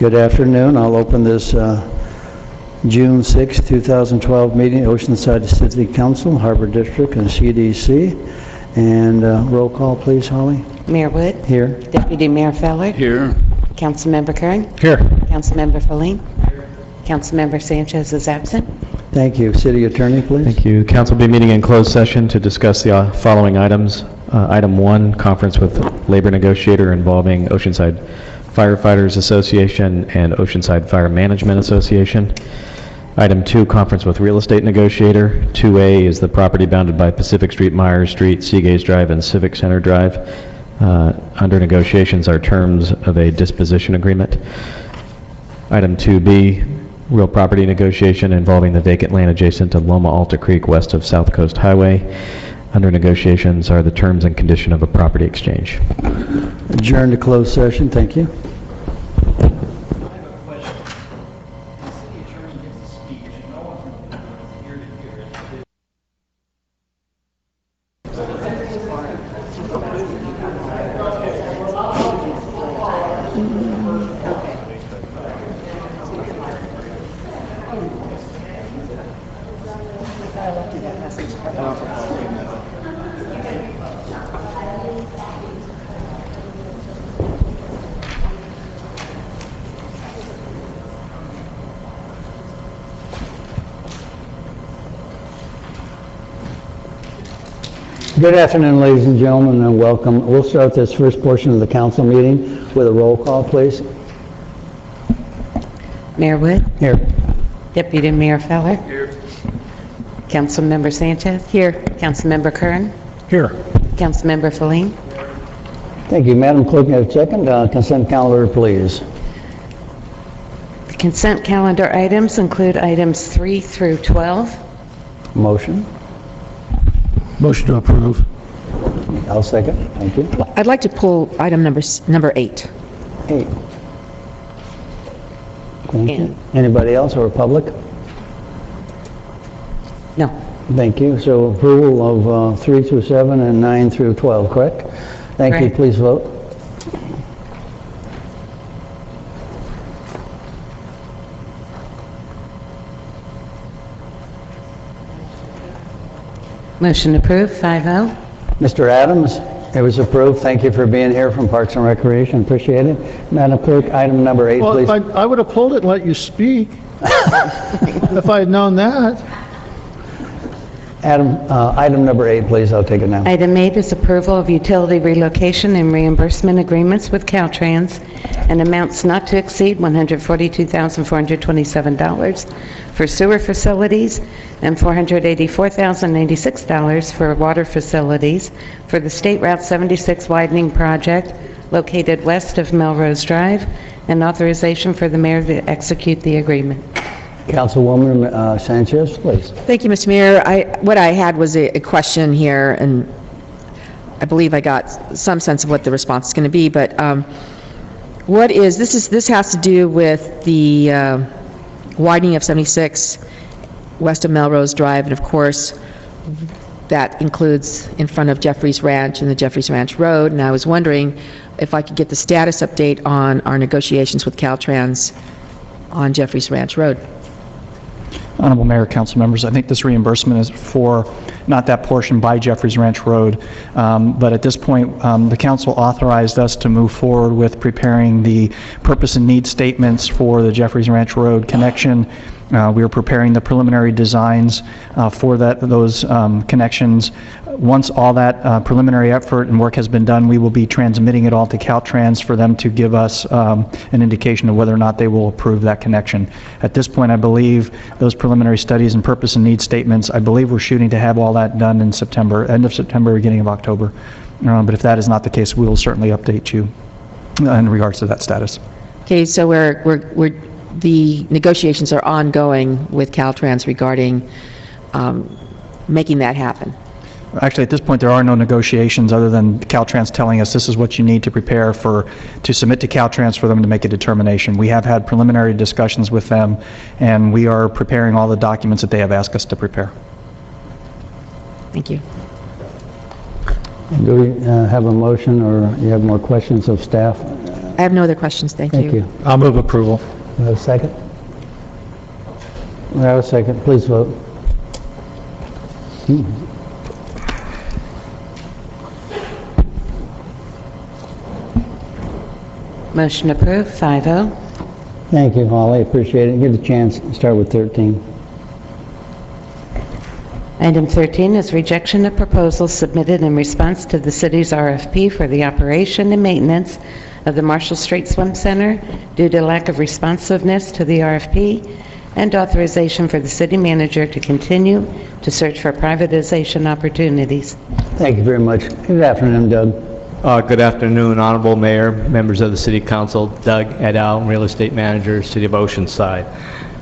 Good afternoon. I'll open this June 6, 2012 meeting, Oceanside City Council, Harbor District, and CDC. And roll call, please, Holly. Mayor Wood. Here. Deputy Mayor Feller. Here. Councilmember Kern. Here. Councilmember Feline. Councilmember Sanchez is absent. Thank you. City Attorney, please. Thank you. Council will be meeting in closed session to discuss the following items. Item 1, conference with labor negotiator involving Oceanside Firefighters Association and Oceanside Fire Management Association. Item 2, conference with real estate negotiator. 2A is the property bounded by Pacific Street, Myers Street, Seagaze Drive, and Civic Center Drive. Under negotiations are terms of a disposition agreement. Item 2B, real property negotiation involving the vacant land adjacent to Loma Alta Creek west of South Coast Highway. Under negotiations are the terms and condition of a property exchange. Adjourn to closed session. Thank you. Good afternoon, ladies and gentlemen, and welcome. We'll start this first portion of the council meeting with a roll call, please. Mayor Wood. Here. Deputy Mayor Feller. Here. Councilmember Sanchez. Here. Councilmember Kern. Here. Councilmember Feline. Thank you. Madam Clerk, have a second. Consent calendar, please. The consent calendar items include items 3 through 12. Motion. Motion to approve. I'll second. Thank you. I'd like to pull item number 8. 8. Thank you. And- Anybody else or public? No. Thank you. So approval of 3 through 7 and 9 through 12, correct? Thank you. Correct. Please vote. Motion approved, 5-0. Mr. Adams, it was approved. Thank you for being here from Parks and Recreation. Appreciate it. Madam Clerk, item number 8, Well, please. I would have pulled it and let you speak if I had known that. Item number 8, please. I'll take it now. Item 8 is approval of utility relocation and reimbursement agreements with Caltrans and amounts not to exceed $142,427 for sewer facilities and $484,096 for water facilities for the State Route 76 widening project located west of Melrose Drive, and authorization for the mayor to execute the agreement. Councilwoman Sanchez, please. Thank you, Mr. Mayor. What I had was a question here, and I believe I got some sense of what the response is going to be, but this has to do with the widening of 76 west of Melrose Drive, and of course, that includes in front of Jeffrey's Ranch and the Jeffrey's Ranch Road, and I was wondering if I could get the status update on our negotiations with Caltrans on Jeffrey's Ranch Road. Honorable Mayor, council members, I think this reimbursement is for not that portion by Jeffrey's Ranch Road, but at this point, the council authorized us to move forward with preparing the purpose and need statements for the Jeffrey's Ranch Road connection. We are preparing the preliminary designs for those connections. Once all that preliminary effort and work has been done, we will be transmitting it all to Caltrans for them to give us an indication of whether or not they will approve that connection. At this point, I believe those preliminary studies and purpose and need statements, I believe we're shooting to have all that done in September, end of September, beginning of October. But if that is not the case, we will certainly update you in regards to that status. Okay, so the negotiations are ongoing with Caltrans regarding making that happen. Actually, at this point, there are no negotiations other than Caltrans telling us this is what you need to prepare to submit to Caltrans for them to make a determination. We have had preliminary discussions with them, and we are preparing all the documents that they have asked us to prepare. Thank you. Do we have a motion, or you have more questions of staff? I have no other questions, thank Thank you. you. I'll move approval. We have a second? We have a second. Please vote. Motion approved, 5-0. Thank you, Holly. Appreciate it. Give the chance. Start with 13. Item 13 is rejection of proposals submitted in response to the city's RFP for the operation and maintenance of the Marshall Street Swim Center due to lack of responsiveness to the RFP, and authorization for the city manager to continue to search for privatization opportunities. Thank you very much. Good afternoon, Doug. Good afternoon, Honorable Mayor, members of the City Council, Doug Eddow, Real Estate Manager, City of Oceanside.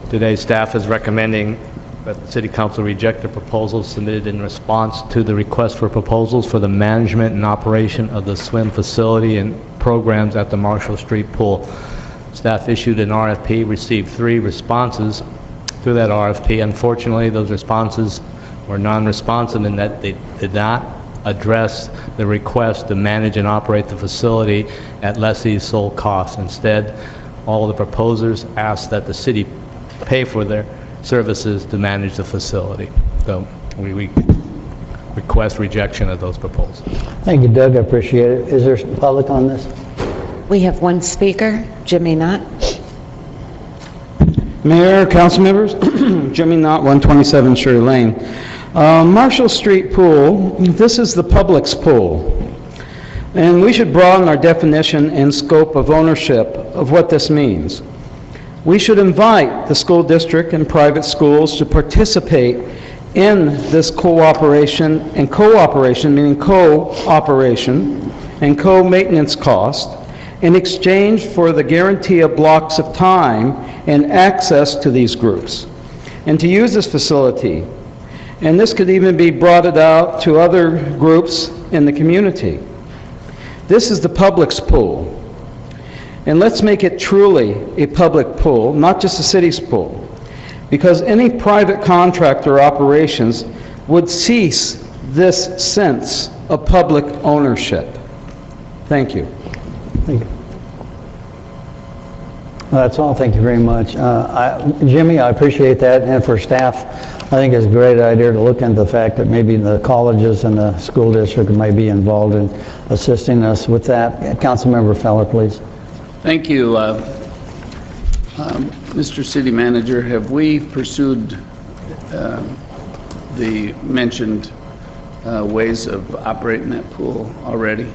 Today, staff is recommending that the City Council reject the proposals submitted in response to the request for proposals for the management and operation of the swim facility and programs at the Marshall Street Pool. Staff issued an RFP, received 3 responses to that RFP. Unfortunately, those responses were non-responsive in that they did not address the request to manage and operate the facility at lessee's sole cost. Instead, all of the proposers asked that the city pay for their services to manage the facility. So we request rejection of those proposals. Thank you, Doug. I appreciate it. Is there public on this? We have one speaker, Jimmy Knott. Mayor, council members, Jimmy Knott, 127 Shirley Lane. Marshall Street Pool, this is the public's pool. And we should broaden our definition and scope of ownership of what this means. We should invite the school district and private schools to participate in this cooperation, and cooperation meaning co-operation and co-maintenance cost, in exchange for the guarantee of blocks of time and access to these groups, and to use this facility. And this could even be broadened out to other groups in the community. This is the public's pool. And let's make it truly a public pool, not just the city's pool, because any private contractor operations would cease this sense of public ownership. Thank you. Thank you. That's all. Thank you very much. Jimmy, I appreciate that. And for staff, I think it's a great idea to look into the fact that maybe the colleges and the school district might be involved in assisting us with that. Councilmember Feller, please. Thank you. Mr. City Manager, have we pursued the mentioned ways of operating that pool already?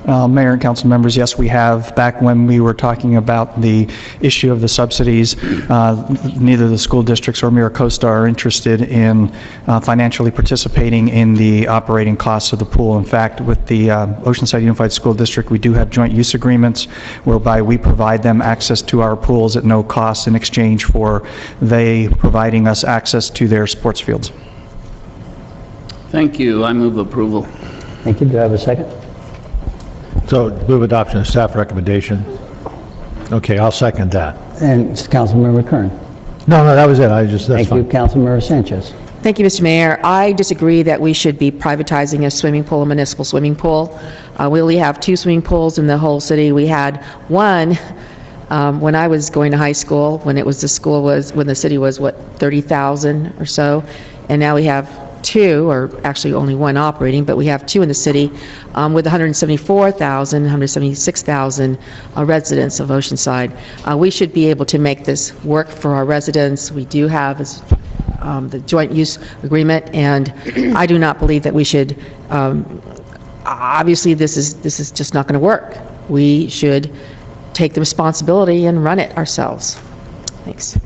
Mayor and council members, yes, we have. Back when we were talking about the issue of the subsidies, neither the school districts or Miracosta are interested in financially participating in the operating costs of the pool. In fact, with the Oceanside Unified School District, we do have joint use agreements whereby we provide them access to our pools at no cost in exchange for they providing us access to their sports fields. Thank you. I move approval. Thank you. Do I have a second? So move adoption of staff recommendation. Okay, I'll second that. And Councilmember Kern. No, that was it. That's Thank you. fine. Councilmember Sanchez. Thank you, Mr. Mayor. I disagree that we should be privatizing a swimming pool, a municipal swimming pool. We only have 2 swimming pools in the whole city. We had one when I was going to high school, when the city was, 30,000 or so, and now we have 2, or actually only 1 operating, but we have 2 in the city with 176,000 residents of Oceanside. We should be able to make this work for our residents. We do have the joint use agreement, and I do not believe that we should, obviously this is just not going to work. We should take the responsibility and run it ourselves. Thanks.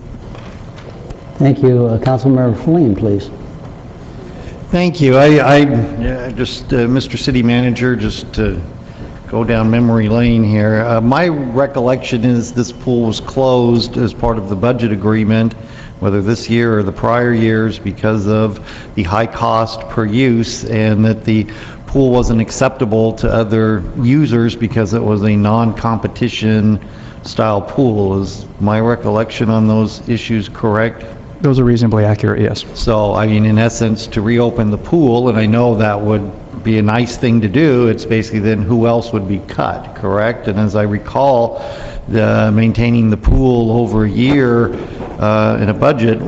Thank you. Councilmember Feline, please. Thank you. Mr. City Manager, just to go down memory lane here. My recollection is this pool was closed as part of the budget agreement, whether this year or the prior years, because of the high cost per use, and that the pool wasn't acceptable to other users because it was a non-competition style pool. Is my recollection on those issues correct? Those are reasonably accurate, yes. So, I mean, in essence, to reopen the pool, and I know that would be a nice thing to do. It's basically then who else would be cut, correct? And as I recall, maintaining the pool over a year in a budget,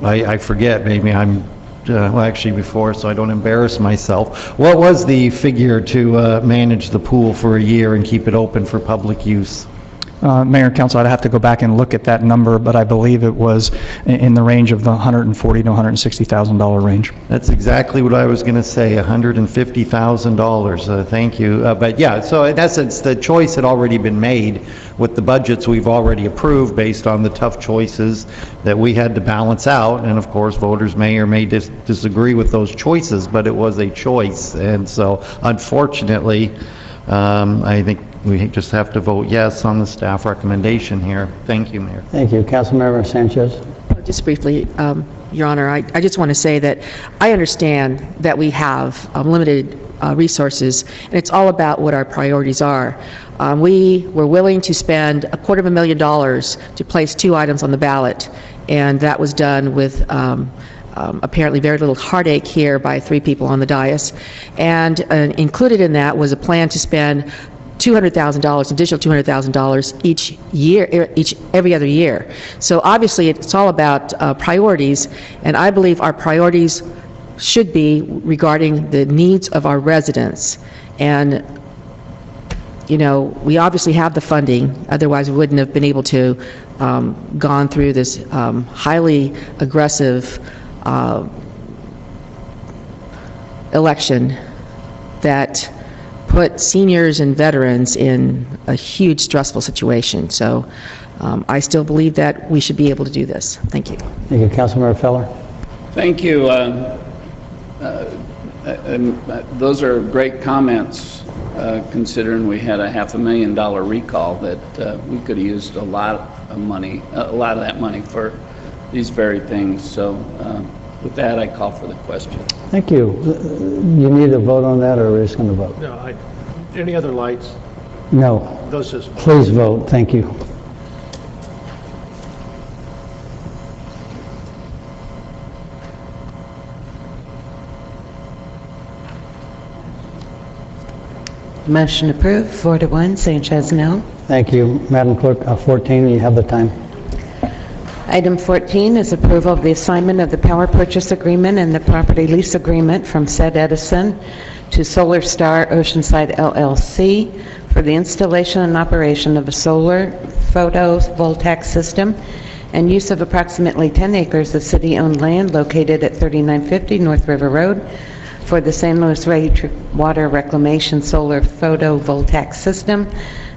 I forget, maybe I'm, well, actually before, so I don't embarrass myself. What was the figure to manage the pool for a year and keep it open for public use? Mayor and Council, I'd have to go back and look at that number, but I believe it was in the range of the $140,000 to $160,000 range. That's exactly what I was going to say, $150,000. Thank you. But yeah, so in essence, the choice had already been made with the budgets we've already approved based on the tough choices that we had to balance out. And of course, voters may or may disagree with those choices, but it was a choice. And so unfortunately, I think we just have to vote yes on the staff recommendation here. Thank you, Mayor. Thank you. Councilmember Sanchez? Just briefly, Your Honor, I just want to say that I understand that we have limited resources, and it's all about what our priorities are. We were willing to spend $250,000 to place 2 items on the ballot, and that was done with apparently very little heartache here by 3 people on the dais. And included in that was a plan to spend $200,000, additional $200,000 each year, every other year. So obviously, it's all about priorities, and I believe our priorities should be regarding the needs of our residents. And you know, we obviously have the funding, otherwise we wouldn't have been able to gone through this highly aggressive election that put seniors and veterans in a huge stressful situation. So I still believe that we should be able to do this. Thank you. Thank you. Councilmember Feller? Thank you. Those are great comments, considering we had a $500,000 recall that we could have used a lot of that money for these very things. So with that, I call for the question. Thank you. You need a vote on that, or we're just going to vote? No, any other lights? No. Those just... Please vote. Thank you. Motion approved, 4-1. Sanchez, no. Thank you. Madam Clerk, 14, you have the time. Item 14 is approval of the assignment of the power purchase agreement and the property lease agreement from said Edison to Solar Star Oceanside LLC for the installation and operation of a solar photovoltaic system and use of approximately 10 acres of city-owned land located at 3950 North River Road for the San Luis Water Reclamation Solar Photovoltaic System,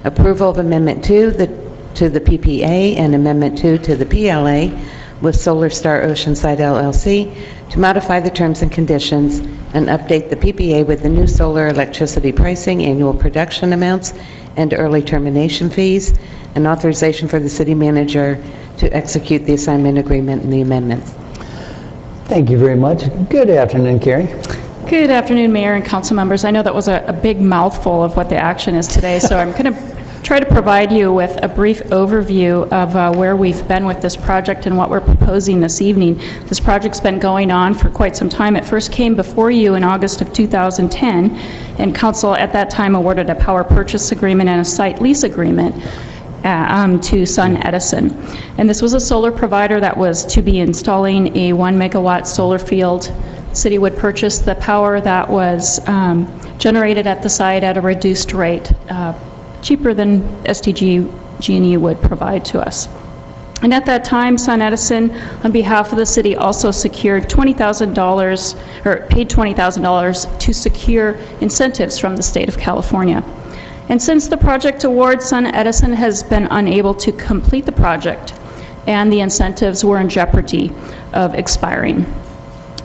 approval of Amendment 2 to the PPA and Amendment 2 to the PLA with Solar Star Oceanside LLC to modify the terms and conditions and update the PPA with the new solar electricity pricing, annual production amounts, and early termination fees, and authorization for the city manager to execute the assignment agreement and the amendments. Thank you very much. Good afternoon, Carrie. Good afternoon, Mayor and council members. I know that was a big mouthful of what the action is today, so I'm going to try to provide you with a brief overview of where we've been with this project and what we're proposing this evening. This project's been going on for quite some time. It first came before you in August of 2010, and council at that time awarded a power purchase agreement and a site lease agreement to Sun Edison. And this was a solar provider that was to be installing a 1 megawatt solar field. City would purchase the power that was generated at the site at a reduced rate, cheaper than SDG&E would provide to us. And at that time, Sun Edison, on behalf of the city, also secured $20,000, or paid $20,000 to secure incentives from the state of California. And since the project award, Sun Edison has been unable to complete the project, and the incentives were in jeopardy of expiring.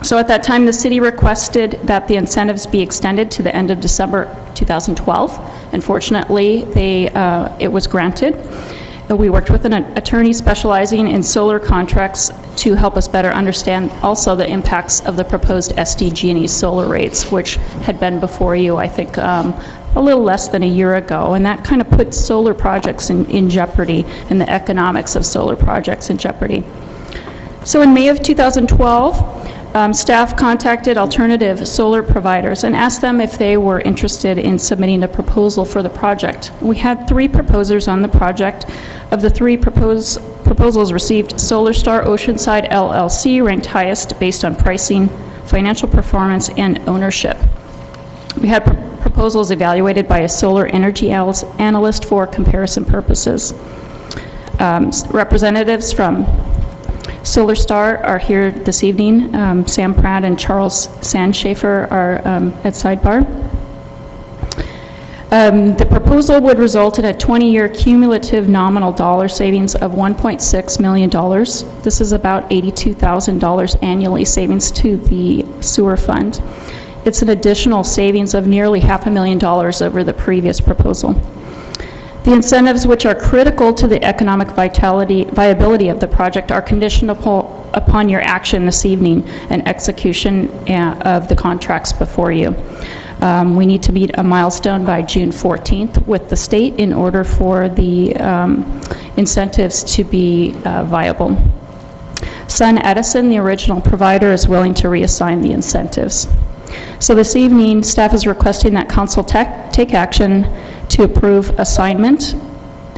So at that time, the city requested that the incentives be extended to the end of December 2012. Unfortunately, it was granted. We worked with an attorney specializing in solar contracts to help us better understand also the impacts of the proposed SDG&E solar rates, which had been before you, I think, a little less than a year ago. And that kind of put solar projects in jeopardy, and the economics of solar projects in jeopardy. So in May of 2012, Staff contacted alternative solar providers and asked them if they were interested in submitting a proposal for the project. We had 3 proposers on the project. Of the 3 proposals received, SolarStar Oceanside LLC ranked highest based on pricing, financial performance, and ownership. We had proposals evaluated by a solar energy analyst for comparison purposes. Representatives from SolarStar are here this evening. Sam Pratt and Charles Sandschafer are at sidebar. The proposal would result in a 20-year cumulative nominal dollar savings of $1.6 million. This is about $82,000 annually savings to the sewer fund. It's an additional savings of nearly $500,000 over the previous proposal. The incentives, which are critical to the economic viability of the project, are conditional upon your action this evening and execution of the contracts before you. We need to meet a milestone by June 14th with the state in order for the incentives to be viable. Sun Edison, the original provider, is willing to reassign the incentives. So this evening, staff is requesting that council take action to approve assignment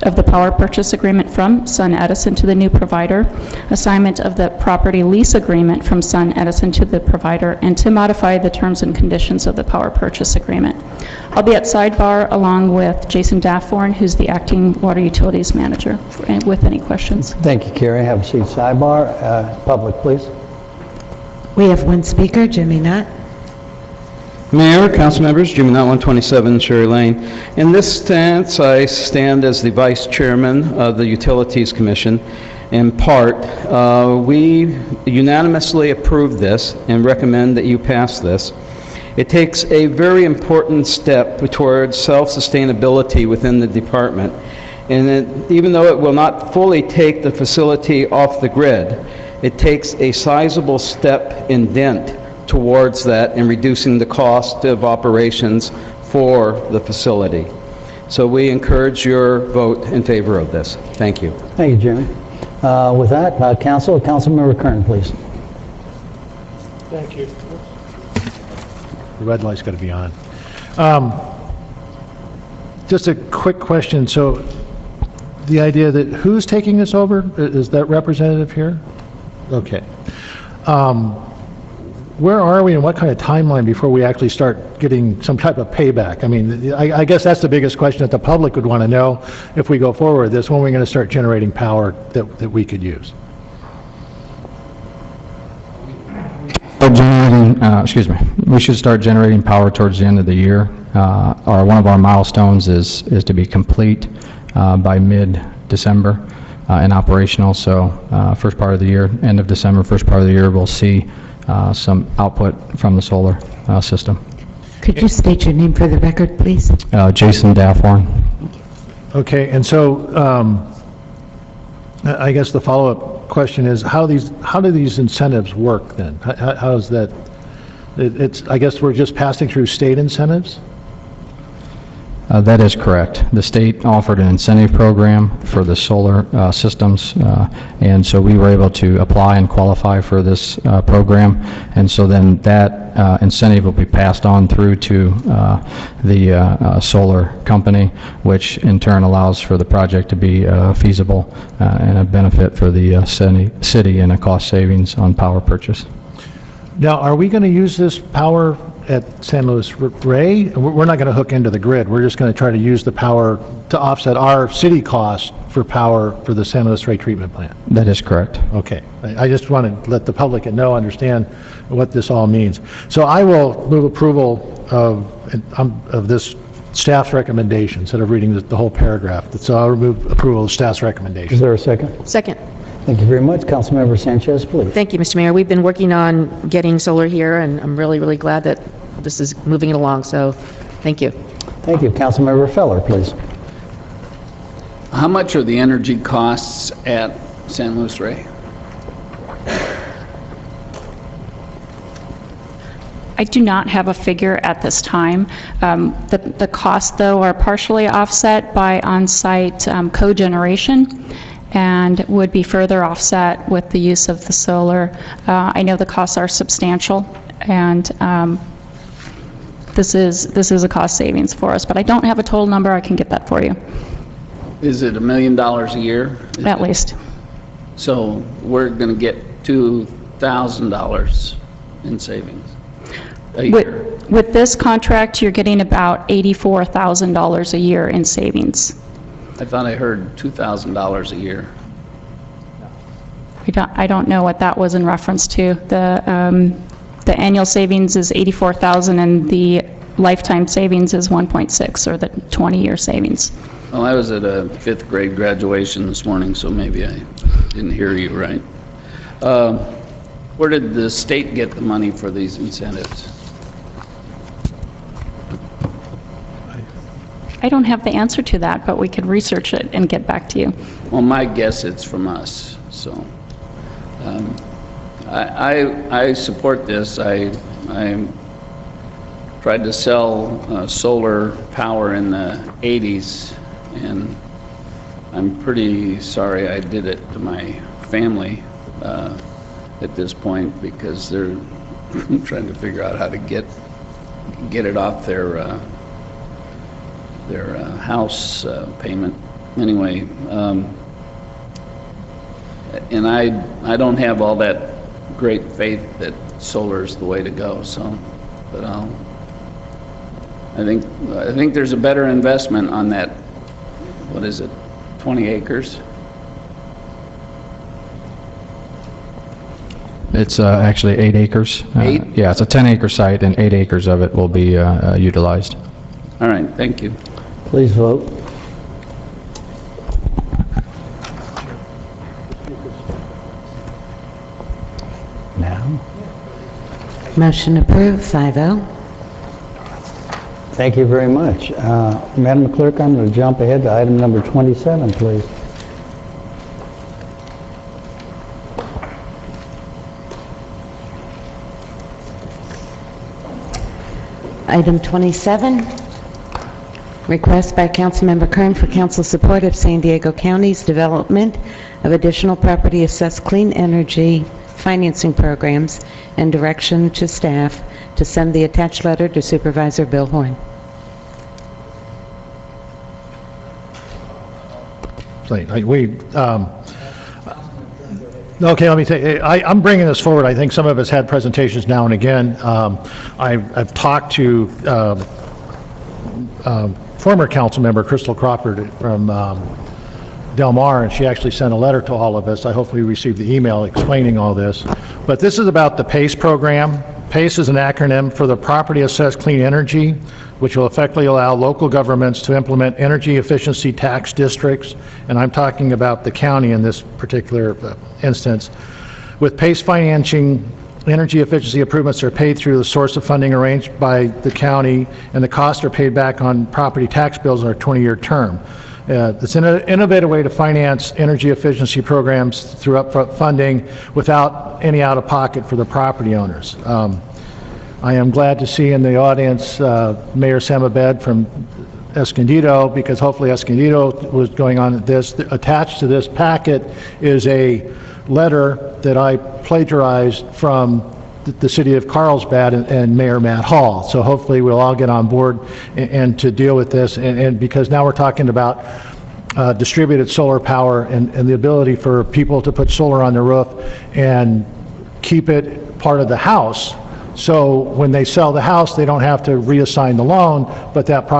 of the power purchase agreement from Sun Edison to the new provider, assignment of the property lease agreement from Sun Edison to the provider, and to modify the terms and conditions of the power purchase agreement. I'll be at sidebar along with Jason Dafford, who's the acting water utilities manager, with any questions. Thank you, Carrie. Have a seat. Sidebar. Public, please. We have one speaker, Jimmy Nutt. Mayor, council members, Jimmy Nutt, 127 Sherry Lane. In this stance, I stand as the vice chairman of the Utilities Commission. In part, we unanimously approve this and recommend that you pass this. It takes a very important step towards self-sustainability within the department. And even though it will not fully take the facility off the grid, it takes a sizable step in dent towards that and reducing the cost of operations for the facility. So we encourage your vote in favor of this. Thank you. Thank you, Jimmy. With that, Councilmember Kern, please. Thank you. The red light's got to be on. Just a quick question. So the idea that who's taking this over? Is that representative here? Okay. Where are we and what kind of timeline before we actually start getting some type of payback? I mean, I guess that's the biggest question that the public would want to know if we go forward with this. When are we going to start generating power that we could use? We should start generating power towards the end of the year. One of our milestones is to be complete by mid-December and operational. So first part of the year, end of December, first part of the year, we'll see some output from the solar system. Could you state your name for the record, please? Jason Dafford. Okay, and so I guess the follow-up question is how do these incentives work then? How is that? I guess we're just passing through state incentives? That is correct. The state offered an incentive program for the solar systems, and so we were able to apply and qualify for this program, and so then that incentive will be passed on through to the solar company, which in turn allows for the project to be feasible and a benefit for the city and a cost savings on power purchase. Now, are we going to use this power at San Luis Rey? We're not going to hook into the grid. We're just going to try to use the power to offset our city cost for power for the San Luis Rey treatment plant. That is correct. Okay. I just want to let the public understand what this all means. So I will move approval of this staff's recommendation instead of reading the whole paragraph. So I'll move approval of staff's recommendation. Is there a second? Second. Thank you very much. Councilmember Sanchez, please. Thank you, Mr. Mayor. We've been working on getting solar here, and I'm really, really glad that this is moving it along, so thank you. Thank you. Councilmember Feller, please. How much are the energy costs at San Luis Rey? I do not have a figure at this time. The costs, though, are partially offset by on-site cogeneration, and would be further offset with the use of the solar. I know the costs are substantial, and this is a cost savings for us, but I don't have a total number. I can get that for you, Is it $1 million a year? at least. So we're going to get $2,000 in savings a year. With this contract, you're getting about $84,000 a year in savings. I thought I heard $2,000 a year. I don't know what that was in reference to. The annual savings is $84,000, and the lifetime savings is 1.6, or the 20-year savings. Well, I was at a 5th grade graduation this morning, so maybe I didn't hear you right. Where did the state get the money for these incentives? I don't have the answer to that, but we could research it and get back to you. Well, my guess it's from us, so. I support this. I tried to sell solar power in the 80s, and I'm pretty sorry I did it to my family at this point, because they're trying to figure out how to get it off their house payment. Anyway, and I don't have all that great faith that solar is the way to go, so, but I think there's a better investment on that, what is it, 20 acres? It's actually 8 acres. 8? Yeah, it's a 10-acre site, and 8 acres of it will be utilized. All right, thank you. Please vote. Now. Motion approved, 5-0. Thank you very much. Madam Clerk, I'm going to jump ahead to item number 27, please. Item 27, request by Councilmember Kern for council support of San Diego County's development of additional property assessed clean energy financing programs, and direction to staff to send the attached letter to Supervisor Bill Horn. Okay, let me take, I'm bringing this forward. I think some of us had presentations now and again. I've talked to former council member Crystal Crawford from Del Mar, and she actually sent a letter to all of us. I hopefully received the email explaining all this. But this is about the PACE program. PACE is an acronym for the Property Assessed Clean Energy, which will effectively allow local governments to implement energy efficiency tax districts, and I'm talking about the county in this particular instance. With PACE financing, energy efficiency improvements are paid through the source of funding arranged by the county, and the costs are paid back on property tax bills on a 20-year term. It's an innovative way to finance energy efficiency programs through upfront funding without any out-of-pocket for the property owners. I am glad to see in the audience Mayor Sam Abed from Escondido, because hopefully Escondido was going on this. Attached to this packet is a letter that I plagiarized from the city of Carlsbad and Mayor Matt Hall. So hopefully we'll all get on board and to deal with this, and because now we're talking about distributed solar power and the ability for people to put solar on their roof and keep it part of the house. So when they sell the house, they don't have to reassign the loan, but that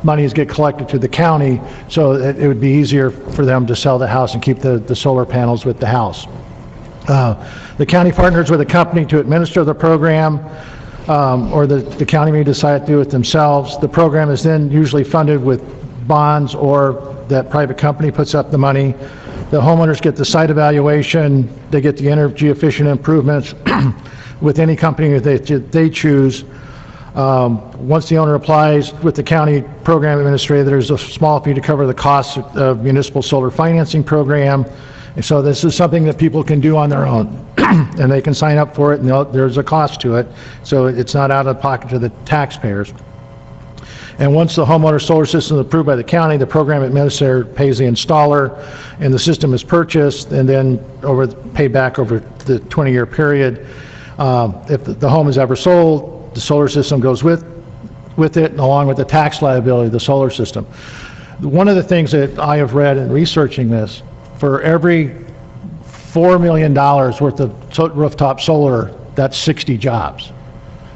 monies get collected to the county, so it would be easier for them to sell the house and keep the solar panels with the house. The county partners with a company to administer the program, or the county may decide to do it themselves. The program is then usually funded with bonds, or that private company puts up the money. The homeowners get the site evaluation, they get the energy efficient improvements with any company that they choose. Once the owner applies with the county program administrator, there's a small fee to cover the costs of municipal solar financing program. And so this is something that people can do on their own, and they can sign up for it, and there's a cost to it, so it's not out of pocket to the taxpayers. And once the homeowner solar system is approved by the county, the program administrator pays the installer, and the system is purchased, and then paid back over the 20-year period. If the home is ever sold, the solar system goes with it, along with the tax liability of the solar system. One of the things that I have read in researching this, for every $4 million worth of rooftop solar, that's 60 jobs.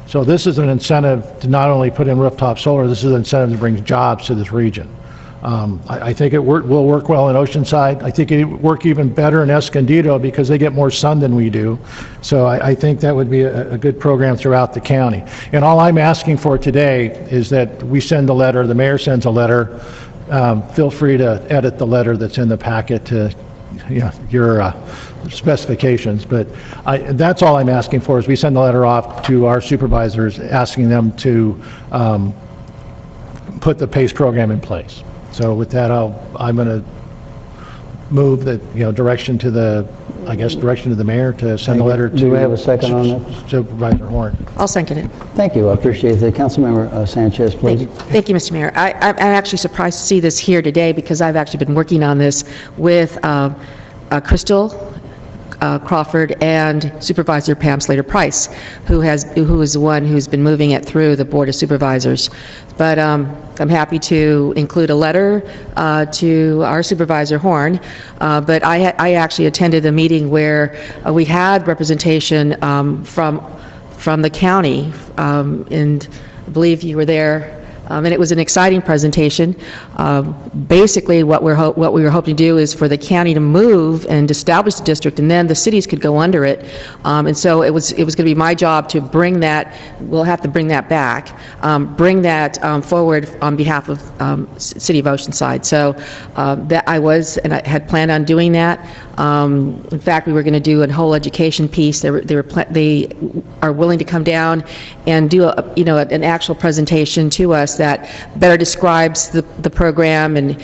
So this is an incentive to not only put in rooftop solar, this is an incentive to bring jobs to this region. I think it will work well in Oceanside. I think it would work even better in Escondido because they get more sun than we do. So I think that would be a good program throughout the county. And all I'm asking for today is that we send a letter, the mayor sends a letter. Feel free to edit the letter that's in the packet to your specifications, but that's all I'm asking for, is we send the letter off to our supervisors asking them to put the PACE program in place. So with that, I'm going to move that, direction to the mayor to send a letter to... Do we have a second on that? Supervisor Horn. I'll second it. Thank you, I appreciate it. Councilmember Sanchez, please. Thank you, Mr. Mayor. I'm actually surprised to see this here today because I've actually been working on this with Crystal Crawford and Supervisor Pam Slater-Price, who is the one who's been moving it through the Board of Supervisors. But I'm happy to include a letter to our Supervisor Horn. But I actually attended a meeting where we had representation from the county, and I believe you were there. And it was an exciting presentation. Basically, what we were hoping to do is for the county to move and establish the district, and then the cities could go under it. And so it was going to be my job to bring that. We'll have to bring that back, bring that forward on behalf of City of Oceanside. So that I had planned on doing that. In fact, we were going to do a whole education piece. They are willing to come down and do an actual presentation to us that better describes the program, and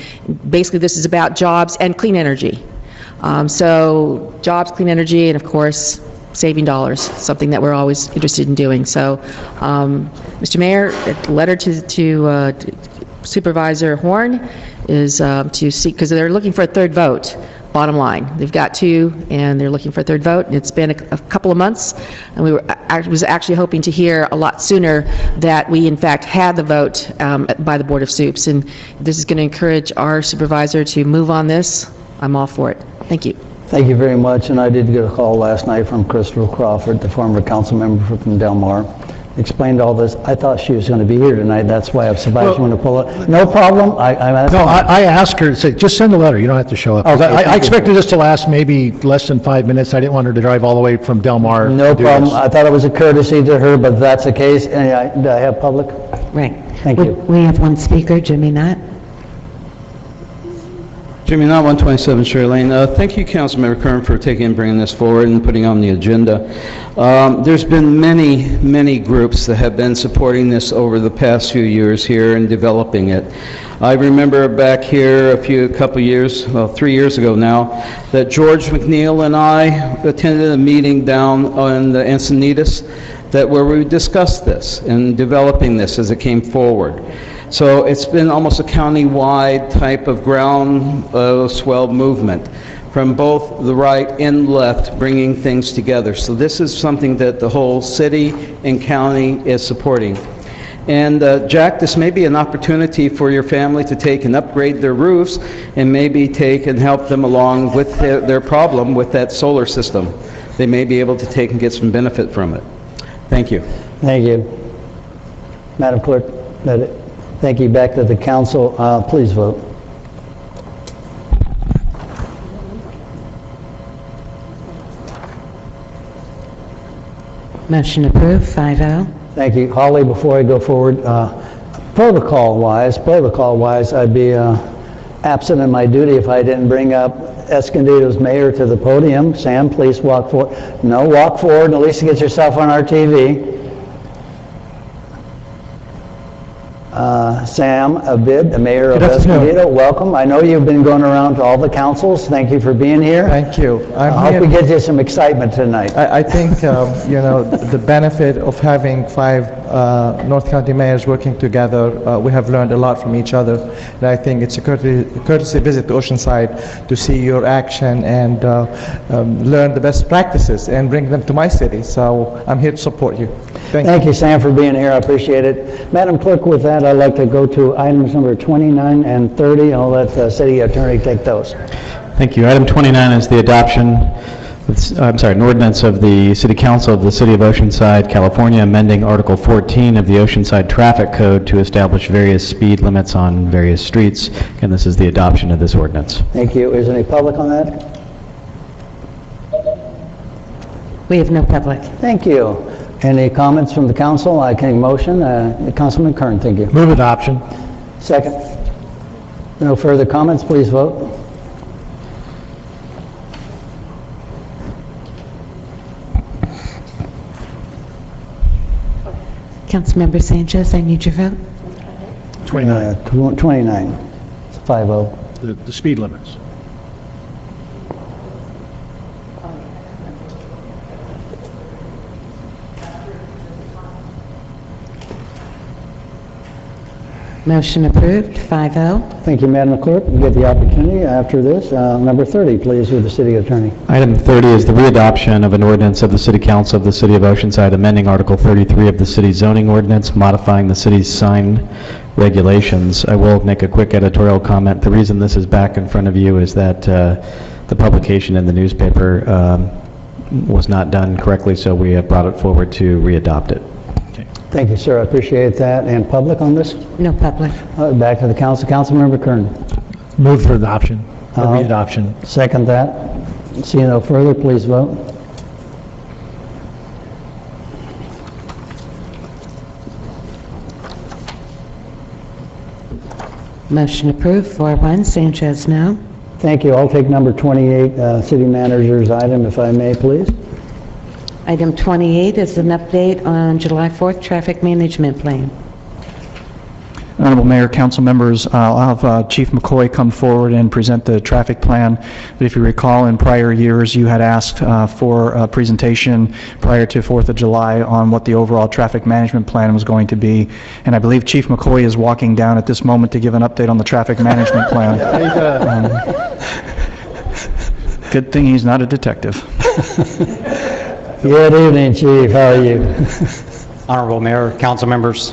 basically this is about jobs and clean energy. So jobs, clean energy, and of course saving dollars, something that we're always interested in doing. So Mr. Mayor, a letter to Supervisor Horn is to seek, because they're looking for a third vote. Bottom line, they've got two, and they're looking for a third vote. And it's been a couple of months, and I was actually hoping to hear a lot sooner that we, in fact, had the vote by the Board of Supes. And this is going to encourage our supervisor to move on this. I'm all for it. Thank you. Thank you very much, and I did get a call last night from Crystal Crawford, the former council member from Del Mar. Explained all this. I thought she was going to be here tonight. That's why I'm surprised you want to pull it. No problem. I asked her to say, just send a letter. You don't have to show up. Okay, I expected this to last maybe less than 5 minutes. I didn't want her to drive all the way from Del Mar. No to do problem. this. I thought it was a courtesy to her, but that's the case. And do I have public? Right. Thank you. We have one speaker, Jimmy Knott. Jimmy Knott, 127 Shirley Lane. Thank you, Councilmember Kern, for bringing this forward and putting on the agenda. There's been many groups that have been supporting this over the past few years here and developing it. I remember back here a couple years, well, 3 years ago now, that George McNeil and I attended a meeting down on the Encinitas where we discussed this and developing this as it came forward. So it's been almost a county-wide type of groundswell movement from both the right and left, bringing things together. So this is something that the whole city and county is supporting. And Jack, this may be an opportunity for your family to take and upgrade their roofs and maybe take and help them along with their problem with that solar system. They may be able to take and get some benefit from it. Thank you. Thank you. Madam Clerk, thank you. Back to the council. Please vote. Motion approved, 5-0. Thank you. Holly, before I go forward, protocol-wise, I'd be absent in my duty if I didn't bring up Escondido's mayor to the podium. Sam, please walk forward. No, walk forward and at least get yourself on our TV. Sam Abid, the mayor of Escondido, welcome. I know you've been going around to all the councils. Thank you for being here. Thank you. I hope we get you some excitement tonight. I think, the benefit of having 5 North County mayors working together, we have learned a lot from each other. And I think it's a courtesy visit to Oceanside to see your action and learn the best practices and bring them to my city. So I'm here to support you. Thank you, Sam, for being here. I appreciate it. Madam Clerk, with that, I'd like to go to items number 29 and 30, and I'll let the city attorney take those. Thank you. Item 29 is the adoption, an ordinance of the City Council of the City of Oceanside, California, amending Article 14 of the Oceanside Traffic Code to establish various speed limits on various streets. And this is the adoption of this ordinance. Thank you. Is there any public on that? We have no public. Thank you. Any comments from the council? I can motion. Councilman Kern, thank you. Move adoption. Second. No further comments, please vote. Councilmember Sanchez, I need your vote. 29. 29. It's 5-0. The speed limits. Motion approved, 5-0. Thank you, Madam Clerk. You get the opportunity after this. Number 30, please, with the city attorney. Item 30 is the readoption of an ordinance of the City Council of the City of Oceanside, amending Article 33 of the city's zoning ordinance, modifying the city's sign regulations. I will make a quick editorial comment. The reason this is back in front of you is that the publication in the newspaper was not done correctly, so we have brought it forward to readopt it. Thank you, sir. I appreciate that. And public on this? No public. Back to the council. Councilmember Kern. Move for adoption, readoption. Second that. Seeing no further, please vote. Motion approved, 4-1. Sanchez, no. Thank you. I'll take number 28, city manager's item, if I may, please. Item 28 is an update on July 4th traffic management plan. Honorable Mayor, council members, I'll have Chief McCoy come forward and present the traffic plan. But if you recall, in prior years, you had asked for a presentation prior to 4th of July on what the overall traffic management plan was going to be. And I believe Chief McCoy is walking down at this moment to give an update on the traffic management plan. Good thing he's not a detective. Good evening, Chief. How are you? Honorable Mayor, council members,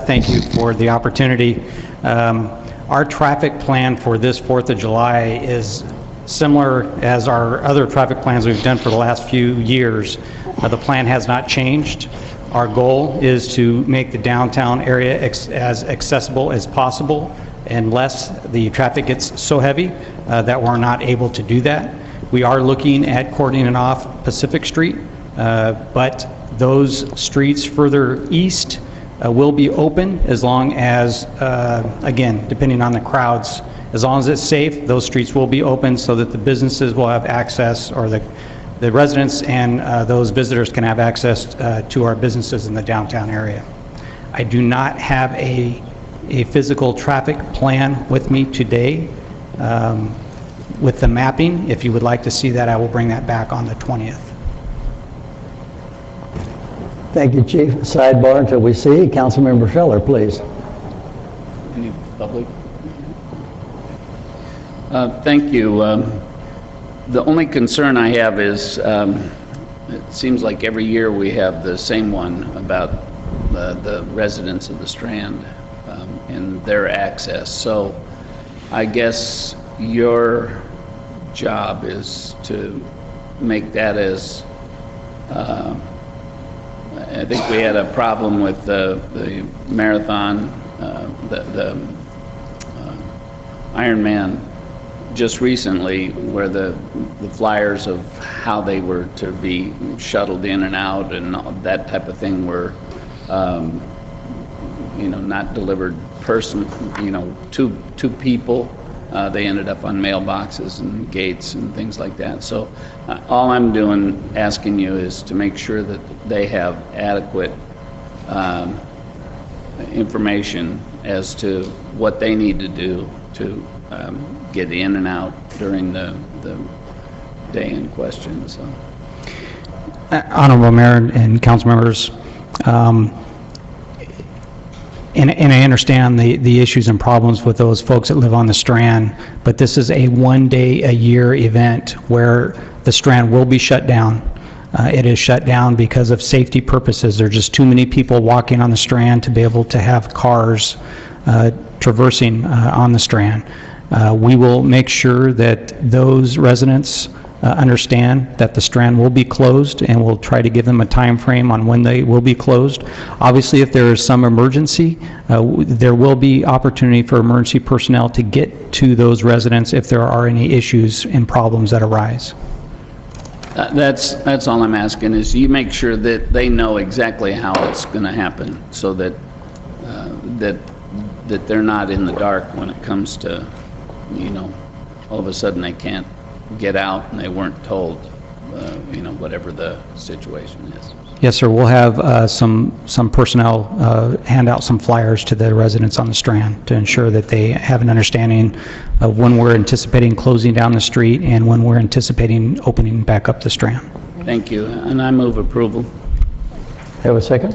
thank you for the opportunity. Our traffic plan for this 4th of July is similar as our other traffic plans we've done for the last few years. The plan has not changed. Our goal is to make the downtown area as accessible as possible unless the traffic gets so heavy that we're not able to do that. We are looking at cordoning off Pacific Street, but those streets further east will be open as long as, again, depending on the crowds, as long as it's safe, those streets will be open so that the businesses will have access, or the residents and those visitors can have access to our businesses in the downtown area. I do not have a physical traffic plan with me today with the mapping. If you would like to see that, I will bring that back on the 20th. Thank you, Chief. Sidebar until we see. Councilmember Feller, please. Any public? Thank you. The only concern I have is it seems like every year we have the same one about the residents of the Strand and their access. So I guess your job is to make that as I think we had a problem with the marathon, the Ironman just recently, where the flyers of how they were to be shuttled in and out and that type of thing were, not delivered to people. They ended up on mailboxes and gates and things like that. So all I'm asking you is to make sure that they have adequate information as to what they need to do to get in and out during the day in question. So. Honorable Mayor and council members, And I understand the issues and problems with those folks that live on the Strand, but this is a one-day-a-year event where the Strand will be shut down. It is shut down because of safety purposes. There are just too many people walking on the Strand to be able to have cars traversing on the Strand. We will make sure that those residents understand that the Strand will be closed, and we'll try to give them a time frame on when they will be closed. Obviously, if there is some emergency, there will be opportunity for emergency personnel to get to those residents if there are any issues and problems that arise. That's all I'm asking, is you make sure that they know exactly how it's going to happen, so that that they're not in the dark when it comes to, all of a sudden they can't get out and they weren't told, whatever the situation is. Yes, sir. We'll have some personnel hand out some flyers to the residents on the Strand to ensure that they have an understanding of when we're anticipating closing down the street and when we're anticipating opening back up the Strand. Thank you, and I move approval. Have a second?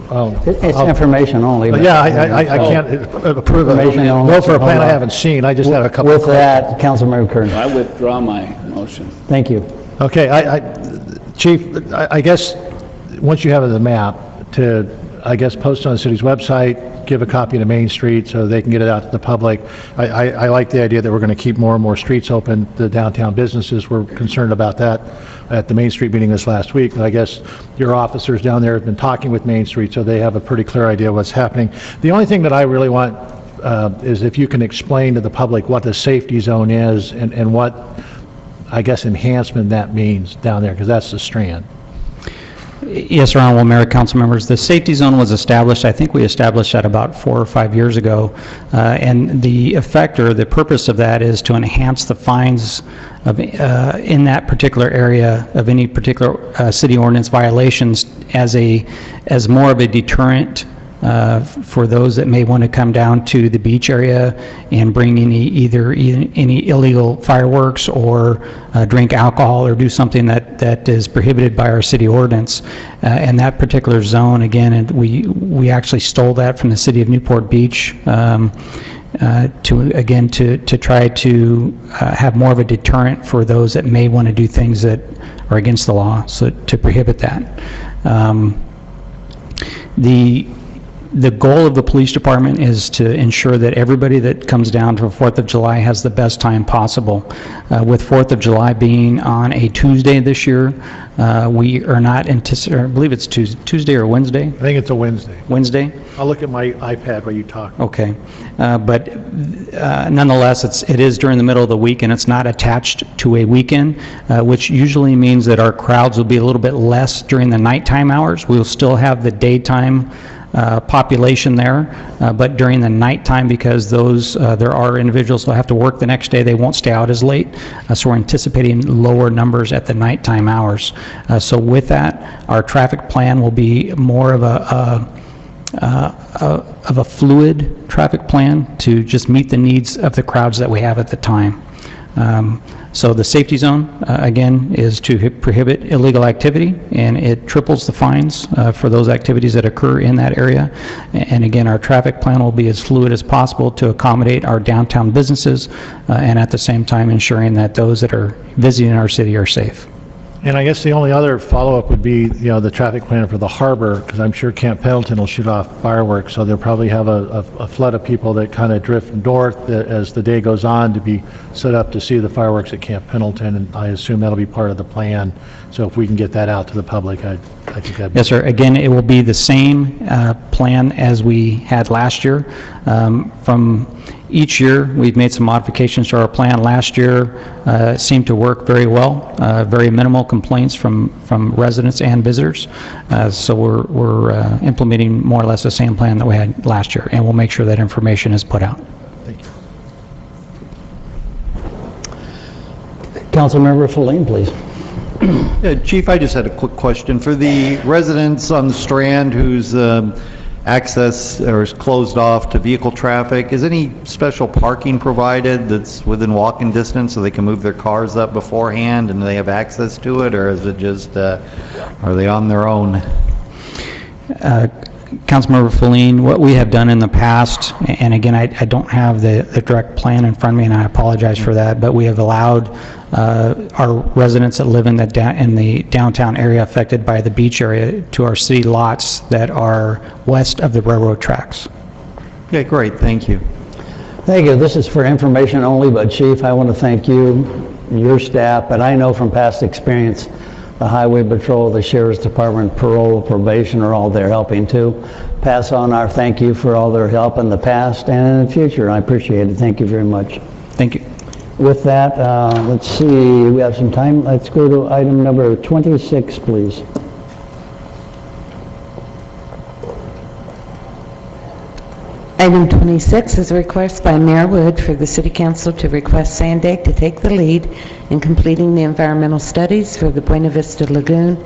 It's information only. but- Yeah, I can't approve it. Information only. Vote for a plan I haven't seen. I just have a couple. With that, Councilmember Kern. I withdraw my motion. Thank you. Okay, Chief, I guess, once you have the map, to, I guess, post on the city's website, give a copy to Main Street so they can get it out to the public. I like the idea that we're going to keep more and more streets open. The downtown businesses were concerned about that at the Main Street meeting this last week. And I guess your officers down there have been talking with Main Street, so they have a pretty clear idea of what's happening. The only thing that I really want is if you can explain to the public what the safety zone is and what, I guess, enhancement that means down there, because that's the Strand. Yes, sir, Honorable Mayor, council members. The safety zone was established, I think we established that about 4 or 5 years ago. And the effect or the purpose of that is to enhance the fines of, in that particular area of any particular city ordinance violations as more of a deterrent for those that may want to come down to the beach area and bring either any illegal fireworks or drink alcohol or do something that is prohibited by our city ordinance. And that particular zone, again, and we actually stole that from the city of Newport Beach to try to have more of a deterrent for those that may want to do things that are against the law, so to prohibit that. The goal of the police department is to ensure that everybody that comes down for 4th of July has the best time possible. With 4th of July being on a Tuesday this year, we are not anticipating, I believe it's Tuesday or Wednesday? I think it's a Wednesday. Wednesday? I'll look at my iPad while you talk. Okay. But nonetheless, it is during the middle of the week, and it's not attached to a weekend, which usually means that our crowds will be a little bit less during the nighttime hours. We'll still have the daytime population there, but during the nighttime, because there are individuals who have to work the next day, they won't stay out as late, so we're anticipating lower numbers at the nighttime hours. So with that, our traffic plan will be more of a fluid traffic plan to just meet the needs of the crowds that we have at the time. So the safety zone, again, is to prohibit illegal activity, and it triples the fines for those activities that occur in that area. And again, our traffic plan will be as fluid as possible to accommodate our downtown businesses, and at the same time ensuring that those that are visiting our city are safe. And I guess the only other follow-up would be, the traffic plan for the harbor, because I'm sure Camp Pendleton will shoot off fireworks, so they'll probably have a flood of people that kind of drift north as the day goes on to be set up to see the fireworks at Camp Pendleton, and I assume that'll be part of the plan. So if we can get that out to the public, I think that'd be... Yes, sir. Again, it will be the same plan as we had last year. From each year, we've made some modifications to our plan. Last year seemed to work very well, very minimal complaints from residents and visitors. So we're implementing more or less the same plan that we had last year, and we'll make sure that information is put out. Thank you. Councilmember Feline, please. Chief, I just had a quick question. For the residents on the Strand whose access or is closed off to vehicle traffic, is any special parking provided that's within walking distance so they can move their cars up beforehand and they have access to it, or is it just, are they on their own? Councilmember Feline, what we have done in the past, and again, I don't have the direct plan in front of me, and I apologize for that, but we have allowed our residents that live in the downtown area affected by the beach area to our city lots that are west of the railroad tracks. Okay, great, thank you. Thank you. This is for information only, but Chief, I want to thank you, your staff, but I know from past experience, the Highway Patrol, the Sheriff's Department, parole, probation are all there helping too. Pass on our thank you for all their help in the past and in the future. I appreciate it. Thank you very much. Thank you. With that, let's see, we have some time. Let's go to item number 26, please. Item 26 is a request by Mayor Wood for the City Council to request Sandag to take the lead in completing the environmental studies for the Buena Vista Lagoon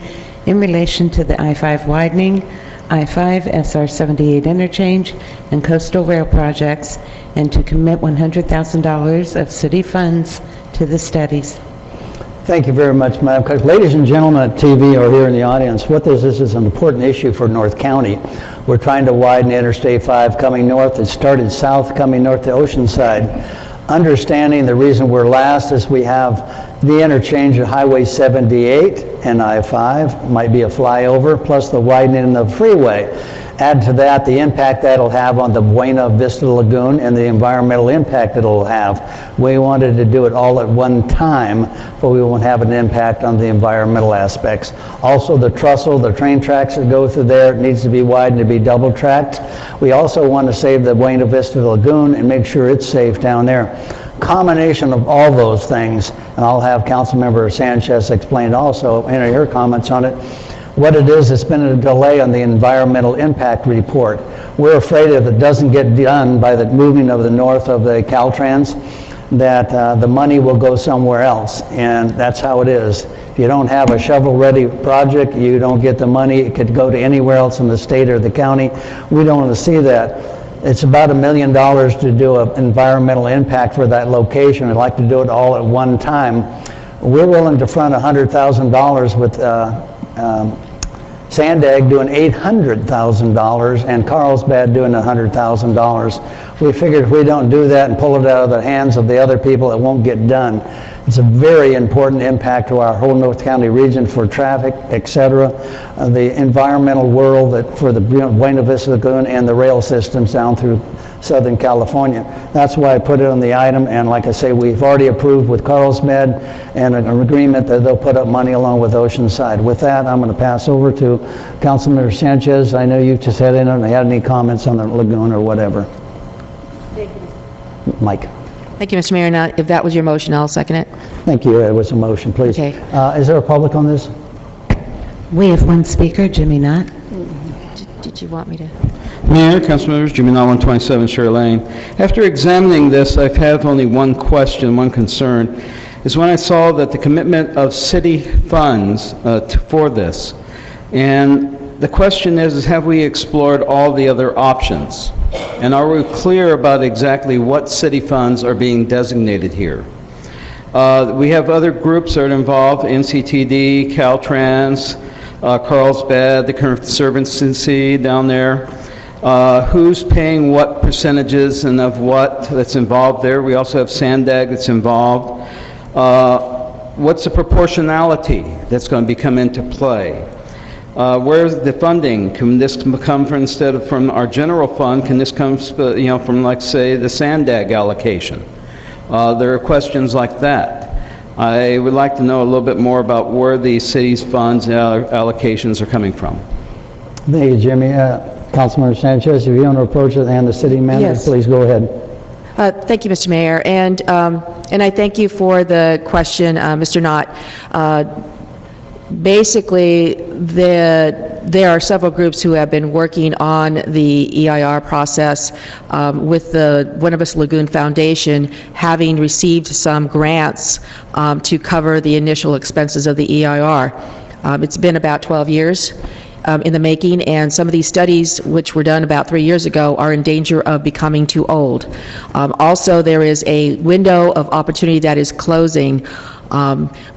in relation to the I-5 widening, I-5 SR 78 interchange, and coastal rail projects, and to commit $100,000 of city funds to the studies. Thank you very much, Madam Clerk. Ladies and gentlemen at TV or here in the audience, what this is an important issue for North County. We're trying to widen Interstate 5 coming north. It started south coming north to Oceanside. Understanding the reason we're last is we have the interchange at Highway 78 and I-5, might be a flyover, plus the widening of the freeway. Add to that the impact that'll have on the Buena Vista Lagoon and the environmental impact it'll have. We wanted to do it all at one time, but we won't have an impact on the environmental aspects. Also, the trestle, the train tracks that go through there, it needs to be widened to be double tracked. We also want to save the Buena Vista Lagoon and make sure it's safe down there. Combination of all those things, and I'll have Councilmember Sanchez explain also in her comments on it. What it is, it's been a delay on the environmental impact report. We're afraid if it doesn't get done by the moving of the north of the Caltrans, that the money will go somewhere else, and that's how it is. If you don't have a shovel-ready project, you don't get the money. It could go to anywhere else in the state or the county. We don't want to see that. It's about $1 million to do an environmental impact for that location. I'd like to do it all at one time. We're willing to front $100,000 with Sandag doing $800,000 and Carlsbad doing $100,000. We figured if we don't do that and pull it out of the hands of the other people, it won't get done. It's a very important impact to our whole North County region for traffic, etc. The environmental world that for the Buena Vista Lagoon and the rail systems down through Southern California. That's why I put it on the item, and like I say, we've already approved with Carlsbad and an agreement that they'll put up money along with Oceanside. With that, I'm going to pass over to Councilmember Sanchez. I know you just had any comments on the lagoon or whatever. Thank you. Mike. Thank you, Mr. Mayor. Now, if that was your motion, I'll second it. Thank you. It was a motion, please. Okay. Is there a public on this? We have one speaker, Jimmy Knott. Did you want me to? Mayor, council members, Jimmy Knott, 127 Shore Lane. After examining this, I have only one question, one concern, is when I saw that the commitment of city funds for this. And the question is have we explored all the other options? And are we clear about exactly what city funds are being designated here? We have other groups that are involved, NCTD, Caltrans, Carlsbad, the Conservancy down there. Who's paying what percentages and of what that's involved there? We also have Sandag that's involved. What's the proportionality that's going to be come into play? Where's the funding? Can this come from, instead of from our general fund, can this come from, like, say, the Sandag allocation? There are questions like that. I would like to know a little bit more about where the city's funds allocations are coming from. Thank you, Jimmy. Councilmember Sanchez, if you want to approach it and the city manager, Yes. please go ahead. Thank you, Mr. Mayor, and I thank you for the question, Mr. Knott. Basically, there are several groups who have been working on the EIR process with the Buena Vista Lagoon Foundation, having received some grants to cover the initial expenses of the EIR. It's been about 12 years in the making, and some of these studies, which were done about 3 years ago, are in danger of becoming too old. Also, there is a window of opportunity that is closing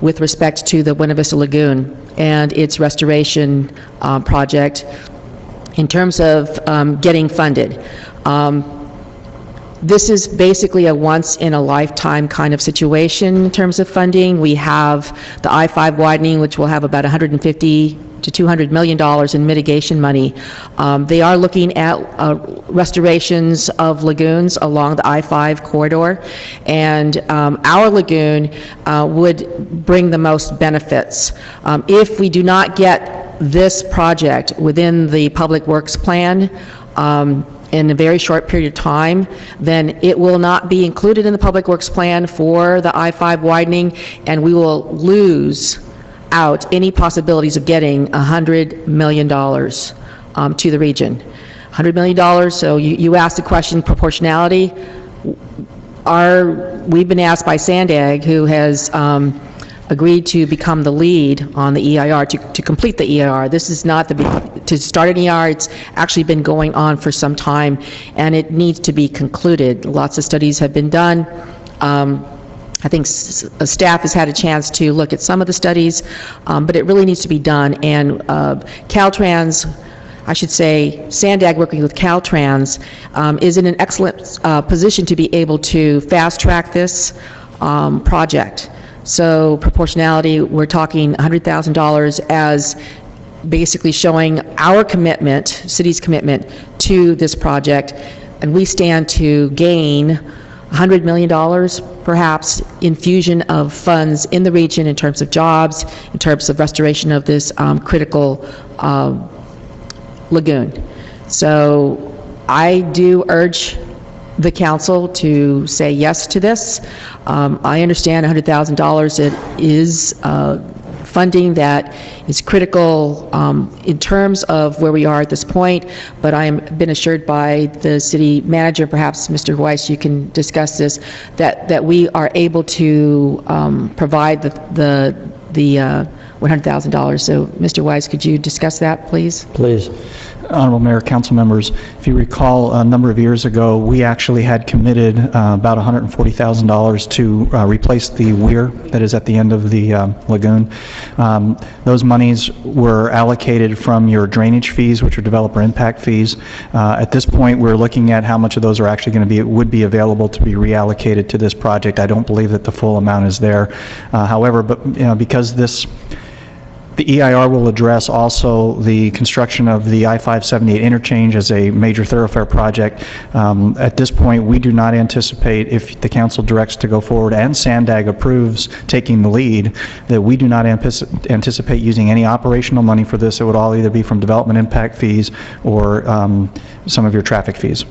with respect to the Buena Vista Lagoon and its restoration project. in terms of getting funded. This is basically a once-in-a-lifetime kind of situation in terms of funding. We have the I-5 widening, which will have about $150 to $200 million in mitigation money. They are looking at restorations of lagoons along the I-5 corridor, and our lagoon would bring the most benefits. If we do not get this project within the Public Works Plan, in a very short period of time, then it will not be included in the Public Works Plan for the I-5 widening, and we will lose out any possibilities of getting $100 million to the region. $100 million, so you asked the question, proportionality. We've been asked by Sandag, who has agreed to become the lead on the EIR, to complete the EIR. This is not to start an EIR, it's actually been going on for some time, and it needs to be concluded. Lots of studies have been done. I think staff has had a chance to look at some of the studies, but it really needs to be done, and Caltrans, I should say, Sandag working with Caltrans, is in an excellent position to be able to fast-track this project. So proportionality, we're talking $100,000 as basically showing our commitment, city's commitment to this project, and we stand to gain $100 million, perhaps, infusion of funds in the region in terms of jobs, in terms of restoration of this critical lagoon. So I do urge the council to say yes to this. I understand $100,000 it is funding that is critical in terms of where we are at this point, but I've been assured by the city manager, perhaps Mr. Weiss, you can discuss this, that we are able to provide the $100,000. So, Mr. Weiss, could you discuss that, please? Please. Honorable Mayor, council members, if you recall, a number of years ago, we actually had committed about $140,000 to replace the weir that is at the end of the lagoon. Those monies were allocated from your drainage fees, which are developer impact fees. At this point, we're looking at how much of those are actually going to would be available to be reallocated to this project. I don't believe that the full amount is there. However, because the EIR will address also the construction of the I-578 interchange as a major thoroughfare project. At this point, we do not anticipate, if the council directs to go forward and Sandag approves taking the lead, that we do not anticipate using any operational money for this. It would all either be from development impact fees or some of your traffic fees.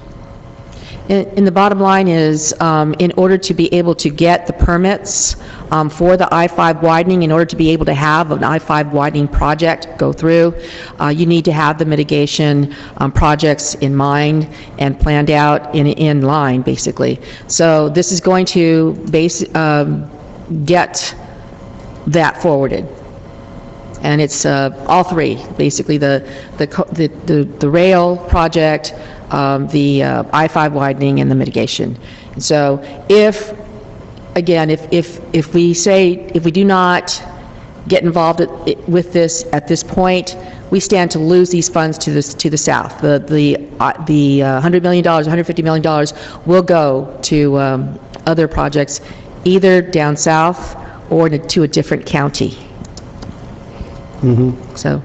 And the bottom line is, in order to be able to get the permits for the I-5 widening, in order to be able to have an I-5 widening project go through, you need to have the mitigation projects in mind and planned out in line, basically. So this is going to get that forwarded. And it's all three, basically the rail project, the I-5 widening, and the mitigation. And so if we do not get involved with this at this point, we stand to lose these funds to the south. The $100 million, $150 million will go to other projects, either down south or to a different county. Mm-hmm. So,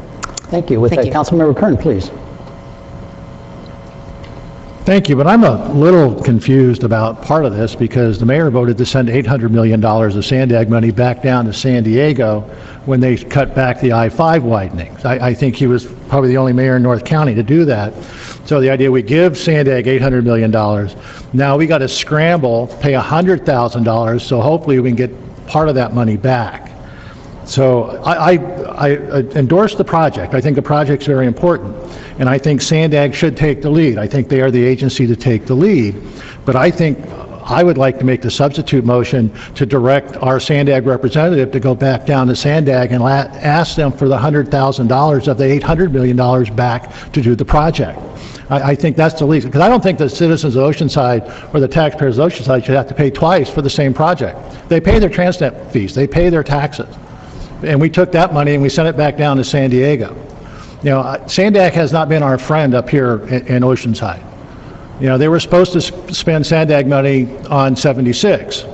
thank you. With Thank that, you. Councilmember Kern, please. Thank you, but I'm a little confused about part of this because the mayor voted to send $800 million of Sandag money back down to San Diego when they cut back the I-5 widening. I think he was probably the only mayor in North County to do that. So the idea we give Sandag $800 million, now we got to scramble, pay $100,000, so hopefully we can get part of that money back. So I endorse the project. I think the project's very important, and I think Sandag should take the lead. I think they are the agency to take the lead, but I think I would like to make the substitute motion to direct our Sandag representative to go back down to Sandag and ask them for the $100,000 of the $800 million back to do the project. I think that's the least, because I don't think the citizens of Oceanside or the taxpayers of Oceanside should have to pay twice for the same project. They pay their Transnet fees, they pay their taxes. And we took that money and we sent it back down to San Diego. You know, Sandak has not been our friend up here in Oceanside. You know, they were supposed to spend Sandag money on 76,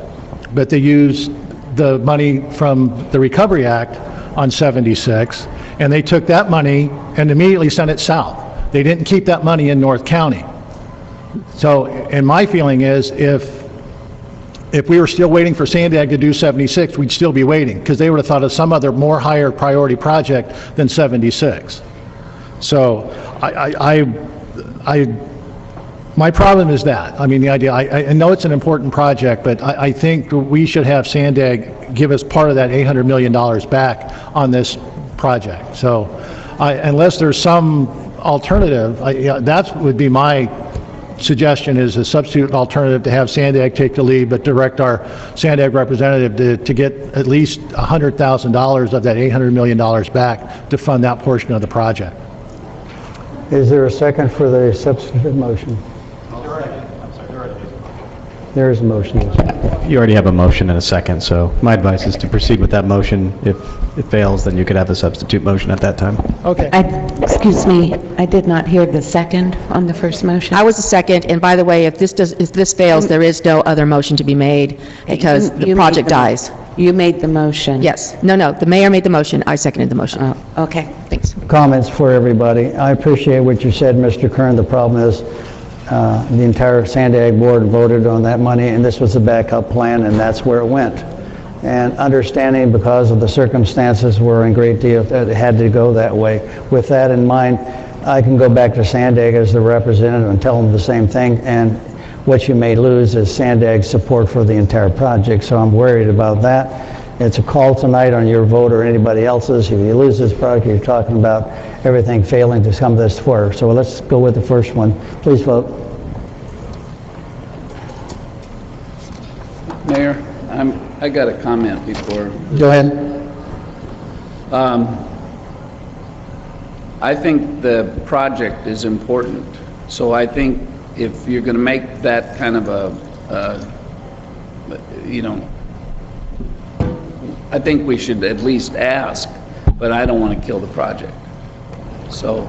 but they used the money from the Recovery Act on 76, and they took that money and immediately sent it south. They didn't keep that money in North County. So, and my feeling is if we were still waiting for Sandag to do 76, we'd still be waiting, because they would have thought of some other more higher priority project than 76. So my problem is that. I mean, the idea, I know it's an important project, but I think we should have Sandag give us part of that $800 million back on this project. So unless there's some alternative, that would be my suggestion, is a substitute alternative to have Sandag take the lead, but direct our Sandag representative to get at least $100,000 of that $800 million back to fund that portion of the project. Is there a second for the substitute motion? There is a motion. You already have a motion and a second, so my advice is to proceed with that motion. If it fails, then you could have a substitute motion at that time. Okay. Excuse me, I did not hear the second on the first motion. I was the second, and by the way, if this fails, there is no other motion to be made because the project dies. You made the motion. Yes. No, the mayor made the motion. I seconded the motion. Oh, okay. Thanks. Comments for everybody. I appreciate what you said, Mr. Kern. The problem is the entire Sandag board voted on that money, and this was a backup plan, and that's where it went. And understanding because of the circumstances were in great deal that it had to go that way. With that in mind, I can go back to Sandag as the representative and tell them the same thing, and what you may lose is Sandag's support for the entire project, so I'm worried about that. It's a call tonight on your vote or anybody else's. If you lose this project, you're talking about everything failing to come this far. So let's go with the first one. Please vote. Mayor, I got a comment before. Go ahead. I think the project is important, so I think if you're going to make that kind of I think we should at least ask, but I don't want to kill the project. So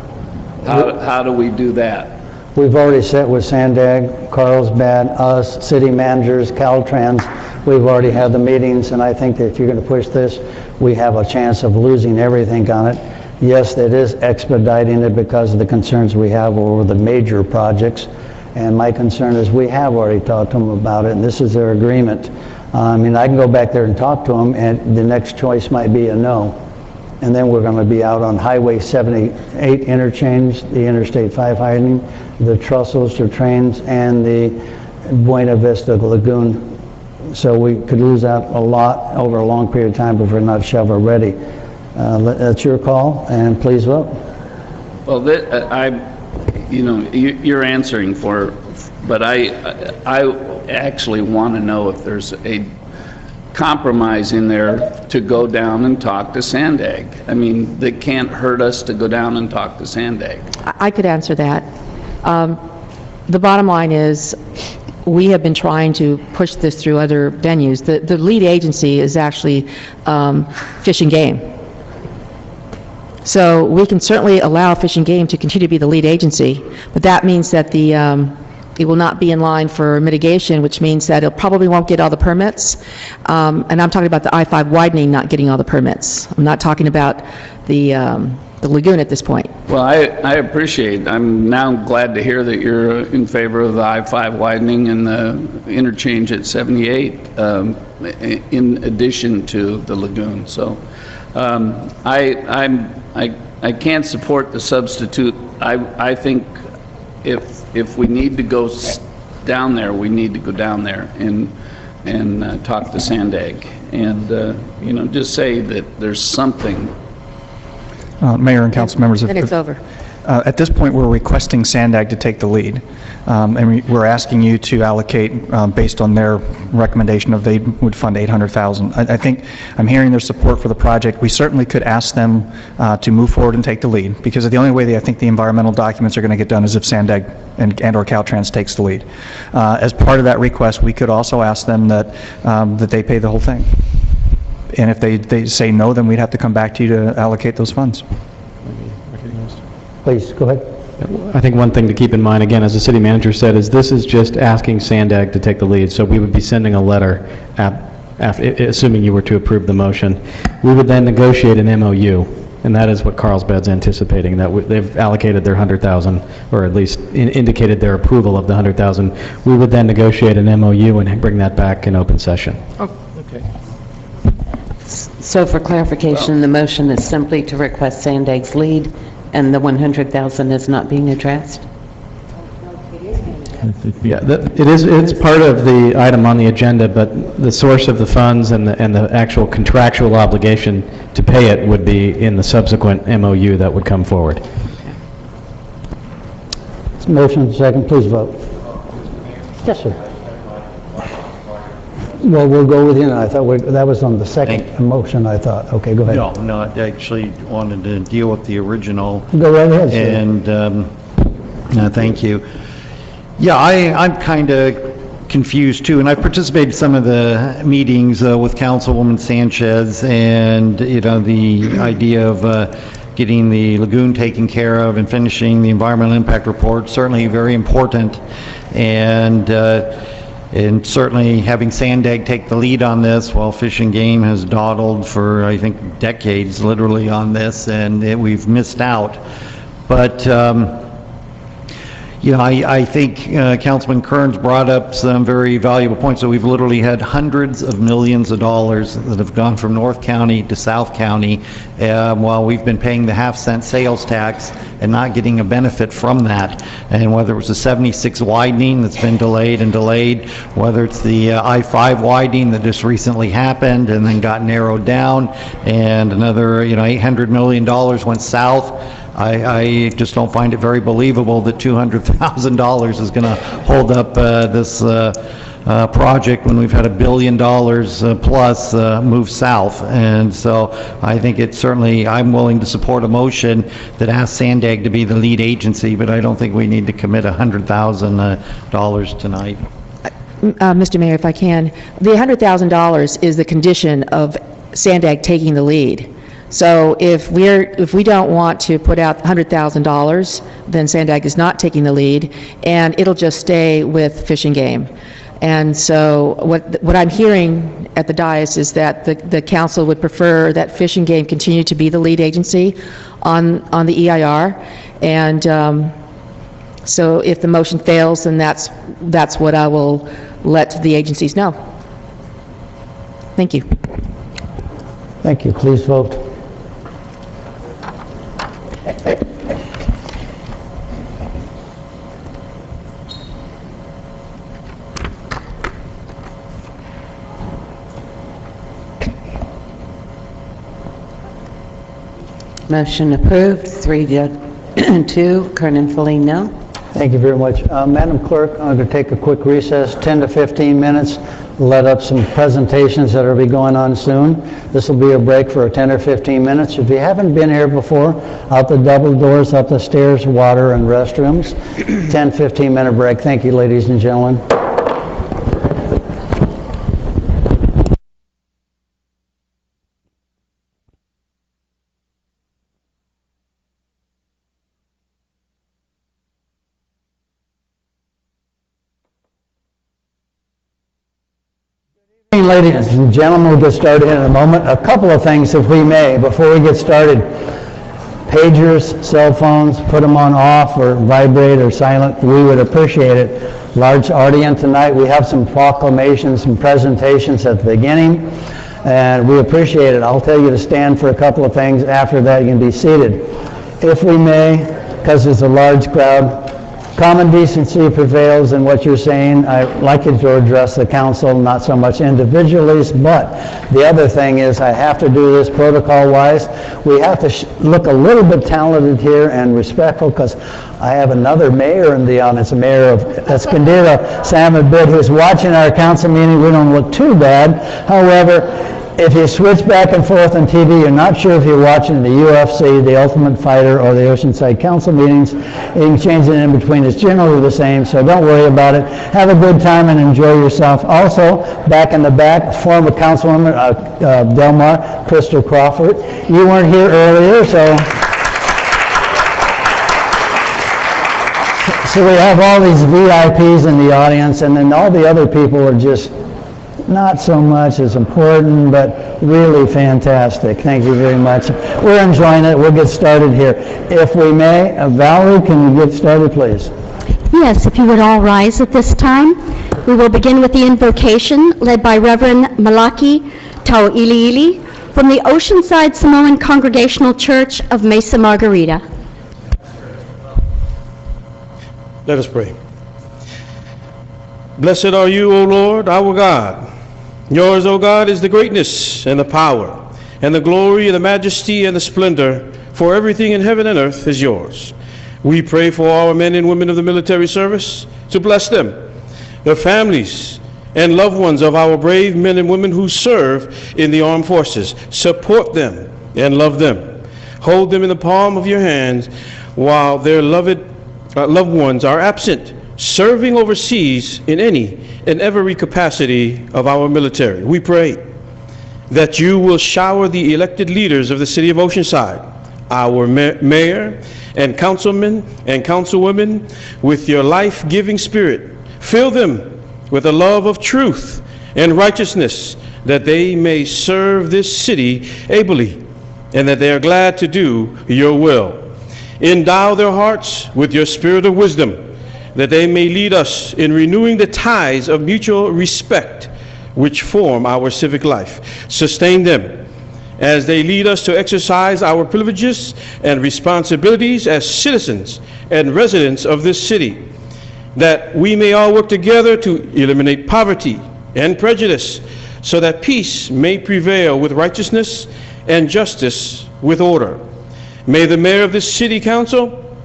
how do we do that? We've already set with Sandag, Carlsbad, us, city managers, Caltrans. We've already had the meetings, and I think that if you're going to push this, we have a chance of losing everything on it. Yes, that is expediting it because of the concerns we have over the major projects. And my concern is we have already talked to them about it, and this is their agreement. I mean, I can go back there and talk to them, and the next choice might be a no. And then we're going to be out on Highway 78 interchange, the Interstate 5 widening, the Trussels to trains, and the Buena Vista Lagoon. So we could lose out a lot over a long period of time if we're not shovel ready. That's your call, and please vote. Well, you're answering for, but I actually want to know if there's a compromise in there to go down and talk to Sandag. I mean, they can't hurt us to go down and talk to Sandag. I could answer that. The bottom line is, we have been trying to push this through other venues. The lead agency is actually Fish and Game. So we can certainly allow Fish and Game to continue to be the lead agency, but that means that it will not be in line for mitigation, which means that it probably won't get all the permits. And I'm talking about the I-5 widening not getting all the permits. I'm not talking about the lagoon at this point. Well, I appreciate, I'm now glad to hear that you're in favor of the I-5 widening and the interchange at 78 in addition to the lagoon. So I can't support the substitute. I think if we need to go down there, we need to go down there and talk to Sandag and just say that there's something. Mayor and council members, Then it's over. At this point, we're requesting Sandag to take the lead, and we're asking you to allocate based on their recommendation of they would fund $800,000. I think I'm hearing their support for the project. We certainly could ask them to move forward and take the lead, because the only way I think the environmental documents are going to get done is if Sandag and or Caltrans takes the lead. As part of that request, we could also ask them that they pay the whole thing. And if they say no, then we'd have to come back to you to allocate those funds. Please, go ahead. I think one thing to keep in mind, again, as the city manager said, is this is just asking Sandag to take the lead. So we would be sending a letter, assuming you were to approve the motion. We would then negotiate an MOU, and that is what Carlsbad's anticipating, that they've allocated their 100,000, or at least indicated their approval of the 100,000. We would then negotiate an MOU and bring that back in open session. So for clarification, the motion is simply to request Sandag's lead, and the 100,000 is not being addressed? Yeah, it's part of the item on the agenda, but the source of the funds and the actual contractual obligation to pay it would be in the subsequent MOU that would come forward. Motion second, please vote. Yes, sir. Well, we'll go with you. I thought that was on the second motion, I thought. Okay, go ahead. No, I actually wanted to deal with the original. Go right ahead, sir. And thank you. Yeah, I'm kind of confused too, and I've participated in some of the meetings with Councilwoman Sanchez, and the idea of getting the lagoon taken care of and finishing the environmental impact report, certainly very important, and certainly having Sandag take the lead on this, while Fish and Game has dawdled for, I think, decades literally on this, and we've missed out. But I think Councilman Kearns brought up some very valuable points. So we've literally had hundreds of millions of dollars that have gone from North County to South County while we've been paying the half-cent sales tax and not getting a benefit from that. And whether it was the 76 widening that's been delayed, whether it's the I-5 widening that just recently happened and then got narrowed down, and another $800 million went south. I just don't find it very believable that $200,000 is going to hold up this project when we've had $1 billion plus move south. And so I think it's certainly, I'm willing to support a motion that asks Sandag to be the lead agency, but I don't think we need to commit $100,000 tonight. Mr. Mayor, if I can, the $100,000 is the condition of Sandag taking the lead. So if we don't want to put out $100,000, then Sandag is not taking the lead, and it'll just stay with Fish and Game. And so what I'm hearing at the dais is that the council would prefer that Fish and Game continue to be the lead agency on the EIR, and so if the motion fails, then that's what I will let the agencies know. Thank you. Thank you. Please vote. Motion approved, 3-2. Kernan, Feline, no. Thank you very much. Madam Clerk, I'm going to take a quick recess, 10 to 15 minutes, let up some presentations that will be going on soon. This will be a break for 10 or 15 minutes. If you haven't been here before, out the double doors, up the stairs, water and restrooms. 10, 15-minute break. Thank you, ladies and gentlemen. Ladies and gentlemen, we'll get started in a moment. A couple of things, if we may, before we get started. Pagers, cell phones, put them on off or vibrate or silent. We would appreciate it. Large audience tonight. We have some proclamations, some presentations at the beginning, and we appreciate it. I'll tell you to stand for a couple of things. After that, you can be seated. If we may, because there's a large crowd, common decency prevails in what you're saying. I'd like you to address the council, not so much individually, but the other thing is I have to do this protocol-wise. We have to look a little bit talented here and respectful, because I have another mayor in the audience, a mayor of Escondido, Sam Abid, who's watching our council meeting. We don't look too bad. However, if you switch back and forth on TV, you're not sure if you're watching the UFC, the Ultimate Fighter, or the Oceanside Council meetings. You can change it in between. It's generally the same, so don't worry about it. Have a good time and enjoy yourself. Also, back in the back, former Councilwoman Del Mar, Crystal Crawford. You weren't here earlier, so So we have all these VIPs in the audience, and then all the other people are just not so much as important, but really fantastic. Thank you very much. We're enjoying it. We'll get started here. If we may, Valerie, can you get started, please? Yes, if you would all rise at this time. We will begin with the invocation led by Reverend Malaki Tauiliili from the Oceanside Samoan Congregational Church of Mesa Margarita. Let us pray. Blessed are you, O Lord, our God. Yours, O God, is the greatness and the power and the glory and the majesty and the splendor, for everything in heaven and earth is yours. We pray for our men and women of the military service to bless them, their families, and loved ones of our brave men and women who serve in the armed forces. Support them and love them. Hold them in the palm of your hands while their loved ones are absent, serving overseas in any and every capacity of our military. We pray that you will shower the elected leaders of the city of Oceanside, our mayor and councilmen and councilwomen, with your life-giving spirit. Fill them with the love of truth and righteousness, that they may serve this city ably and that they are glad to do your will. Endow their hearts with your spirit of wisdom, that they may lead us in renewing the ties of mutual respect which form our civic life. Sustain them as they lead us to exercise our privileges and responsibilities as citizens and residents of this city, that we may all work together to eliminate poverty and prejudice, so that peace may prevail with righteousness and justice with order. May the mayor of this city council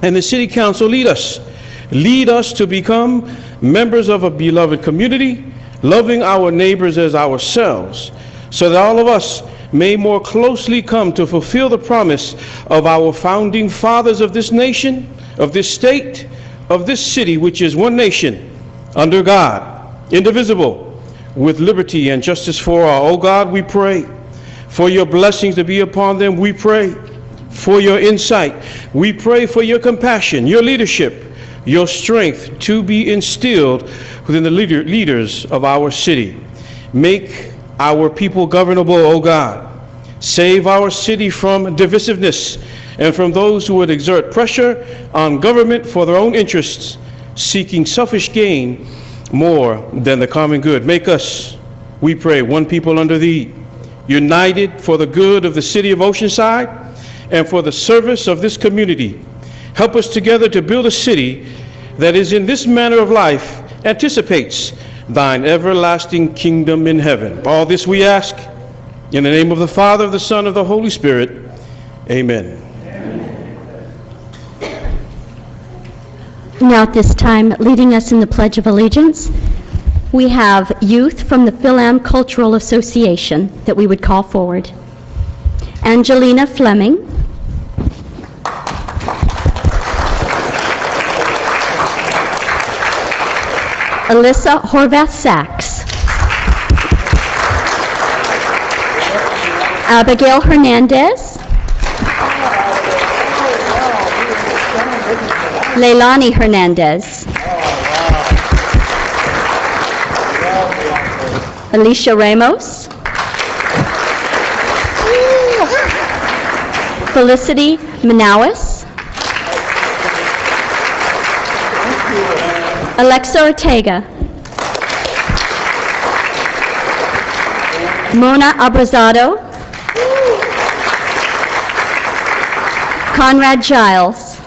and the city council lead us to become members of a beloved community, loving our neighbors as ourselves, so that all of us may more closely come to fulfill the promise of our founding fathers of this nation, of this state, of this city, which is one nation, under God, indivisible, with liberty and justice for all. Oh God, we pray for your blessings to be upon them. We pray for your insight. We pray for your compassion, your leadership, your strength to be instilled within the leaders of our city. Make our people governable, O God. Save our city from divisiveness and from those who would exert pressure on government for their own interests, seeking selfish gain more than the common good. Make us, we pray, one people under thee, united for the good of the city of Oceanside and for the service of this community. Help us together to build a city that is in this manner of life anticipates thine everlasting kingdom in heaven. All this we ask in the name of the Father, of the Son, of the Holy Spirit. Amen. Now at this time, leading us in the Pledge of Allegiance, we have youth from the Philam Cultural Association that we would call forward. Angelina Fleming. Alyssa Horvath Sachs. Abigail Hernandez. Leilani Hernandez. Alicia Ramos. Felicity Manawis. Alexa Ortega. Mona Abrazado. Conrad Giles.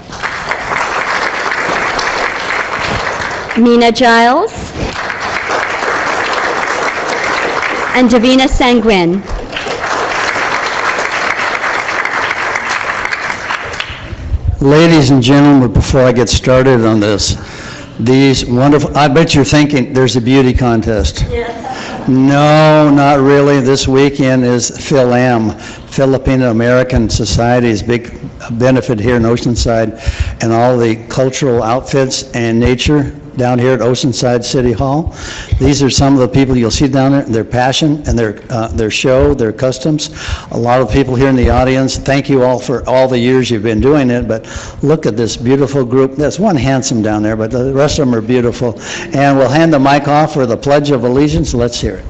Mina Giles. And Davina Sangrin. Ladies and gentlemen, before I get started on this, these wonderful, I bet you're thinking there's a beauty contest. Yes. No, not really. This weekend is Philam. Filipino-American society's big benefit here in Oceanside, and all the cultural outfits and nature down here at Oceanside City Hall. These are some of the people you'll see down there, their passion and their show, their customs. A lot of people here in the audience, thank you all for all the years you've been doing it, but look at this beautiful group. There's one handsome down there, but the rest of them are beautiful. And we'll hand the mic off for the Pledge of Allegiance. Let's hear it.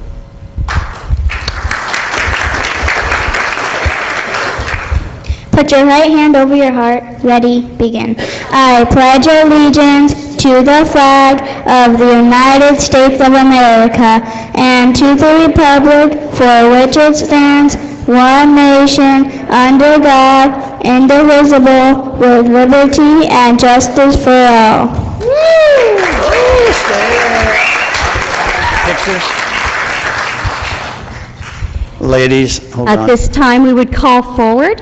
Put your right hand over your heart. Ready, begin. I pledge allegiance to the flag of the United States of America and to the republic for which it stands, one nation, under God, indivisible, with liberty and justice for all. Ladies, hold on. At this time, we would call forward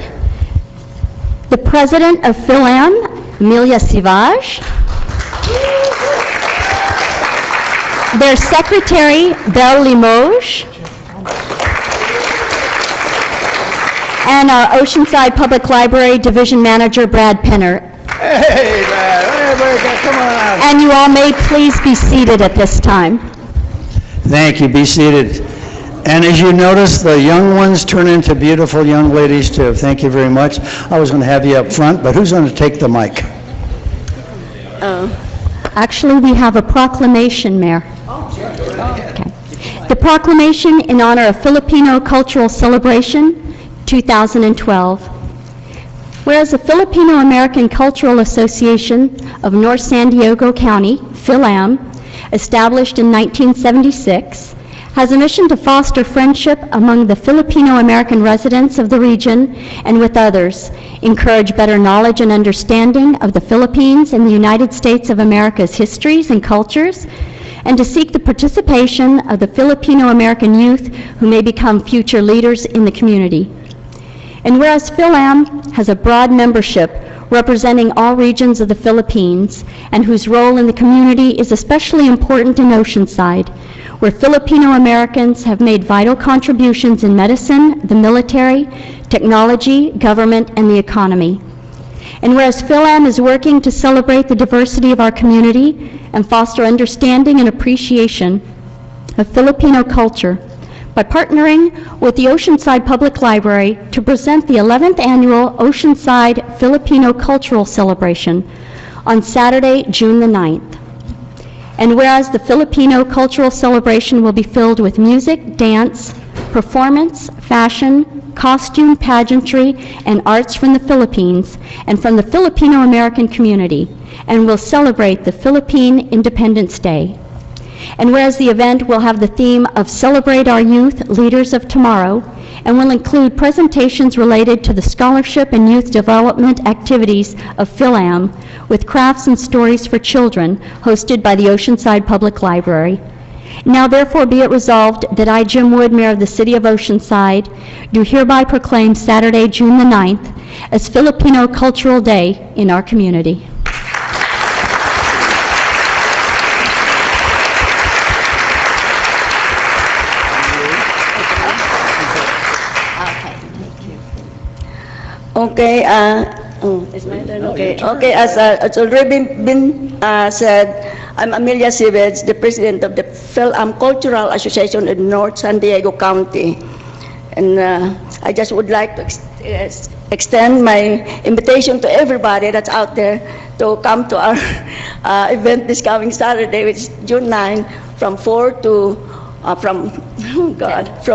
the president of Philam, Amelia Sivage, their secretary, Belle Limoges, and our Oceanside Public Library Division Manager, Brad Penner. Hey, Brad, come on out. And you all may please be seated at this time. Thank you. Be seated. And as you notice, the young ones turn into beautiful young ladies, too. Thank you very much. I was going to have you up front, but who's going to take the mic? Actually, we have a proclamation, Mayor. Okay. The proclamation in honor of Filipino Cultural Celebration 2012. Whereas the Filipino-American Cultural Association of North San Diego County, Philam, established in 1976, has a mission to foster friendship among the Filipino-American residents of the region and with others, encourage better knowledge and understanding of the Philippines and the United States of America's histories and cultures, and to seek the participation of the Filipino-American youth who may become future leaders in the community. And whereas Philam has a broad membership representing all regions of the Philippines and whose role in the community is especially important in Oceanside, where Filipino Americans have made vital contributions in medicine, the military, technology, government, and the economy. And whereas Philam is working to celebrate the diversity of our community and foster understanding and appreciation of Filipino culture by partnering with the Oceanside Public Library to present the 11th Annual Oceanside Filipino Cultural Celebration on Saturday, June the 9th. And whereas the Filipino Cultural Celebration will be filled with music, dance, performance, fashion, costume, pageantry, and arts from the Philippines and from the Filipino-American community, and will celebrate the Philippine Independence Day. And whereas the event will have the theme of Celebrate Our Youth, Leaders of Tomorrow, and will include presentations related to the scholarship and youth development activities of Philam, with crafts and stories for children, hosted by the Oceanside Public Library. Now therefore be it resolved that I, Jim Wood, Mayor of the City of Oceanside, do hereby proclaim Saturday, June the 9th, as Filipino Cultural Day in our community. Okay, it's my turn. Okay, okay. As it's already been said, I'm Amelia Sivage, the president of the Philam Cultural Association in North San Diego County, and I just would like to extend my invitation to everybody that's out there to come to our event this coming Saturday, which is June 9, from 4 to from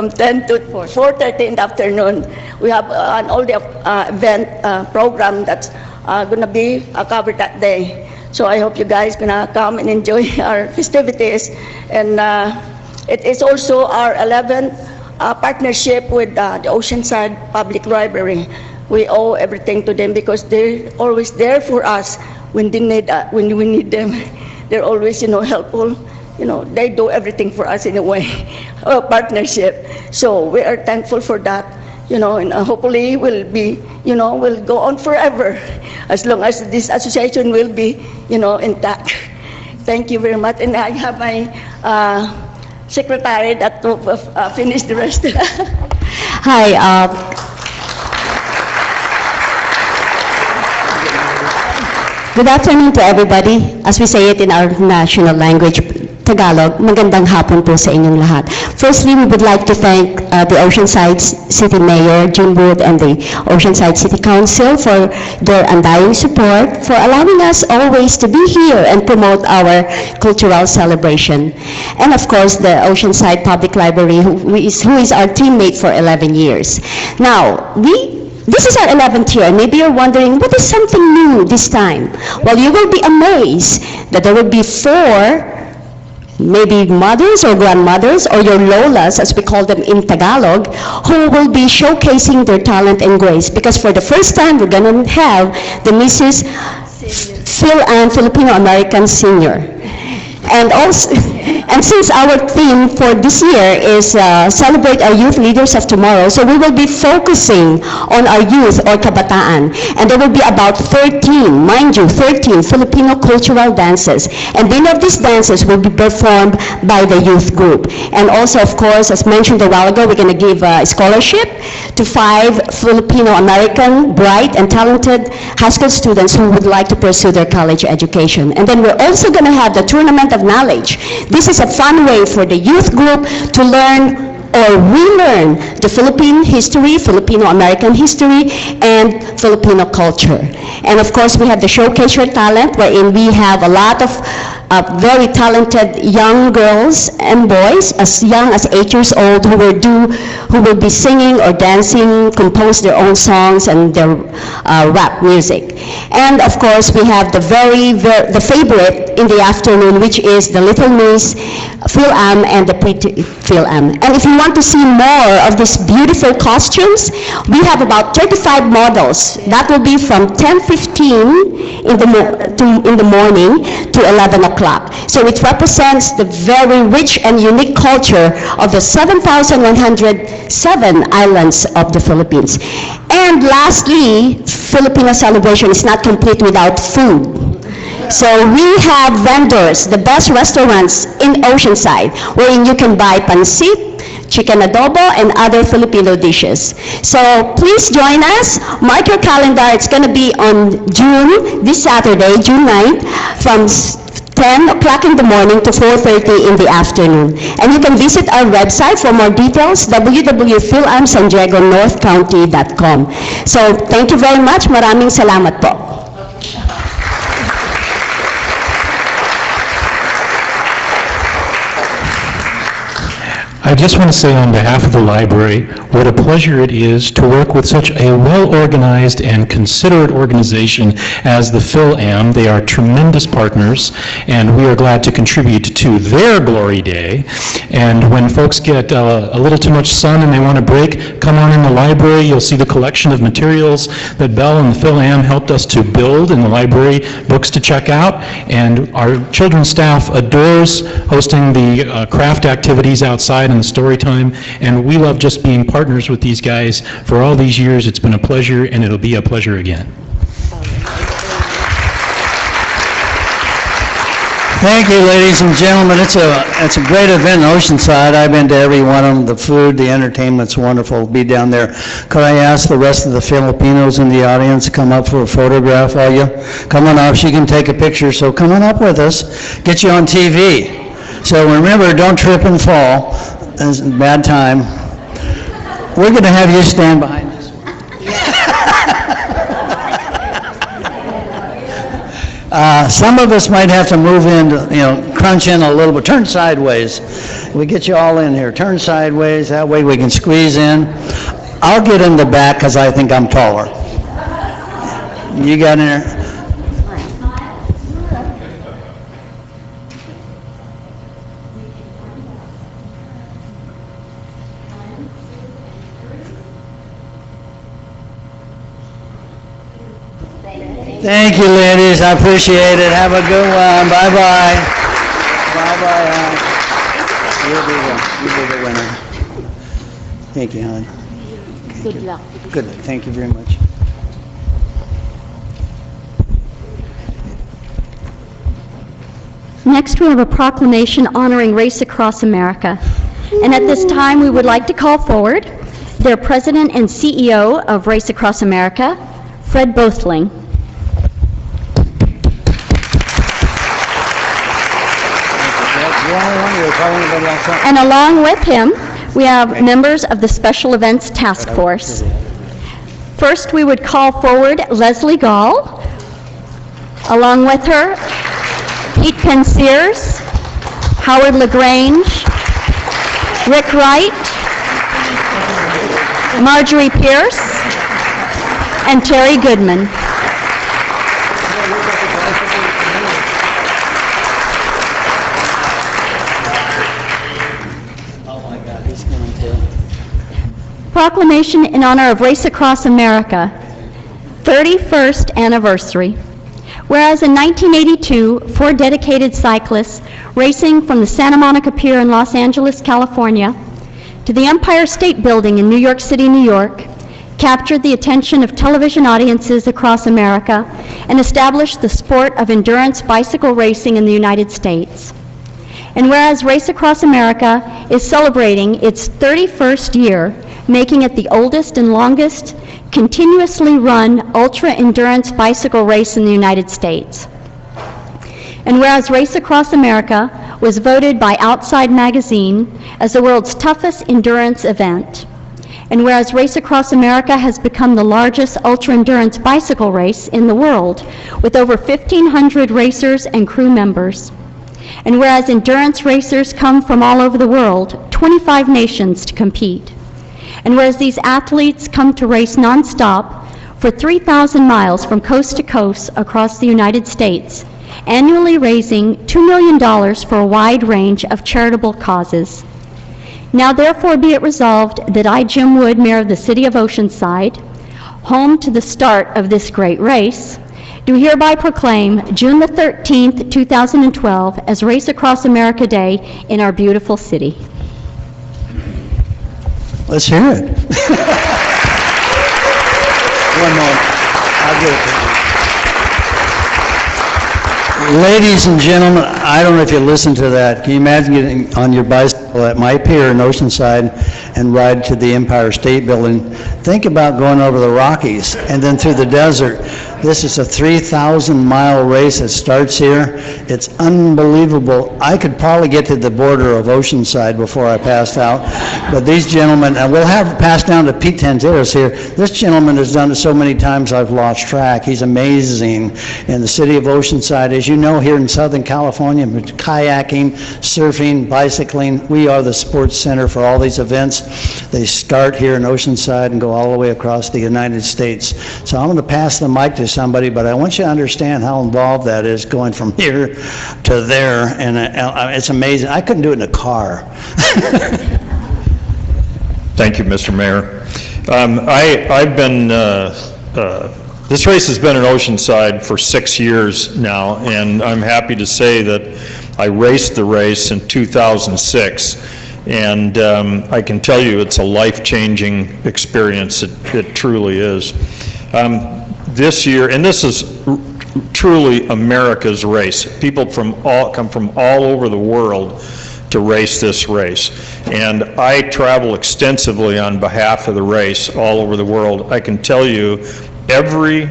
10 to 4:30 in the afternoon. We have an all-day event program that's going to be covered that day. So I hope you guys gonna come and enjoy our festivities. And it is also our 11th partnership with the Oceanside Public Library. We owe everything to them because they're always there for us when we need them. They're always, helpful. They do everything for us in a way, a partnership. So we are thankful for that, and hopefully we'll be, we'll go on forever as long as this association will be, intact. Thank you very much. And I have my secretary that will finish the rest. Hi, Good afternoon to everybody. As we say it in our national language, Tagalog, magandang hapon po sa inyong lahat. Firstly, we would like to thank the Oceanside City Mayor, Jim Booth, and the Oceanside City Council for their undying support, for allowing us always to be here and promote our cultural celebration. And of course, the Oceanside Public Library, who is our teammate for 11 years. Now, this is our 11th year, and maybe you're wondering, what is something new this time? Well, you will be amazed that there will be 4 maybe mothers or grandmothers or your lolas, as we call them in Tagalog, who will be showcasing their talent and grace. Because for the first time, we're going to have the Mrs. Phil-Am Filipino-American Senior. And also, and since our theme for this year is celebrate our youth leaders of tomorrow, so we will be focusing on our youth or kabataan. And there will be about 13, mind you, 13 Filipino cultural dances. And many of these dances will be performed by the youth group. And also, of course, as mentioned a while ago, we're going to give a scholarship to 5 Filipino-American, bright and talented high school students who would like to pursue their college education. And then we're also going to have the Tournament of Knowledge. This is a fun way for the youth group to learn or relearn the Philippine history, Filipino-American history, and Filipino culture. And of course, we have the Showcase Your Talent, wherein we have a lot of very talented young girls and boys, as young as 8 years old, who will be singing or dancing, compose their own songs and their rap music. And of course, we have the favorite in the afternoon, which is the Little Miss Phil-Am and the Pretty Phil-Am. And if you want to see more of these beautiful costumes, we have about 35 models. That will be from 10:15 in the morning to 11 o'clock. So it represents the very rich and unique culture of the 7,107 islands of the Philippines. And lastly, Filipino celebration is not complete without food. So we have vendors, the best restaurants in Oceanside, wherein you can buy pancit, chicken adobo, and other Filipino dishes. So please join us. Mark your calendar. It's going to be on this Saturday, June 9th, from 10 o'clock in the morning to 4:30 in the afternoon. And you can visit our website for more details, www.philamsandiegonorthcounty.com. So thank you very much. Maraming salamat po. I just want to say on behalf of the library, what a pleasure it is to work with such a well-organized and considerate organization as the Phil-Am. They are tremendous partners, and we are glad to contribute to their glory day. And when folks get a little too much sun and they want a break, come on in the library. You'll see the collection of materials that Bell and the Phil-Am helped us to build in the library, books to check out. And our children's staff adores hosting the craft activities outside and the story time, and we love just being partners with these guys for all these years. It's been a pleasure, and it'll be a pleasure again. Thank you, ladies and gentlemen. It's a great event in Oceanside. I've been to every one of them. The food, the entertainment's wonderful. Be down there. Could I ask the rest of the Filipinos in the audience to come up for a photograph, are you? Come on up. She can take a picture, so come on up with us. Get you on TV. So remember, don't trip and fall. It's a bad time. We're going to have you stand behind this one. Some of us might have to move in, crunch in a little bit. Turn sideways. We get you all in here. Turn sideways. That way we can squeeze in. I'll get in the back because I think I'm taller. You got in there? Thank you, ladies. I appreciate it. Have a good one. Bye-bye. Bye-bye. You'll be the winner. Thank you, hon. Good luck. Good. Thank you very much. Next, we have a proclamation honoring Race Across America. And at this time, we would like to call forward their president and CEO of Race Across America, Fred Bothling. And along with him, we have members of the Special Events Task Force. First, we would call forward Leslie Gall. Along with her, Pete Pensears, Howard LaGrange, Rick Wright, Marjorie Pierce, and Terry Goodman. Proclamation in honor of Race Across America, 31st anniversary. Whereas in 1982, 4 dedicated cyclists racing from the Santa Monica Pier in Los Angeles, California, to the Empire State Building in New York City, New York, captured the attention of television audiences across America and established the sport of endurance bicycle racing in the United States. And whereas Race Across America is celebrating its 31st year, making it the oldest and longest continuously run ultra-endurance bicycle race in the United States. And whereas Race Across America was voted by Outside Magazine as the world's toughest endurance event, and whereas Race Across America has become the largest ultra-endurance bicycle race in the world, with over 1,500 racers and crew members, and whereas endurance racers come from all over the world, 25 nations to compete, and whereas these athletes come to race nonstop for 3,000 miles from coast to coast across the United States, annually raising $2 million for a wide range of charitable causes. Now therefore be it resolved that I, Jim Wood, Mayor of the City of Oceanside, home to the start of this great race, do hereby proclaim June the 13th, 2012 as Race Across America Day in our beautiful city. Let's hear it. One moment. I'll give it to you. Ladies and gentlemen, I don't know if you listened to that. Can you imagine getting on your bicycle at my pier in Oceanside and ride to the Empire State Building? Think about going over the Rockies and then through the desert. This is a 3,000-mile race that starts here. It's unbelievable. I could probably get to the border of Oceanside before I passed out. But these gentlemen, and we'll have passed down to Pete Tenteros here. This gentleman has done it so many times I've lost track. He's amazing. In the city of Oceanside, as you know, here in Southern California, kayaking, surfing, bicycling, we are the sports center for all these events. They start here in Oceanside and go all the way across the United States. So I'm going to pass the mic to somebody, but I want you to understand how involved that is, going from here to there, and it's amazing. I couldn't do it in a car. Thank you, Mr. Mayor. I've been, this race has been in Oceanside for 6 years now, and I'm happy to say that I raced the race in 2006, and I can tell you it's a life-changing experience. It truly is. This year, and this is truly America's race. People come from all over the world to race this race. And I travel extensively on behalf of the race all over the world. I can tell you, every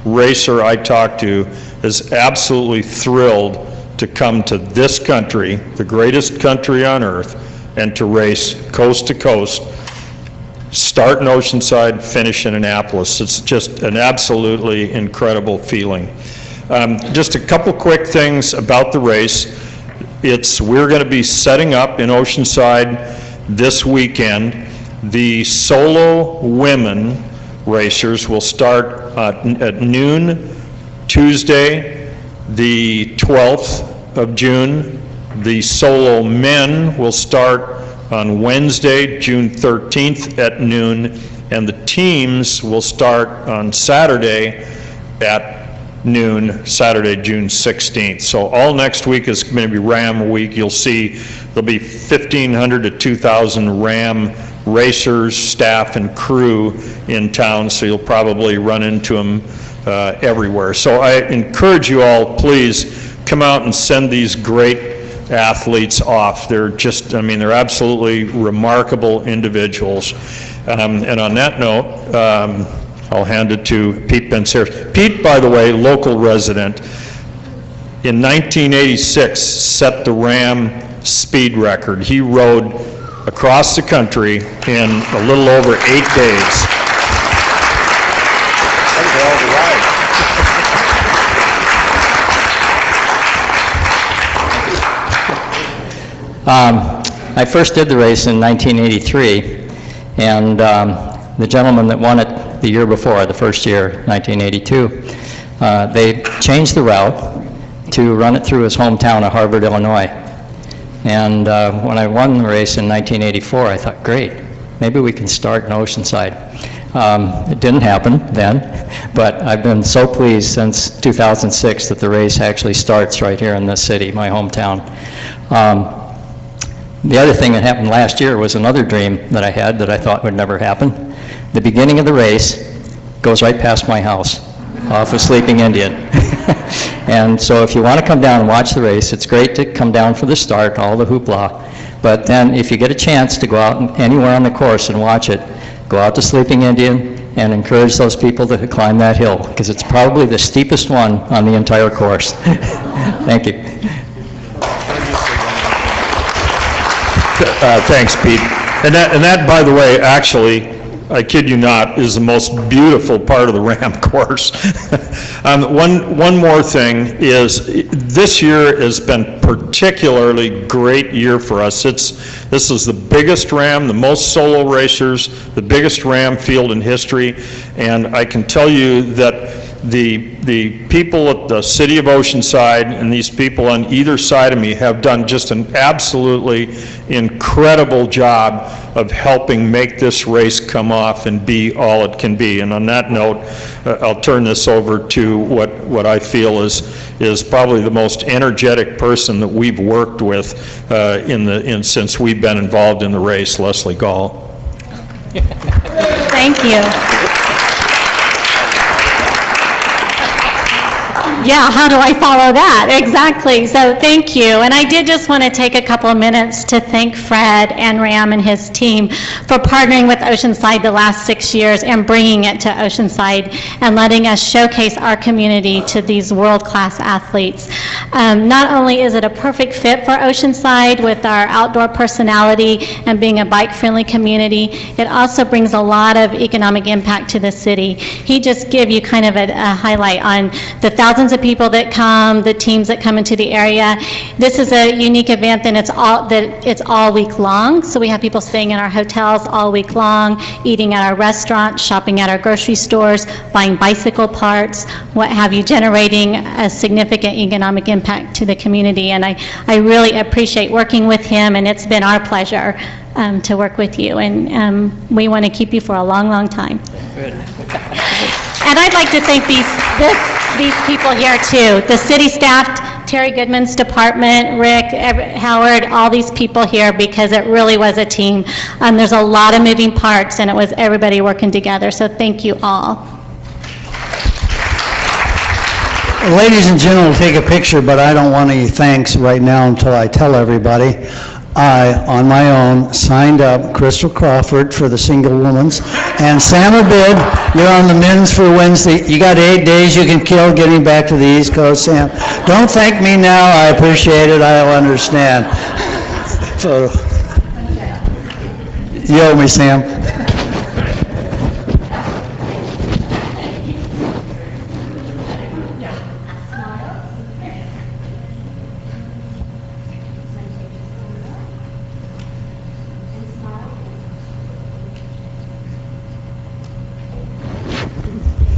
racer I talk to is absolutely thrilled to come to this country, the greatest country on earth, and to race coast to coast. Start in Oceanside, finish in Annapolis. It's just an absolutely incredible feeling. Just a couple quick things about the race. We're going to be setting up in Oceanside this weekend. The solo women racers will start at noon Tuesday, the 12th of June. The solo men will start on Wednesday, June 13th at noon, and the teams will start on Saturday at noon, Saturday, June 16th. So all next week is going to be Ram Week. You'll see there'll be 1,500 to 2,000 Ram racers, staff, and crew in town, so you'll probably run into them everywhere. So I encourage you all, please come out and send these great athletes off. They're just, they're absolutely remarkable individuals. And on that note, I'll hand it to Pete Pensears. Pete, by the way, local resident, in 1986 set the Ram speed record. He rode across the country in a little over 8 days. I first did the race in 1983, and the gentleman that won it the year before, the first year, 1982, they changed the route to run it through his hometown of Harvard, Illinois. And when I won the race in 1984, I thought, great, maybe we can start in Oceanside. It didn't happen then, but I've been so pleased since 2006 that the race actually starts right here in this city, my hometown. The other thing that happened last year was another dream that I had that I thought would never happen. The beginning of the race goes right past my house, off of Sleeping Indian. And so if you want to come down and watch the race, it's great to come down for the start, all the hoopla. But then if you get a chance to go out anywhere on the course and watch it, go out to Sleeping Indian and encourage those people to climb that hill, because it's probably the steepest one on the entire course. Thank you. Thanks, Pete. And that, by the way, actually, I kid you not, is the most beautiful part of the ramp course. One more thing is, this year has been particularly great year for us. This is the biggest ram, the most solo racers, the biggest ram field in history, and I can tell you that the people at the city of Oceanside and these people on either side of me have done just an absolutely incredible job of helping make this race come off and be all it can be. And on that note, I'll turn this over to what I feel is probably the most energetic person that we've worked with since we've been involved in the race, Leslie Gall. Thank you. Yeah, how do I follow that? Exactly. So thank you. And I did just want to take a couple of minutes to thank Fred and Ram and his team for partnering with Oceanside the last 6 years and bringing it to Oceanside and letting us showcase our community to these world-class athletes. Not only is it a perfect fit for Oceanside with our outdoor personality and being a bike-friendly community, it also brings a lot of economic impact to the city. He just gave you kind of a highlight on the thousands of people that come, the teams that come into the area. This is a unique event, and it's all week long. So we have people staying in our hotels all week long, eating at our restaurants, shopping at our grocery stores, buying bicycle parts, what have you, generating a significant economic impact to the community. And I really appreciate working with him, and it's been our pleasure to work with you. And we want to keep you for a long, long time. Good. And I'd like to thank these people here too, the city staff, Terry Goodman's department, Rick, Howard, all these people here, because it really was a team. There's a lot of moving parts, and it was everybody working together, so thank you all. Ladies and gentlemen, we'll take a picture, but I don't want any thanks right now until I tell everybody. I, on my own, signed up Crystal Crawford for the single women's, and Sam Abid, you're on the men's for Wednesday. You got 8 days you can kill getting back to the East Coast, Sam. Don't thank me now. I appreciate it. I'll understand. So, you owe me, Sam.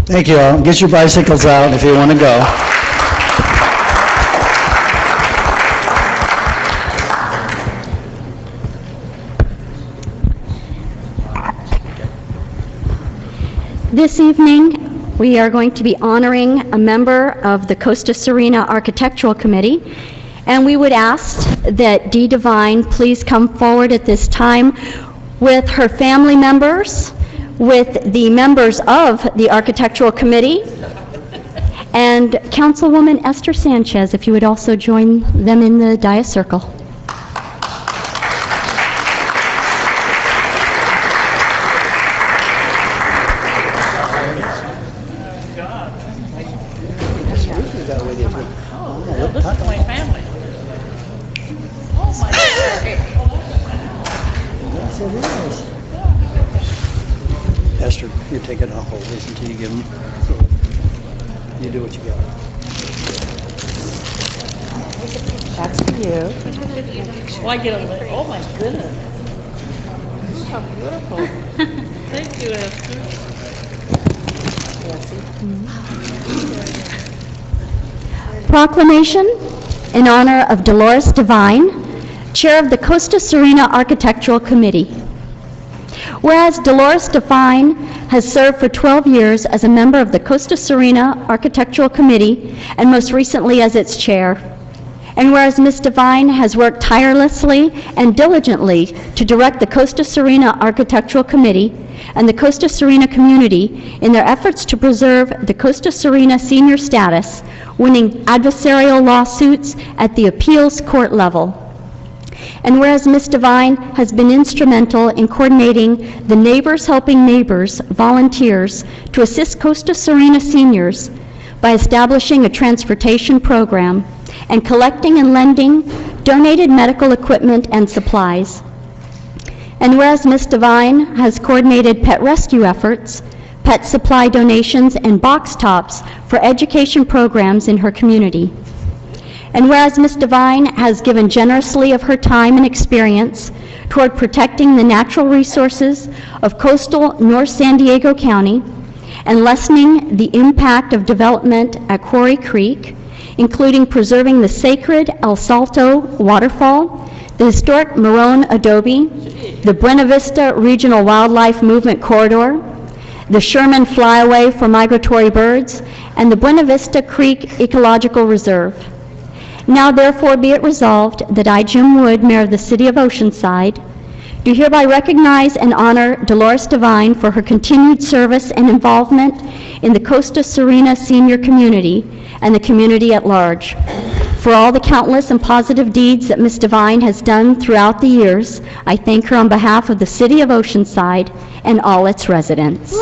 Thank you all. Get your bicycles out if you want to go. This evening, we are going to be honoring a member of the Costa Serena Architectural Committee, and we would ask that Dee Devine please come forward at this time with her family members, with the members of the Architectural Committee, and Councilwoman Esther Sanchez, if you would also join them in the dais circle. Yes, it is. Esther, you take it, I'll hold this until you give them. You do what you got. That's for you. Oh, I get a li- oh my goodness. Look how beautiful. Thank you, Esther. Proclamation in honor of Dolores Devine, Chair of the Costa Serena Architectural Committee. Whereas Dolores Devine has served for 12 years as a member of the Costa Serena Architectural Committee and most recently as its chair. And whereas Ms. Devine has worked tirelessly and diligently to direct the Costa Serena Architectural Committee and the Costa Serena community in their efforts to preserve the Costa Serena senior status, winning adversarial lawsuits at the appeals court level. And whereas Ms. Devine has been instrumental in coordinating the Neighbors Helping Neighbors volunteers to assist Costa Serena seniors by establishing a transportation program and collecting and lending donated medical equipment and supplies. And whereas Ms. Devine has coordinated pet rescue efforts, pet supply donations, and box tops for education programs in her community. And whereas Ms. Devine has given generously of her time and experience toward protecting the natural resources of coastal North San Diego County and lessening the impact of development at Quarry Creek, including preserving the sacred El Salto waterfall, the historic Marone Adobe, the Buena Vista Regional Wildlife Movement Corridor, the Sherman Flyaway for migratory birds, and the Buena Vista Creek Ecological Reserve. Now therefore be it resolved that I, Jim Wood, Mayor of the City of Oceanside, do hereby recognize and honor Dolores Devine for her continued service and involvement in the Costa Serena senior community and the community at large. For all the countless and positive deeds that Ms. Devine has done throughout the years, I thank her on behalf of the City of Oceanside and all its residents.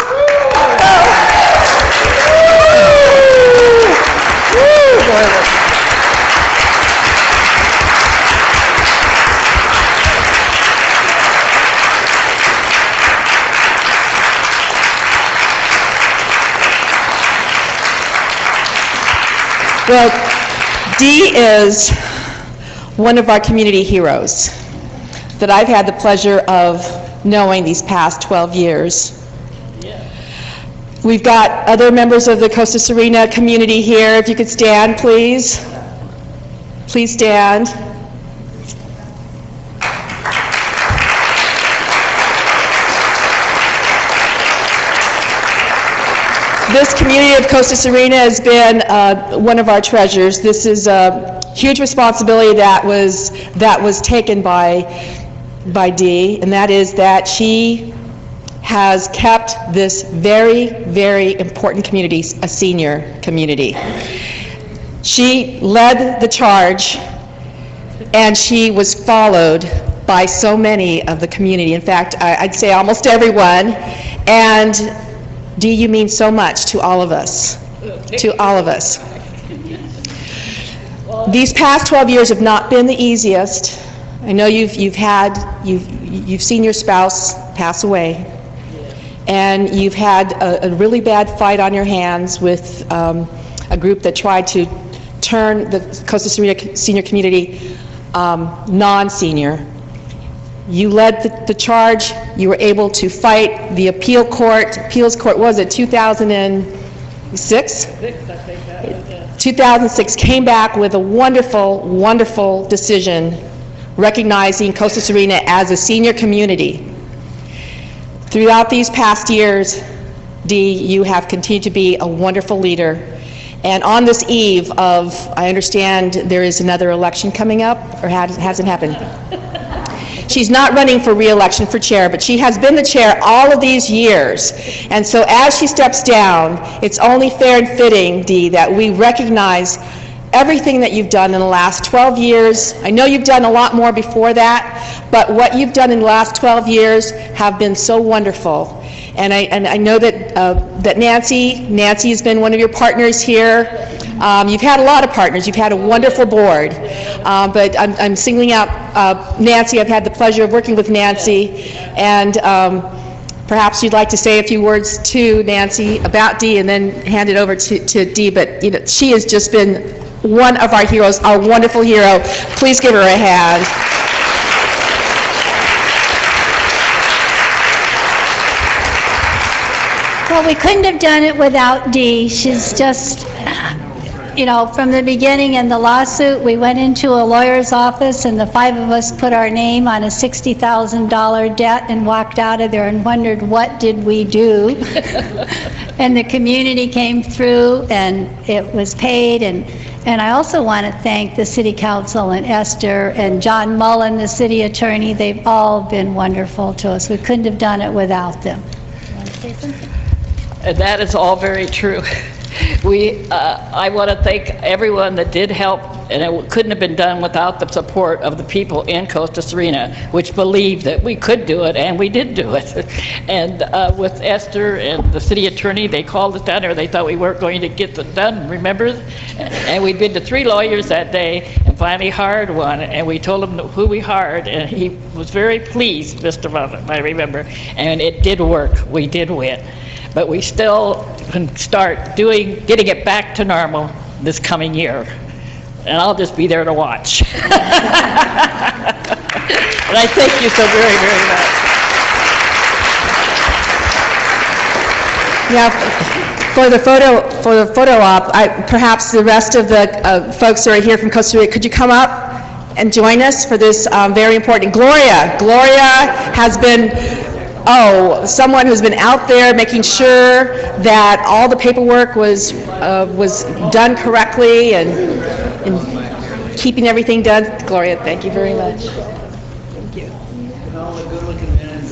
Well, Dee is one of our community heroes that I've had the pleasure of knowing these past 12 years. We've got other members of the Costa Serena community here. If you could stand, please. Please stand. This community of Costa Serena has been one of our treasures. This is a huge responsibility that was taken by Dee, and that is that she has kept this very, very important community a senior community. She led the charge, and she was followed by so many of the community. In fact, I'd say almost everyone. And Dee, you mean so much to all of us, to all of us. These past 12 years have not been the easiest. I know you've seen your spouse pass away, and you've had a really bad fight on your hands with a group that tried to turn the Costa Serena senior community non-senior. You led the charge. You were able to fight the appeals court, was it 2006? 2006 came back with a wonderful, wonderful decision recognizing Costa Serena as a senior community. Throughout these past years, Dee, you have continued to be a wonderful leader. And on this eve of, I understand there is another election coming up, or hasn't happened? She's not running for re-election for chair, but she has been the chair all of these years. And so as she steps down, it's only fair and fitting, Dee, that we recognize everything that you've done in the last 12 years. I know you've done a lot more before that, but what you've done in the last 12 years have been so wonderful. And I know that that Nancy has been one of your partners here. You've had a lot of partners. You've had a wonderful board. But I'm singling out Nancy. I've had the pleasure of working with Nancy. And perhaps you'd like to say a few words to Nancy about Dee and then hand it over to Dee. But you know, she has just been one of our heroes, our wonderful hero. Please give her a hand. Well, we couldn't have done it without Dee. She's just, you know, from the beginning in the lawsuit, we went into a lawyer's office and the 5 of us put our name on a $60,000 debt and walked out of there and wondered, what did we do? And the community came through and it was paid. And I also want to thank the City Council and Esther and John Mullen, the City Attorney. They've all been wonderful to us. We couldn't have done it without them. You want to say something? And that is all very true. I want to thank everyone that did help, and it couldn't have been done without the support of the people in Costa Serena, which believed that we could do it, and we did do it. And with Esther and the city attorney, they called us down there. They thought we weren't going to get it done, remember? And we'd been to 3 lawyers that day and finally hired one, and we told him who we hired, and he was very pleased, Mr. Mullen, I remember. And it did work. We did win. But we still can start getting it back to normal this coming year. And I'll just be there to watch. And I thank you so very, very much. Yeah, for the photo op, perhaps the rest of the folks who are here from Costa Rica, could you come up and join us for this very important? Gloria has been someone who's been out there making sure that all the paperwork was done correctly and keeping everything done. Gloria, thank you very much. Thank you. All the good-looking men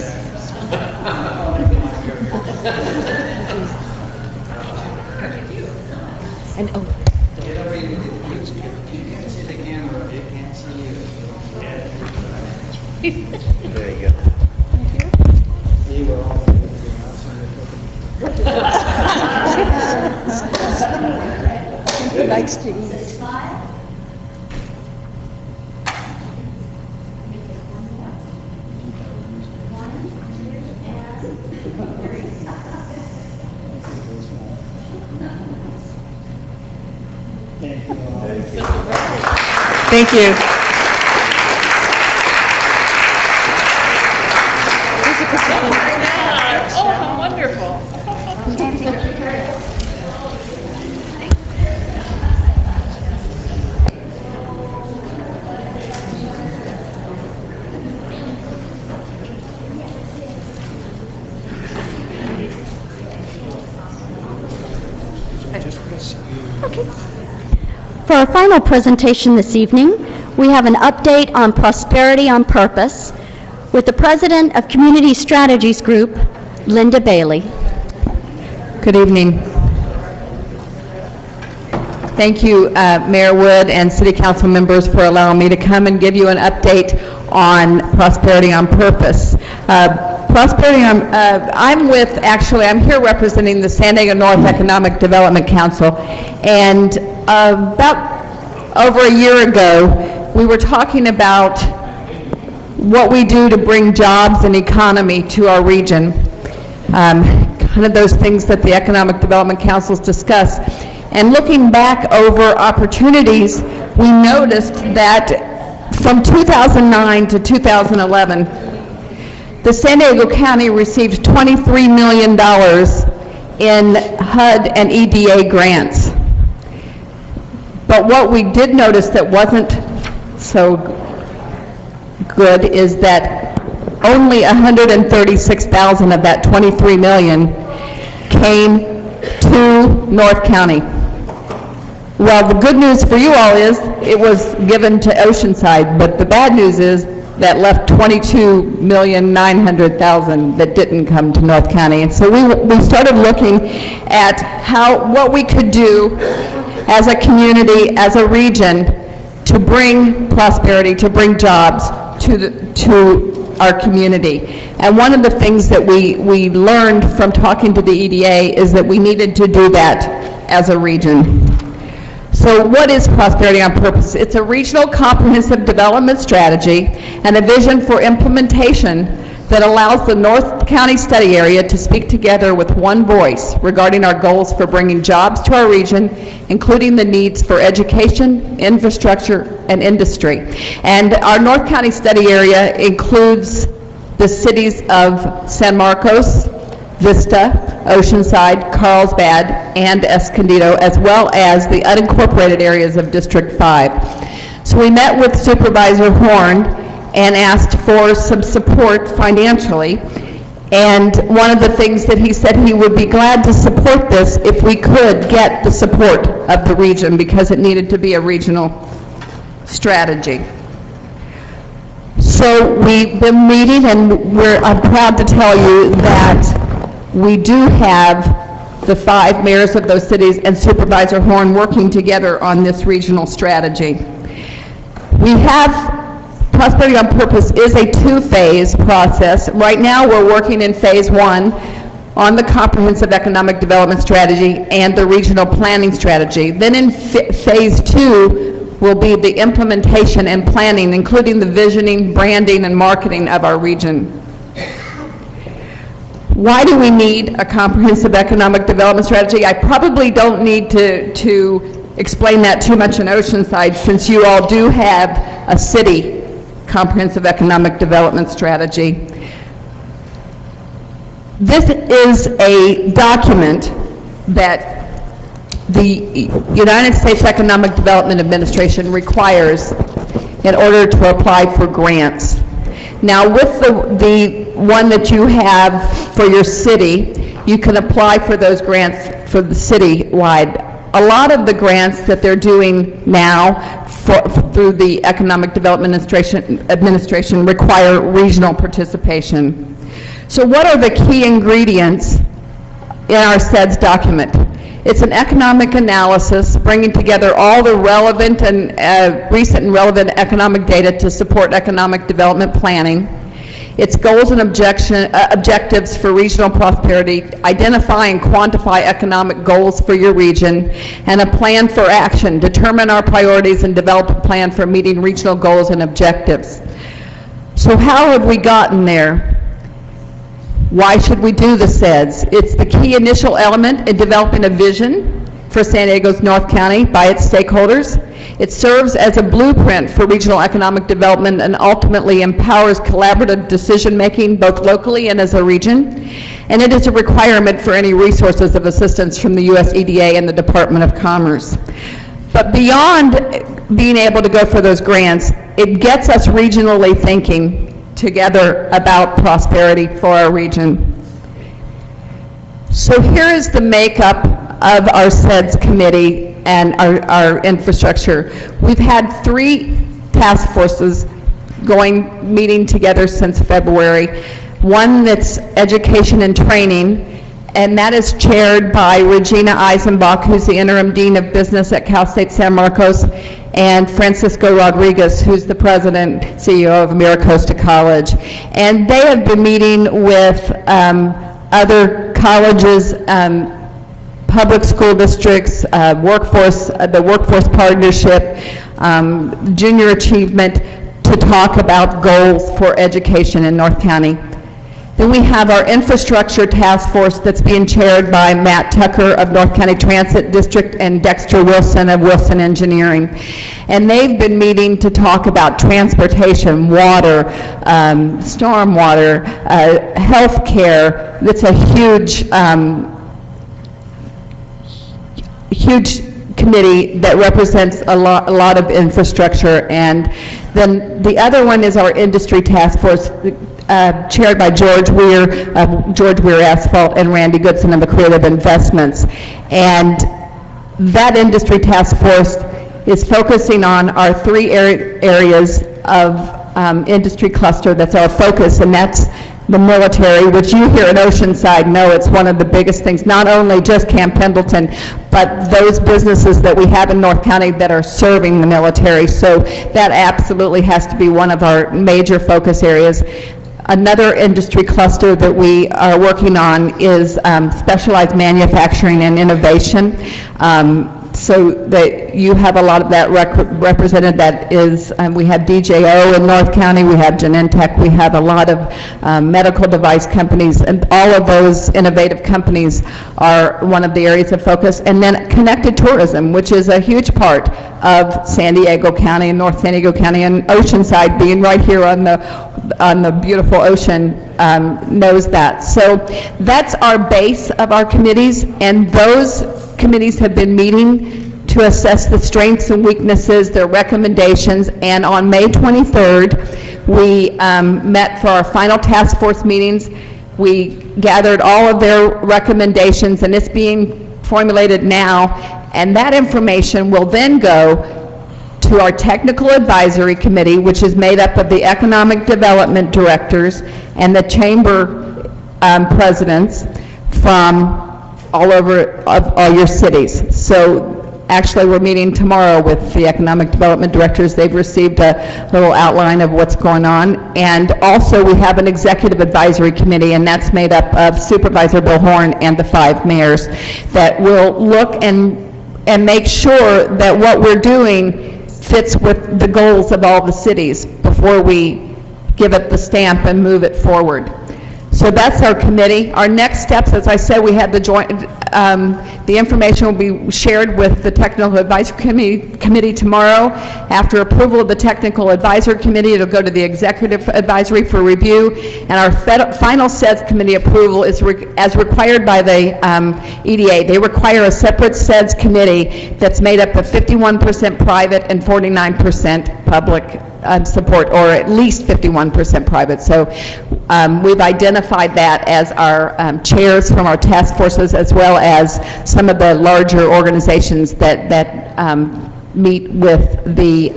And there you go. He likes to eat. Thank you. Oh, how wonderful. For our final presentation this evening, we have an update on Prosperity on Purpose with the President of Community Strategies Group, Linda Bailey. Good evening. Thank you, Mayor Wood and City Council members, for allowing me to come and give you an update on Prosperity on Purpose. I'm here representing the San Diego North Economic Development Council, and about over a year ago, we were talking about what we do to bring jobs and economy to our region, kind of those things that the Economic Development Councils discuss. And looking back over opportunities, we noticed that from 2009 to 2011, the San Diego County received $23 million in HUD and EDA grants. But what we did notice that wasn't so good is that only $136,000 of that $23 million came to North County. Well, the good news for you all is it was given to Oceanside, but the bad news is that left $22,900,000 that didn't come to North County. And so we started looking at what we could do as a community, as a region, to bring prosperity, to bring jobs to our community. And one of the things that we learned from talking to the EDA is that we needed to do that as a region. So what is Prosperity on Purpose? It's a regional comprehensive development strategy and a vision for implementation that allows the North County Study Area to speak together with one voice regarding our goals for bringing jobs to our region, including the needs for education, infrastructure, and industry. And our North County Study Area includes the cities of San Marcos, Vista, Oceanside, Carlsbad, and Escondido, as well as the unincorporated areas of District 5. So we met with Supervisor Horn and asked for some support financially. And one of the things that he said, he would be glad to support this if we could get the support of the region, because it needed to be a regional strategy. So we've been meeting, and I'm proud to tell you that we do have the 5 mayors of those cities and Supervisor Horn working together on this regional strategy. We have Prosperity on Purpose is a 2-phase process. Right now, we're working in phase 1 on the Comprehensive Economic Development Strategy and the Regional Planning Strategy. Then in phase 2 will be the implementation and planning, including the visioning, branding, and marketing of our region. Why do we need a comprehensive economic development strategy? I probably don't need to explain that too much in Oceanside, since you all do have a city comprehensive economic development strategy. This is a document that the United States Economic Development Administration requires in order to apply for grants. Now, with the one that you have for your city, you can apply for those grants for the city-wide. A lot of the grants that they're doing now through the Economic Development Administration require regional participation. So what are the key ingredients in our SEDS document? It's an economic analysis bringing together all the relevant and recent and relevant economic data to support economic development planning. Its goals and objectives for regional prosperity, identify and quantify economic goals for your region, and a plan for action. Determine our priorities and develop a plan for meeting regional goals and objectives. So how have we gotten there? Why should we do the SEDS? It's the key initial element in developing a vision for San Diego's North County by its stakeholders. It serves as a blueprint for regional economic development and ultimately empowers collaborative decision-making both locally and as a region. And it is a requirement for any resources of assistance from the US EDA and the Department of Commerce. But beyond being able to go for those grants, it gets us regionally thinking together about prosperity for our region. So here is the makeup of our SEDS committee and our infrastructure. We've had 3 task forces meeting together since February. One that's education and training, and that is chaired by Regina Eisenbach, who's the interim dean of business at Cal State San Marcos, and Francisco Rodriguez, who's the president, CEO of MiraCosta College. And they have been meeting with other colleges, public school districts, the workforce partnership, junior achievement, to talk about goals for education in North County. Then we have our infrastructure task force that's being chaired by Matt Tucker of North County Transit District and Dexter Wilson of Wilson Engineering. And they've been meeting to talk about transportation, water, stormwater, health care. That's a huge committee that represents a lot of infrastructure. And then the other one is our industry task force, chaired by George Weir Asphalt and Randy Goodson of the Creative Investments. And that industry task force is focusing on our 3 areas of industry cluster that's our focus, and that's the military, which you here at Oceanside know it's one of the biggest things, not only just Camp Pendleton, but those businesses that we have in North County that are serving the military. So that absolutely has to be one of our major focus areas. Another industry cluster that we are working on is specialized manufacturing and innovation. so that you have a lot of that represented. That is, we have DJO in North County, we have Genentech, we have a lot of medical device companies, and all of those innovative companies are one of the areas of focus. And then connected tourism, which is a huge part of San Diego County and North San Diego County, and Oceanside being right here on the beautiful ocean knows that. So that's our base of our committees, and those committees have been meeting to assess the strengths and weaknesses, their recommendations, and on May 23rd, we met for our final task force meetings. We gathered all of their recommendations, and it's being formulated now, and that information will then go to our technical advisory committee, which is made up of the economic development directors and the chamber presidents from all over all your cities. So actually, we're meeting tomorrow with the economic development directors. They've received a little outline of what's going on. And also, we have an executive advisory committee, and that's made up of Supervisor Bill Horn and the 5 mayors that will look and make sure that what we're doing fits with the goals of all the cities before we give it the stamp and move it forward. So that's our committee. Our next steps, as I said, we had the joint, the information will be shared with the Technical Advisory Committee tomorrow. After approval of the Technical Advisory Committee, it'll go to the Executive Advisory for review, and our final SEDS Committee approval is as required by the EDA. They require a separate SEDS Committee that's made up of 51% private and 49% public support, or at least 51% private. So we've identified that as our chairs from our task forces, as well as some of the larger organizations that meet with the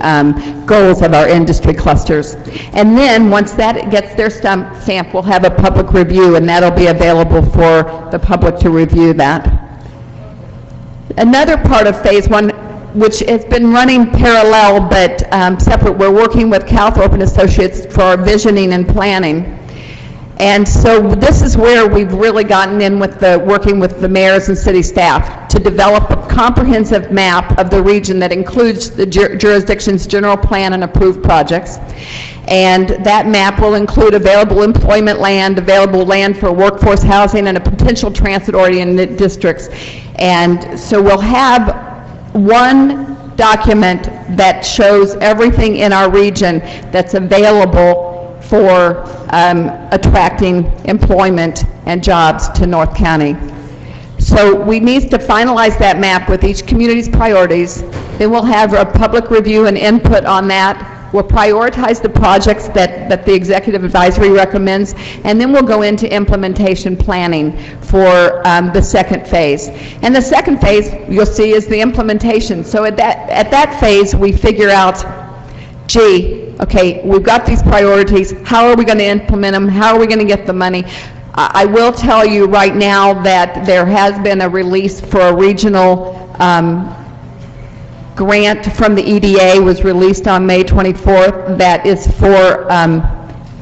goals of our industry clusters. And then once that gets their stamp, we'll have a public review, and that'll be available for the public to review that. Another part of phase 1, which has been running parallel but separate, we're working with Calthorpe and Associates for our visioning and planning. And so this is where we've really gotten in with working with the mayors and city staff to develop a comprehensive map of the region that includes the jurisdiction's general plan and approved projects. And that map will include available employment land, available land for workforce housing, and a potential transit-oriented districts. And so we'll have one document that shows everything in our region that's available for attracting employment and jobs to North County. So we need to finalize that map with each community's priorities. Then we'll have a public review and input on that. We'll prioritize the projects that the Executive Advisory recommends, and then we'll go into implementation planning for the second phase. And the second phase, you'll see, is the implementation. So at that phase, we figure out, gee, okay, we've got these priorities. How are we going to implement them? How are we going to get the money? I will tell you right now that there has been a release for a regional grant from the EDA, was released on May 24th, that is for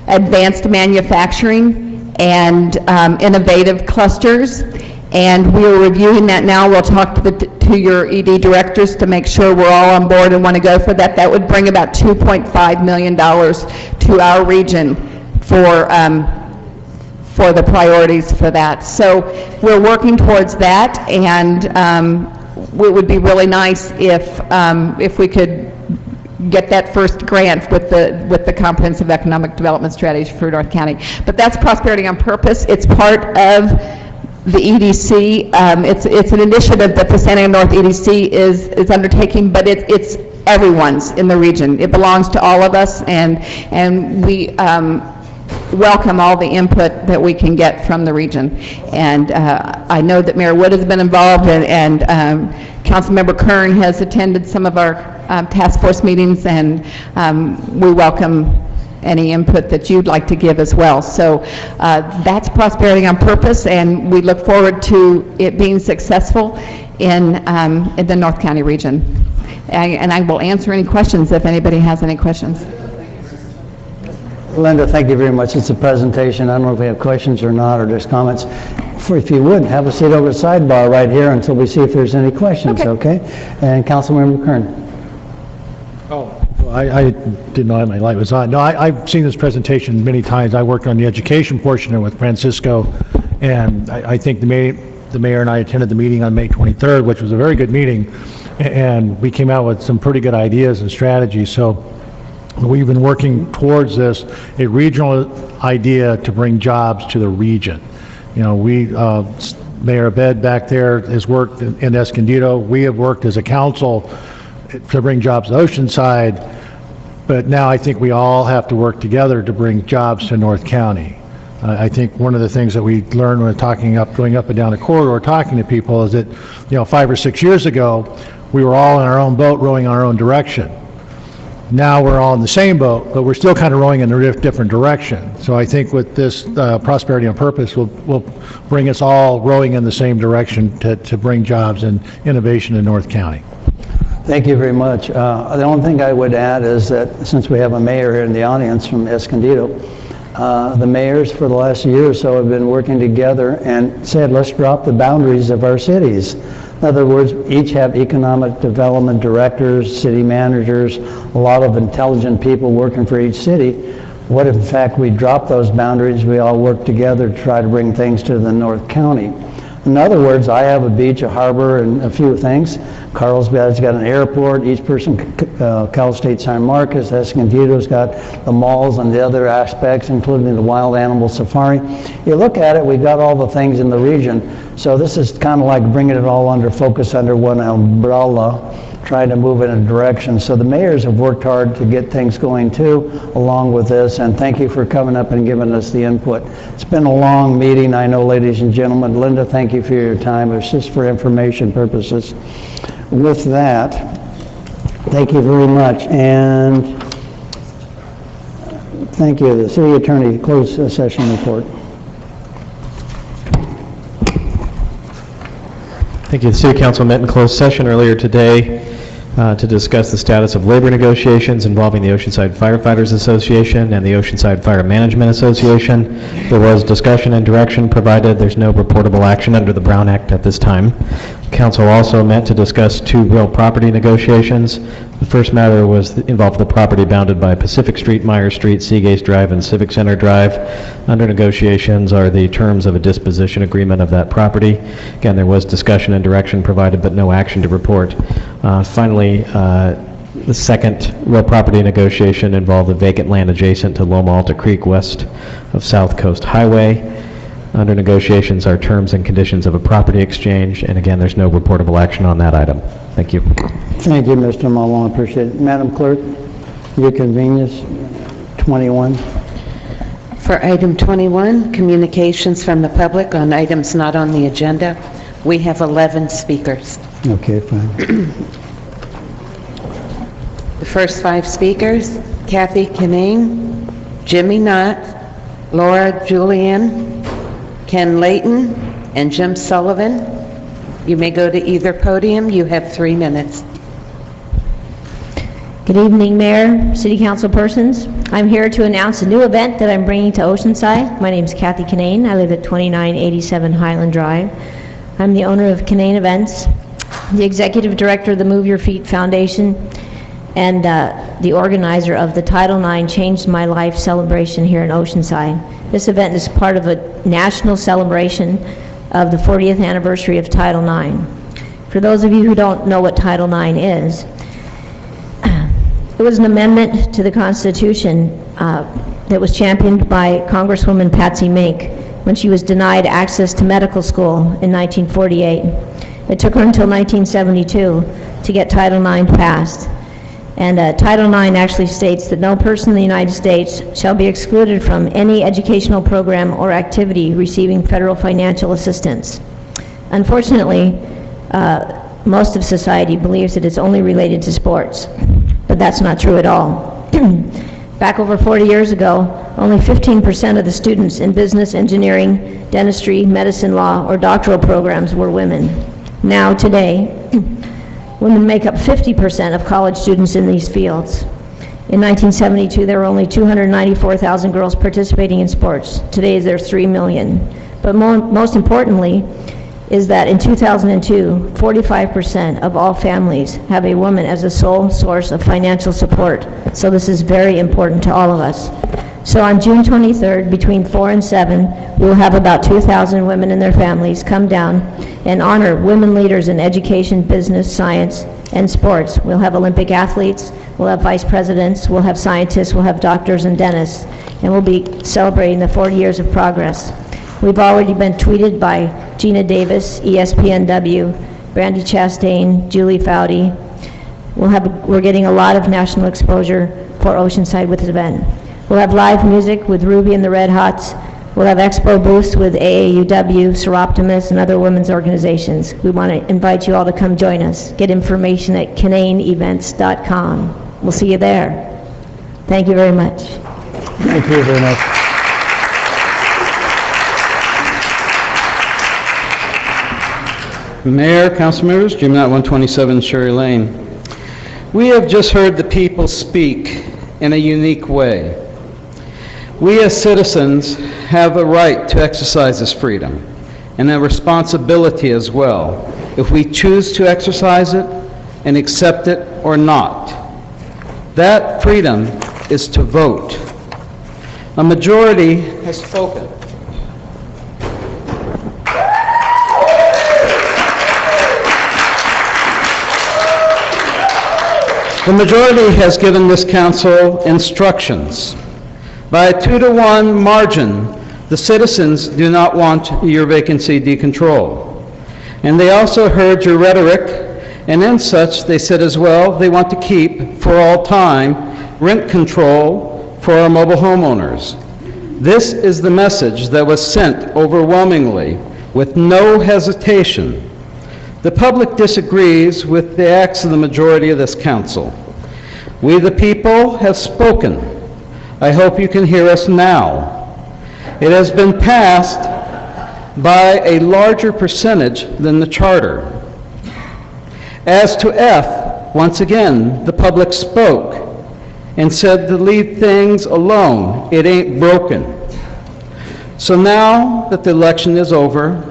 advanced manufacturing and innovative clusters. And we're reviewing that now. We'll talk to your ED directors to make sure we're all on board and want to go for that. That would bring about $2.5 million to our region for the priorities for that. So we're working towards that, and it would be really nice if we could get that first grant with the Comprehensive Economic Development Strategy for North County. But that's Prosperity on Purpose. It's part of the EDC. It's an initiative that the San Diego North EDC is undertaking, but it's everyone's in the region. It belongs to all of us, and we welcome all the input that we can get from the region. And I know that Mayor Wood has been involved, and Councilmember Kern has attended some of our task force meetings, and we welcome any input that you'd like to give as well. So that's Prosperity on Purpose, and we look forward to it being successful in the North County region. And I will answer any questions if anybody has any questions. Linda, thank you very much. It's a presentation. I don't know if we have questions or not, or just comments. If you would, have a seat over the sidebar right here until we see if there's any questions, okay? And Councilmember Kern. I didn't know my light was on. No, I've seen this presentation many times. I worked on the education portion of it with Francisco, and I think the mayor and I attended the meeting on May 23rd, which was a very good meeting, and we came out with some pretty good ideas and strategies. So we've been working towards this, a regional idea to bring jobs to the region. You know, Mayor Abed back there has worked in Escondido. We have worked as a council to bring jobs to Oceanside, but now I think we all have to work together to bring jobs to North County. I think one of the things that we learned when going up and down the corridor talking to people is that, 5 or 6 years ago, we were all in our own boat rowing in our own direction. Now we're all in the same boat, but we're still kind of rowing in a different direction. So I think with this Prosperity on Purpose will bring us all rowing in the same direction to bring jobs and innovation in North County. Thank you very much. The only thing I would add is that since we have a mayor here in the audience from Escondido, the mayors for the last year or so have been working together and said, let's drop the boundaries of our cities. In other words, each have economic development directors, city managers, a lot of intelligent people working for each city. What if, in fact, we drop those boundaries, we all work together to try to bring things to the North County? In other words, I have a beach, a harbor, and a few things. Carlsbad's got an airport, East Person, Cal State San Marcos, Escondido's got the malls and the other aspects, including the wild animal safari. You look at it, we've got all the things in the region. So this is kind of like bringing it all under focus under one umbrella, trying to move in a direction. So the mayors have worked hard to get things going too, along with this, and thank you for coming up and giving us the input. It's been a long meeting, I know, ladies and gentlemen. Linda, thank you for your time. It was just for information purposes. With that, thank you very much, and thank you. The city attorney, closed session report. Thank you. The City Council met in closed session earlier today to discuss the status of labor negotiations involving the Oceanside Firefighters Association and the Oceanside Fire Management Association. There was discussion and direction provided. There's no reportable action under the Brown Act at this time. Council also met to discuss 2 real property negotiations. The first matter involved the property bounded by Pacific Street, Myers Street, Seagate Drive, and Civic Center Drive. Under negotiations are the terms of a disposition agreement of that property. Again, there was discussion and direction provided, but no action to report. Finally, the second real property negotiation involved the vacant land adjacent to Loma Alta Creek west of South Coast Highway. Under negotiations are terms and conditions of a property exchange, and again, there's no reportable action on that item. Thank you. Thank you, Mr. Malone. Appreciate it. Madam Clerk, your convenience, 21. For item 21, communications from the public on items not on the agenda, we have 11 speakers. Okay, fine. The first 5 speakers, Kathy Kinane, Jimmy Knott, Laura Julian, Ken Layton, and Jim Sullivan. You may go to either podium. You have 3 minutes. Good evening, Mayor, City Council persons. I'm here to announce a new event that I'm bringing to Oceanside. My name is Kathy Kinane. I live at 2987 Highland Drive. I'm the owner of Kinane Events, the executive director of the Move Your Feet Foundation, and the organizer of the Title IX Changed My Life celebration here in Oceanside. This event is part of a national celebration of the 40th anniversary of Title IX. For those of you who don't know what Title IX is, it was an amendment to the Constitution that was championed by Congresswoman Patsy Mink when she was denied access to medical school in 1948. It took her until 1972 to get Title IX passed. And Title IX actually states that no person in the United States shall be excluded from any educational program or activity receiving federal financial assistance. Unfortunately, most of society believes that it's only related to sports, but that's not true at all. Back over 40 years ago, only 15% of the students in business, engineering, dentistry, medicine, law, or doctoral programs were women. Now, today, women make up 50% of college students in these fields. In 1972, there were only 294,000 girls participating in sports. Today, there's 3 million. But most importantly is that in 2002, 45% of all families have a woman as a sole source of financial support. So this is very important to all of us. So on June 23rd, between 4 and 7, we'll have about 2,000 women and their families come down and honor women leaders in education, business, science, and sports. We'll have Olympic athletes, we'll have vice presidents, we'll have scientists, we'll have doctors and dentists, and we'll be celebrating the 40 years of progress. We've already been tweeted by Gina Davis, ESPNW, Brandy Chastain, Julie Foudy. We're getting a lot of national exposure for Oceanside with this event. We'll have live music with Ruby and the Red Hots. We'll have expo booths with AAUW, Seroptimus, and other women's organizations. We want to invite you all to come join us. Get information at cananeevents.com. We'll see you there. Thank you very much. Thank you very much. Mayor, council members, Jim Knott, 127 Sherry Lane. We have just heard the people speak in a unique way. We as citizens have a right to exercise this freedom and a responsibility as well, if we choose to exercise it and accept it or not. That freedom is to vote. A majority has spoken. The majority has given this council instructions. By a 2-to-1 margin, the citizens do not want your vacancy decontrol. And they also heard your rhetoric, and in such they said as well they want to keep, for all time, rent control for our mobile homeowners. This is the message that was sent overwhelmingly, with no hesitation. The public disagrees with the acts of the majority of this council. We the people have spoken. I hope you can hear us now. It has been passed by a larger percentage than the charter. As to F, once again, the public spoke and said to leave things alone. It ain't broken. So now that the election is over,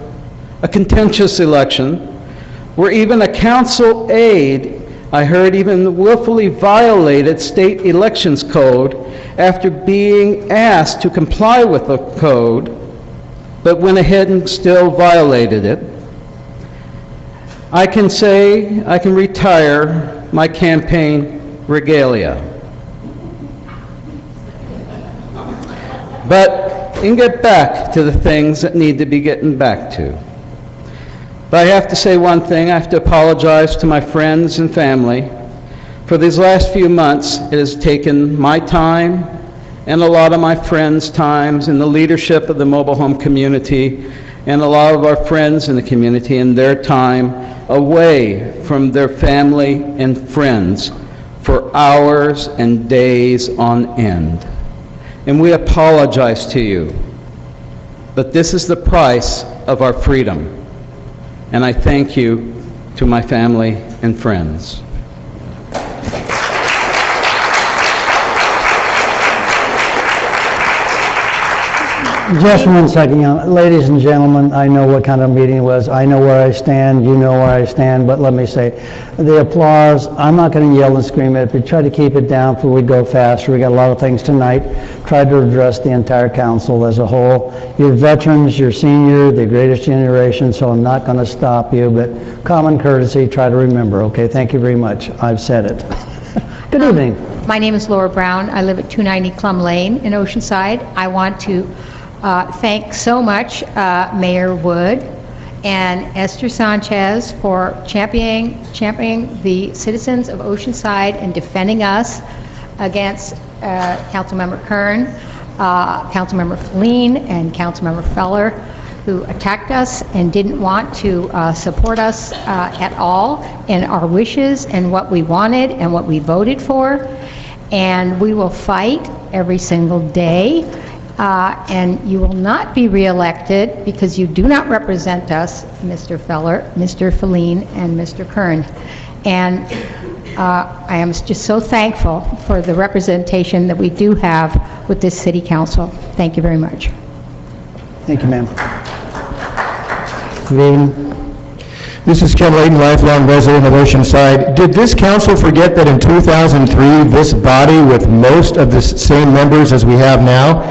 a contentious election, where even a council aide, I heard, even willfully violated state elections code after being asked to comply with the code, but went ahead and still violated it. I can say I can retire my campaign regalia. But and get back to the things that need to be getting back to. But I have to say one thing. I have to apologize to my friends and family. For these last few months, it has taken my time and a lot of my friends' times and the leadership of the mobile home community and a lot of our friends in the community and their time away from their family and friends for hours and days on end. And we apologize to you. But this is the price of our freedom. And I thank you to my family and friends. Just one second, ladies and gentlemen, I know what kind of meeting it was. I know where I stand, you know where I stand, but let me say, the applause, I'm not going to yell and scream at it, but try to keep it down before we go faster. We got a lot of things tonight. Try to address the entire council as a whole. You're veterans, you're senior, the greatest generation, so I'm not going to stop you, but common courtesy, try to remember, okay? Thank you very much. I've said it. Good evening. My name is Laura Brown. I live at 290 Clum Lane in Oceanside. I want to thank so much Mayor Wood and Esther Sanchez for championing the citizens of Oceanside and defending us against Councilmember Kern, Councilmember Feline, and Councilmember Feller, who attacked us and didn't want to support us at all in our wishes and what we wanted and what we voted for. And we will fight every single day. And you will not be reelected because you do not represent us, Mr. Feller, Mr. Feline, and Mr. Kern. And I am just so thankful for the representation that we do have with this city council. Thank you very much. Thank you, ma'am. Good evening. This is Ken Layton, lifelong resident of Oceanside. Did this council forget that in 2003, this body, with most of the same members as we have now,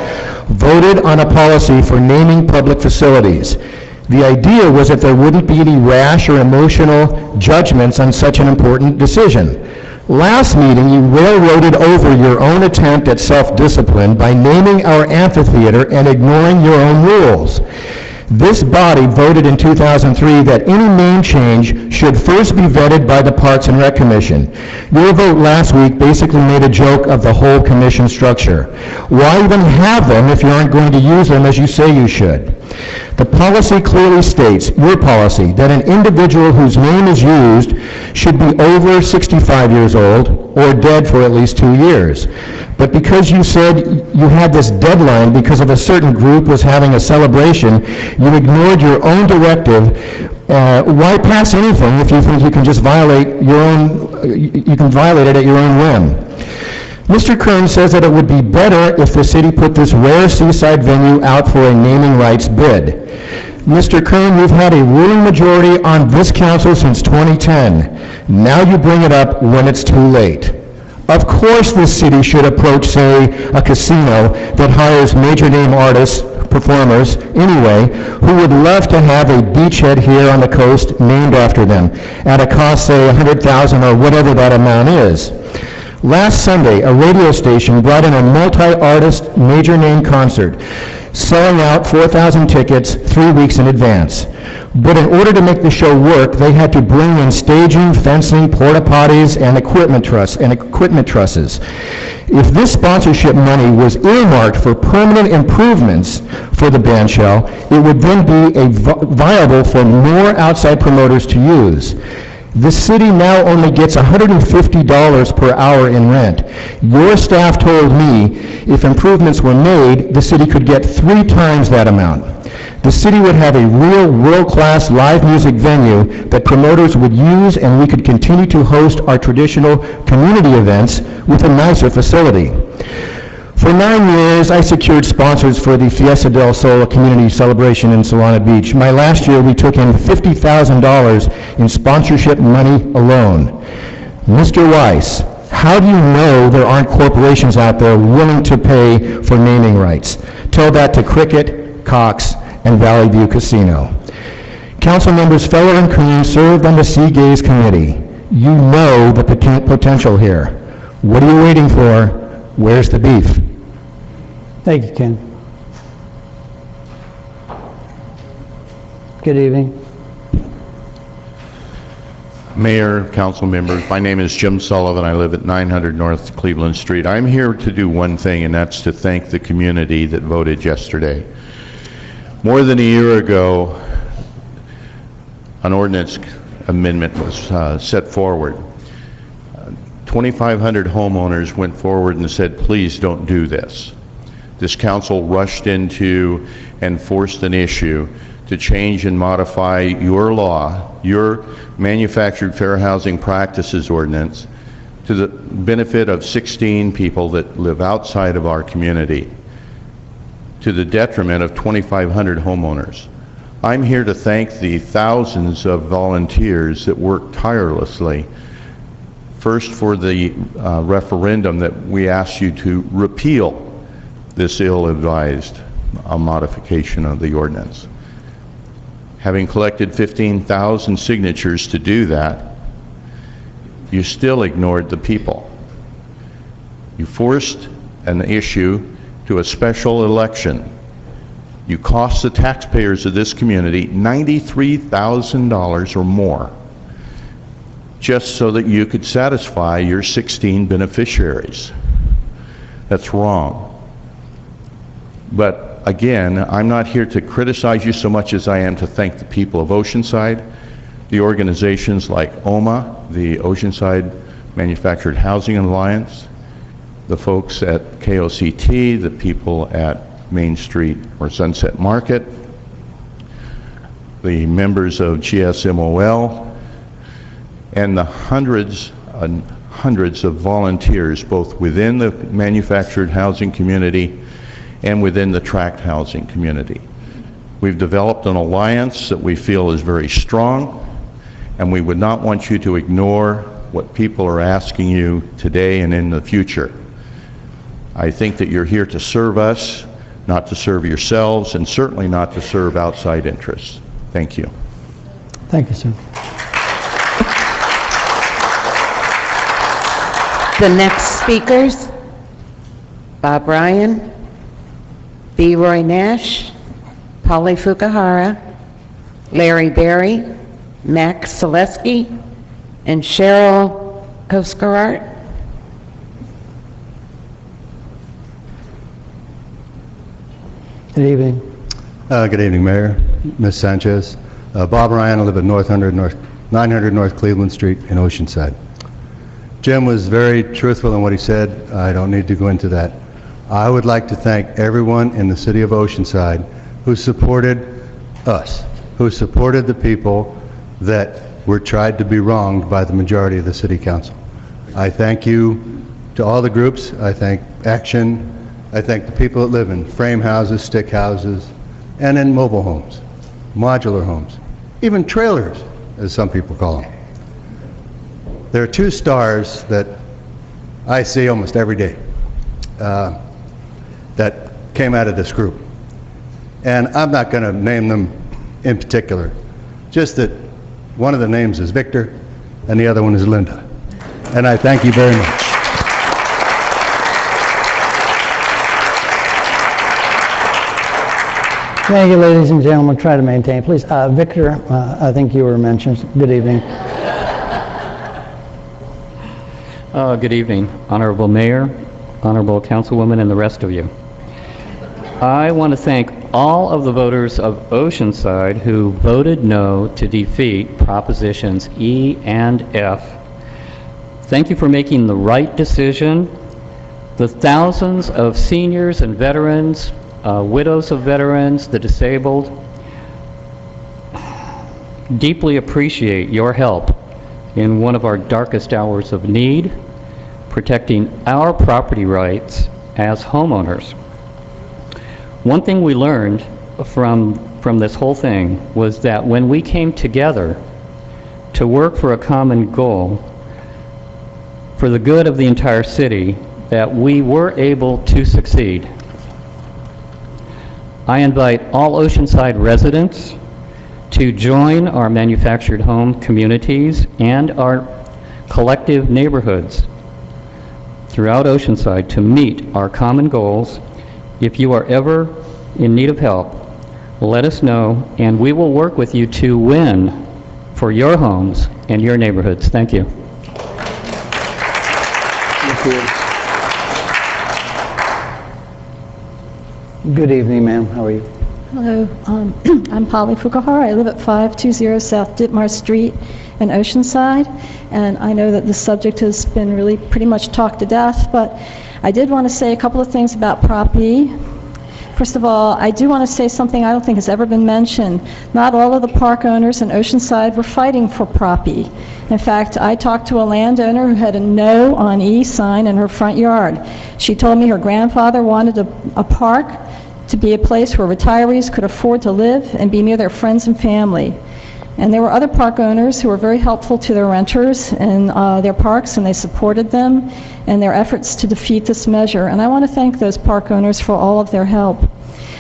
voted on a policy for naming public facilities? The idea was that there wouldn't be any rash or emotional judgments on such an important decision. Last meeting, you railroaded over your own attempt at self-discipline by naming our amphitheater and ignoring your own rules. This body voted in 2003 that any name change should first be vetted by the Parks and Rec Commission. Your vote last week basically made a joke of the whole commission structure. Why even have them if you aren't going to use them as you say you should? The policy clearly states, your policy, that an individual whose name is used should be over 65 years old or dead for at least 2 years. But because you said you had this deadline because of a certain group was having a celebration, you ignored your own directive. Why pass anything if you think you can just violate your own, you can violate it at your own whim? Mr. Kern says that it would be better if the city put this rare seaside venue out for a naming rights bid. Mr. Kern, you've had a ruling majority on this council since 2010. Now you bring it up when it's too late. Of course this city should approach, say, a casino that hires major name artists, performers, anyway, who would love to have a beachhead here on the coast named after them at a cost, say, $100,000 or whatever that amount is. Last Sunday, a radio station brought in a multi-artist major name concert, selling out 4,000 tickets 3 weeks in advance. But in order to make the show work, they had to bring in staging, fencing, porta potties, and equipment trusses. If this sponsorship money was earmarked for permanent improvements for the band shell, it would then be viable for more outside promoters to use. The city now only gets $150 per hour in rent. Your staff told me if improvements were made, the city could get 3 times that amount. The city would have a real world-class live music venue that promoters would use, and we could continue to host our traditional community events with a nicer facility. For 9 years, I secured sponsors for the Fiesta del Sol community celebration in Solana Beach. My last year, we took in $50,000 in sponsorship money alone. Mr. Weiss, how do you know there aren't corporations out there willing to pay for naming rights? Tell that to Cricket, Cox, and Valley View Casino. Council members Feller and Kuhn served on the Sea Gaze Committee. You know the potential here. What are you waiting for? Where's the beef? Thank you, Ken. Good evening. Mayor, council members, my name is Jim Sullivan. I live at 900 North Cleveland Street. I'm here to do one thing, and that's to thank the community that voted yesterday. More than a year ago, an ordinance amendment was set forward. 2,500 homeowners went forward and said, please don't do this. This council rushed into and forced an issue to change and modify your law, your manufactured fair housing practices ordinance, to the benefit of 16 people that live outside of our community, to the detriment of 2,500 homeowners. I'm here to thank the thousands of volunteers that worked tirelessly. First, for the referendum that we asked you to repeal this ill-advised modification of the ordinance. Having collected 15,000 signatures to do that, you still ignored the people. You forced an issue to a special election. You cost the taxpayers of this community $93,000 or more just so that you could satisfy your 16 beneficiaries. That's wrong. But again, I'm not here to criticize you so much as I am to thank the people of Oceanside, the organizations like OMA, the Oceanside Manufactured Housing Alliance, the folks at KOCT, the people at Main Street or Sunset Market, the members of GSMOL, and the hundreds hundreds of volunteers, both within the manufactured housing community and within the tract housing community. We've developed an alliance that we feel is very strong, and we would not want you to ignore what people are asking you today and in the future. I think that you're here to serve us, not to serve yourselves, and certainly not to serve outside interests. Thank you. Thank you, sir. The next speakers, Bob Ryan, B. Roy Nash, Polly Fukuhara, Larry Berry, Max Selesky, and Cheryl Koskarart. Good evening. Good evening, Mayor, Ms. Sanchez. Bob Ryan, I live at 900 North Cleveland Street in Oceanside. Jim was very truthful in what he said. I don't need to go into that. I would like to thank everyone in the city of Oceanside who supported us, who supported the people that were tried to be wronged by the majority of the city council. I thank you to all the groups. I thank Action. I thank the people that live in frame houses, stick houses, and in mobile homes, modular homes, even trailers, as some people call them. There are two stars that I see almost every day that came out of this group. And I'm not going to name them in particular, just that one of the names is Victor and the other one is Linda. And I thank you very much. Thank you, ladies and gentlemen. Try to maintain, please. Victor, I think you were mentioned. Good evening. Good evening, Honorable Mayor, Honorable Councilwoman, and the rest of you. I want to thank all of the voters of Oceanside who voted no to defeat Propositions E and F. Thank you for making the right decision. The thousands of seniors and veterans, widows of veterans, the disabled, deeply appreciate your help in one of our darkest hours of need, protecting our property rights as homeowners. One thing we learned from this whole thing was that when we came together to work for a common goal, for the good of the entire city, that we were able to succeed. I invite all Oceanside residents to join our manufactured home communities and our collective neighborhoods throughout Oceanside to meet our common goals. If you are ever in need of help, let us know, and we will work with you to win for your homes and your neighborhoods. Thank you. Thank you. Good evening, ma'am. How are you? Hello, I'm Polly Fukuhara. I live at 520 South Ditmar Street in Oceanside, and I know that this subject has been really pretty much talked to death, but I did want to say a couple of things about Prop E. First of all, I do want to say something I don't think has ever been mentioned. Not all of the park owners in Oceanside were fighting for Prop E. In fact, I talked to a landowner who had a no on E sign in her front yard. She told me her grandfather wanted a park to be a place where retirees could afford to live and be near their friends and family. And there were other park owners who were very helpful to their renters in their parks, and they supported them in their efforts to defeat this measure. And I want to thank those park owners for all of their help.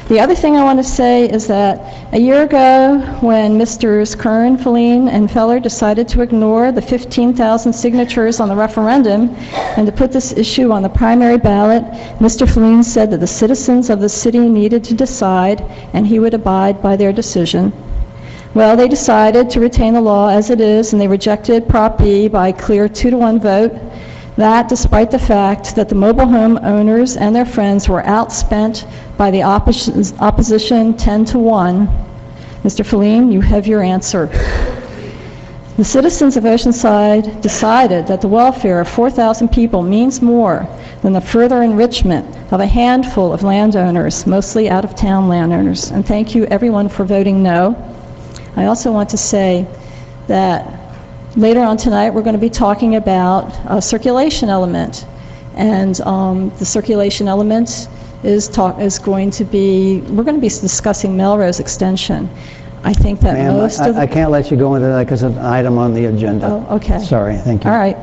The other thing I want to say is that a year ago, when Mr. Kern, Feline, and Feller decided to ignore the 15,000 signatures on the referendum and to put this issue on the primary ballot, Mr. Feline said that the citizens of the city needed to decide, and he would abide by their decision. Well, they decided to retain the law as it is, and they rejected Prop E by a clear 2-to-1 vote. That despite the fact that the mobile home owners and their friends were outspent by the opposition 10-to-1. Mr. Feline, you have your answer. The citizens of Oceanside decided that the welfare of 4,000 people means more than the further enrichment of a handful of landowners, mostly out-of-town landowners. And thank you, everyone, for voting no. I also want to say that Later on tonight, we're going to be talking about a circulation element. And the circulation element is going to be, we're going to be discussing Melrose Extension. I think that Ma'am, most of... I can't let you go into that because it's an item on the agenda. Oh, okay. Sorry, thank you. All right,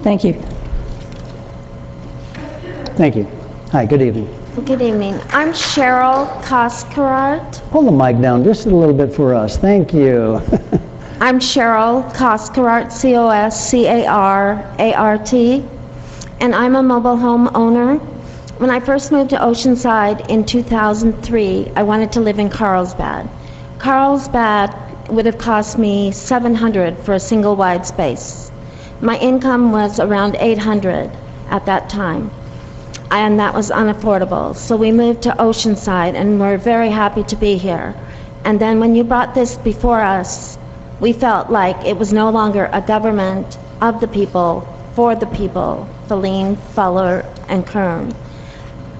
thank you. Thank you. Hi, good evening. Good evening. I'm Cheryl Coscarart. Pull the mic down just a little bit for us. Thank you. I'm Cheryl Coscarart, C-O-S-C-A-R-A-R-T, and I'm a mobile home owner. When I first moved to Oceanside in 2003, I wanted to live in Carlsbad. Carlsbad would have cost me $700 for a single wide space. My income was around $800 at that time, and that was unaffordable. So we moved to Oceanside, and we're very happy to be here. And then when you brought this before us, we felt like it was no longer a government of the people, for the people, Feline, Fuller, and Kern.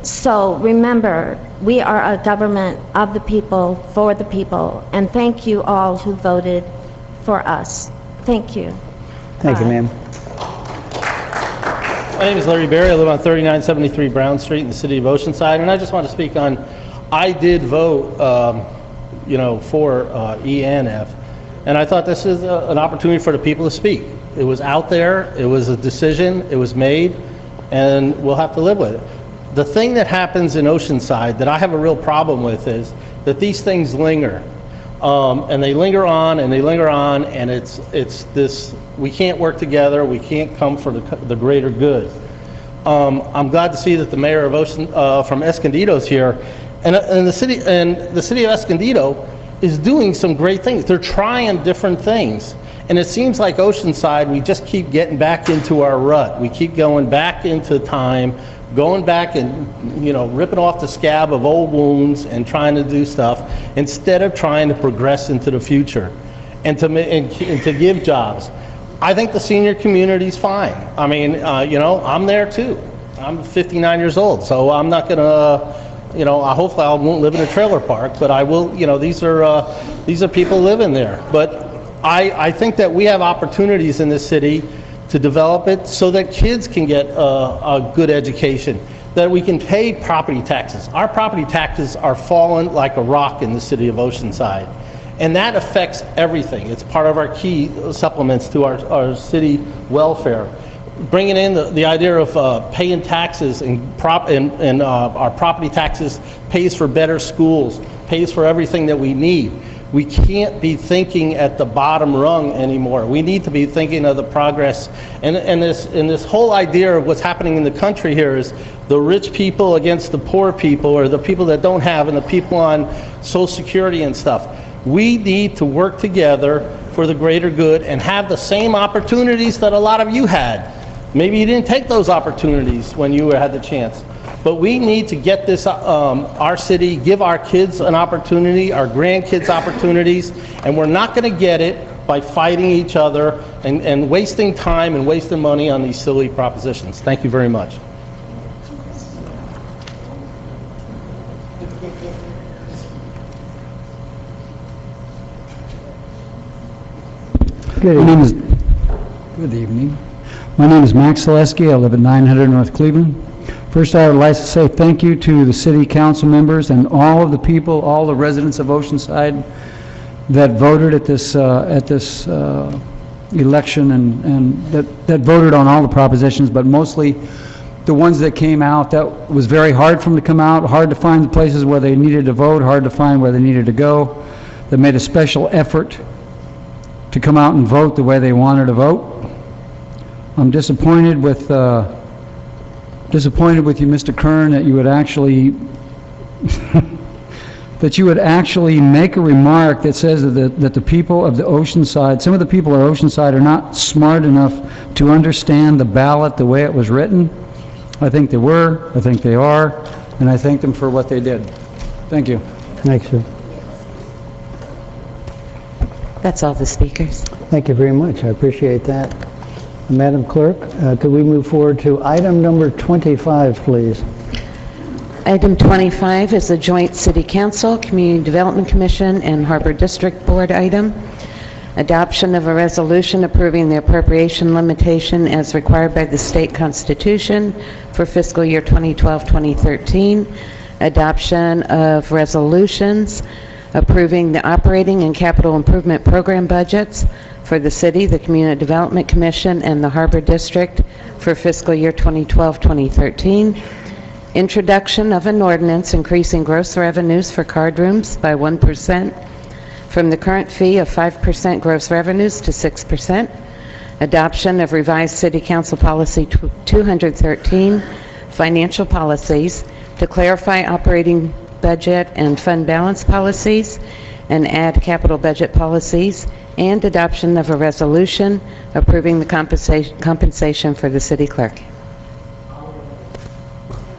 So remember, we are a government of the people, for the people, and thank you all who voted for us. Thank you. Thank you, ma'am. My name is Larry Berry. I live on 3973 Brown Street in the city of Oceanside, and I just want to speak on, I did vote, for E and F, and I thought this is an opportunity for the people to speak. It was out there, it was a decision, it was made, and we'll have to live with it. The thing that happens in Oceanside that I have a real problem with is that these things linger. And they linger on and they linger on, and it's this, we can't work together, we can't come for the greater good. I'm glad to see that the mayor of from Escondido is here, and the city of Escondido is doing some great things. They're trying different things, and it seems like Oceanside, we just keep getting back into our rut. We keep going back into time, going back and ripping off the scab of old wounds and trying to do stuff instead of trying to progress into the future and to give jobs. I think the senior community is fine. I mean, I'm there too. I'm 59 years old, so I'm not gonna, hopefully I won't live in a trailer park, but I will. These are people living there. But I think that we have opportunities in this city to develop it so that kids can get a good education, that we can pay property taxes. Our property taxes are falling like a rock in the city of Oceanside, and that affects everything. It's part of our key supplements to our city welfare. Bringing in the idea of paying taxes and our property taxes pays for better schools, pays for everything that we need. We can't be thinking at the bottom rung anymore. We need to be thinking of the progress. And this whole idea of what's happening in the country here is the rich people against the poor people, or the people that don't have, and the people on Social Security and stuff. We need to work together for the greater good and have the same opportunities that a lot of you had. Maybe you didn't take those opportunities when you had the chance. But we need to get this, our city, give our kids an opportunity, our grandkids opportunities, and we're not going to get it by fighting each other and wasting time and wasting money on these silly propositions. Thank you very much. Good evening. My name is Max Zaleski. I live at 900 North Cleveland. First, I would like to say thank you to the city council members and all of the people, all the residents of Oceanside that voted at this election and that voted on all the propositions, but mostly the ones that came out. That was very hard for them to come out, hard to find the places where they needed to vote, hard to find where they needed to go. They made a special effort to come out and vote the way they wanted to vote. I'm disappointed with you, Mr. Kern, that you would actually make a remark that says that the people of the Oceanside, some of the people of Oceanside are not smart enough to understand the ballot the way it was written. I think they were, I think they are, and I thank them for what they did. Thank you. Thanks, sir. That's all the speakers. Thank you very much. I appreciate that. Madam Clerk, could we move forward to item number 25, please? Item 25 is a joint City Council, Community Development Commission, and Harbor District Board item. Adoption of a resolution approving the appropriation limitation as required by the state constitution for fiscal year 2012-2013. Adoption of resolutions approving the operating and capital improvement program budgets for the city, the Community Development Commission, and the Harbor District for fiscal year 2012-2013. Introduction of an ordinance increasing gross revenues for card rooms by 1% from the current fee of 5% gross revenues to 6%. Adoption of revised City Council Policy 213, financial policies, to clarify operating budget and fund balance policies and add capital budget policies, and adoption of a resolution approving the compensation for the city clerk.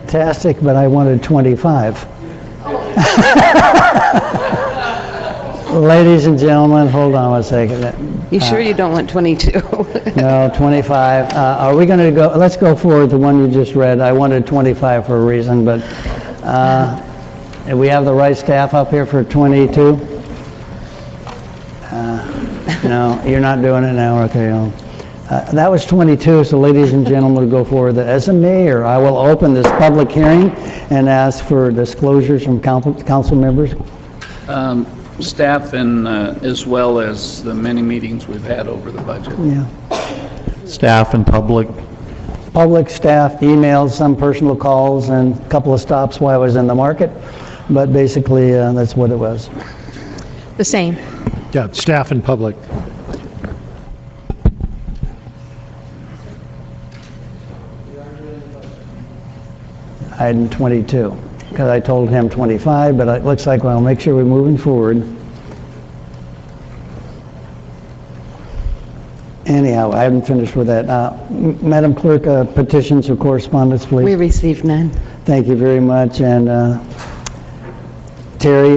Fantastic, but I wanted 25. Ladies and gentlemen, hold on one second. You sure you don't want 22? No, 25. Are we going to go, let's go forward, the one you just read. I wanted 25 for a reason, but we have the right staff up here for 22? No, you're not doing it now, okay. That was 22, so ladies and gentlemen, we'll go forward. As a mayor, I will open this public hearing and ask for disclosures from council members. Staff and as well as the many meetings we've had over the budget. Yeah. Staff and public. Public, staff, emails, some personal calls, and a couple of stops while I was in the market, but basically that's what it was. The same. Yeah, staff and public. Item 22, because I told him 25, but it looks like, well, make sure we're moving forward. Anyhow, I haven't finished with that. Madam Clerk, petitions or correspondence, please. We received none. Thank you very much. And Terry,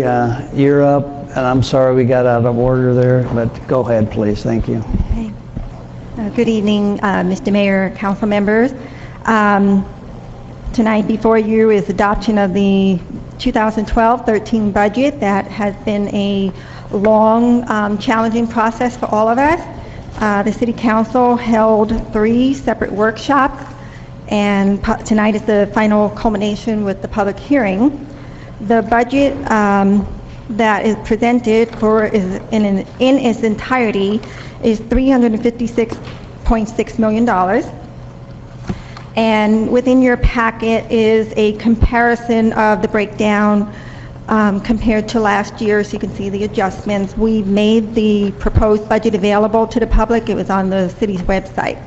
you're up, and I'm sorry we got out of order there, but go ahead, please. Thank you. Okay. Good evening, Mr. Mayor, council members. Tonight before you is adoption of the 2012-13 budget. That has been a long, challenging process for all of us. The City Council held 3 separate workshops, and tonight is the final culmination with the public hearing. The budget that is presented in its entirety is $356.6 million. And within your packet is a comparison of the breakdown compared to last year, so you can see the adjustments. We made the proposed budget available to the public. It was on the city's website.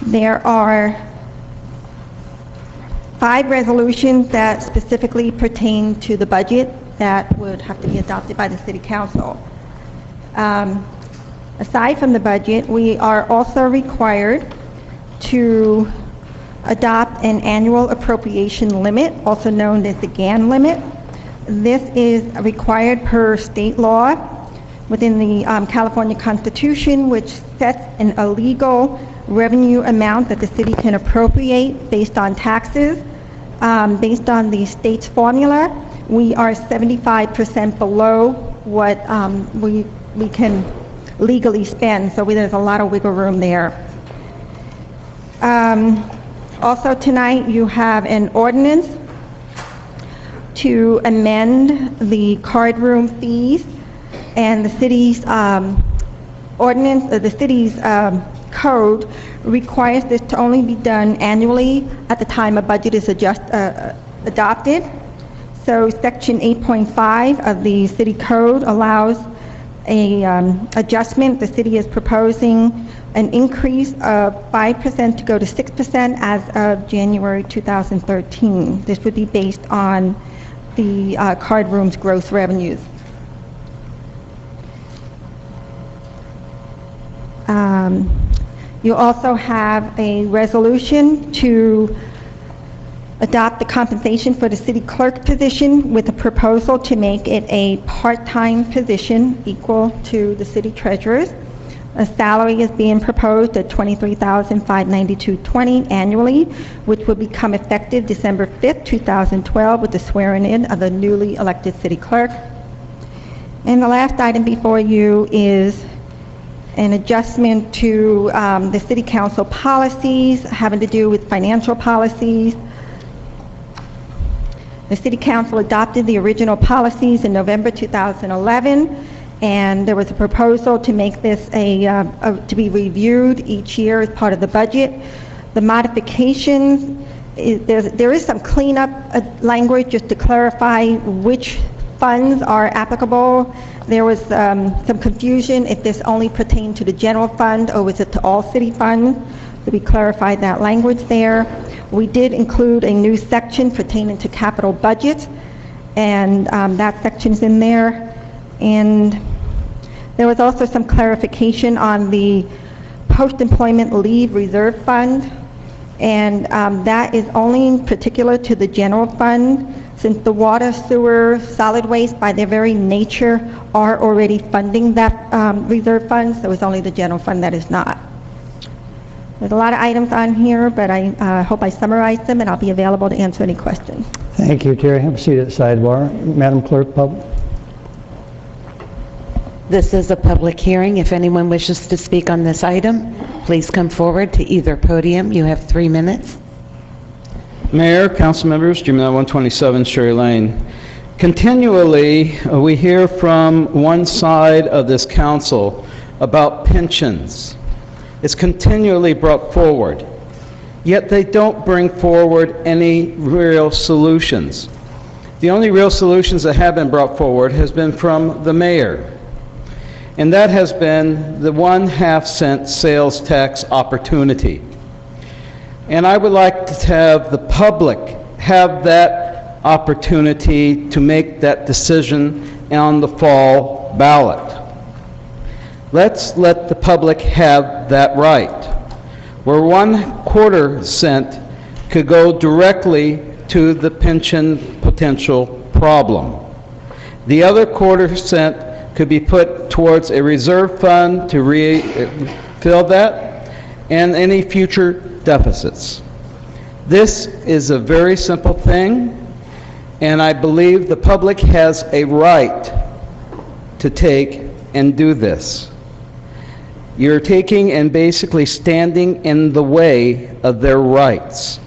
There are 5 resolutions that specifically pertain to the budget that would have to be adopted by the City Council. Aside from the budget, we are also required to adopt an annual appropriation limit, also known as the GAN limit. This is required per state law within the California Constitution, which sets an illegal revenue amount that the city can appropriate based on taxes. Based on the state's formula, we are 75% below what we can legally spend, so there's a lot of wiggle room there. Also tonight, you have an ordinance to amend the card room fees, and the city's ordinance, the city's code requires this to only be done annually at the time a budget is adopted. So Section 8.5 of the city code allows a adjustment. The city is proposing an increase of 5% to go to 6% as of January 2013. This would be based on the card room's gross revenues. You also have a resolution to adopt the compensation for the city clerk position with a proposal to make it a part-time position equal to the city treasurer's. A salary is being proposed at $23,592.20 annually, which will become effective December 5th, 2012, with the swearing-in of the newly elected city clerk. And the last item before you is an adjustment to the city council policies having to do with financial policies. The city council adopted the original policies in November 2011, and there was a proposal to make this to be reviewed each year as part of the budget. The modifications, there is some cleanup language just to clarify which funds are applicable. There was some confusion if this only pertained to the general fund or was it to all city funds. So we clarified that language there. We did include a new section pertaining to capital budget, and that section's in there. And there was also some clarification on the post-employment leave reserve fund, and that is only particular to the general fund, since the water, sewer, solid waste, by their very nature, are already funding that reserve fund, so it's only the general fund that is not. There's a lot of items on here, but I hope I summarized them, and I'll be available to answer any questions. Thank you, Terry. Have a seat at the sidebar. Madam Clerk, public. This is a public hearing. If anyone wishes to speak on this item, please come forward to either podium. You have 3 minutes. Mayor, council members, Jim 127 Sherry Lane. Continually, we hear from one side of this council about pensions. It's continually brought forward, yet they don't bring forward any real solutions. The only real solutions that have been brought forward has been from the mayor, and that has been the 1/2 cent sales tax opportunity. And I would like to have the public have that opportunity to make that decision on the fall ballot. Let's let the public have that right, where 1/4 cent could go directly to the pension potential problem. The other 1/4 cent could be put towards a reserve fund to fill that and any future deficits. This is a very simple thing, and I believe the public has a right to take and do this. You're taking and basically standing in the way of their rights.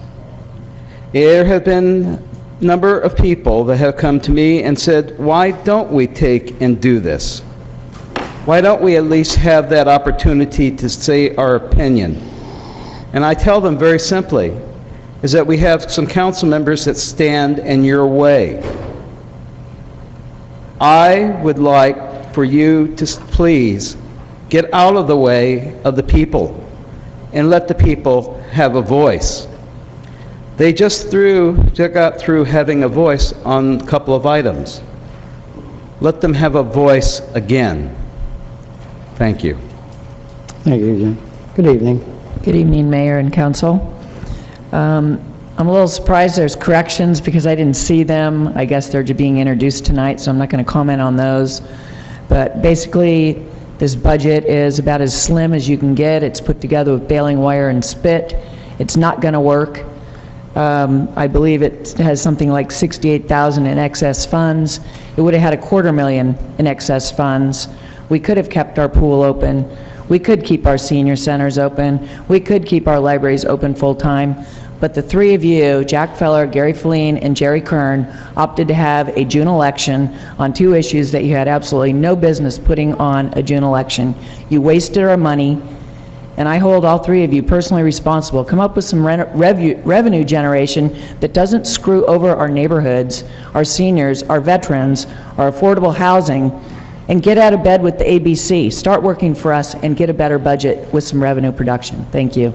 There have been a number of people that have come to me and said, why don't we take and do this? Why don't we at least have that opportunity to say our opinion? And I tell them very simply, is that we have some council members that stand in your way. I would like for you to please get out of the way of the people and let the people have a voice. They just got through having a voice on a couple of items. Let them have a voice again. Thank you. Thank you, Jim. Good evening. Good evening, Mayor and Council. I'm a little surprised there's corrections because I didn't see them. I guess they're just being introduced tonight, so I'm not going to comment on those. But basically, this budget is about as slim as you can get. It's put together with baling wire and spit. It's not going to work. I believe it has something like $68,000 in excess funds. It would have had $250,000 in excess funds. We could have kept our pool open. We could keep our senior centers open. We could keep our libraries open full-time. But the three of you, Jack Feller, Gary Feline, and Jerry Kern, opted to have a June election on 2 issues that you had absolutely no business putting on a June election. You wasted our money, and I hold all 3 of you personally responsible. Come up with some revenue generation that doesn't screw over our neighborhoods, our seniors, our veterans, our affordable housing, and get out of bed with the ABC. Start working for us and get a better budget with some revenue production. Thank you.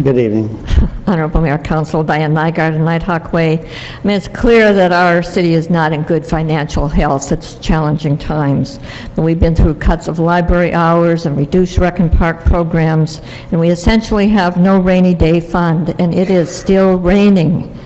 Good evening. Honorable Mayor, Council, Diane Nygaard, Nighthawk Way. I mean, it's clear that our city is not in good financial health. It's challenging times. And we've been through cuts of library hours and reduced rec and park programs, and we essentially have no rainy day fund, and it is still raining.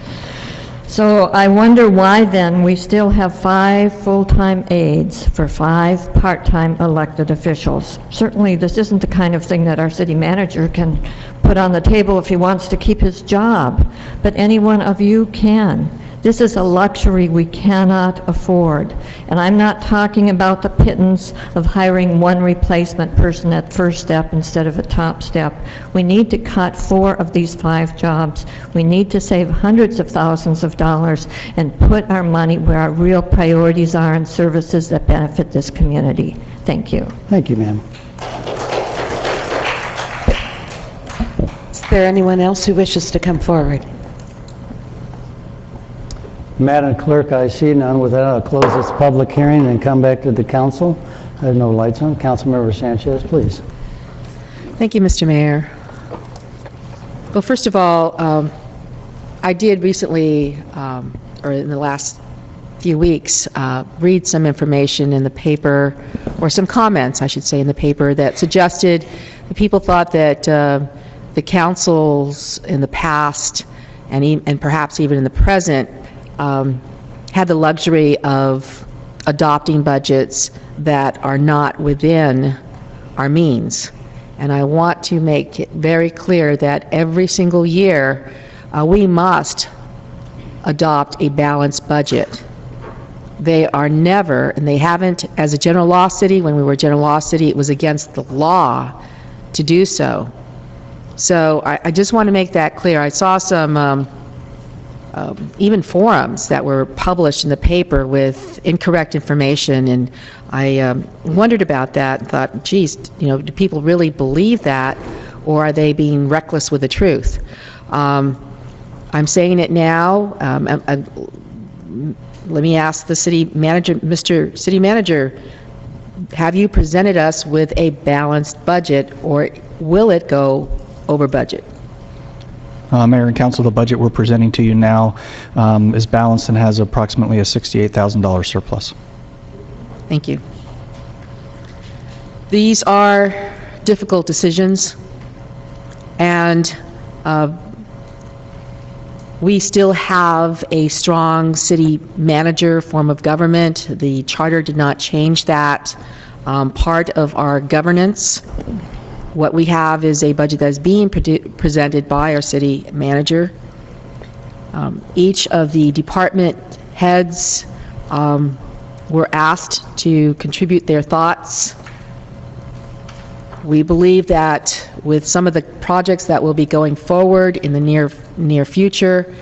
So I wonder why then we still have 5 full-time aides for 5 part-time elected officials. Certainly this isn't the kind of thing that our city manager can put on the table if he wants to keep his job, but any one of you can. This is a luxury we cannot afford. And I'm not talking about the pittance of hiring one replacement person at first step instead of a top step. We need to cut 4 of these 5 jobs. We need to save hundreds of thousands of dollars and put our money where our real priorities are in services that benefit this community. Thank you. Thank you, ma'am. Is there anyone else who wishes to come forward? Madam Clerk, I see none. With that, I'll close this public hearing and come back to the council. I have no lights on. Councilmember Sanchez, please. Thank you, Mr. Mayor. Well, first of all, I did recently, or in the last few weeks, read some information in the paper, or some comments, I should say, in the paper that suggested that people thought that the councils in the past, and perhaps even in the present, had the luxury of adopting budgets that are not within our means. And I want to make it very clear that every single year we must adopt a balanced budget. They are never, and they haven't, as a general law city, when we were a general law city, it was against the law to do so. So I just want to make that clear. I saw some even forums that were published in the paper with incorrect information, and I wondered about that and thought, geez, do people really believe that, or are they being reckless with the truth? I'm saying it now. Let me ask the city manager, Mr. City Manager, have you presented us with a balanced budget, or will it go over budget? Mayor and Council, the budget we're presenting to you now is balanced and has approximately a $68,000 surplus. Thank you. These are difficult decisions, and we still have a strong city manager form of government. The charter did not change that part of our governance. What we have is a budget that is being presented by our city manager. Each of the department heads were asked to contribute their thoughts. We believe that with some of the projects that will be going forward in the near future,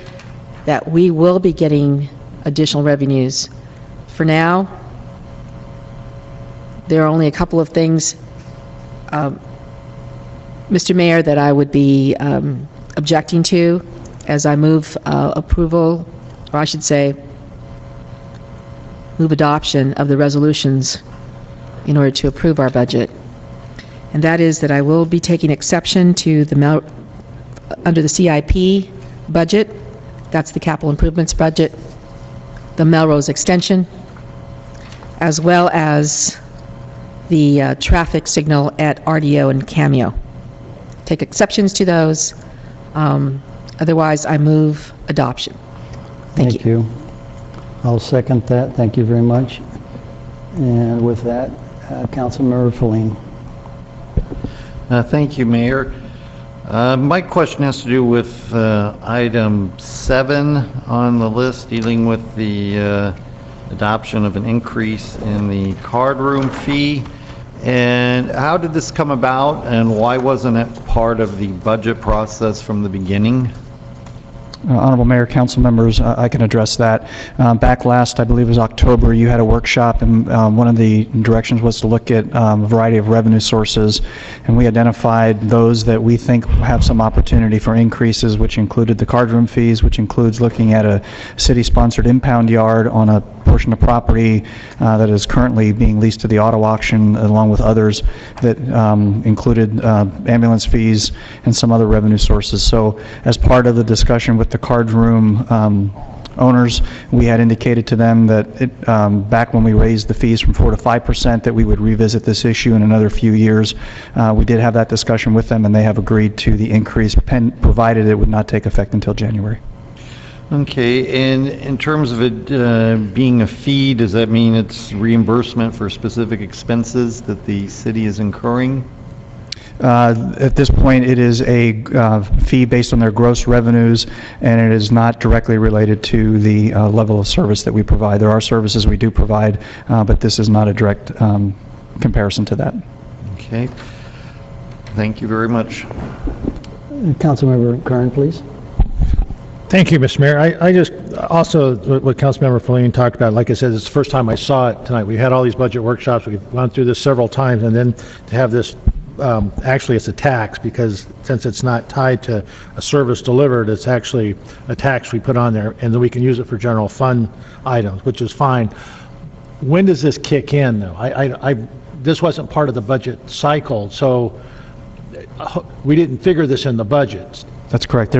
that we will be getting additional revenues. For now, there are only a couple of things, Mr. Mayor, that I would be objecting to as I move approval, or I should say, move adoption of the resolutions in order to approve our budget. And that is that I will be taking exception to the under the CIP budget, that's the capital improvements budget, the Melrose extension, as well as the traffic signal at RDO and Cameo. Take exceptions to those. Otherwise, I move adoption. Thank you. I'll second that. Thank you very much. And with that, Councilmember Feline. Thank you, Mayor. My question has to do with item 7 on the list, dealing with the adoption of an increase in the card room fee. And how did this come about, and why wasn't it part of the budget process from the beginning? Honorable Mayor, council members, I can address that. Back last, I believe it was October, you had a workshop, and one of the directions was to look at a variety of revenue sources, and we identified those that we think have some opportunity for increases, which included the card room fees, which includes looking at a city-sponsored impound yard on a portion of property that is currently being leased to the auto auction, along with others that included ambulance fees and some other revenue sources. So as part of the discussion with the card room owners, we had indicated to them that back when we raised the fees from 4% to 5%, that we would revisit this issue in another few years. We did have that discussion with them, and they have agreed to the increase, provided it would not take effect until January. Okay, and in terms of it being a fee, does that mean it's reimbursement for specific expenses that the city is incurring? At this point, it is a fee based on their gross revenues, and it is not directly related to the level of service that we provide. There are services we do provide, but this is not a direct comparison to that. Okay. Thank you very much. Councilmember Kern, please. Thank you, Mr. Mayor. I just, also, what Councilmember Feline talked about, like I said, it's the first time I saw it tonight. We had all these budget workshops, we've gone through this several times, and then to have this, actually it's a tax, because since it's not tied to a service delivered, it's actually a tax we put on there, and then we can use it for general fund items, which is fine. When does this kick in, though? This wasn't part of the budget cycle, so we didn't figure this in the budget. That's correct.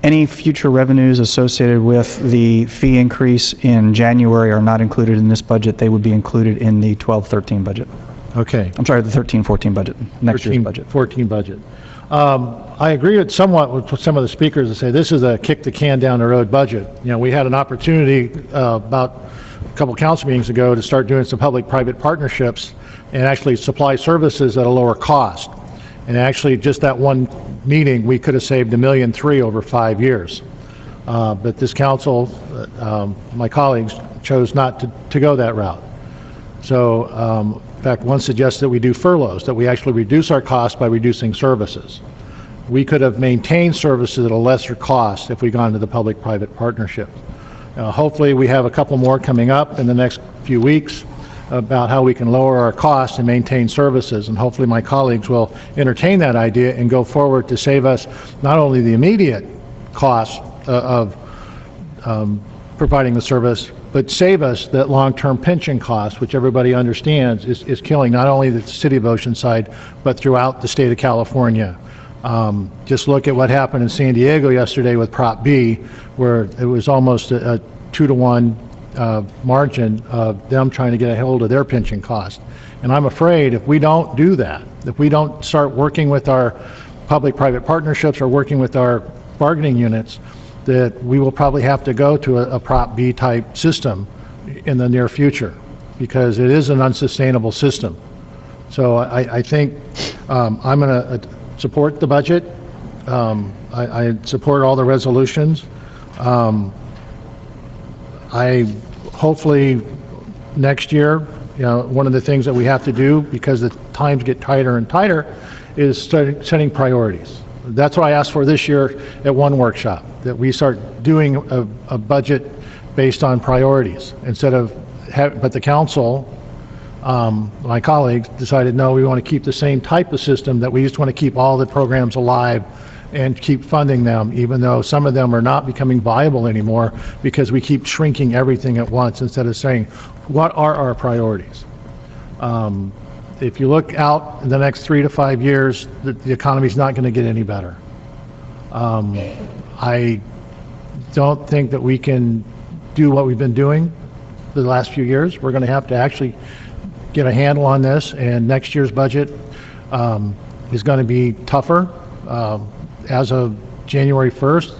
Any future revenues associated with the fee increase in January are not included in this budget. They would be included in the 12-13 budget. Okay. I'm sorry, the 13-14 budget, next year's budget. 14 budget. I agree with somewhat with some of the speakers that say this is a kick the can down the road budget. You know, we had an opportunity about a couple council meetings ago to start doing some public-private partnerships and actually supply services at a lower cost. And actually, just that one meeting, we could have saved $1.3 million over 5 years. But this council, my colleagues, chose not to go that route. So, in fact, one suggests that we do furloughs, that we actually reduce our costs by reducing services. We could have maintained services at a lesser cost if we gone to the public-private partnership. Hopefully, we have a couple more coming up in the next few weeks about how we can lower our costs and maintain services, and hopefully my colleagues will entertain that idea and go forward to save us not only the immediate cost of providing the service, but save us that long-term pension cost, which everybody understands is killing not only the city of Oceanside, but throughout the state of California. Just look at what happened in San Diego yesterday with Prop B, where it was almost a 2-to-1 margin of them trying to get a hold of their pension cost. And I'm afraid if we don't do that, if we don't start working with our public-private partnerships or working with our bargaining units, that we will probably have to go to a Prop B type system in the near future, because it is an unsustainable system. So I think I'm going to support the budget. I support all the resolutions. Hopefully next year, you know, one of the things that we have to do, because the times get tighter and tighter, is setting priorities. That's what I asked for this year at one workshop, that we start doing a budget based on priorities instead of but the council, my colleagues, decided no, we want to keep the same type of system, that we just want to keep all the programs alive and keep funding them, even though some of them are not becoming viable anymore because we keep shrinking everything at once instead of saying, what are our priorities? If you look out in the next 3 to 5 years, the economy's not going to get any better. I don't think that we can do what we've been doing the last few years. We're going to have to actually get a handle on this, and next year's budget is going to be tougher. As of January 1st,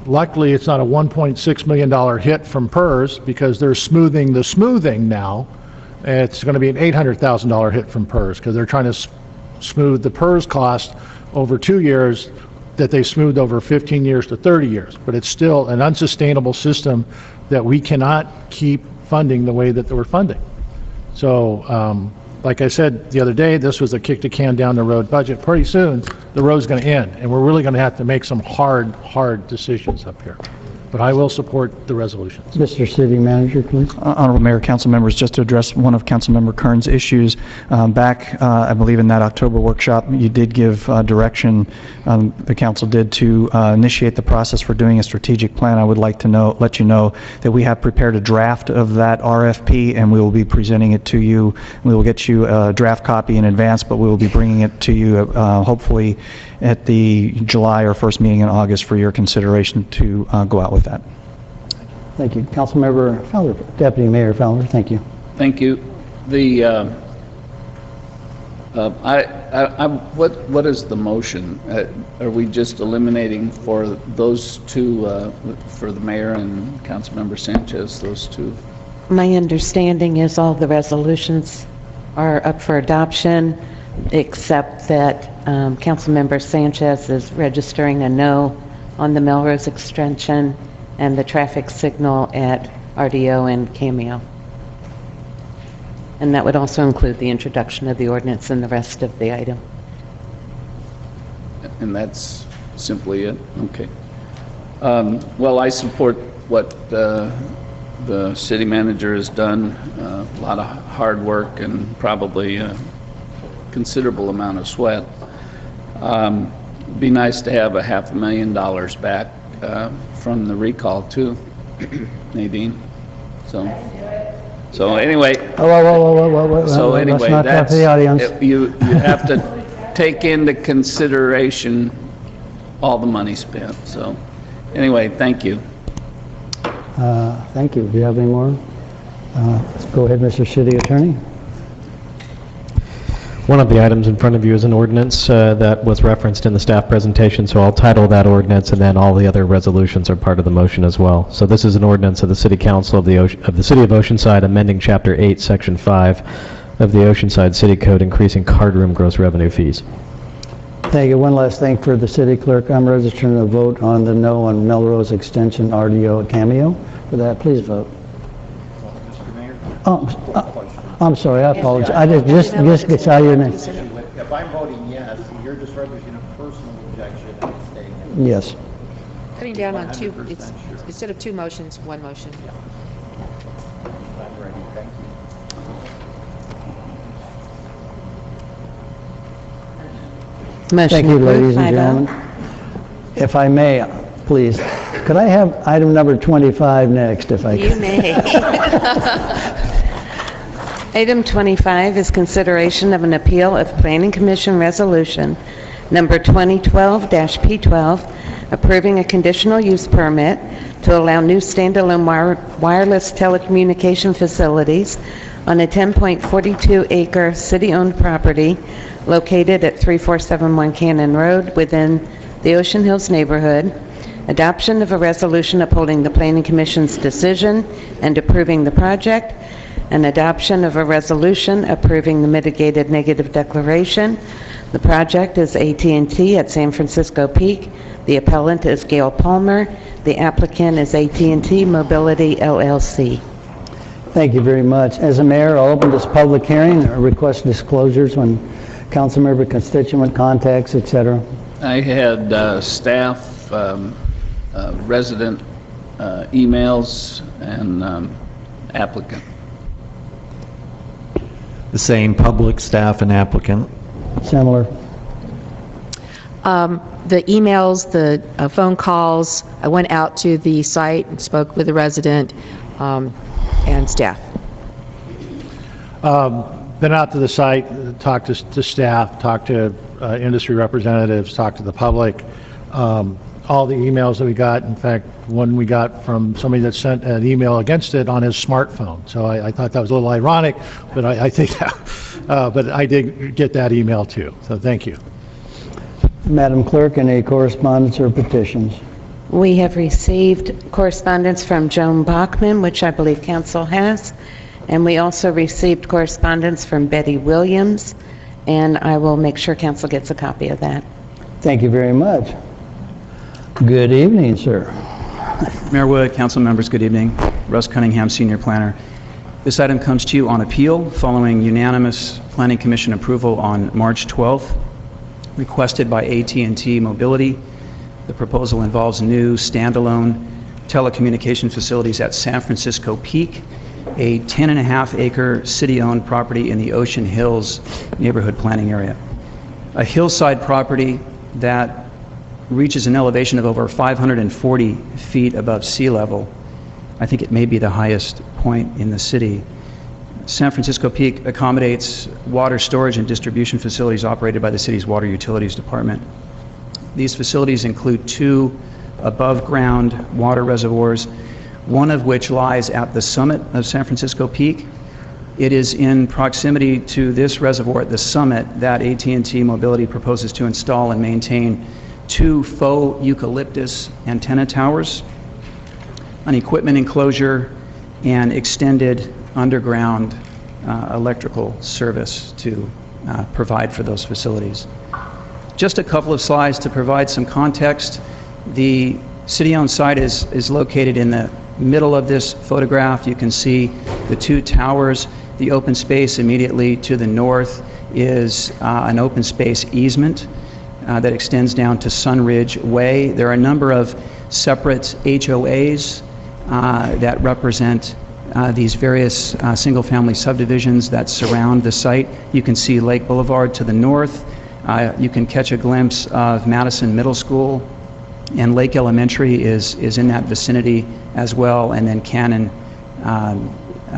luckily it's not a $1.6 million hit from PERS, because they're smoothing the smoothing now. It's going to be an $800,000 hit from PERS, because they're trying to smooth the PERS cost over 2 years that they smoothed over 15 years to 30 years. But it's still an unsustainable system that we cannot keep funding the way that we're funding. So, like I said the other day, this was a kick the can down the road budget. Pretty soon, the road's going to end, and we're really going to have to make some hard decisions up here. But I will support the resolutions. Mr. City Manager, please. Honorable Mayor, council members, just to address one of Councilmember Kern's issues, back, I believe in that October workshop, you did give direction, the council did, to initiate the process for doing a strategic plan. I would like to let you know that we have prepared a draft of that RFP, and we will be presenting it to you. We will get you a draft copy in advance, but we will be bringing it to you hopefully at the July or first meeting in August for your consideration to go out with that. Thank you. Councilmember Fowler, Deputy Mayor Fowler, thank you. Thank you. What is the motion? Are we just eliminating for those two, for the mayor and Councilmember Sanchez, those two? My understanding is all the resolutions are up for adoption. except that Councilmember Sanchez is registering a no on the Melrose extension and the traffic signal at RDO and Cameo. And that would also include the introduction of the ordinance and the rest of the item. And that's simply it? Okay. Well, I support what the city manager has done. A lot of hard work and probably a considerable amount of sweat. Be nice to have $500,000 back from the recall too, Nadine. So anyway. Whoa. So anyway, let's not talk to the audience. you have to take into consideration all the money spent. So anyway, thank you. Thank you. Do you have any more? Go ahead, Mr. City Attorney. One of the items in front of you is an ordinance that was referenced in the staff presentation, so I'll title that ordinance, and then all the other resolutions are part of the motion as well. So this is an ordinance of the City Council of the City of Oceanside, amending Chapter 8, Section 5 of the Oceanside City Code, increasing card room gross revenue fees. Thank you. One last thing for the city clerk. I'm registering a vote on the no on Melrose Extension, RDO, Cameo. For that, please vote. I'm sorry, I apologize. I just get out your name. If I'm voting yes, you're just representing a personal objection and abstaining. Yes. Cutting down on two, it's, instead of two motions, one motion. I'm ready, thank you. Motion Thank you, approved, ladies and 5-0. gentlemen. If I may, please, could I have item number 25 next, if I You can? may. Item 25 is consideration of an appeal of Planning Commission Resolution number 2012-P12, approving a conditional use permit to allow new standalone wireless telecommunication facilities on a 10.42-acre city-owned property located at 3471 Cannon Road within the Ocean Hills neighborhood, adoption of a resolution upholding the Planning Commission's decision and approving the project, and adoption of a resolution approving the mitigated negative declaration. The project is AT&T at San Francisco Peak. The appellant is Gail Palmer. The applicant is AT&T Mobility, LLC. Thank you very much. As a mayor, I'll open this public hearing, request disclosures on council member constituent contacts, etc. I had staff, resident emails, and applicant. The same, public, staff, and applicant. Similar. The emails, the phone calls, I went out to the site and spoke with the resident and staff. Been out to the site, talked to staff, talked to industry representatives, talked to the public. All the emails that we got, in fact, one we got from somebody that sent an email against it on his smartphone. So I thought that was a little ironic, but I think that, but I did get that email too. So thank you. Madam Clerk, any correspondence or petitions? We have received correspondence from Joan Bachman, which I believe council has, and we also received correspondence from Betty Williams, and I will make sure council gets a copy of that. Thank you very much. Good evening, sir. Mayor Wood, council members, good evening. Russ Cunningham, Senior Planner. This item comes to you on appeal following unanimous Planning Commission approval on March 12th, requested by AT&T Mobility. The proposal involves new standalone telecommunication facilities at San Francisco Peak, a 10.5-acre city-owned property in the Ocean Hills neighborhood planning area. A hillside property that reaches an elevation of over 540 feet above sea level. I think it may be the highest point in the city. San Francisco Peak accommodates water storage and distribution facilities operated by the city's Water Utilities Department. These facilities include 2 above-ground water reservoirs, one of which lies at the summit of San Francisco Peak. It is in proximity to this reservoir at the summit that AT&T Mobility proposes to install and maintain 2 faux eucalyptus antenna towers, an equipment enclosure, and extended underground electrical service to provide for those facilities. Just a couple of slides to provide some context. The city-owned site is located in the middle of this photograph. You can see the two towers. The open space immediately to the north is an open space easement that extends down to Sunridge Way. There are a number of separate HOAs that represent these various single-family subdivisions that surround the site. You can see Lake Boulevard to the north. You can catch a glimpse of Madison Middle School, and Lake Elementary is in that vicinity as well, and then Cannon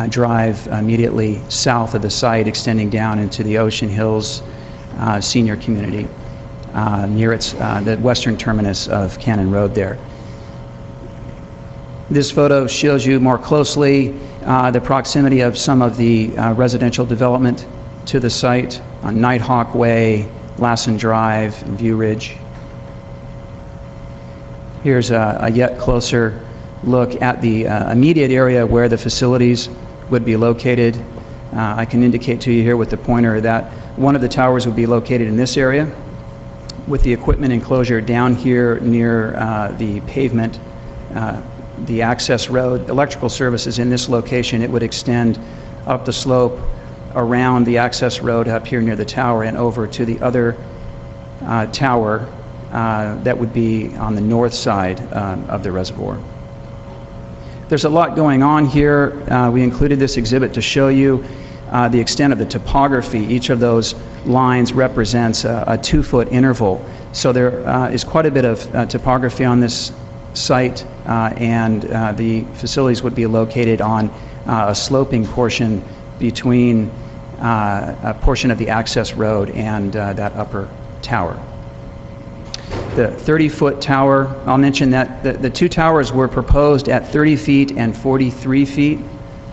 Drive immediately south of the site, extending down into the Ocean Hills senior community near the western terminus of Cannon Road there. This photo shows you more closely the proximity of some of the residential development to the site on Nighthawk Way, Lassen Drive, and View Ridge. Here's a yet closer look at the immediate area where the facilities would be located. I can indicate to you here with the pointer that one of the towers would be located in this area, with the equipment enclosure down here near the pavement, the access road. Electrical services in this location. It would extend up the slope around the access road up here near the tower and over to the other tower that would be on the north side of the reservoir. There's a lot going on here. We included this exhibit to show you the extent of the topography. Each of those lines represents a 2-foot interval. So there is quite a bit of topography on this site, and the facilities would be located on a sloping portion between a portion of the access road and that upper tower. The 30-foot tower, I'll mention that the two towers were proposed at 30 feet and 43 feet,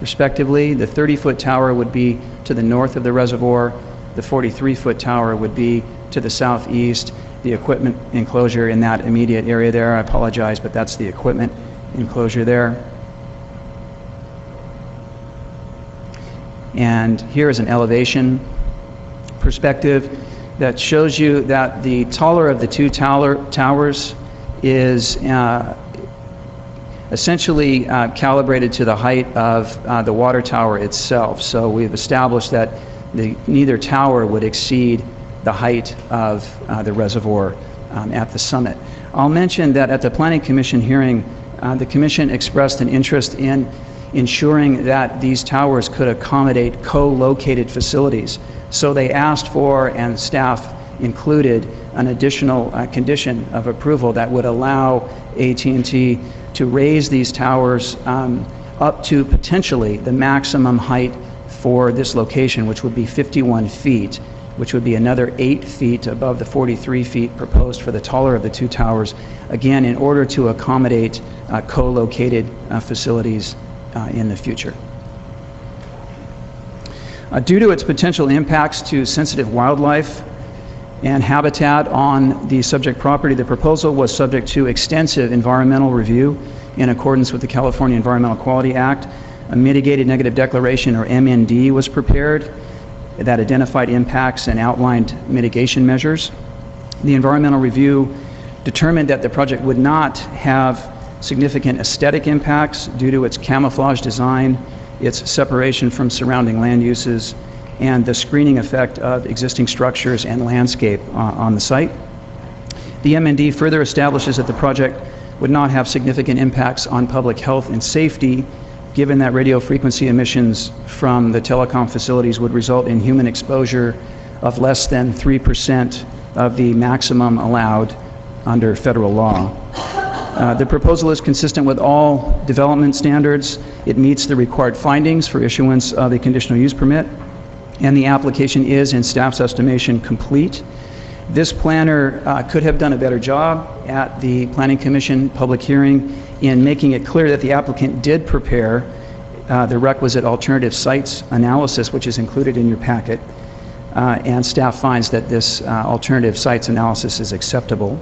respectively. The 30-foot tower would be to the north of the reservoir. The 43-foot tower would be to the southeast. The equipment enclosure in that immediate area there, I apologize, but that's the equipment enclosure there. And here is an elevation perspective that shows you that the taller of the two towers is essentially calibrated to the height of the water tower itself. So we've established that neither tower would exceed the height of the reservoir at the summit. I'll mention that at the Planning Commission hearing, the Commission expressed an interest in ensuring that these towers could accommodate co-located facilities. So they asked for, and staff included, an additional condition of approval that would allow AT&T to raise these towers up to potentially the maximum height for this location, which would be 51 feet, which would be another 8 feet above the 43 feet proposed for the taller of the two towers, again, in order to accommodate co-located facilities in the future. Due to its potential impacts to sensitive wildlife and habitat on the subject property, the proposal was subject to extensive environmental review in accordance with the California Environmental Quality Act. A mitigated negative declaration, or MND, was prepared that identified impacts and outlined mitigation measures. The environmental review determined that the project would not have significant aesthetic impacts due to its camouflage design, its separation from surrounding land uses, and the screening effect of existing structures and landscape on the site. The MND further establishes that the project would not have significant impacts on public health and safety, given that radio frequency emissions from the telecom facilities would result in human exposure of less than 3% of the maximum allowed under federal law. The proposal is consistent with all development standards. It meets the required findings for issuance of a conditional use permit, and the application is, in staff's estimation, complete. This planner could have done a better job at the Planning Commission public hearing in making it clear that the applicant did prepare the requisite alternative sites analysis, which is included in your packet, and staff finds that this alternative sites analysis is acceptable.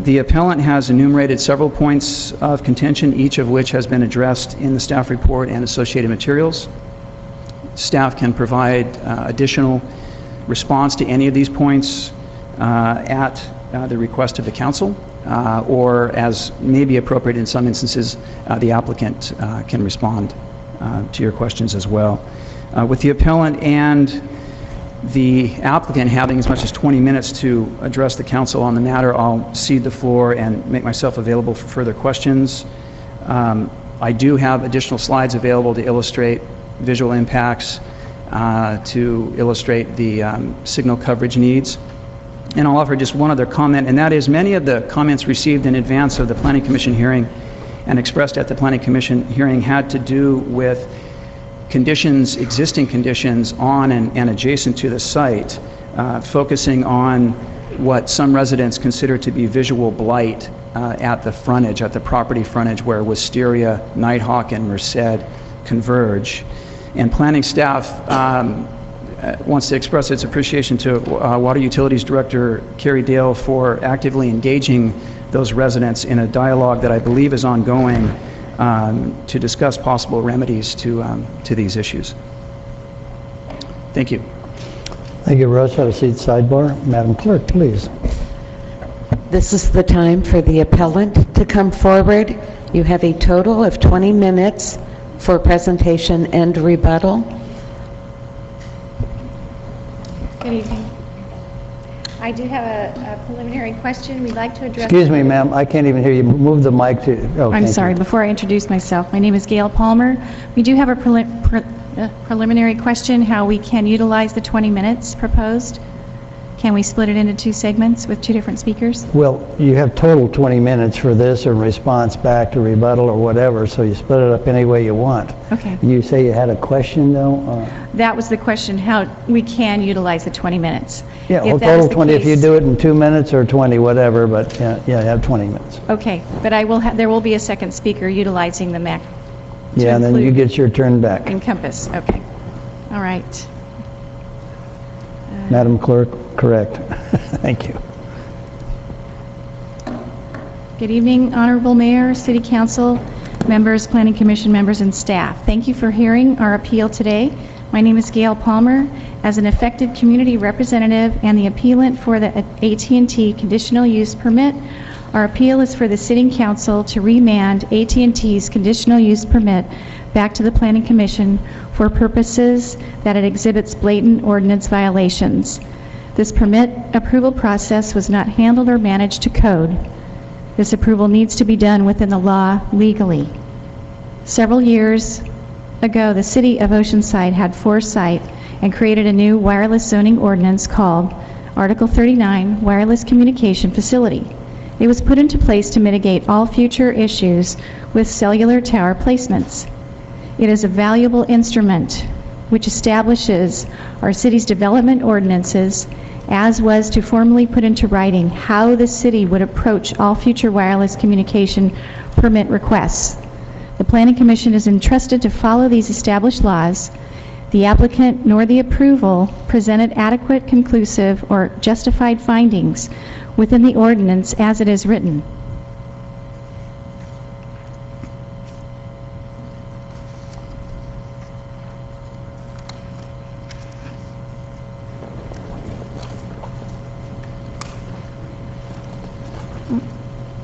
The appellant has enumerated several points of contention, each of which has been addressed in the staff report and associated materials. Staff can provide additional responds to any of these points at the request of the council, or as may be appropriate in some instances, the applicant can respond to your questions as well. With the appellant and the applicant having as much as 20 minutes to address the council on the matter, I'll cede the floor and make myself available for further questions. I do have additional slides available to illustrate visual impacts, to illustrate the signal coverage needs. And I'll offer just one other comment, and that is many of the comments received in advance of the Planning Commission hearing and expressed at the Planning Commission hearing had to do with conditions, existing conditions on and adjacent to the site, focusing on what some residents consider to be visual blight at the frontage, at the property frontage where Wisteria, Nighthawk, and Merced converge. And planning staff wants to express its appreciation to Water Utilities Director Carrie Dale for actively engaging those residents in a dialogue that I believe is ongoing to discuss possible remedies to these issues. Thank you. Thank you, Russ. Have a seat, sidebar. Madam Clerk, please. This is the time for the appellant to come forward. You have a total of 20 minutes for presentation and rebuttal. Good evening. I do have a preliminary question we'd like to address. Excuse me, ma'am. I can't even hear you. Move the mic to... Oh, I'm thank sorry. you. Before I introduce myself, my name is Gail Palmer. We do have a preliminary question, how we can utilize the 20 minutes proposed. Can we split it into two segments with two different speakers? Well, you have total 20 minutes for this or response back to rebuttal or whatever, so you split it up any way you want. Okay. You say you had a question, though? That was the question, how we can utilize the 20 minutes. Yeah, well, If that is total the 20, if you case- do it in 2 minutes or 20, whatever, but yeah, you have 20 minutes. Okay, but there will be a second speaker utilizing the MAC. to Yeah, and then you include get your turn back. Encompass, okay. All right. Madam Clerk, correct. Thank you. Good evening, Honorable Mayor, City Council members, Planning Commission members, and staff. Thank you for hearing our appeal today. My name is Gail Palmer. As an effective community representative and the appellant for the AT&T conditional use permit, our appeal is for the City Council to remand AT&T's conditional use permit back to the Planning Commission for purposes that it exhibits blatant ordinance violations. This permit approval process was not handled or managed to code. This approval needs to be done within the law legally. Several years ago, the City of Oceanside had foresight and created a new wireless zoning ordinance called Article 39 Wireless Communication Facility. It was put into place to mitigate all future issues with cellular tower placements. It is a valuable instrument which establishes our city's development ordinances, as was to formally put into writing how the city would approach all future wireless communication permit requests. The Planning Commission is entrusted to follow these established laws. The applicant nor the approval presented adequate, conclusive, or justified findings within the ordinance as it is written.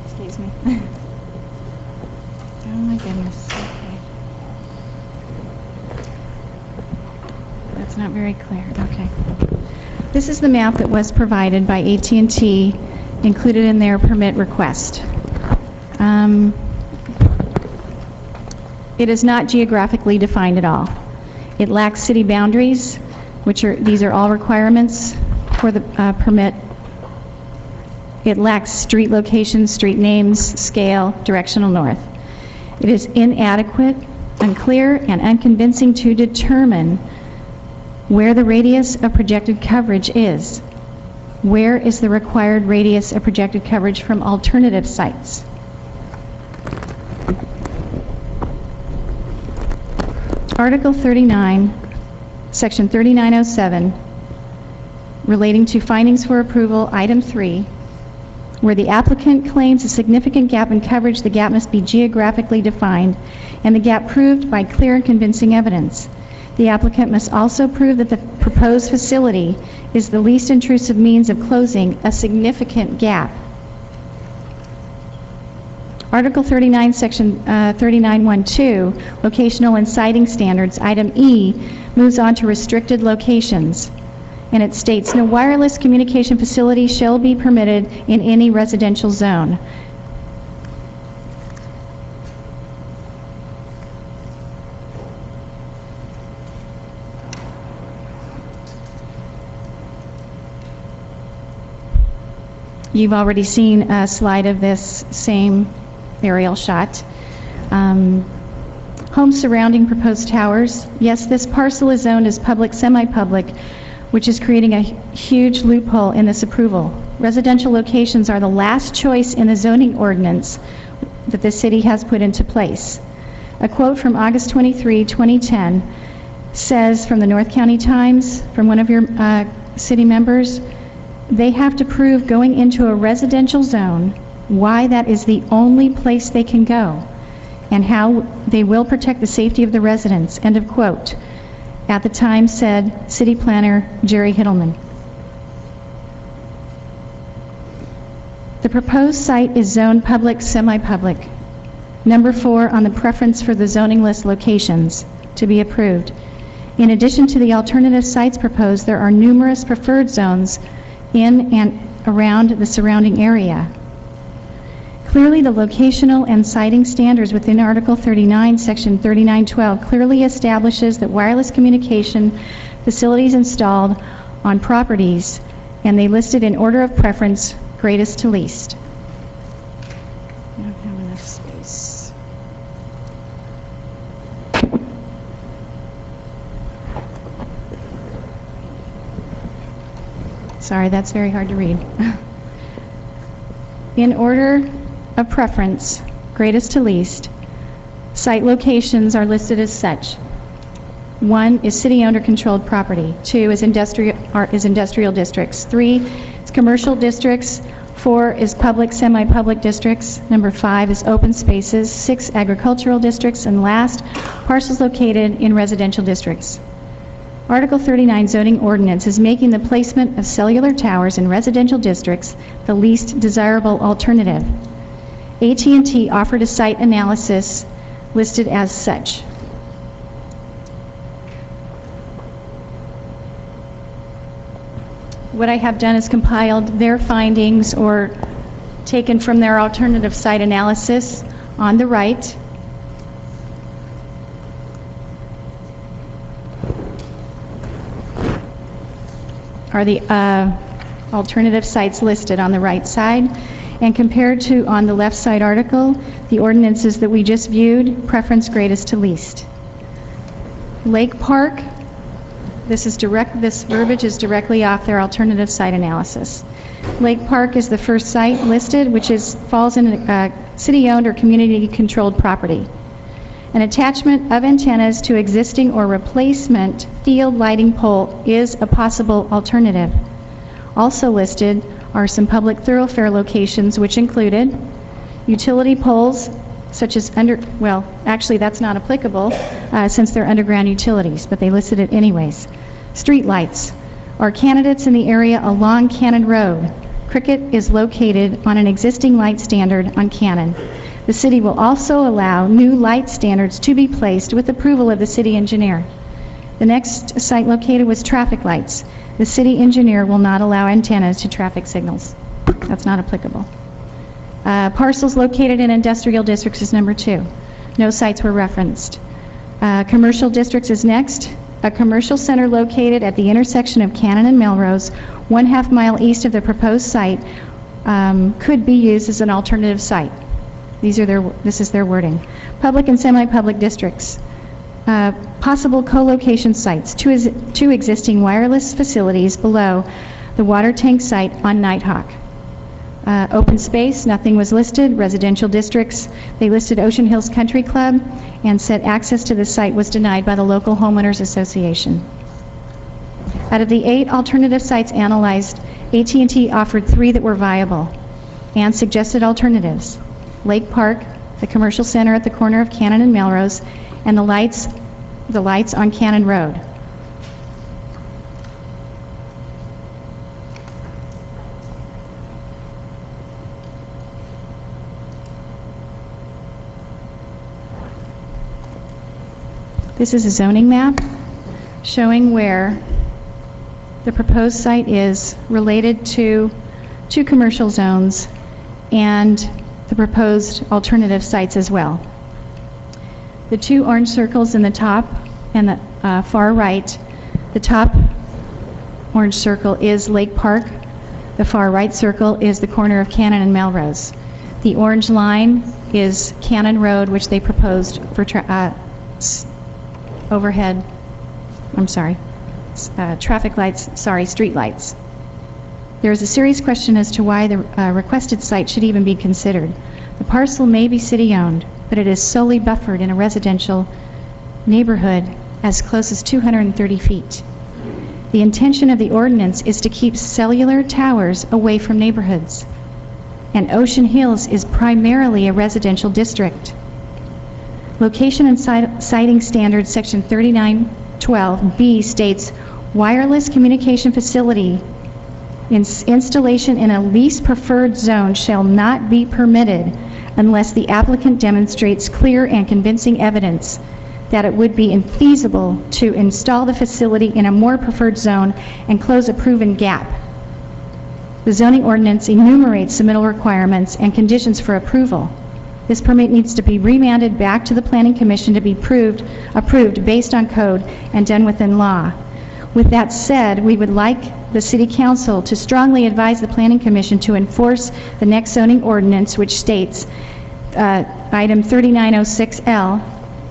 Excuse me. Oh my goodness. Okay. That's not very clear. Okay. This is the map that was provided by AT&T, included in their permit request. It is not geographically defined at all. It lacks city boundaries, these are all requirements for the permit. It lacks street locations, street names, scale, directional north. It is inadequate, unclear, and unconvincing to determine where the radius of projected coverage is. Where is the required radius of projected coverage from alternative sites? Article 39, Section 3907, relating to findings for approval, Item 3, where the applicant claims a significant gap in coverage, the gap must be geographically defined, and the gap proved by clear and convincing evidence. The applicant must also prove that the proposed facility is the least intrusive means of closing a significant gap. Article 39, Section 3912, Locational and Siting Standards, Item E, moves on to restricted locations. And it states, no wireless communication facility shall be permitted in any residential zone. You've already seen a slide of this same aerial shot. Homes surrounding proposed towers. Yes, this parcel is zoned as public, semi-public, which is creating a huge loophole in this approval. Residential locations are the last choice in the zoning ordinance that the city has put into place. A quote from August 23, 2010 says from the North County Times, from one of your city members, they have to prove going into a residential zone why that is the only place they can go and how they will protect the safety of the residents, end of quote. At the time said City Planner Jerry Hittleman. The proposed site is zoned public, semi-public. Number 4 on the preference for the zoning list locations to be approved. In addition to the alternative sites proposed, there are numerous preferred zones in and around the surrounding area. Clearly, the locational and siting standards within Article 39, Section 3912 clearly establishes that wireless communication facilities installed on properties, and they listed in order of preference, greatest to least. I don't have enough space. Sorry, that's very hard to read. In order of preference, greatest to least, site locations are listed as such. 1 is city-owned or controlled property. 2 is industrial districts. 3 is commercial districts. 4 is public, semi-public districts. Number 5 is open spaces. 6, agricultural districts. And last, parcels located in residential districts. Article 39 zoning ordinance is making the placement of cellular towers in residential districts the least desirable alternative. AT&T offered a site analysis listed as such. What I have done is compiled their findings or taken from their alternative site analysis on the right. Are the alternative sites listed on the right side, and compared to on the left side article, the ordinances that we just viewed, preference greatest to least. Lake Park, this verbiage is directly off their alternative site analysis. Lake Park is the first site listed, which falls in a city-owned or community-controlled property. An attachment of antennas to existing or replacement field lighting pole is a possible alternative. Also listed are some public thoroughfare locations, which included utility poles, such as actually that's not applicable since they're underground utilities, but they listed it anyways. Street lights are candidates in the area along Cannon Road. Cricket is located on an existing light standard on Cannon. The city will also allow new light standards to be placed with approval of the city engineer. The next site located was traffic lights. The city engineer will not allow antennas to traffic signals. That's not applicable. Parcels located in industrial districts is number 2. No sites were referenced. Commercial districts is next. A commercial center located at the intersection of Cannon and Melrose, 1/2 mile east of the proposed site, could be used as an alternative site. This is their wording. Public and semi-public districts. Possible co-location sites. Two existing wireless facilities below the water tank site on Nighthawk. Open space, nothing was listed. Residential districts, they listed Ocean Hills Country Club and said access to the site was denied by the local homeowners association. Out of the 8 alternative sites analyzed, AT&T offered 3 that were viable and suggested alternatives. Lake Park, the commercial center at the corner of Cannon and Melrose, and the lights the lights on Cannon Road. This is a zoning map showing where the proposed site is related to two commercial zones and the proposed alternative sites as well. The two orange circles in the top and the far right, the top orange circle is Lake Park. The far right circle is the corner of Cannon and Melrose. The orange line is Cannon Road, which they proposed for traffic lights, street lights. There is a serious question as to why the requested site should even be considered. The parcel may be city-owned, but it is solely buffered in a residential neighborhood as close as 230 feet. The intention of the ordinance is to keep cellular towers away from neighborhoods, and Ocean Hills is primarily a residential district. Location and siting standards, section 3912B states, wireless communication facility installation in a least preferred zone shall not be permitted unless the applicant demonstrates clear and convincing evidence that it would be infeasible to install the facility in a more preferred zone and close a proven gap. The zoning ordinance enumerates submittal requirements and conditions for approval. This permit needs to be remanded back to the Planning Commission to be approved based on code and done within law. With that said, we would like the City Council to strongly advise the Planning Commission to enforce the next zoning ordinance, which states, item 3906L,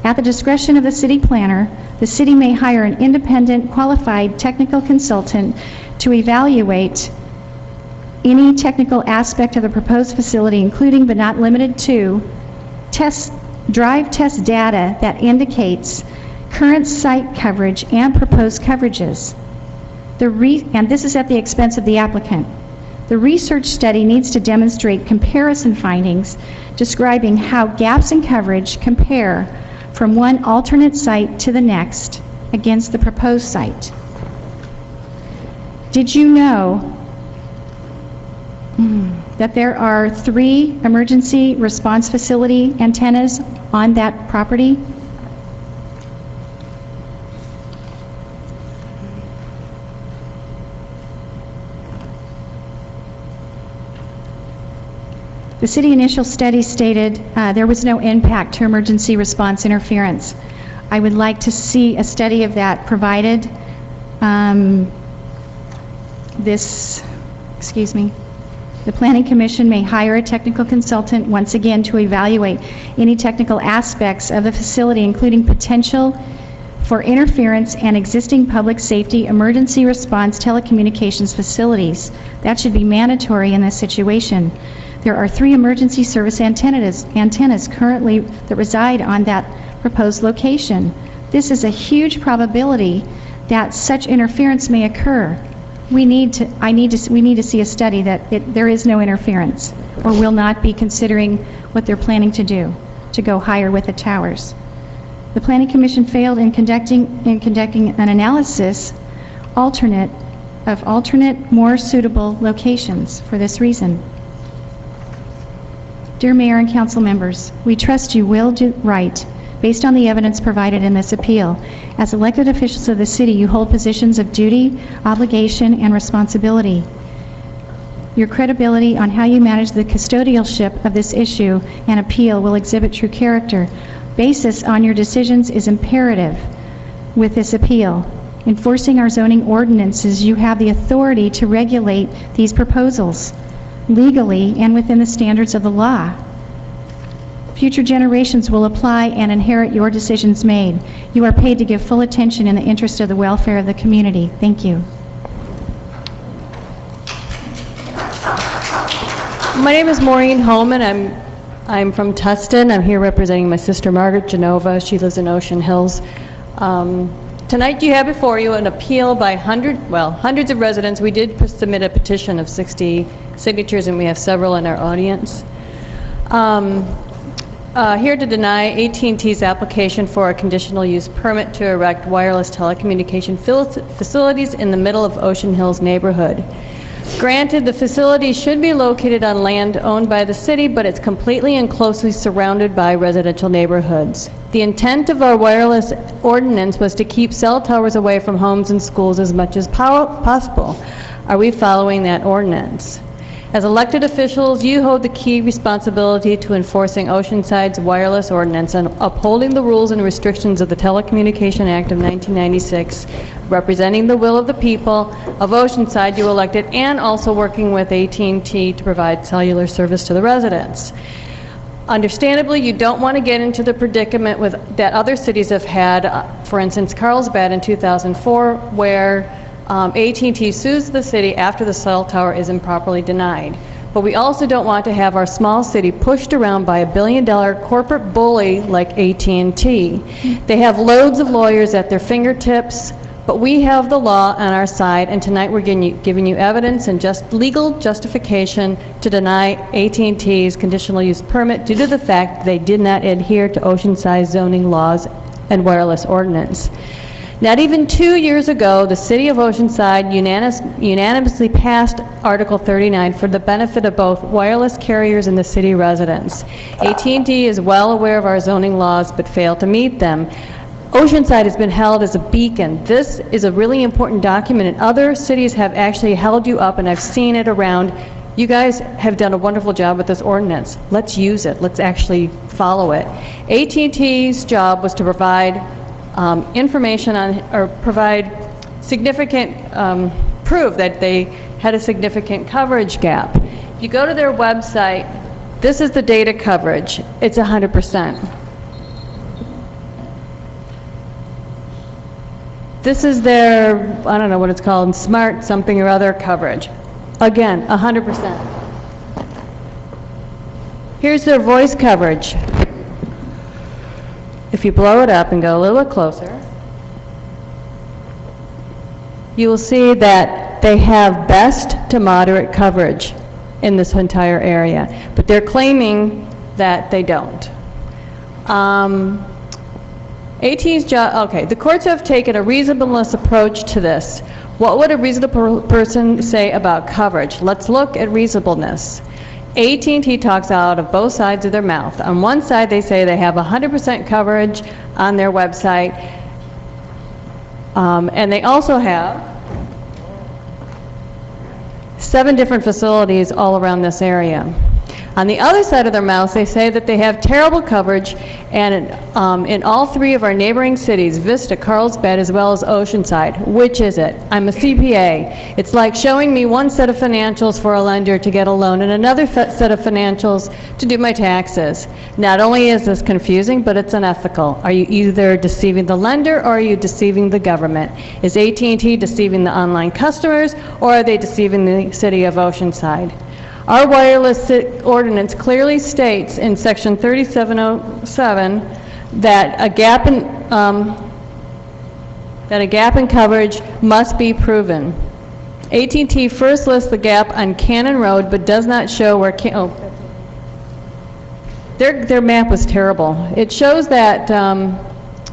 at the discretion of the city planner, the city may hire an independent, qualified technical consultant to evaluate any technical aspect of the proposed facility, including but not limited to drive test data that indicates current site coverage and proposed coverages. And this is at the expense of the applicant. The research study needs to demonstrate comparison findings describing how gaps in coverage compare from one alternate site to the next against the proposed site. Did you know that there are 3 emergency response facility antennas on that property? The city initial study stated there was no impact to emergency response interference. I would like to see a study of that provided. The Planning Commission may hire a technical consultant once again to evaluate any technical aspects of the facility, including potential for interference and existing public safety emergency response telecommunications facilities. That should be mandatory in this situation. There are 3 emergency service antennas currently that reside on that proposed location. This is a huge probability that such interference may occur. We need to see a study that there is no interference, or will not be considering what they're planning to do, to go higher with the towers. The Planning Commission failed in conducting an analysis of alternate, more suitable locations for this reason. Dear Mayor and Council members, we trust you will do right based on the evidence provided in this appeal. As elected officials of the city, you hold positions of duty, obligation, and responsibility. Your credibility on how you manage the custodialship of this issue and appeal will exhibit true character. Basis on your decisions is imperative with this appeal. Enforcing our zoning ordinances, you have the authority to regulate these proposals legally and within the standards of the law. Future generations will apply and inherit your decisions made. You are paid to give full attention in the interest of the welfare of the community. Thank you. My name is Maureen Holman. I'm from Tustin. I'm here representing my sister Margaret Genova. She lives in Ocean Hills. Tonight you have before you an appeal by hundreds of residents. We did submit a petition of 60 signatures, and we have several in our audience. here to deny AT&T's application for a conditional use permit to erect wireless telecommunication facilities in the middle of Ocean Hills neighborhood. Granted, the facility should be located on land owned by the city, but it's completely and closely surrounded by residential neighborhoods. The intent of our wireless ordinance was to keep cell towers away from homes and schools as much as possible. Are we following that ordinance? As elected officials, you hold the key responsibility to enforcing Oceanside's wireless ordinance and upholding the rules and restrictions of the Telecommunication Act of 1996, representing the will of the people of Oceanside you elected, and also working with AT&T to provide cellular service to the residents. Understandably, you don't want to get into the predicament that other cities have had, for instance, Carlsbad in 2004, where AT&T sues the city after the cell tower is improperly denied. But we also don't want to have our small city pushed around by a billion-dollar corporate bully like AT&T. They have loads of lawyers at their fingertips, but we have the law on our side, and tonight we're giving you evidence and just legal justification to deny AT&T's conditional use permit due to the fact that they did not adhere to Oceanside zoning laws and wireless ordinance. Not even 2 years ago, the City of Oceanside unanimously passed Article 39 for the benefit of both wireless carriers and the city residents. AT&T is well aware of our zoning laws but failed to meet them. Oceanside has been held as a beacon. This is a really important document, and other cities have actually held you up, and I've seen it around. You guys have done a wonderful job with this ordinance. Let's use it. Let's actually follow it. AT&T's job was to provide information on, or provide significant proof that they had a significant coverage gap. If you go to their website, this is the data coverage. It's 100%. This is their, I don't know what it's called, smart something or other coverage. Again, 100%. Here's their voice coverage. If you blow it up and go a little bit closer, you will see that they have best to moderate coverage in this entire area, but they're claiming that they don't. AT's job, okay, the courts have taken a reasonableness approach to this. What would a reasonable person say about coverage? Let's look at reasonableness. AT&T talks out of both sides of their mouth. On one side, they say they have 100% coverage on their website, and they also have 7 different facilities all around this area. On the other side of their mouth, they say that they have terrible coverage, and in all 3 of our neighboring cities, Vista, Carlsbad, as well as Oceanside. Which is it? I'm a CPA. It's like showing me one set of financials for a lender to get a loan and another set of financials to do my taxes. Not only is this confusing, but it's unethical. Are you either deceiving the lender or are you deceiving the government? Is AT&T deceiving the online customers, or are they deceiving the city of Oceanside? Our wireless ordinance clearly states in section 3707 that a gap in coverage must be proven. AT&T first lists the gap on Cannon Road, but does not show where their map was terrible. It shows that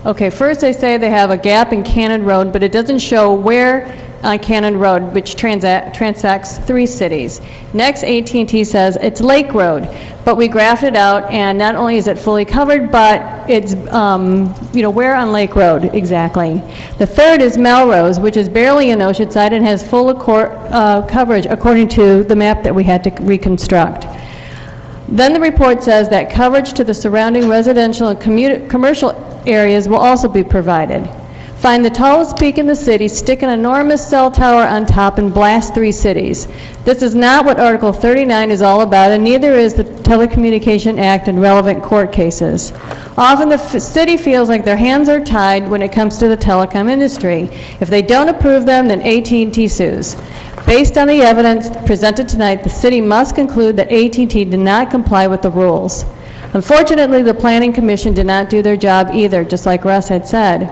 okay, first they say they have a gap in Cannon Road, but it doesn't show where on Cannon Road, which transacts 3 cities. Next, AT&T says it's Lake Road, but we graphed it out, and not only is it fully covered, but it's, where on Lake Road exactly. The third is Melrose, which is barely in Oceanside and has full coverage according to the map that we had to reconstruct. Then the report says that coverage to the surrounding residential and commercial areas will also be provided. Find the tallest peak in the city, stick an enormous cell tower on top, and blast 3 cities. This is not what Article 39 is all about, and neither is the Telecommunication Act and relevant court cases. Often the city feels like their hands are tied when it comes to the telecom industry. If they don't approve them, then AT&T sues. Based on the evidence presented tonight, the city must conclude that AT&T did not comply with the rules. Unfortunately, the Planning Commission did not do their job either, just like Russ had said.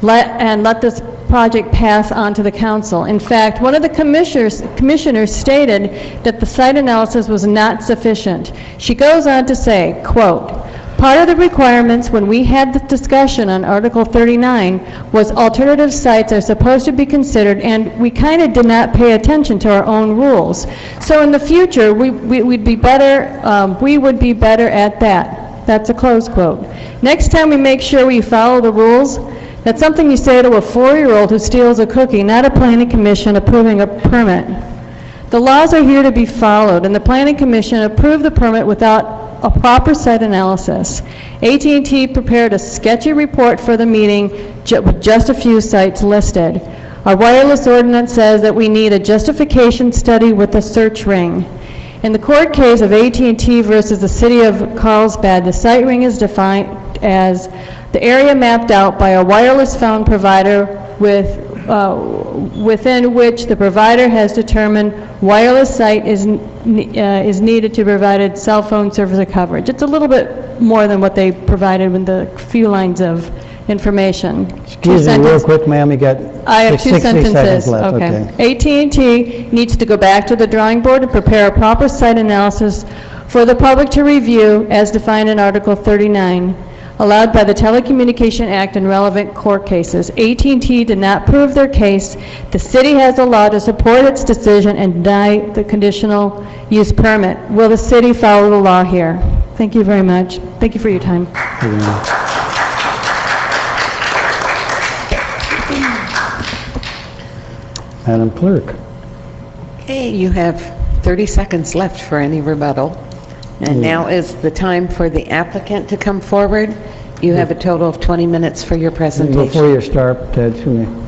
Let this project pass on to the council. In fact, one of the commissioners stated that the site analysis was not sufficient. She goes on to say, quote, Part of the requirements when we had the discussion on Article 39 was alternative sites are supposed to be considered, and we kind of did not pay attention to our own rules. So in the future, we would be better at that. That's a close quote. Next time we make sure we follow the rules. That's something you say to a 4-year-old who steals a cookie, not a planning commission approving a permit. The laws are here to be followed, and the planning commission approved the permit without a proper site analysis. AT&T prepared a sketchy report for the meeting with just a few sites listed. Our wireless ordinance says that we need a justification study with a search ring. In the court case of AT&T versus the City of Carlsbad, the site ring is defined as the area mapped out by a wireless phone provider within which the provider has determined wireless site is needed to provide cell phone service coverage. It's a little bit more than what they provided with the few lines of information. Excuse me, real quick, ma'am, you got I have 2 60 seconds sentences. left. Okay. AT&T needs to go back to the drawing board and prepare a proper site analysis for the public to review as defined in Article 39, allowed by the Telecommunication Act and relevant court cases. AT&T did not prove their case. The city has a law to support its decision and deny the conditional use permit. Will the city follow the law here? Thank you very much. Thank you for your time. Madam Clerk. Okay, you have 30 seconds left for any rebuttal. And now is the time for the applicant to come forward. You have a total of 20 minutes for your presentation. Before you start, Ted, can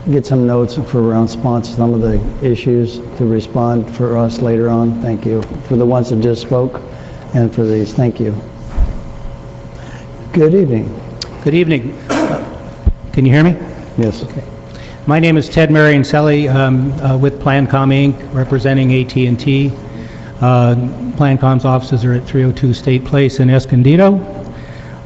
we get some notes for response to some of the issues to respond for us later on? Thank you. For the ones that just spoke and for these, thank you. Good evening. Good evening. Can you hear me? Yes. Okay. My name is Ted Mariancelli with Plancom Inc., representing AT&T. Plancom's offices are at 302 State Place in Escondido.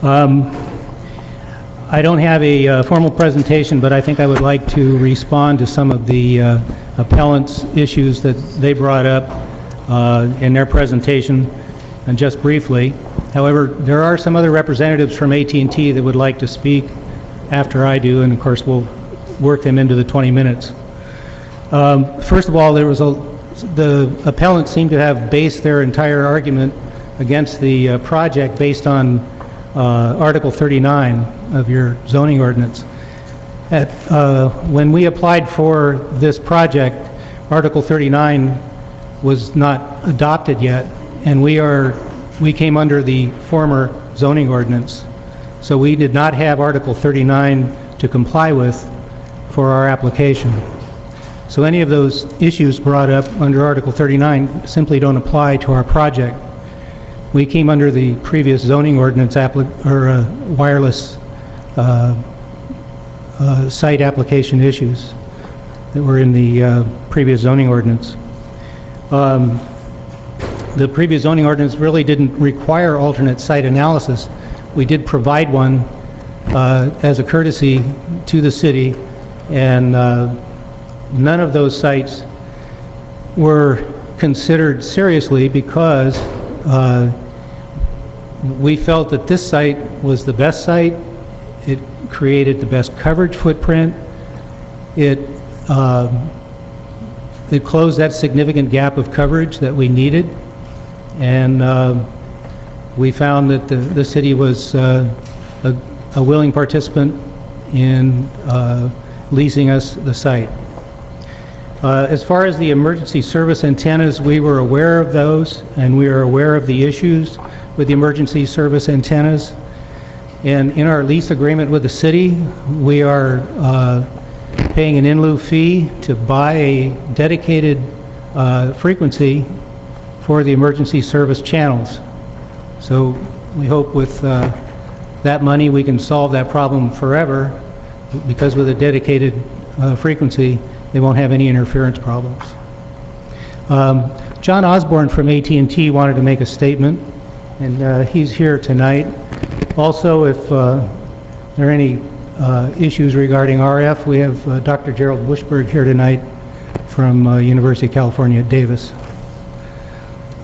I don't have a formal presentation, but I think I would like to respond to some of the appellant's issues that they brought up in their presentation, and just briefly. However, there are some other representatives from AT&T that would like to speak after I do, and of course we'll work them into the 20 minutes. First of all, the appellants seem to have based their entire argument against the project based on Article 39 of your zoning ordinance. When we applied for this project, Article 39 was not adopted yet, and we came under the former zoning ordinance. So we did not have Article 39 to comply with for our application. So any of those issues brought up under Article 39 simply don't apply to our project. We came under the previous zoning ordinance wireless site application issues that were in the previous zoning ordinance. The previous zoning ordinance really didn't require alternate site analysis. We did provide one as a courtesy to the city, and none of those sites were considered seriously because we felt that this site was the best site. It created the best coverage footprint. It closed that significant gap of coverage that we needed, and we found that the city was a willing participant in leasing us the site. As far as the emergency service antennas, we were aware of those, and we are aware of the issues with the emergency service antennas. And in our lease agreement with the city, we are paying an in lieu fee to buy a dedicated frequency for the emergency service channels. So we hope with that money we can solve that problem forever, because with a dedicated frequency they won't have any interference problems. John Osborne from AT&T wanted to make a statement, and he's here tonight. Also, if there are any issues regarding RF, we have Dr. Gerald Bushberg here tonight from University of California at Davis.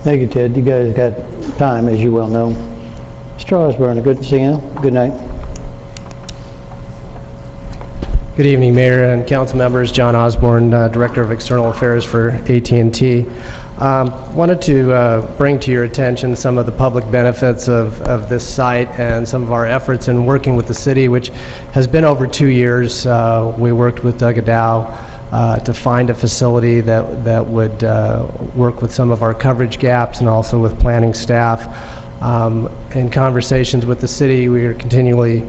Thank you, Ted. You guys got time, as you well know. Mr. Osborne, good to see you. Good night. Good evening, Mayor and council members. John Osborne, Director of External Affairs for AT&T. Wanted to bring to your attention some of the public benefits of this site and some of our efforts in working with the city, which has been over 2 years. We worked with Doug Adow to find a facility that would work with some of our coverage gaps and also with planning staff. In conversations with the city, we are continually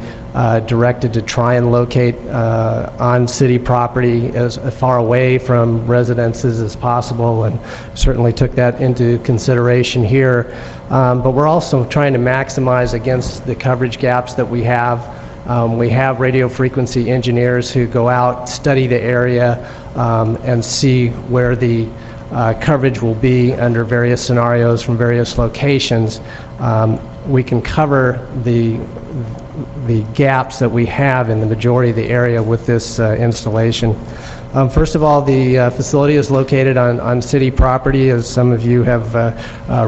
directed to try and locate on city property as far away from residences as possible, and certainly took that into consideration here. But we're also trying to maximize against the coverage gaps that we have. We have radio frequency engineers who go out, study the area, and see where the coverage will be under various scenarios from various locations. We can cover the gaps that we have in the majority of the area with this installation. First of all, the facility is located on city property, as some of you have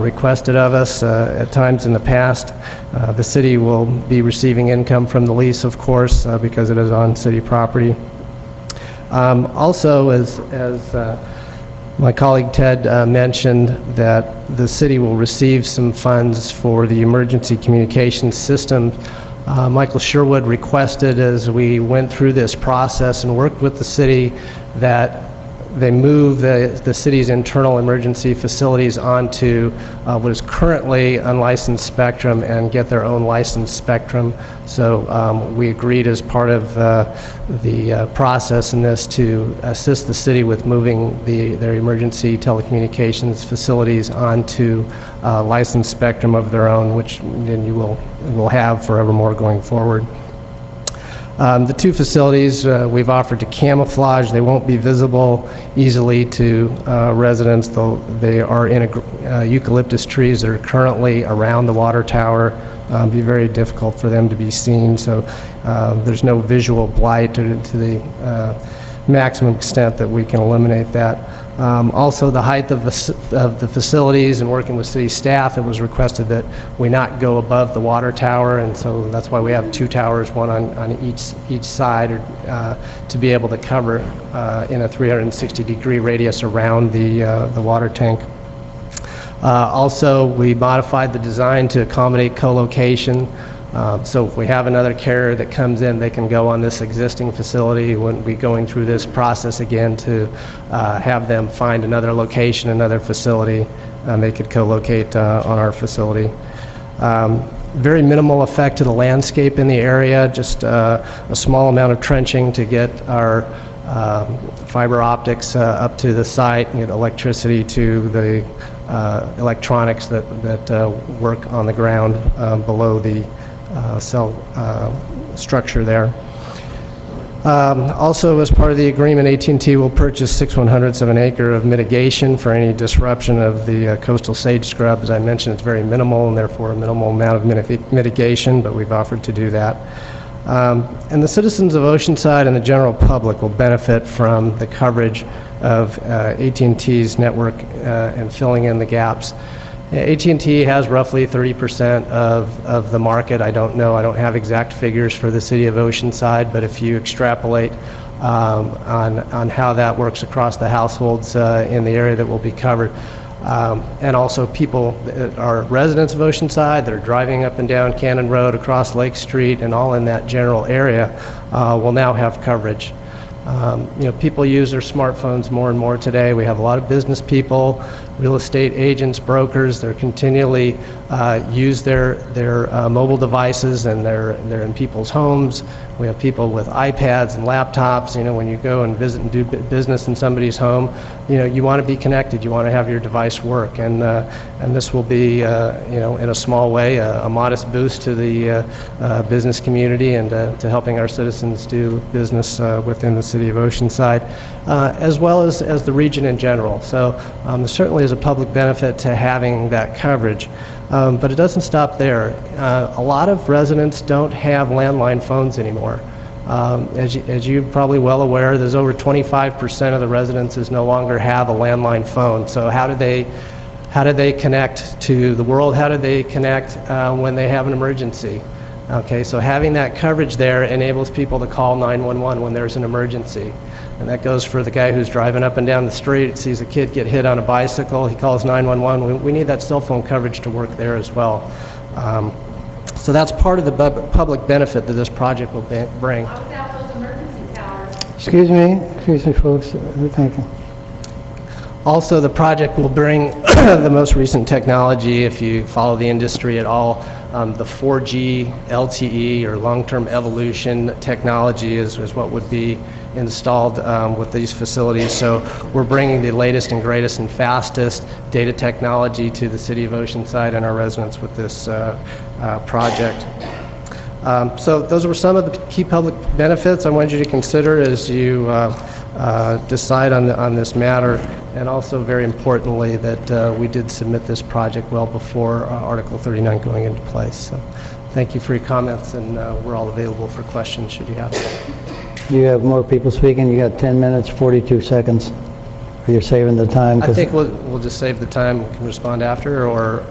requested of us at times in the past. The city will be receiving income from the lease, of course, because it is on city property. Also, as my colleague Ted mentioned, that the city will receive some funds for the emergency communications system. Michael Sherwood requested, as we went through this process and worked with the city, that they move the city's internal emergency facilities onto what is currently unlicensed spectrum and get their own licensed spectrum. So we agreed as part of the process in this to assist the city with moving their emergency telecommunications facilities onto licensed spectrum of their own, which then you will have forevermore going forward. The two facilities we've offered to camouflage. They won't be visible easily to residents, though they are in eucalyptus trees that are currently around the water tower. Be very difficult for them to be seen, so there's no visual blight to the maximum extent that we can eliminate that. Also, the height of the facilities, and working with city staff, it was requested that we not go above the water tower, and so that's why we have two towers, one on each side, to be able to cover in a 360-degree radius around the water tank. Also, we modified the design to accommodate co-location. So if we have another carrier that comes in, they can go on this existing facility. We wouldn't be going through this process again to have them find another location, another facility, and they could co-locate on our facility. Very minimal effect to the landscape in the area, just a small amount of trenching to get our fiber optics up to the site and get electricity to the electronics that work on the ground below the cell structure there. Also, as part of the agreement, AT&T will purchase 6/100ths of an acre of mitigation for any disruption of the coastal sage scrub. As I mentioned, it's very minimal and therefore a minimal amount of mitigation, but we've offered to do that. And the citizens of Oceanside and the general public will benefit from the coverage of AT&T's network and filling in the gaps. AT&T has roughly 30% of the market. I don't know, I don't have exact figures for the city of Oceanside, but if you extrapolate on how that works across the households in the area that will be covered, and also people that are residents of Oceanside that are driving up and down Cannon Road, across Lake Street, and all in that general area will now have coverage. People use their smartphones more and more today. We have a lot of business people, real estate agents, brokers. They're continually use their mobile devices, and they're in people's homes. We have people with iPads and laptops. When you go and visit and do business in somebody's home, you want to be connected. You want to have your device work, and this will be, in a small way, a modest boost to the business community and to helping our citizens do business within the city of Oceanside, as well as the region in general. So there certainly is a public benefit to having that coverage. But it doesn't stop there. A lot of residents don't have landline phones anymore. As you're probably well aware, there's over 25% of the residences no longer have a landline phone. So how do they How do they connect to the world? How do they connect when they have an emergency? Okay, so having that coverage there enables people to call 911 when there's an emergency. And that goes for the guy who's driving up and down the street, sees a kid get hit on a bicycle, he calls 911. We need that cell phone coverage to work there as well. So that's part of the public benefit that this project will bring. Excuse me, folks. Thank you. Also, the project will bring the most recent technology, if you follow the industry at all. The 4G LTE, or long-term evolution technology, is what would be installed with these facilities. So we're bringing the latest and greatest and fastest data technology to the city of Oceanside and our residents with this project. So those were some of the key public benefits I wanted you to consider as you decide on this matter, and also very importantly that we did submit this project well before Article 39 going into place. So thank you for your comments, and we're all available for questions should you have them. You have more people speaking. You got 10 minutes, 42 seconds. You're saving the time. I think we'll just save the time and can respond after, or...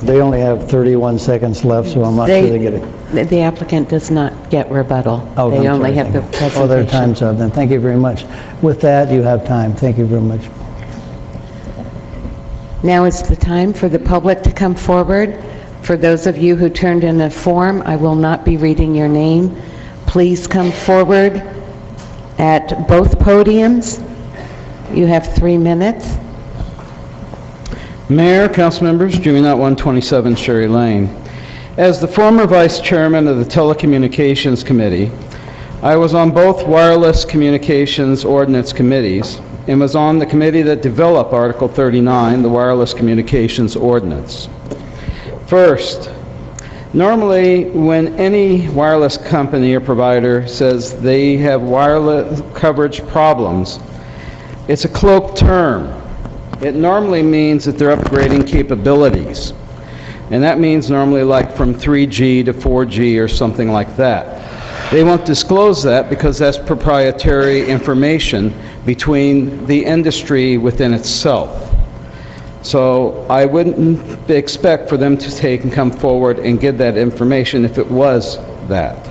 They only have 31 seconds left, so I'm not sure they get it. The applicant does not get rebuttal. Oh, They I'm only sorry, have the thank you. presentation. Oh, their time's up then. Thank you very much. With that, you have time. Thank you very much. Now is the time for the public to come forward. For those of you who turned in a form, I will not be reading your name. Please come forward at both podiums. You have 3 minutes. Mayor, council members, Jimmy Knott, 127 Sherry Lane. As the former vice chairman of the Telecommunications Committee, I was on both wireless communications ordinance committees and was on the committee that developed Article 39, the wireless communications ordinance. First, normally when any wireless company or provider says they have wireless coverage problems, it's a cloaked term. It normally means that they're upgrading capabilities. And that means normally like from 3G to 4G or something like that. They won't disclose that because that's proprietary information between the industry within itself. So I wouldn't expect for them to take and come forward and give that information if it was that.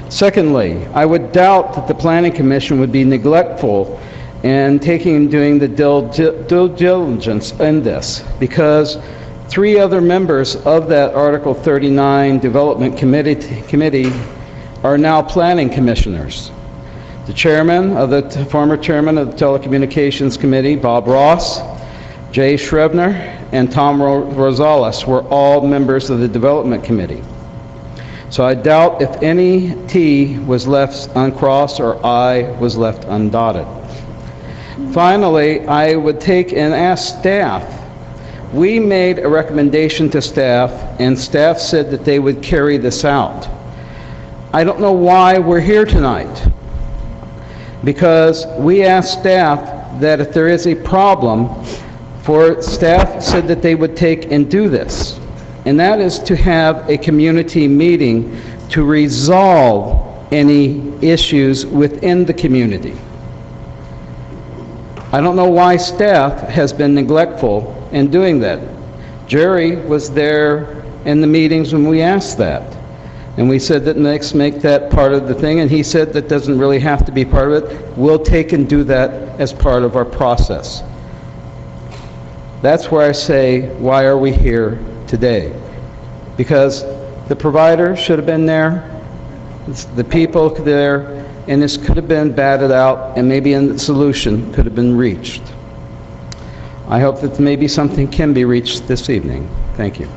Secondly, I would doubt that the Planning Commission would be neglectful and doing the due diligence in this, because 3 other members of that Article 39 Development Committee are now planning commissioners. The former chairman of the Telecommunications Committee, Bob Ross, Jay Shrevner, and Tom Rosales were all members of the Development Committee. So I doubt if any T was left uncrossed or I was left undotted. Finally, I would take and ask staff. We made a recommendation to staff, and staff said that they would carry this out. I don't know why we're here tonight, because we asked staff that if there is a problem, staff said that they would take and do this, and that is to have a community meeting to resolve any issues within the community. I don't know why staff has been neglectful in doing that. Jerry was there in the meetings when we asked that. And we said that let's make that part of the thing, and he said that doesn't really have to be part of it. We'll take and do that as part of our process. That's where I say, why are we here today? Because the provider should have been there, the people there, and this could have been batted out, and maybe a solution could have been reached. I hope that maybe something can be reached this evening. Thank you.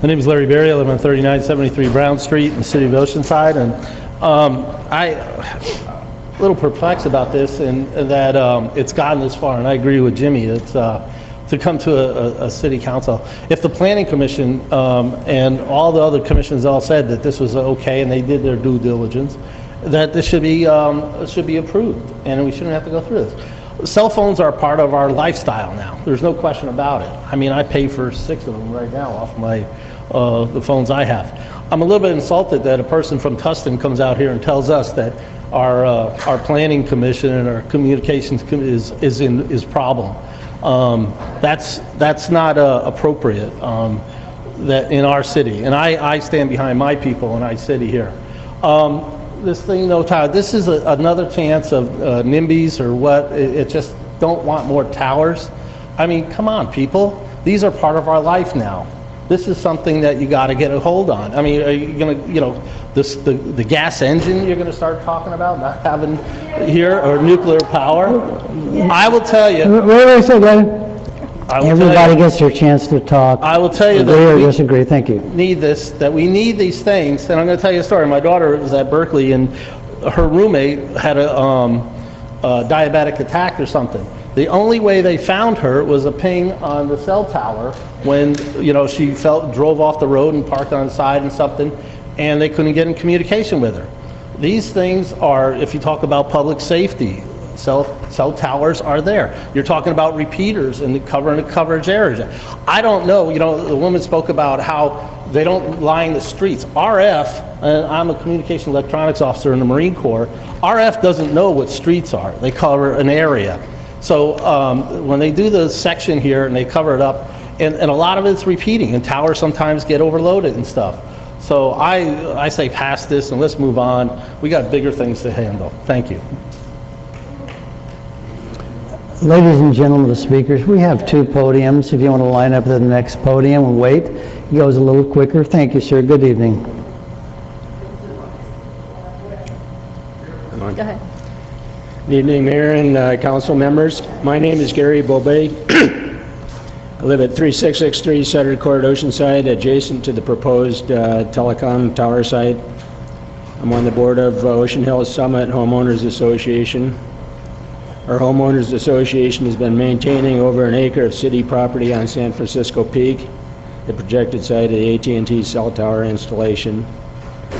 My name is Larry Berry. I live on 3973 Brown Street in the city of Oceanside, and I'm a little perplexed about this, and that it's gotten this far, and I agree with Jimmy. It's to come to a city council. If the planning commission and all the other commissions all said that this was okay and they did their due diligence, that this should be approved, and we shouldn't have to go through this. Cell phones are part of our lifestyle now. There's no question about it. I mean, I pay for 6 of them right now off my the phones I have. I'm a little bit insulted that a person from Tustin comes out here and tells us that our planning commission and our communications is problem. That's not appropriate that in our city. And I stand behind my people in our city here. This thing though, Tyler, this is another chance of NIMBYs or what. It just don't want more towers. I mean, come on, people. These are part of our life now. This is something that you got to get a hold on. I mean, are you going to, you know, the gas engine you're going to start talking about not having here, or nuclear power? I will tell you. Wait a second. Everybody gets their chance to talk. I will tell you Agree that or we disagree. Thank you. We need these things. And I'm going to tell you a story. My daughter was at Berkeley, and her roommate had a diabetic attack or something. The only way they found her was a ping on the cell tower when, you know, she drove off the road and parked on the side and something, and they couldn't get in communication with her. These things are, if you talk about public safety, cell towers are there. You're talking about repeaters and the coverage areas. I don't know, you know, the woman spoke about how they don't line the streets. RF, and I'm a communication electronics officer in the Marine Corps, RF doesn't know what streets are. They cover an area. So when they do the section here and they cover it up, and a lot of it's repeating, and towers sometimes get overloaded and stuff. So I say pass this and let's move on. We got bigger things to handle. Thank you. Ladies and gentlemen, the speakers, we have two podiums. If you want to line up at the next podium and wait, it goes a little quicker. Thank you, sir. Good evening. Go ahead. Good evening, Mayor and council members. My name is Gary Bobet. I live at 3663 Sutter Court, Oceanside, adjacent to the proposed telecom tower site. I'm on the board of Ocean Hills Summit Homeowners Association. Our homeowners association has been maintaining over an acre of city property on San Francisco Peak, the projected site of the AT&T cell tower installation.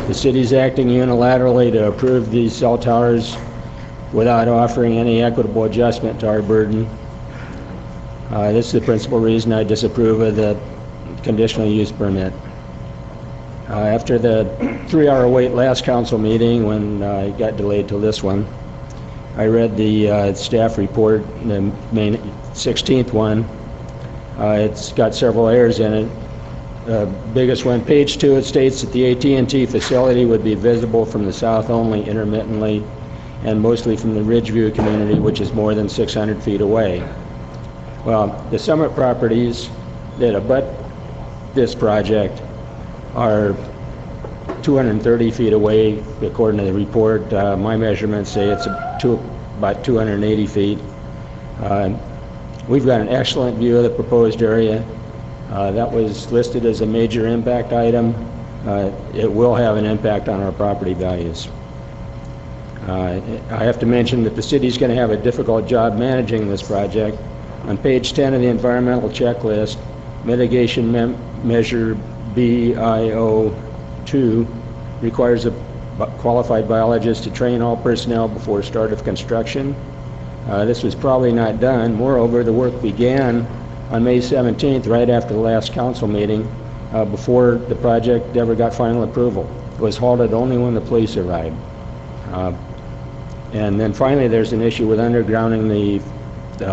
The city is acting unilaterally to approve these cell towers without offering any equitable adjustment to our burden. This is the principal reason I disapprove of the conditional use permit. After the 3-hour wait last council meeting, when it got delayed till this one, I read the staff report, the main 16th one. It's got several errors in it. Biggest one, page 2, it states that the AT&T facility would be visible from the south only intermittently, and mostly from the Ridgeview community, which is more than 600 feet away. Well, the Summit properties that abut this project are 230 feet away, according to the report. My measurements say it's about 280 feet. We've got an excellent view of the proposed area. That was listed as a major impact item. It will have an impact on our property values. I have to mention that the city's going to have a difficult job managing this project. On page 10 of the environmental checklist, mitigation measure BIO2 requires a qualified biologist to train all personnel before start of construction. This was probably not done. Moreover, the work began on May 17th, right after the last council meeting, before the project ever got final approval. It was halted only when the police arrived. And then finally, there's an issue with undergrounding the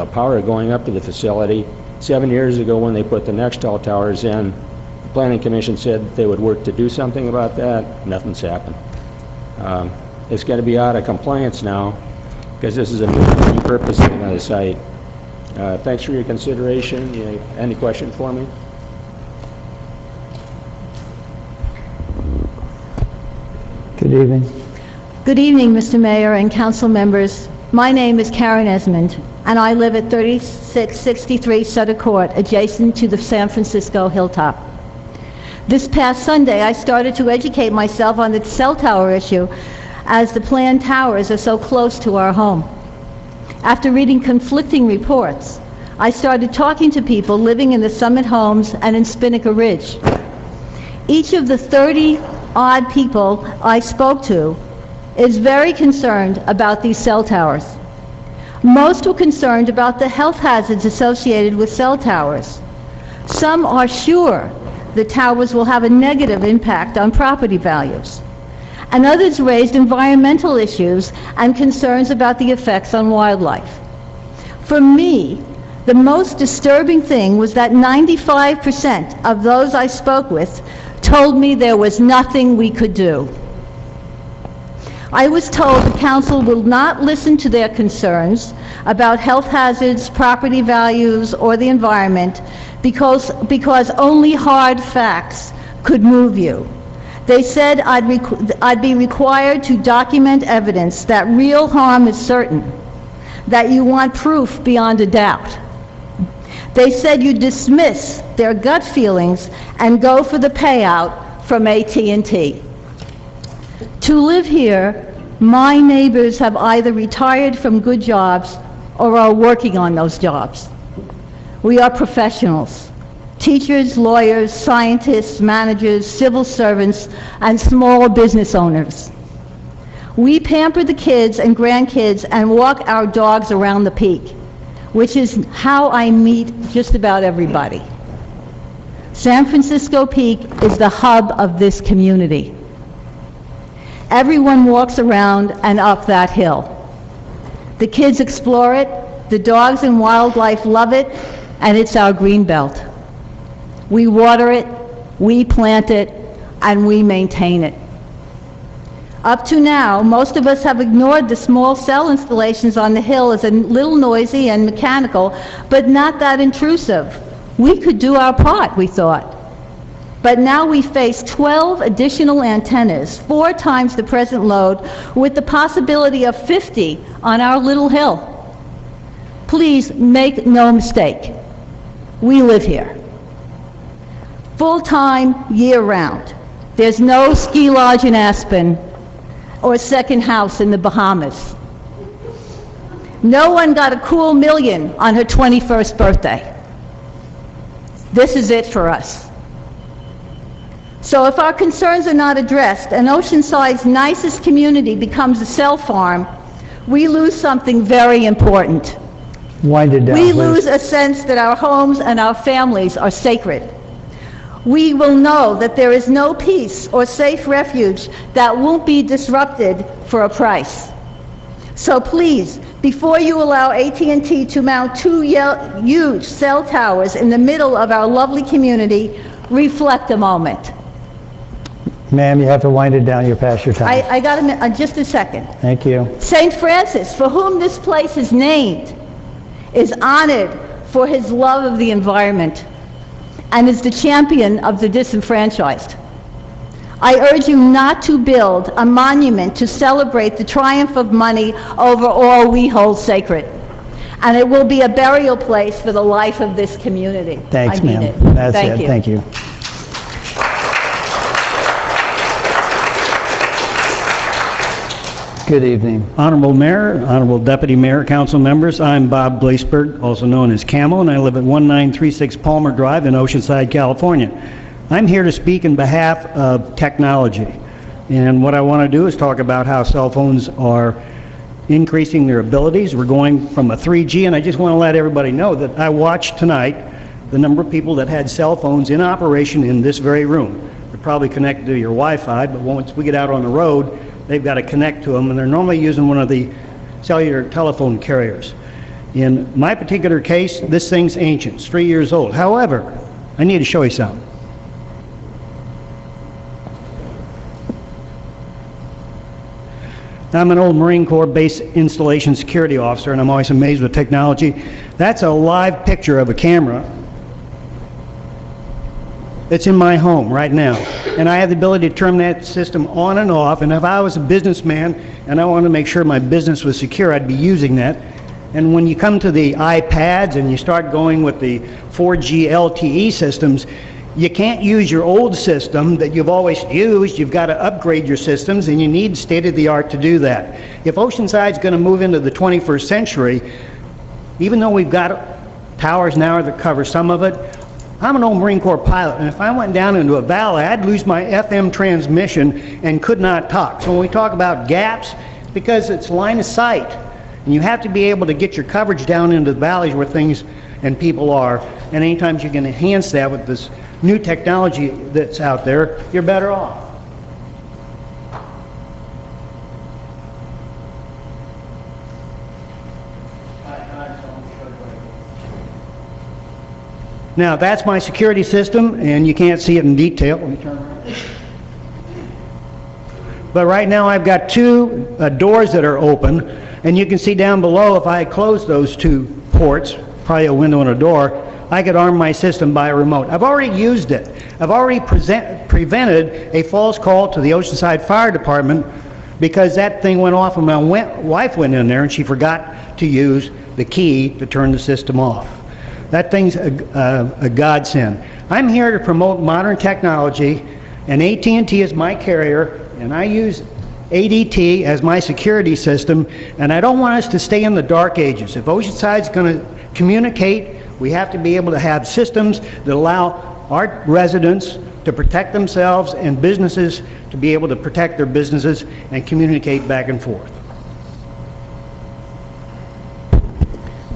power going up to the facility. 7 years ago, when they put the Nextel towers in, the Planning Commission said that they would work to do something about that. Nothing's happened. It's going to be out of compliance now because this is a new repurposing of the site. Thanks for your consideration. Any questions for me? Good evening. Good evening, Mr. Mayor and council members. My name is Karen Esmond, and I live at 3663 Sutter Court, adjacent to the San Francisco Hilltop. This past Sunday, I started to educate myself on the cell tower issue, as the planned towers are so close to our home. After reading conflicting reports, I started talking to people living in the Summit Homes and in Spinnaker Ridge. Each of the 30-odd people I spoke to is very concerned about these cell towers. Most were concerned about the health hazards associated with cell towers. Some are sure the towers will have a negative impact on property values. And others raised environmental issues and concerns about the effects on wildlife. For me, The most disturbing thing was that 95% of those I spoke with told me there was nothing we could do. I was told the council will not listen to their concerns about health hazards, property values, or the environment because only hard facts could move you. They said I'd be required to document evidence that real harm is certain, that you want proof beyond a doubt. They said you dismiss their gut feelings and go for the payout from AT&T. To live here, my neighbors have either retired from good jobs or are working on those jobs. We are professionals. Teachers, lawyers, scientists, managers, civil servants, and small business owners. We pamper the kids and grandkids and walk our dogs around the peak, which is how I meet just about everybody. San Francisco Peak is the hub of this community. Everyone walks around and up that hill. The kids explore it, the dogs and wildlife love it, and it's our green belt. We water it, we plant it, and we maintain it. Up to now, most of us have ignored the small cell installations on the hill as a little noisy and mechanical, but not that intrusive. We could do our part, we thought. But now we face 12 additional antennas, 4 times the present load, with the possibility of 50 on our little hill. Please make no mistake. We live here. Full-time, year-round. There's no ski lodge in Aspen or second house in the Bahamas. No one got a cool million on her 21st birthday. This is it for us. So if our concerns are not addressed and Oceanside's nicest community becomes a cell farm, we lose something very important. Wind it down, We please. lose a sense that our homes and our families are sacred. We will know that there is no peace or safe refuge that won't be disrupted for a price. So please, before you allow AT&T to mount 2 huge cell towers in the middle of our lovely community, reflect a moment. Ma'am, you have to wind it down. You're past your time. I got just a second. Thank you. St. Francis, for whom this place is named, is honored for his love of the environment and is the champion of the disenfranchised. I urge you not to build a monument to celebrate the triumph of money over all we hold sacred. And it will be a burial place for the life of this community. Thanks, I mean ma'am. it. That's Thank it. you. Thank you. Good evening. Honorable Mayor, Honorable Deputy Mayor, council members, I'm Bob Blaisberg, also known as Camel, and I live at 1936 Palmer Drive in Oceanside, California. I'm here to speak in behalf of technology. And what I want to do is talk about how cell phones are increasing their abilities. We're going from a 3G, and I just want to let everybody know that I watched tonight the number of people that had cell phones in operation in this very room. They're probably connected to your Wi-Fi, but once we get out on the road, they've got to connect to them, and they're normally using one of the cellular telephone carriers. In my particular case, this thing's ancient. It's 3 years old. However, I need to show you something. I'm an old Marine Corps base installation security officer, and I'm always amazed with technology. That's a live picture of a camera that's in my home right now. And I have the ability to turn that system on and off, and if I was a businessman and I wanted to make sure my business was secure, I'd be using that. And when you come to the iPads and you start going with the 4G LTE systems, you can't use your old system that you've always used. You've got to upgrade your systems, and you need state-of-the-art to do that. If Oceanside's going to move into the 21st century, even though we've got towers now that cover some of it, I'm an old Marine Corps pilot, and if I went down into a valley, I'd lose my FM transmission and could not talk. So when we talk about gaps, because it's line of sight, and you have to be able to get your coverage down into the valleys where things and people are, and anytime you can enhance that with this new technology that's out there, you're better off. Now, that's my security system, and you can't see it in detail. Let me turn around. But right now, I've got two doors that are open, and you can see down below, if I close those two ports, probably a window and a door, I could arm my system by a remote. I've already used it. I've already prevented a false call to the Oceanside Fire Department because that thing went off and my wife went in there and she forgot to use the key to turn the system off. That thing's a godsend. I'm here to promote modern technology, and AT&T is my carrier, and I use ADT as my security system, and I don't want us to stay in the dark ages. If Oceanside's going to communicate, we have to be able to have systems that allow our residents to protect themselves and businesses to be able to protect their businesses and communicate back and forth.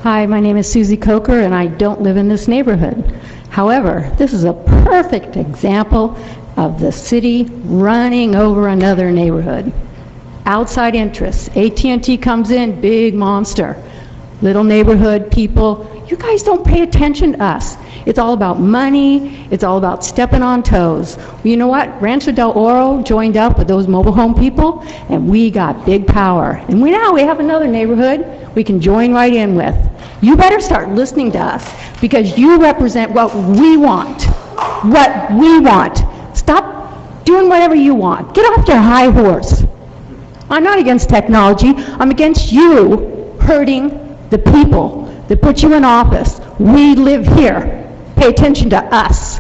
Hi, my name is Susie Coker, and I don't live in this neighborhood. However, this is a perfect example of the city running over another neighborhood. Outside interests. AT&T comes in, big monster. Little neighborhood people, you guys don't pay attention to us. It's all about money. It's all about stepping on toes. Well, you know what? Rancho Del Oro joined up with those mobile home people, and we got big power. And now we have another neighborhood we can join right in with. You better start listening to us because you represent what we want. What we want. Stop doing whatever you want. Get off your high horse. I'm not against technology. I'm against you hurting the people that put you in office. We live here. Pay attention to us.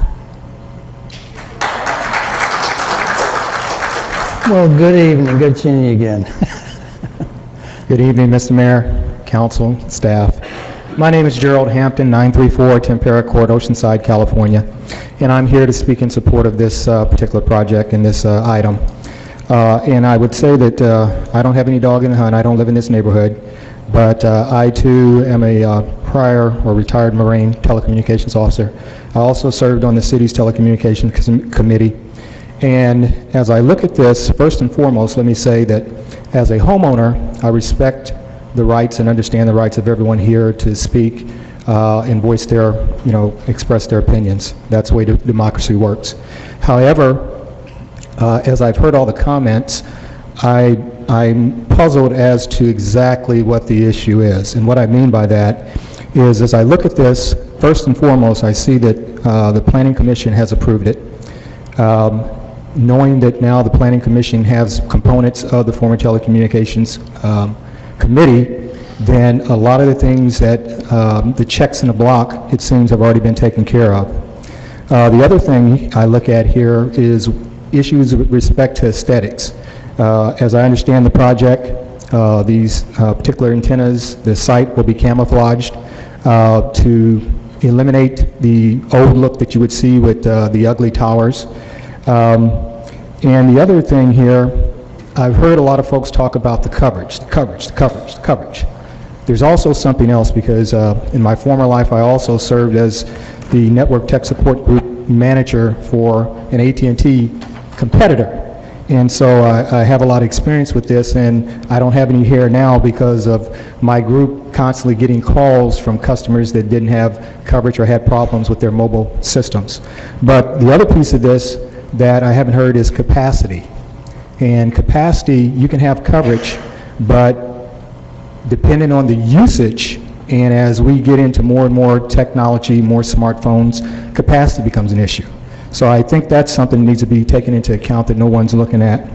Well, good evening. Good seeing you again. Good evening, Mr. Mayor, council, staff. My name is Gerald Hampton, 934 Tempera Court, Oceanside, California, and I'm here to speak in support of this particular project and this item. And I would say that I don't have any dog in the hunt. I don't live in this neighborhood, but I too am a prior or retired Marine telecommunications officer. I also served on the city's telecommunications committee. And as I look at this, first and foremost, let me say that as a homeowner, I respect the rights and understand the rights of everyone here to speak and voice their, express their opinions. That's the way democracy works. However, as I've heard all the comments, I'm puzzled as to exactly what the issue is. And what I mean by that is, as I look at this, first and foremost, I see that the Planning Commission has approved it. Knowing that now the Planning Commission has components of the former telecommunications committee, then a lot of the things that the checks in the block, it seems, have already been taken care of. The other thing I look at here is issues with respect to aesthetics. As I understand the project, these particular antennas, the site will be camouflaged to eliminate the old look that you would see with the ugly towers. And the other thing here, I've heard a lot of folks talk about the coverage. There's also something else because in my former life I also served as the Network Tech Support Group manager for an AT&T competitor. And so I have a lot of experience with this, and I don't have any here now because of my group constantly getting calls from customers that didn't have coverage or had problems with their mobile systems. But the other piece of this that I haven't heard is capacity. And capacity, you can have coverage, but depending on the usage, and as we get into more and more technology, more smartphones, capacity becomes an issue. So I think that's something that needs to be taken into account that no one's looking at.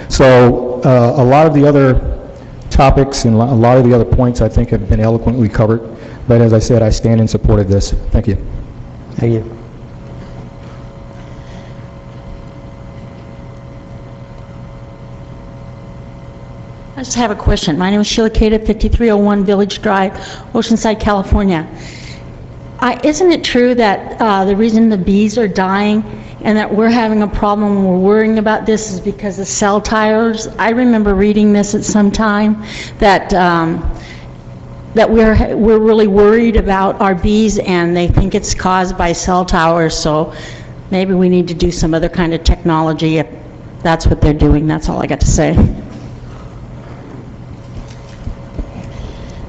So a lot of the other topics and a lot of the other points I think have been eloquently covered. But as I said, I stand in support of this. Thank you. Thank you. I just have a question. My name is Sheila Cada, 5301 Village Drive, Oceanside, California. Isn't it true that the reason the bees are dying and that we're having a problem and we're worrying about this is because of cell towers? I remember reading this at some time that that we're really worried about our bees and they think it's caused by cell towers, so maybe we need to do some other kind of technology if that's what they're doing. That's all I got to say.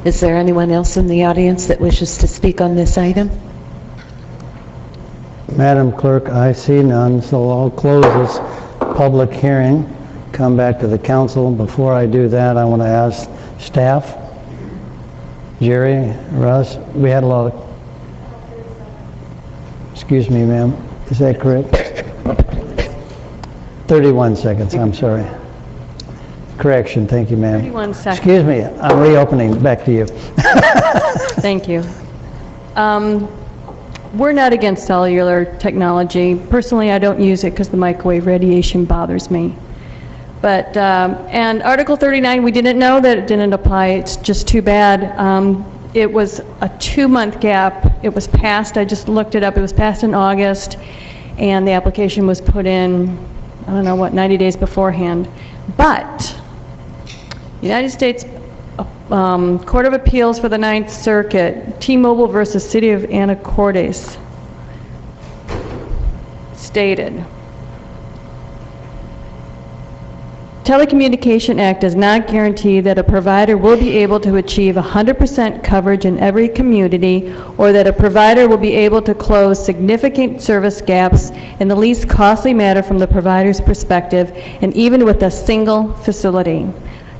Is there anyone else in the audience that wishes to speak on this item? Madam Clerk, I see none, so I'll close this public hearing, come back to the council. Before I do that, I want to ask staff, Jerry, Russ, we had a lot of... Excuse me, ma'am, is that correct? 31 seconds, I'm sorry. Correction, thank you, ma'am. 31 seconds. Excuse me, I'm reopening, back to you. Thank you. We're not against cellular technology. Personally, I don't use it because the microwave radiation bothers me. But, and Article 39, we didn't know that it didn't apply. It's just too bad. It was a 2-month gap. It was passed, I just looked it up, it was passed in August, and the application was put in, I don't know what, 90 days beforehand. But, United States Court of Appeals for the Ninth Circuit, T-Mobile versus City of Anacortes, stated, Telecommunication Act does not guarantee that a provider will be able to achieve 100% coverage in every community, or that a provider will be able to close significant service gaps in the least costly manner from the provider's perspective, and even with a single facility.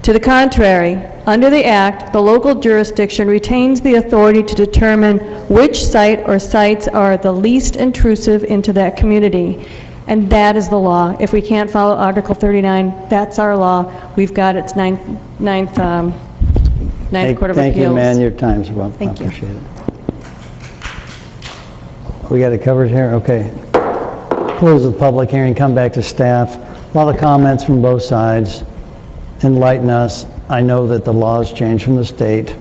To the contrary, under the Act, the local jurisdiction retains the authority to determine which site or sites are the least intrusive into that community. And that is the law. If we can't follow Article 39, that's our law. We've got its ninth Court of Appeals. Thank you, man, your time's well. Thank you. Appreciate it. We got it covered here? Okay. Close the public hearing, come back to staff. A lot of comments from both sides. Enlighten us. I know that the laws change from the state.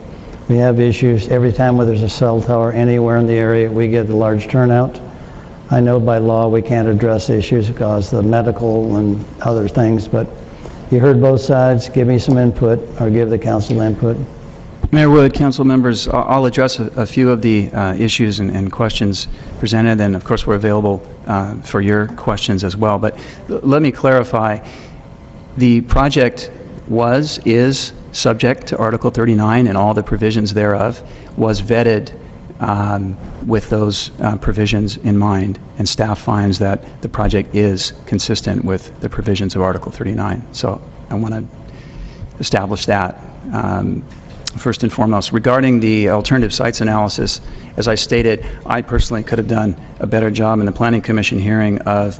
We have issues. Every time where there's a cell tower anywhere in the area, we get a large turnout. I know by law we can't address issues because of the medical and other things, but you heard both sides. Give me some input, or give the council input. Mayor Wood, council members, I'll address a few of the issues and questions presented, and of course we're available for your questions as well. But let me clarify, the project is subject to Article 39 and all the provisions thereof, was vetted with those provisions in mind, and staff finds that the project is consistent with the provisions of Article 39. So I want to establish that first and foremost. Regarding the alternative sites analysis, as I stated, I personally could have done a better job in the Planning Commission hearing of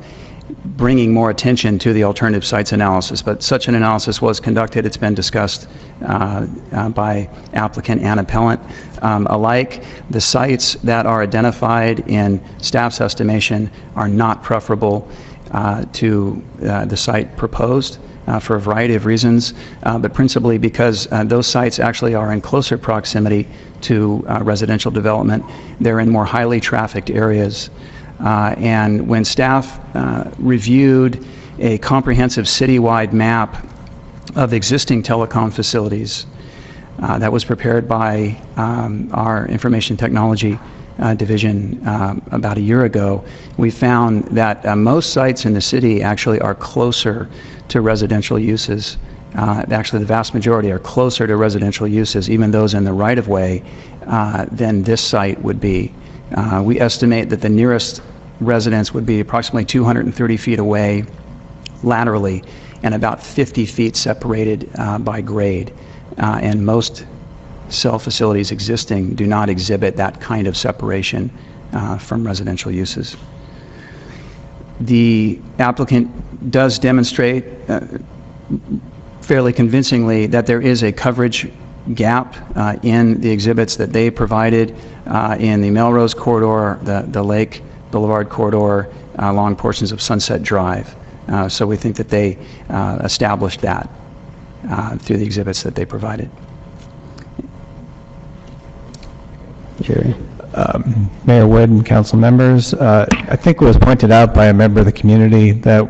bringing more attention to the alternative sites analysis, but such an analysis was conducted. It's been discussed by applicant and appellant alike. The sites that are identified in staff's estimation are not preferable to the site proposed for a variety of reasons, but principally because those sites actually are in closer proximity to residential development. They're in more highly trafficked areas. And when staff reviewed a comprehensive citywide map of existing telecom facilities that was prepared by our Information Technology Division about a year ago, we found that most sites in the city actually are closer to residential uses. Actually, the vast majority are closer to residential uses, even those in the right-of-way, than this site would be. We estimate that the nearest residence would be approximately 230 feet away laterally and about 50 feet separated by grade. And most cell facilities existing do not exhibit that kind of separation from residential uses. The applicant does demonstrate fairly convincingly that there is a coverage gap in the exhibits that they provided in the Melrose corridor, the Lake Boulevard corridor, along portions of Sunset Drive. So we think that they established that through the exhibits that they provided. Jerry? Mayor Wood and council members, I think it was pointed out by a member of the community that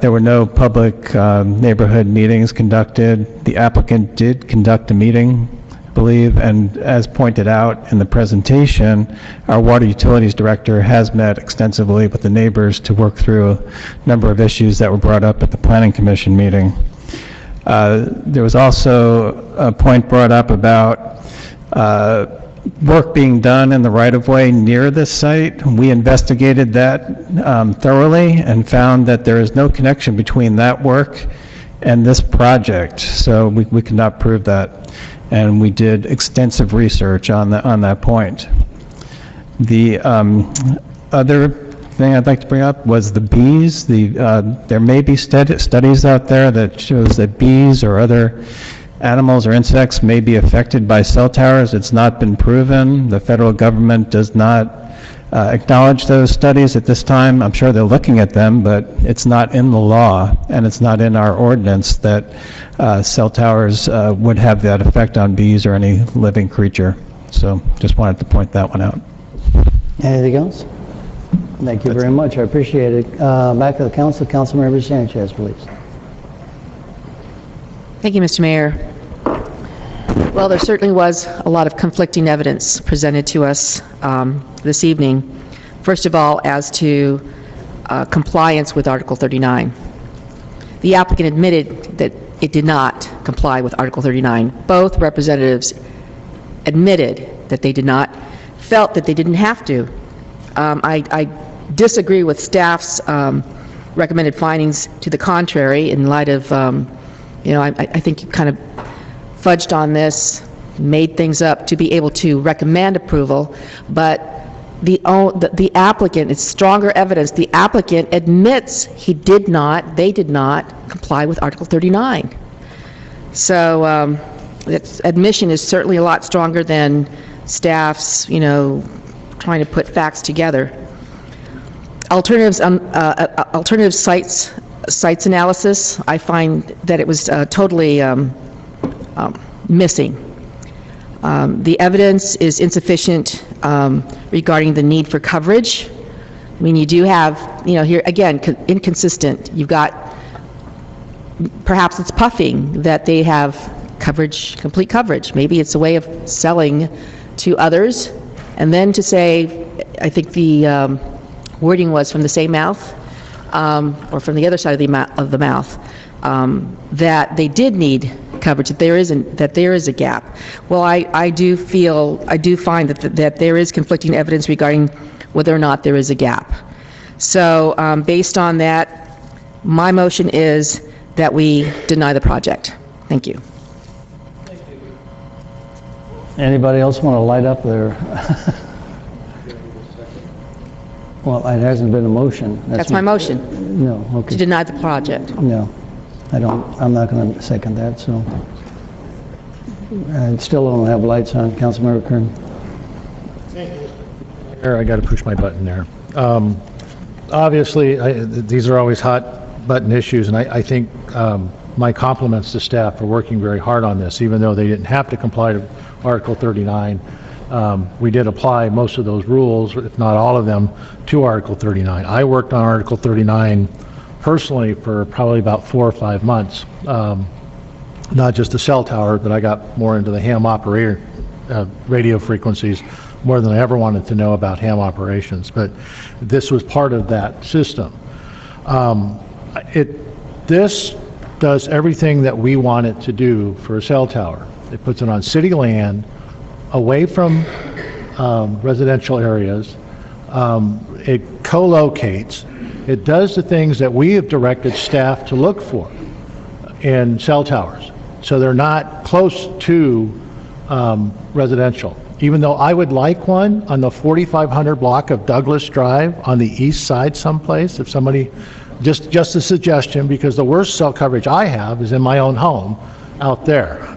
there were no public neighborhood meetings conducted. The applicant did conduct a meeting, I believe, and as pointed out in the presentation, our water utilities director has met extensively with the neighbors to work through a number of issues that were brought up at the Planning Commission meeting. There was also a point brought up about work being done in the right-of-way near this site. We investigated that thoroughly and found that there is no connection between that work and this project, so we could not prove that. And we did extensive research on that point. The other thing I'd like to bring up was the bees. There may be studies out there that shows that bees or other animals or insects may be affected by cell towers. It's not been proven. The federal government does not acknowledge those studies at this time. I'm sure they're looking at them, but it's not in the law, and it's not in our ordinance that cell towers would have that effect on bees or any living creature. So just wanted to point that one out. Anything else? Thank you very much. I appreciate it. Back to the council. Councilmember Sanchez, please. Thank you, Mr. Mayor. Well, there certainly was a lot of conflicting evidence presented to us this evening. First of all, as to compliance with Article 39. The applicant admitted that it did not comply with Article 39. Both representatives admitted that they did not, felt that they didn't have to. I disagree with staff's recommended findings to the contrary in light of, I think you kind of fudged on this, made things up to be able to recommend approval, but the applicant, it's stronger evidence, the applicant admits they did not comply with Article 39. So that admission is certainly a lot stronger than staff's, trying to put facts together. Alternative sites analysis, I find that it was totally missing. The evidence is insufficient regarding the need for coverage. I mean, you do have, here again, inconsistent. You've got, perhaps it's puffing that they have coverage, complete coverage. Maybe it's a way of selling to others, and then to say, I think the wording was from the same mouth, or from the other side of the mouth, that they did need coverage, that there is a gap. Well, I do find that there is conflicting evidence regarding whether or not there is a gap. So based on that, my motion is that we deny the project. Thank you. Anybody else want to light up their... Well, it hasn't been a motion. That's my motion. No, okay. To deny the project. No, I'm not going to second that, so. I still don't have lights on. Councilmember Kern. I got to push my button there. Obviously, these are always hot button issues, and I think my compliments to staff for working very hard on this, even though they didn't have to comply to Article 39. We did apply most of those rules, if not all of them, to Article 39. I worked on Article 39 personally for probably about 4 or 5 months. Not just the cell tower, but I got more into the ham operator radio frequencies, more than I ever wanted to know about ham operations. But this was part of that system. This does everything that we want it to do for a cell tower. It puts it on city land, away from residential areas. It co-locates. It does the things that we have directed staff to look for in cell towers. So they're not close to residential. Even though I would like one on the 4500 block of Douglas Drive on the east side someplace, if somebody, just a suggestion, because the worst cell coverage I have is in my own home out there.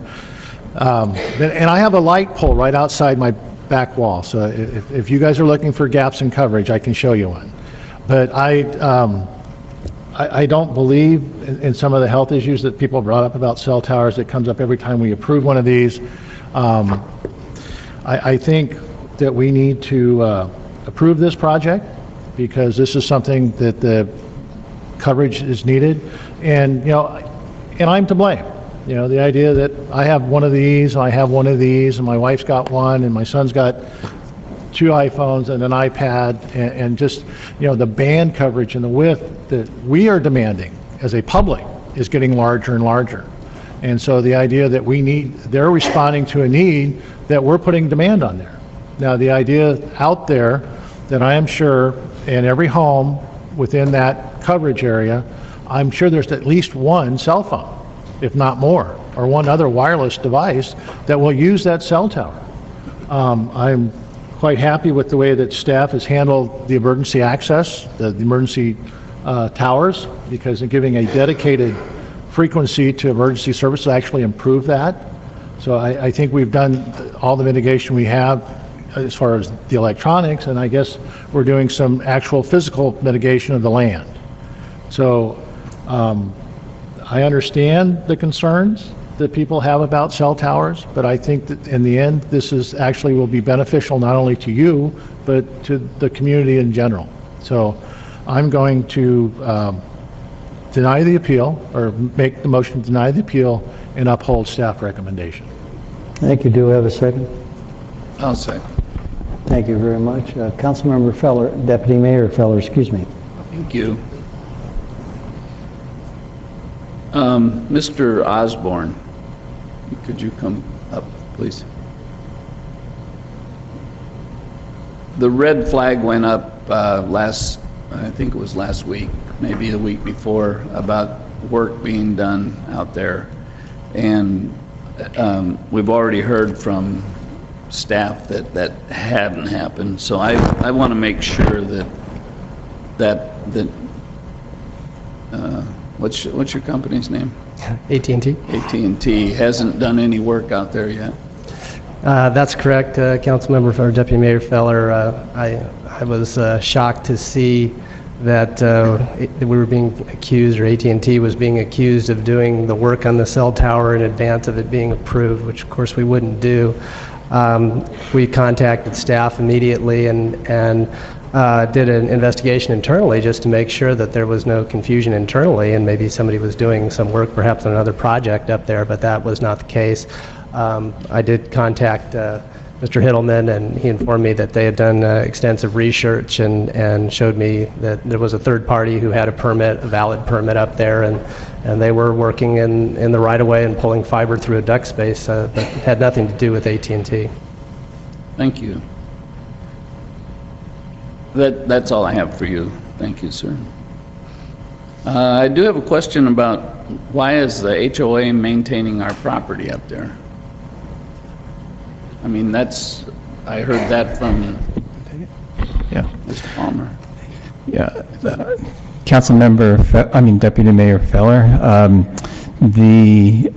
And I have a light pole right outside my back wall, so if you guys are looking for gaps in coverage, I can show you one. But I don't believe in some of the health issues that people brought up about cell towers. It comes up every time we approve one of these. I think that we need to approve this project because this is something that the coverage is needed, and I'm to blame. The idea that I have one of these, and I have one of these, and my wife's got one, and my son's got 2 iPhones and an iPad, and just, the band coverage and the width that we are demanding as a public is getting larger and larger. And so the idea that they're responding to a need that we're putting demand on there. Now, the idea out there that I am sure in every home within that coverage area, I'm sure there's at least one cell phone, if not more, or one other wireless device that will use that cell tower. I'm quite happy with the way that staff has handled the emergency access, the emergency towers, because in giving a dedicated frequency to emergency services actually improve that. So I think we've done all the mitigation we have as far as the electronics, and I guess we're doing some actual physical mitigation of the land. So I understand the concerns that people have about cell towers, but I think that in the end, this is actually will be beneficial not only to you, but to the community in general. So I'm going to deny the appeal, or make the motion to deny the appeal and uphold staff recommendation. Thank you. Do we have a second? I'll second. Thank you very much. Councilmember Feller, Deputy Mayor Feller, excuse me. Thank you. Mr. Osborne, could you come up, please? The red flag went up I think it was last week, maybe the week before, about work being done out there. And we've already heard from staff that that hadn't happened. So I want to make sure that what's your company's name? AT&T. AT&T hasn't done any work out there yet. That's correct, Councilmember or Deputy Mayor Feller. I was shocked to see that we were being accused, or AT&T was being accused of doing the work on the cell tower in advance of it being approved, which of course we wouldn't do. We contacted staff immediately and did an investigation internally just to make sure that there was no confusion internally, and maybe somebody was doing some work perhaps on another project up there, but that was not the case. I did contact Mr. Hittleman, and he informed me that they had done extensive research and showed me that there was a third party who had a valid permit up there, and they were working in the right-of-way and pulling fiber through a duct space, but it had nothing to do with AT&T. Thank you. That's all I have for you. Thank you, sir. I do have a question about why is the HOA maintaining our property up there? I mean, I heard that from Mr. Palmer. Yeah, Deputy Mayor Feller, the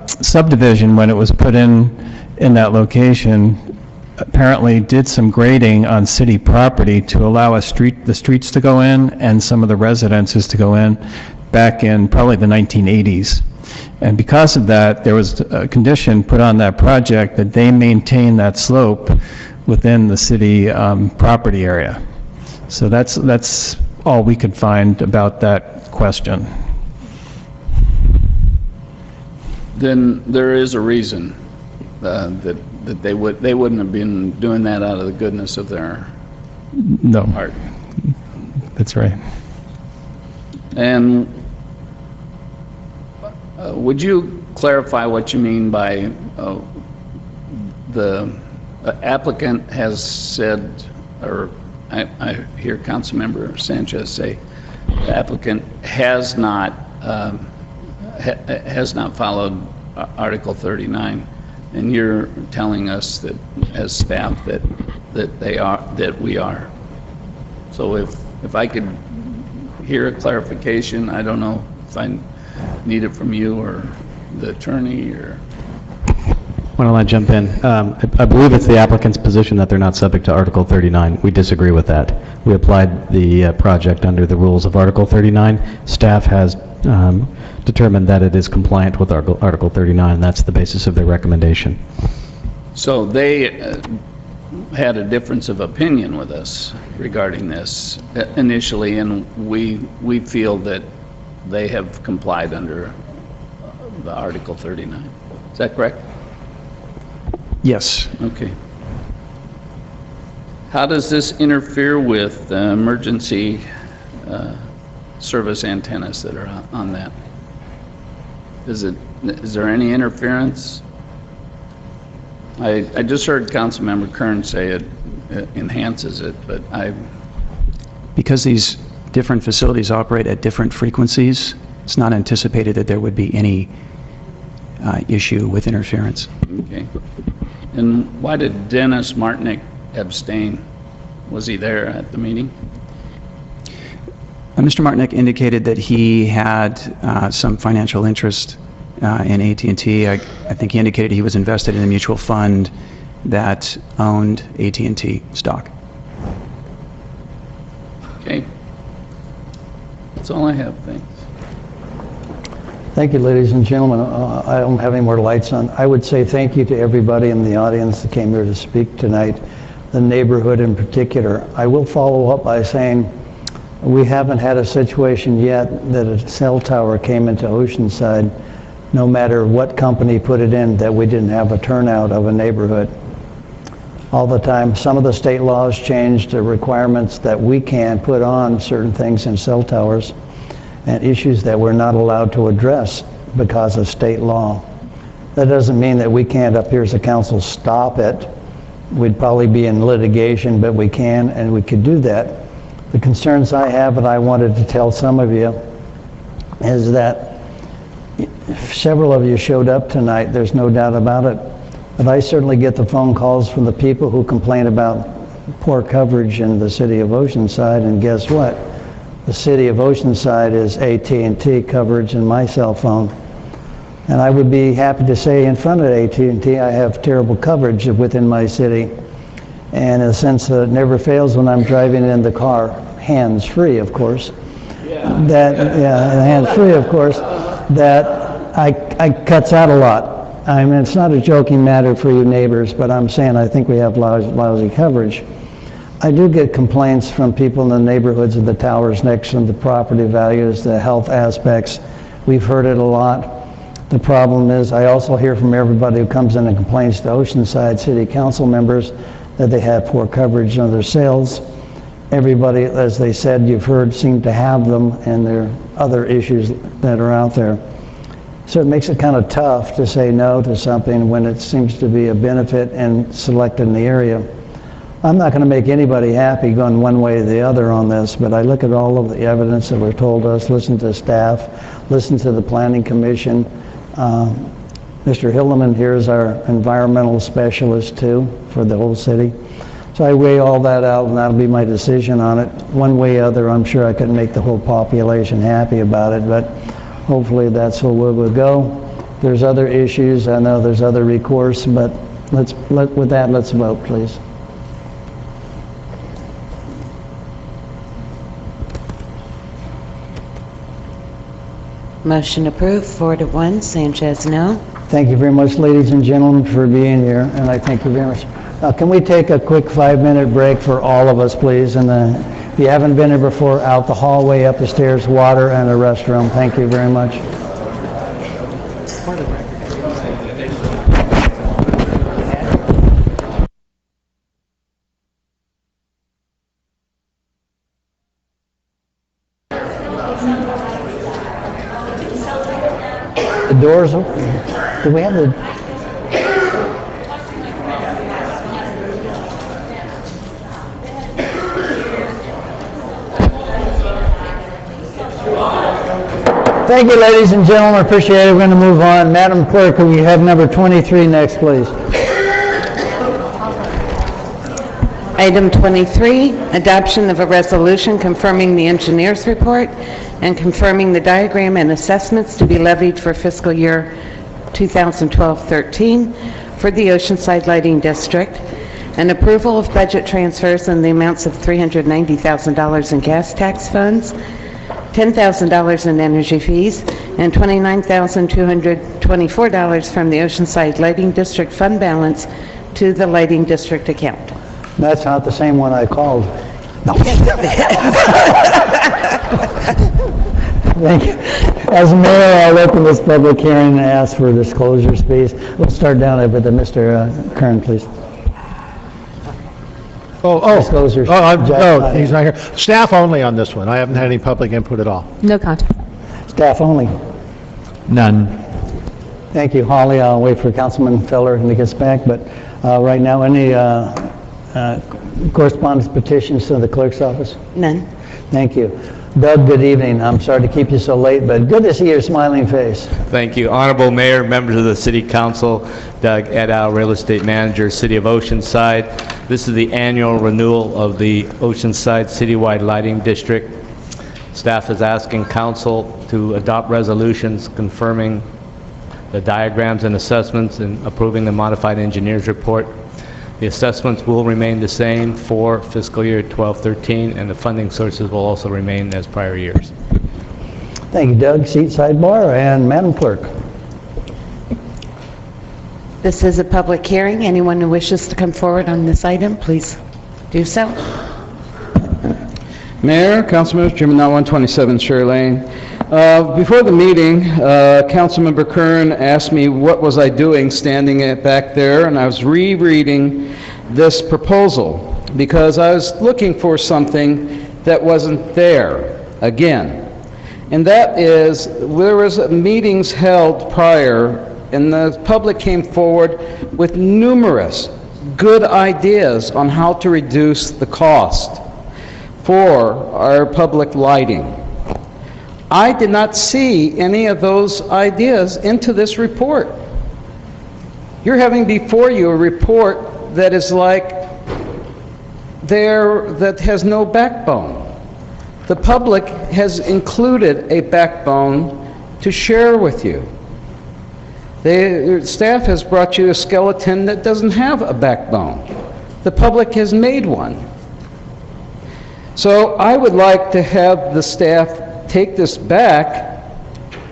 subdivision, when it was put in that location, apparently did some grading on city property to allow the streets to go in and some of the residences to go in back in probably the 1980s. And because of that, there was a condition put on that project that they maintain that slope within the city property area. So that's all we could find about that question. Then there is a reason that they wouldn't have been doing that out of the goodness of their heart. That's right. And would you clarify what you mean by the applicant has said, or I hear Councilmember Sanchez say, the applicant has not followed Article 39, and you're telling us that as staff that we are. So if I could hear a clarification, I don't know if I need it from you or the attorney or. Why don't I jump in? I believe it's the applicant's position that they're not subject to Article 39. We disagree with that. We applied the project under the rules of Article 39. Staff has determined that it is compliant with Article 39. That's the basis of their recommendation. So they had a difference of opinion with us regarding this initially, and we feel that they have complied under the Article 39. Is that correct? Yes. Okay. How does this interfere with the emergency service antennas that are on that? Is there any interference? I just heard Councilmember Kern say it enhances it, but Because these different facilities operate at different frequencies, it's not anticipated that there would be any issue with interference. okay. And why did Dennis Martinick abstain? Was he there at the meeting? Mr. Martinick indicated that he had some financial interest in AT&T. I think he indicated he was invested in a mutual fund that owned AT&T stock. Okay. That's all I have, thanks. Thank you, ladies and gentlemen. I don't have any more lights on. I would say thank you to everybody in the audience that came here to speak tonight, the neighborhood in particular. I will follow up by saying we haven't had a situation yet that a cell tower came into Oceanside, no matter what company put it in, that we didn't have a turnout of a neighborhood. All the time, some of the state laws changed the requirements that we can put on certain things in cell towers and issues that we're not allowed to address because of state law. That doesn't mean that we can't up here as a council stop it. We'd probably be in litigation, but we can and we could do that. The concerns I have, and I wanted to tell some of you, is that several of you showed up tonight, there's no doubt about it, but I certainly get the phone calls from the people who complain about poor coverage in the city of Oceanside, and guess what? The city of Oceanside is AT&T coverage in my cell phone. And I would be happy to say in front of AT&T I have terrible coverage within my city. And in a sense that it never fails when I'm driving in the car, hands-free, of course. Hands-free, of course, that I cuts out a lot. I mean, it's not a joking matter for you neighbors, but I'm saying I think we have lousy coverage. I do get complaints from people in the neighborhoods of the towers next to the property values, the health aspects. We've heard it a lot. The problem is I also hear from everybody who comes in and complains to Oceanside City Council members that they have poor coverage on their cells. Everybody, as they said, you've heard, seem to have them, and there are other issues that are out there. So it makes it kind of tough to say no to something when it seems to be a benefit and selected in the area. I'm not going to make anybody happy going one way or the other on this, but I look at all of the evidence that were told us, listen to staff, listen to the Planning Commission. Mr. Hildeman here is our environmental specialist too for the whole city. So I weigh all that out and that'll be my decision on it. One way or other, I'm sure I couldn't make the whole population happy about it, but hopefully that's where we'll go. There's other issues, I know there's other recourse, but with that, let's vote, please. Motion approved, 4-1. Sanchez, no. Thank you very much, ladies and gentlemen, for being here, and I thank you very much. Can we take a quick 5-minute break for all of us, please? And if you haven't been here before, out the hallway, up the stairs, water, and a restroom. Thank you very much. The doors open. Do we have the... Thank you, ladies and gentlemen. Appreciate it. We're going to move on. Madam Clerk, can we have number 23 next, please? Item 23, adoption of a resolution confirming the engineer's report and confirming the diagram and assessments to be levied for fiscal year 2012-13 for the Oceanside Lighting District, and approval of budget transfers in the amounts of $390,000 in gas tax funds, $10,000 in energy fees, and $29,224 from the Oceanside Lighting District fund balance to the Lighting District account. That's not the same one I called. No. Thank you. As mayor, I'll open this public hearing and ask for disclosures, please. We'll start down there with Mr. Kern, please. Disclosures. No, he's not here. Staff only on this one. I haven't had any public input at all. No contact. Staff only. None. Thank you, Holly. I'll wait for Councilman Feller when he gets back, but Right now, any correspondence petitions to the clerk's office? None. Thank you. Doug, good evening. I'm sorry to keep you so late, but good to see your smiling face. Thank you. Honorable Mayor, members of the City Council, Doug Edow, Real Estate Manager, City of Oceanside. This is the annual renewal of the Oceanside Citywide Lighting District. Staff is asking Council to adopt resolutions confirming the diagrams and assessments and approving the modified engineer's report. The assessments will remain the same for fiscal year 12-13, and the funding sources will also remain as prior years. Thank you, Doug. Seat sidebar, and Madam Clerk. This is a public hearing. Anyone who wishes to come forward on this item, please do so. Mayor, council members, Chairman, Lot 127, Sherry Lane. Before the meeting, Councilmember Kern asked me what was I doing standing back there, and I was rereading this proposal because I was looking for something that wasn't there again. And that is, there was meetings held prior, and the public came forward with numerous good ideas on how to reduce the cost for our public lighting. I did not see any of those ideas into this report. You're having before you a report that is like that has no backbone. The public has included a backbone to share with you. The staff has brought you a skeleton that doesn't have a backbone. The public has made one. So I would like to have the staff take this back,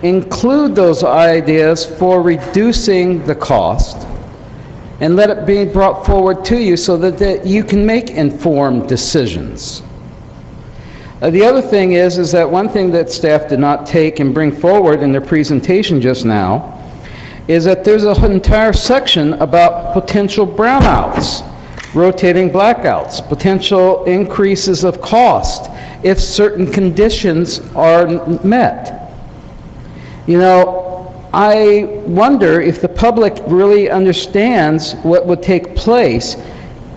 include those ideas for reducing the cost, and let it be brought forward to you so that you can make informed decisions. The other thing is that one thing that staff did not take and bring forward in their presentation just now is that there's an entire section about potential brownouts, rotating blackouts, potential increases of cost if certain conditions are met. You know, I wonder if the public really understands what would take place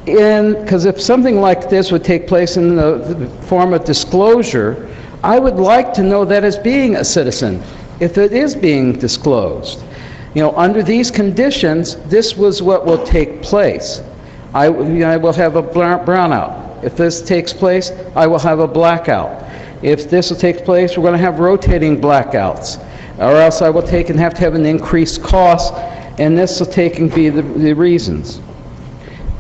because if something like this would take place in the form of disclosure, I would like to know that as being a citizen, if it is being disclosed. You know, under these conditions, this was what will take place. I will have a brownout. If this takes place, I will have a blackout. If this will take place, we're going to have rotating blackouts. Or else I will take and have to have an increased cost, and this will take and be the reasons.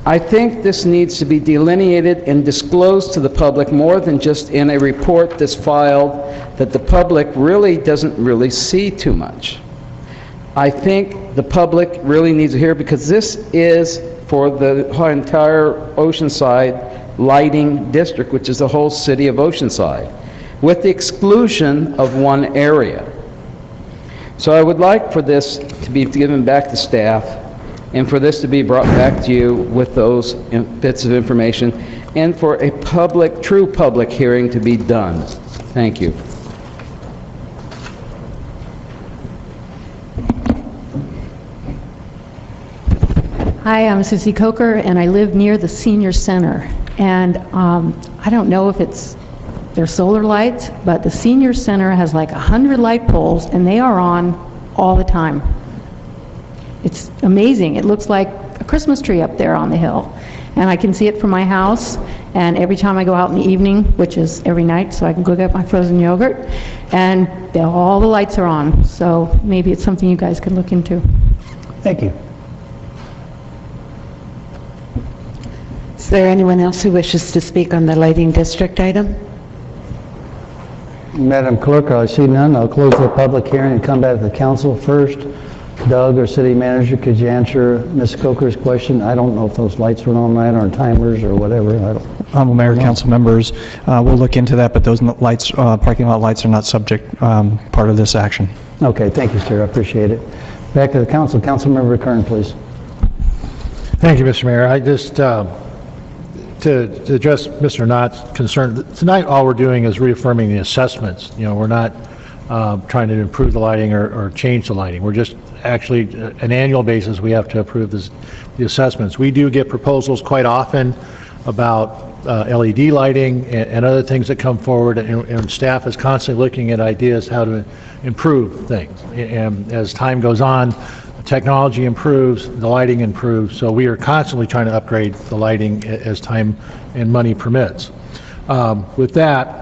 I think this needs to be delineated and disclosed to the public more than just in a report that's filed that the public really doesn't really see too much. I think the public really needs to hear, because this is for the entire Oceanside lighting district, which is the whole city of Oceanside, with the exclusion of one area. So I would like for this to be given back to staff, and for this to be brought back to you with those bits of information, and for a public, true public hearing to be done. Thank you. Hi, I'm Susie Coker, and I live near the senior center. And I don't know if they're solar lights, but the senior center has like 100 light poles, and they are on all the time. It's amazing. It looks like a Christmas tree up there on the hill. And I can see it from my house, and every time I go out in the evening, which is every night, so I can go get my frozen yogurt, and all the lights are on. So maybe it's something you guys could look into. Thank you. Is there anyone else who wishes to speak on the lighting district item? Madam Clerk, I see none. I'll close the public hearing and come back to the council first. Doug, or city manager, could you answer Ms. Coker's question? I don't know if those lights were on right or timers or whatever. Honorable Mayor, council members, we'll look into that, but those lights, parking lot lights, are not subject part of this action. Okay, thank you, sir. I appreciate it. Back to the council. Councilmember Kern, please. Thank you, Mr. Mayor. I just, to address Mr. Knott's concern, tonight all we're doing is reaffirming the assessments. You know, we're not trying to improve the lighting or change the lighting. We're just actually, an annual basis, we have to approve the assessments. We do get proposals quite often about LED lighting and other things that come forward, and staff is constantly looking at ideas how to improve things. And as time goes on, technology improves, the lighting improves, so we are constantly trying to upgrade the lighting as time and money permits. With that,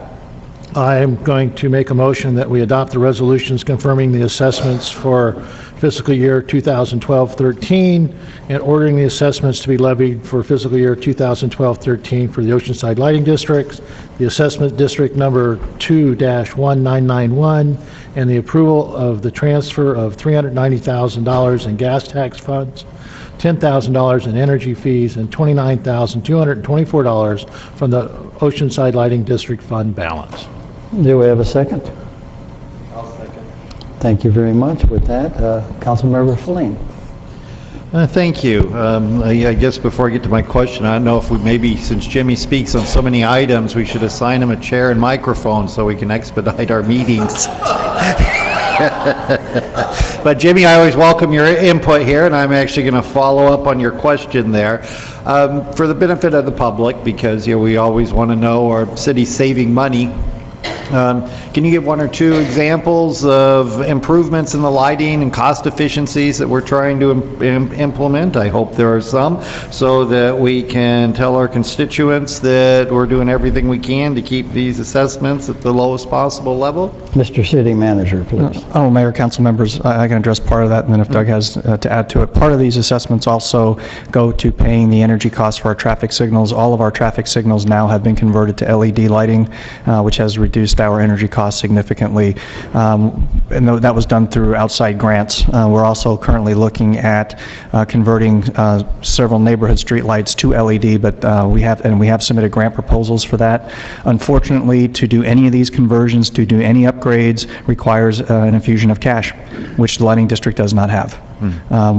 I am going to make a motion that we adopt the resolutions confirming the assessments for fiscal year 2012-13 and ordering the assessments to be levied for fiscal year 2012-13 for the Oceanside Lighting Districts, the assessment district number 2-1991, and the approval of the transfer of $390,000 in gas tax funds, $10,000 in energy fees, and $29,224 from the Oceanside Lighting District Fund balance. Do we have a second? I'll second. Thank you very much. With that, Councilmember Feline. Thank you. I guess before I get to my question, I don't know if we maybe, since Jimmy speaks on so many items, we should assign him a chair and microphone so we can expedite our meetings. But Jimmy, I always welcome your input here, and I'm actually going to follow up on your question there. For the benefit of the public, because we always want to know our city's saving money. Can you give one or two examples of improvements in the lighting and cost efficiencies that we're trying to implement? I hope there are some, so that we can tell our constituents that we're doing everything we can to keep these assessments at the lowest possible level. Mr. City Manager, please. Oh, Mayor, council members, I can address part of that, and then if Doug has to add to it. Part of these assessments also go to paying the energy costs for our traffic signals. All of our traffic signals now have been converted to LED lighting, which has reduced our energy costs significantly, and that was done through outside grants. We're also currently looking at converting several neighborhood streetlights to LED, but we have submitted grant proposals for that. Unfortunately, to do any of these conversions, to do any upgrades, requires an infusion of cash, which the lighting district does not have.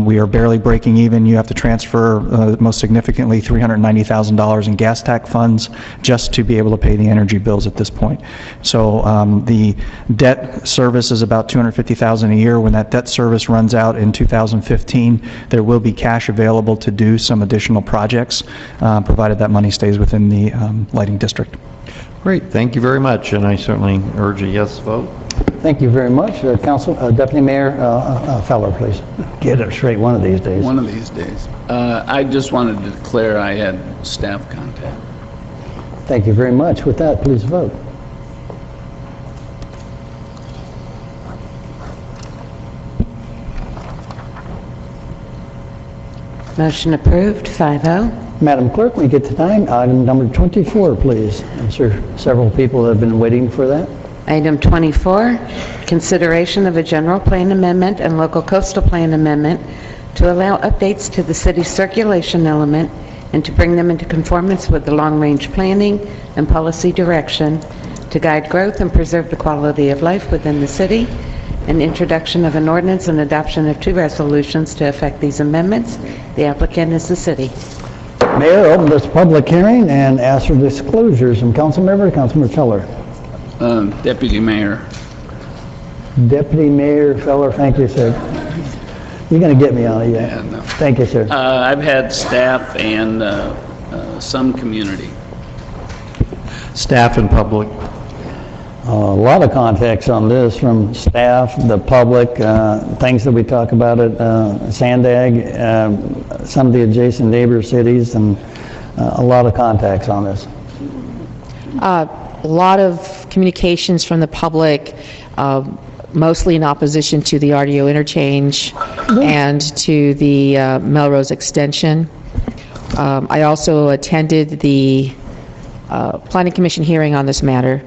We are barely breaking even. You have to transfer, most significantly, $390,000 in gas tax funds just to be able to pay the energy bills at this point. So the debt service is about $250,000 a year. When that debt service runs out in 2015, there will be cash available to do some additional projects, provided that money stays within the lighting district. Great, thank you very much, and I certainly urge a yes vote. Thank you very much. Council, Deputy Mayor Feller, please. Get it straight one of these days. One of these days. I just wanted to declare I had staff contact. Thank you very much. With that, please vote. Motion approved, 5-0. Madam Clerk, when we get to time, item number 24, please. I'm sure several people have been waiting for that. Item 24, consideration of a general plan amendment and local coastal plan amendment to allow updates to the city's circulation element and to bring them into conformance with the long-range planning and policy direction to guide growth and preserve the quality of life within the city, and introduction of an ordinance and adoption of 2 resolutions to effect these amendments. The applicant is the city. Mayor, open this public hearing and ask for disclosures from council member, Councilmember Feller. Deputy Mayor. Deputy Mayor Feller, thank you, sir. You're going to get me on it, yeah. Yeah, no. Thank you, sir. I've had staff and some community. Staff and public. A lot of contacts on this from staff, the public, things that we talk about at Sandag, some of the adjacent neighbor cities, and a lot of contacts on this. A lot of communications from the public, mostly in opposition to the RDO interchange and to the Melrose extension. I also attended the Planning Commission hearing on this matter.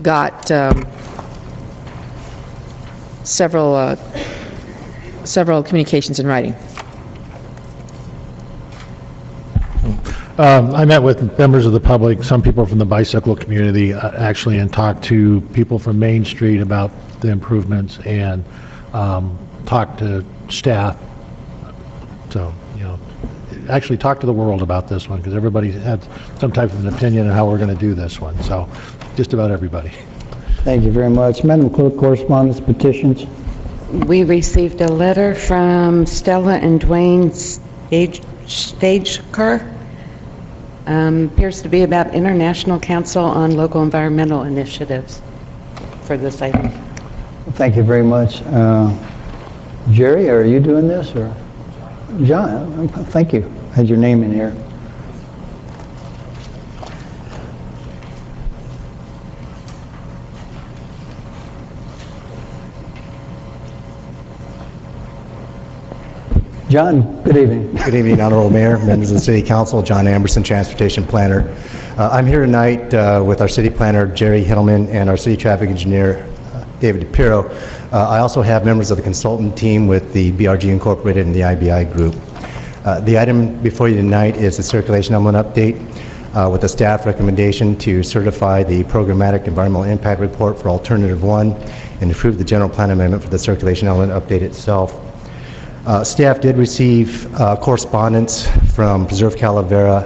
Got several communications in writing. I met with members of the public, some people from the bicycle community, actually, and talked to people from Main Street about the improvements, and talked to staff. So, actually talked to the world about this one, because everybody had some type of an opinion on how we're going to do this one. So, just about everybody. Thank you very much. Madam Clerk, correspondence, petitions. We received a letter from Stella and Dwayne Stagecar. Appears to be about International Council on Local Environmental Initiatives for this item. Thank you very much. Jerry, are you doing this, or? John, thank you. Had your name in here. John, good evening. Good evening, Honorable Mayor, members of the City Council, John Amberson, Transportation Planner. I'm here tonight with our City Planner, Jerry Hittleman, and our City Traffic Engineer, David DePiro. I also have members of the consultant team with the BRG Incorporated and the IBI Group. The item before you tonight is the circulation element update with a staff recommendation to certify the programmatic environmental impact report for Alternative 1 and approve the general plan amendment for the circulation element update itself. Staff did receive correspondence from Preserve Calavera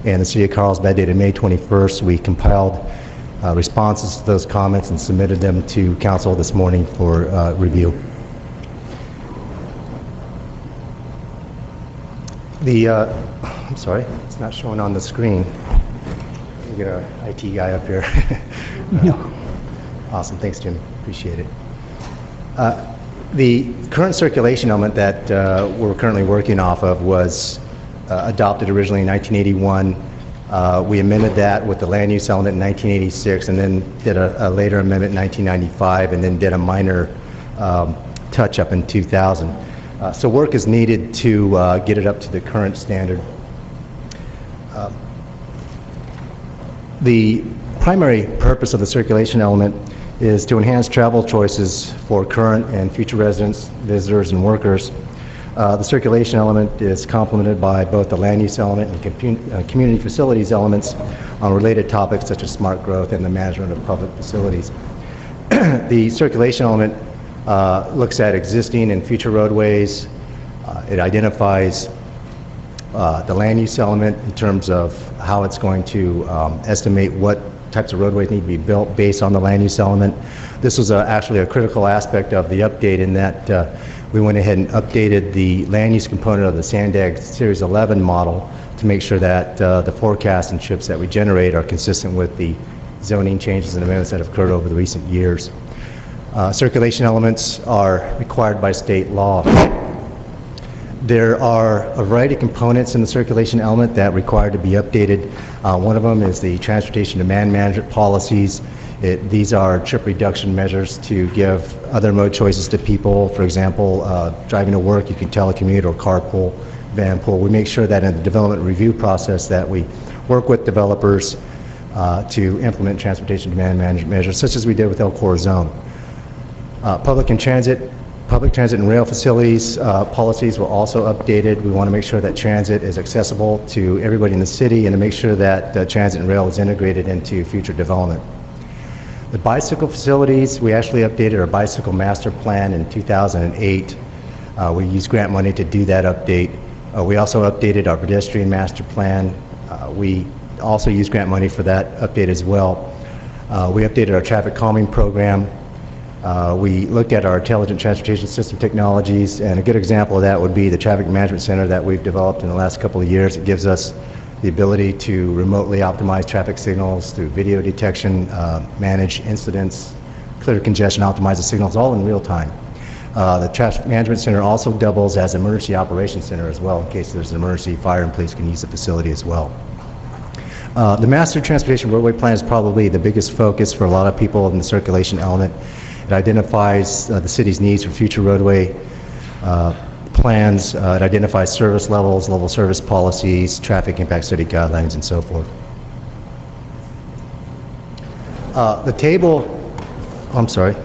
and the City of Carlsbad dated May 21st. We compiled responses to those comments and submitted them to Council this morning for review. I'm sorry, it's not showing on the screen. We get our IT guy up here. Awesome, thanks Jim, appreciate it. The current circulation element that we're currently working off of was adopted originally in 1981. We amended that with the land use element in 1986 and then did a later amendment in 1995 and then did a minor touch up in 2000. So work is needed to get it up to the current standard. The primary purpose of the circulation element is to enhance travel choices for current and future residents, visitors, and workers. The circulation element is complemented by both the land use element and community facilities elements on related topics such as smart growth and the management of public facilities. The circulation element looks at existing and future roadways. It identifies the land use element in terms of how it's going to estimate what types of roadways need to be built based on the land use element. This was actually a critical aspect of the update in that we went ahead and updated the land use component of the SANDAG Series 11 model to make sure that the forecasts and trips that we generate are consistent with the zoning changes and amendments that have occurred over the recent years. Circulation elements are required by state law. There are a variety of components in the circulation element that require to be updated. One of them is the transportation demand management policies. These are trip reduction measures to give other mode choices to people. For example, driving to work, you can telecommute or carpool, vanpool. We make sure that in the development review process that we work with developers to implement transportation demand management measures, such as we did with El Corazon. Public transit and rail facilities policies were also updated. We want to make sure that transit is accessible to everybody in the city and to make sure that transit and rail is integrated into future development. The bicycle facilities, we actually updated our bicycle master plan in 2008. We used grant money to do that update. We also updated our pedestrian master plan. We also used grant money for that update as well. We updated our traffic calming program. We looked at our intelligent transportation system technologies, and a good example of that would be the traffic management center that we've developed in the last couple of years. It gives us the ability to remotely optimize traffic signals through video detection, manage incidents, clear congestion, optimize the signals, all in real time. The traffic management center also doubles as an emergency operations center as well, in case there's an emergency. Fire and police can use the facility as well. The master transportation roadway plan is probably the biggest focus for a lot of people in the circulation element. It identifies the city's needs for future roadway plans. It identifies service levels, level service policies, traffic impact study guidelines, and so forth. The table, I'm sorry.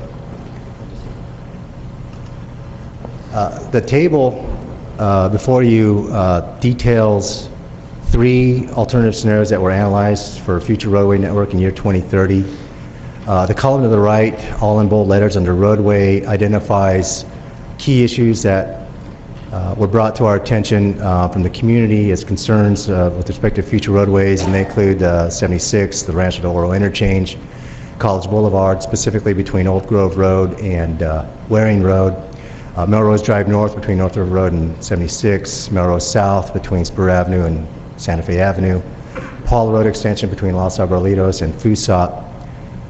The table before you details 3 alternative scenarios that were analyzed for future roadway network in year 2030. The column to the right, all in bold letters under roadway, identifies key issues that were brought to our attention from the community as concerns with respect to future roadways, and they include 76, the Rancho del Oro interchange, College Boulevard, specifically between Old Grove Road and Waring Road, Melrose Drive North between North River Road and 76, Melrose South between Spur Avenue and Santa Fe Avenue, Paul Road extension between Los Abuelitos and Fusop,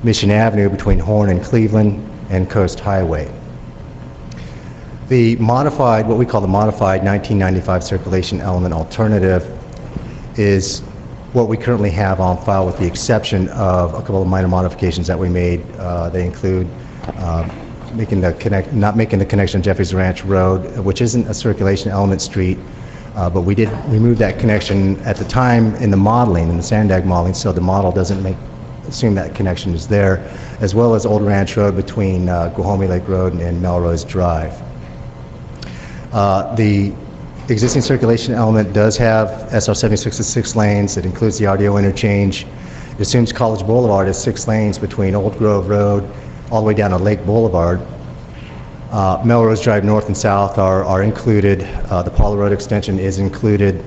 Mission Avenue between Horn and Cleveland, and Coast Highway. The modified, what we call the modified 1995 circulation element alternative is what we currently have on file with the exception of a couple of minor modifications that we made. They include not making the connection to Jeffries Ranch Road, which isn't a circulation element street, but we did remove that connection at the time in the modeling, in the Sandag modeling, so the model doesn't assume that connection is there, as well as Old Ranch Road between Guahomie Lake Road and Melrose Drive. The existing circulation element does have SR 76 as 6 lanes. It includes the RDO interchange. It assumes College Boulevard as 6 lanes between Old Grove Road all the way down to Lake Boulevard. Melrose Drive North and South are included. The Paula Road extension is included.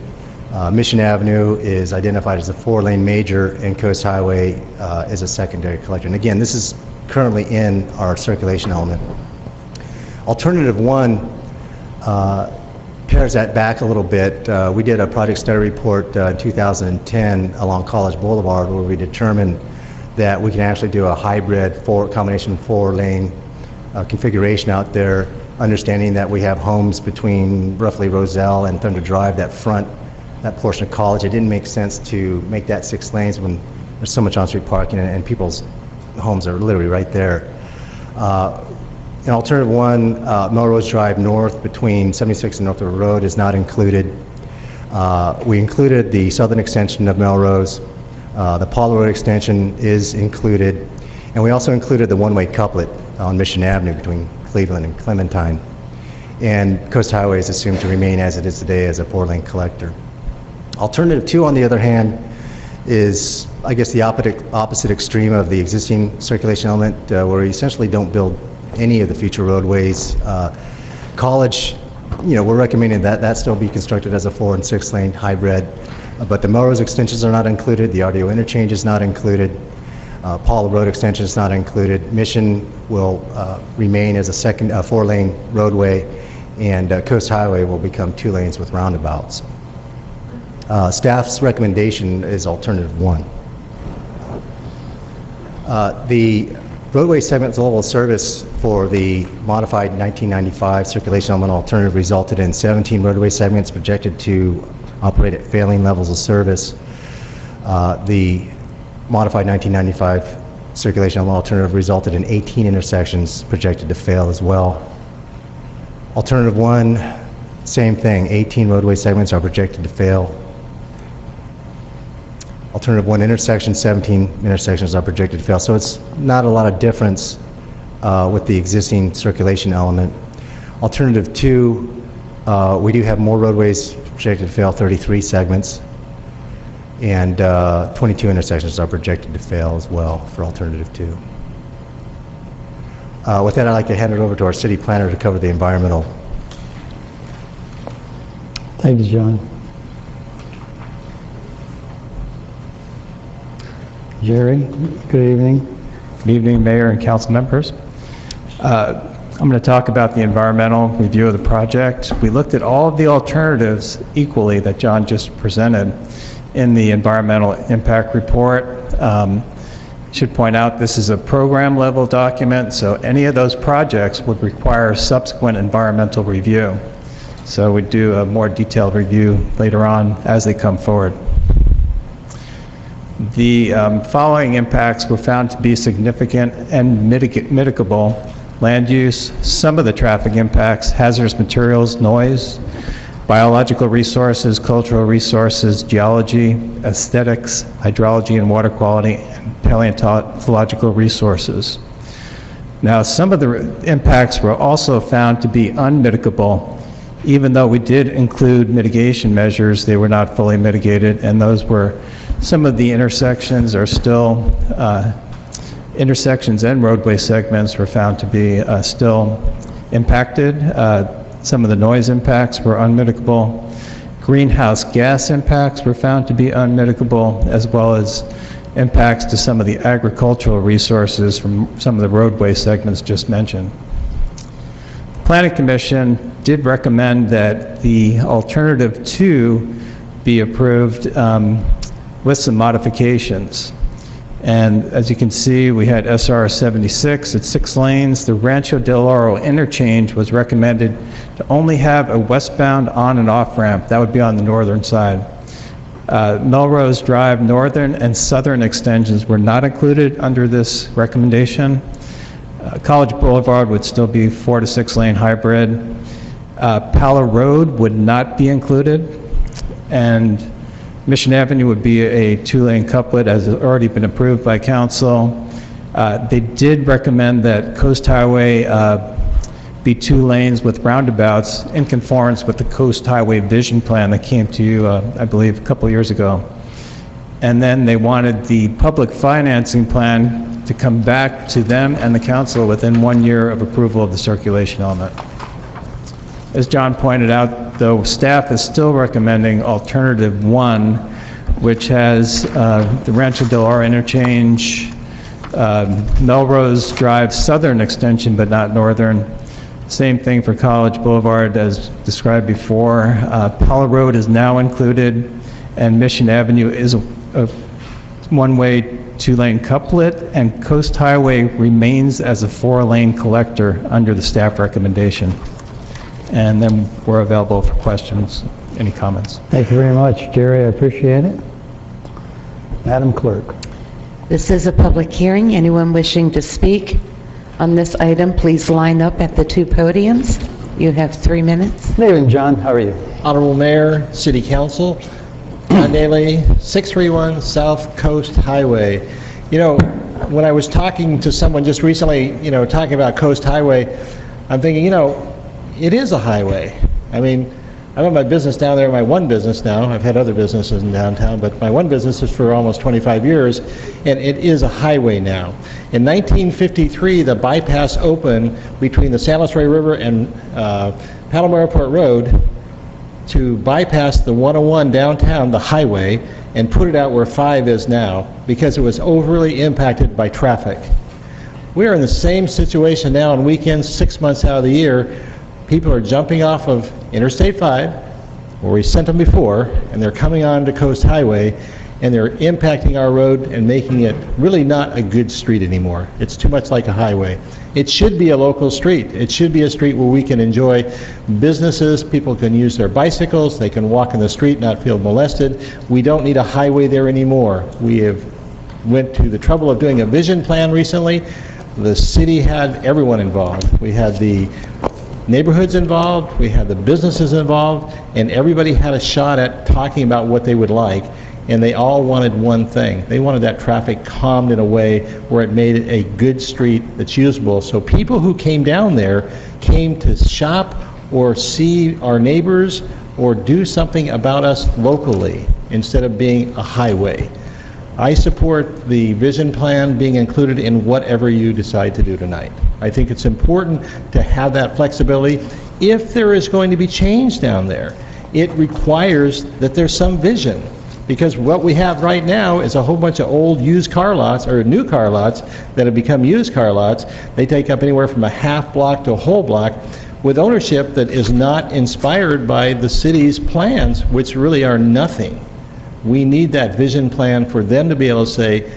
Mission Avenue is identified as a 4-lane major, and Coast Highway is a secondary collector. And again, this is currently in our circulation element. Alternative 1 pares that back a little bit. We did a project study report in 2010 along College Boulevard where we determined that we can actually do a hybrid combination 4-lane configuration out there, understanding that we have homes between roughly Roselle and Thunder Drive that front that portion of College. It didn't make sense to make that 6 lanes when there's so much on-street parking and people's homes are literally right there. In Alternative 1, Melrose Drive North between 76 and North River Road is not included. We included the southern extension of Melrose. The Paula Road extension is included. And we also included the one-way couplet on Mission Avenue between Cleveland and Clementine. And Coast Highway is assumed to remain as it is today as a 4-lane collector. Alternative 2, on the other hand, is, I guess, the opposite extreme of the existing circulation element, where we essentially don't build any of the future roadways. College, we're recommending that still be constructed as a 4- and 6-lane hybrid, but the Melrose extensions are not included, the RDO interchange is not included, Paula Road extension is not included. Mission will remain as a 4-lane roadway, and Coast Highway will become 2 lanes with roundabouts. Staff's recommendation is Alternative 1. The roadway segment level of service for the modified 1995 circulation element alternative resulted in 17 roadway segments projected to operate at failing levels of service. The modified 1995 circulation element alternative resulted in 18 intersections projected to fail as well. Alternative 1, same thing, 18 roadway segments are projected to fail. Alternative 1 intersection, 17 intersections are projected to fail. So it's not a lot of difference with the existing circulation element. Alternative 2, we do have more roadways projected to fail, 33 segments, and 22 intersections are projected to fail as well for Alternative 2. With that, I'd like to hand it over to our city planner to cover the environmental. Thank you, John. Jerry, good evening. Good evening, Mayor and council members. I'm going to talk about the environmental review of the project. We looked at all of the alternatives equally that John just presented in the environmental impact report. Should point out this is a program level document, so any of those projects would require subsequent environmental review. So we do a more detailed review later on as they come forward. The following impacts were found to be significant and mitigable: land use, some of the traffic impacts, hazardous materials, noise, biological resources, cultural resources, geology, aesthetics, hydrology and water quality, and paleontological resources. Now, some of the impacts were also found to be unmitigable. Even though we did include mitigation measures, they were not fully mitigated, and those were some of the intersections are still, intersections and roadway segments were found to be still impacted. Some of the noise impacts were unmitigable. Greenhouse gas impacts were found to be unmitigable, as well as impacts to some of the agricultural resources from some of the roadway segments just mentioned. Planning Commission did recommend that the alternative 2 be approved with some modifications. And as you can see, we had SR 76 at 6 lanes. The Rancho Del Oro interchange was recommended to only have a westbound on and off ramp. That would be on the northern side. Melrose Drive northern and southern extensions were not included under this recommendation. College Boulevard would still be 4 to 6 lane hybrid. Palo Road would not be included, and Mission Avenue would be a 2-lane couplet as has already been approved by council. They did recommend that Coast Highway be 2 lanes with roundabouts in conformance with the Coast Highway Vision Plan that came to you, I believe, a couple years ago. And then they wanted the public financing plan to come back to them and the council within 1 year of approval of the circulation element. As John pointed out, though, staff is still recommending alternative 1, which has the Rancho Del Oro interchange, Melrose Drive southern extension but not northern. Same thing for College Boulevard as described before. Palo Road is now included, and Mission Avenue is a 1-way 2-lane couplet, and Coast Highway remains as a 4-lane collector under the staff recommendation. And then we're available for questions. Any comments? Thank you very much, Jerry. I appreciate it. Madam Clerk. This is a public hearing. Anyone wishing to speak on this item, please line up at the 2 podiums. You have 3 minutes. Good evening, John. How are you? Honorable Mayor, City Council, John Daly, 631 South Coast Highway. You know, when I was talking to someone just recently, talking about Coast Highway, I'm thinking, it is a highway. I mean, I have my business down there, my one business now. I've had other businesses in downtown, but my one business is for almost 25 years, and it is a highway now. In 1953, the bypass opened between the San Luis River and Palomar Airport Road to bypass the 101 downtown, the highway, and put it out where 5 is now, because it was overly impacted by traffic. We are in the same situation now on weekends, 6 months out of the year. People are jumping off of Interstate 5, where we sent them before, and they're coming on to Coast Highway, and they're impacting our road and making it really not a good street anymore. It's too much like a highway. It should be a local street. It should be a street where we can enjoy businesses, people can use their bicycles, they can walk in the street, not feel molested. We don't need a highway there anymore. We have went to the trouble of doing a vision plan recently. The city had everyone involved. We had the neighborhoods involved, we had the businesses involved, and everybody had a shot at talking about what they would like, and they all wanted one thing. They wanted that traffic calmed in a way where it made it a good street that's usable. So people who came down there came to shop or see our neighbors or do something about us locally instead of being a highway. I support the vision plan being included in whatever you decide to do tonight. I think it's important to have that flexibility. If there is going to be change down there, it requires that there's some vision, because what we have right now is a whole bunch of old used car lots or new car lots that have become used car lots. They take up anywhere from a half block to a whole block with ownership that is not inspired by the city's plans, which really are nothing. We need that vision plan for them to be able to say,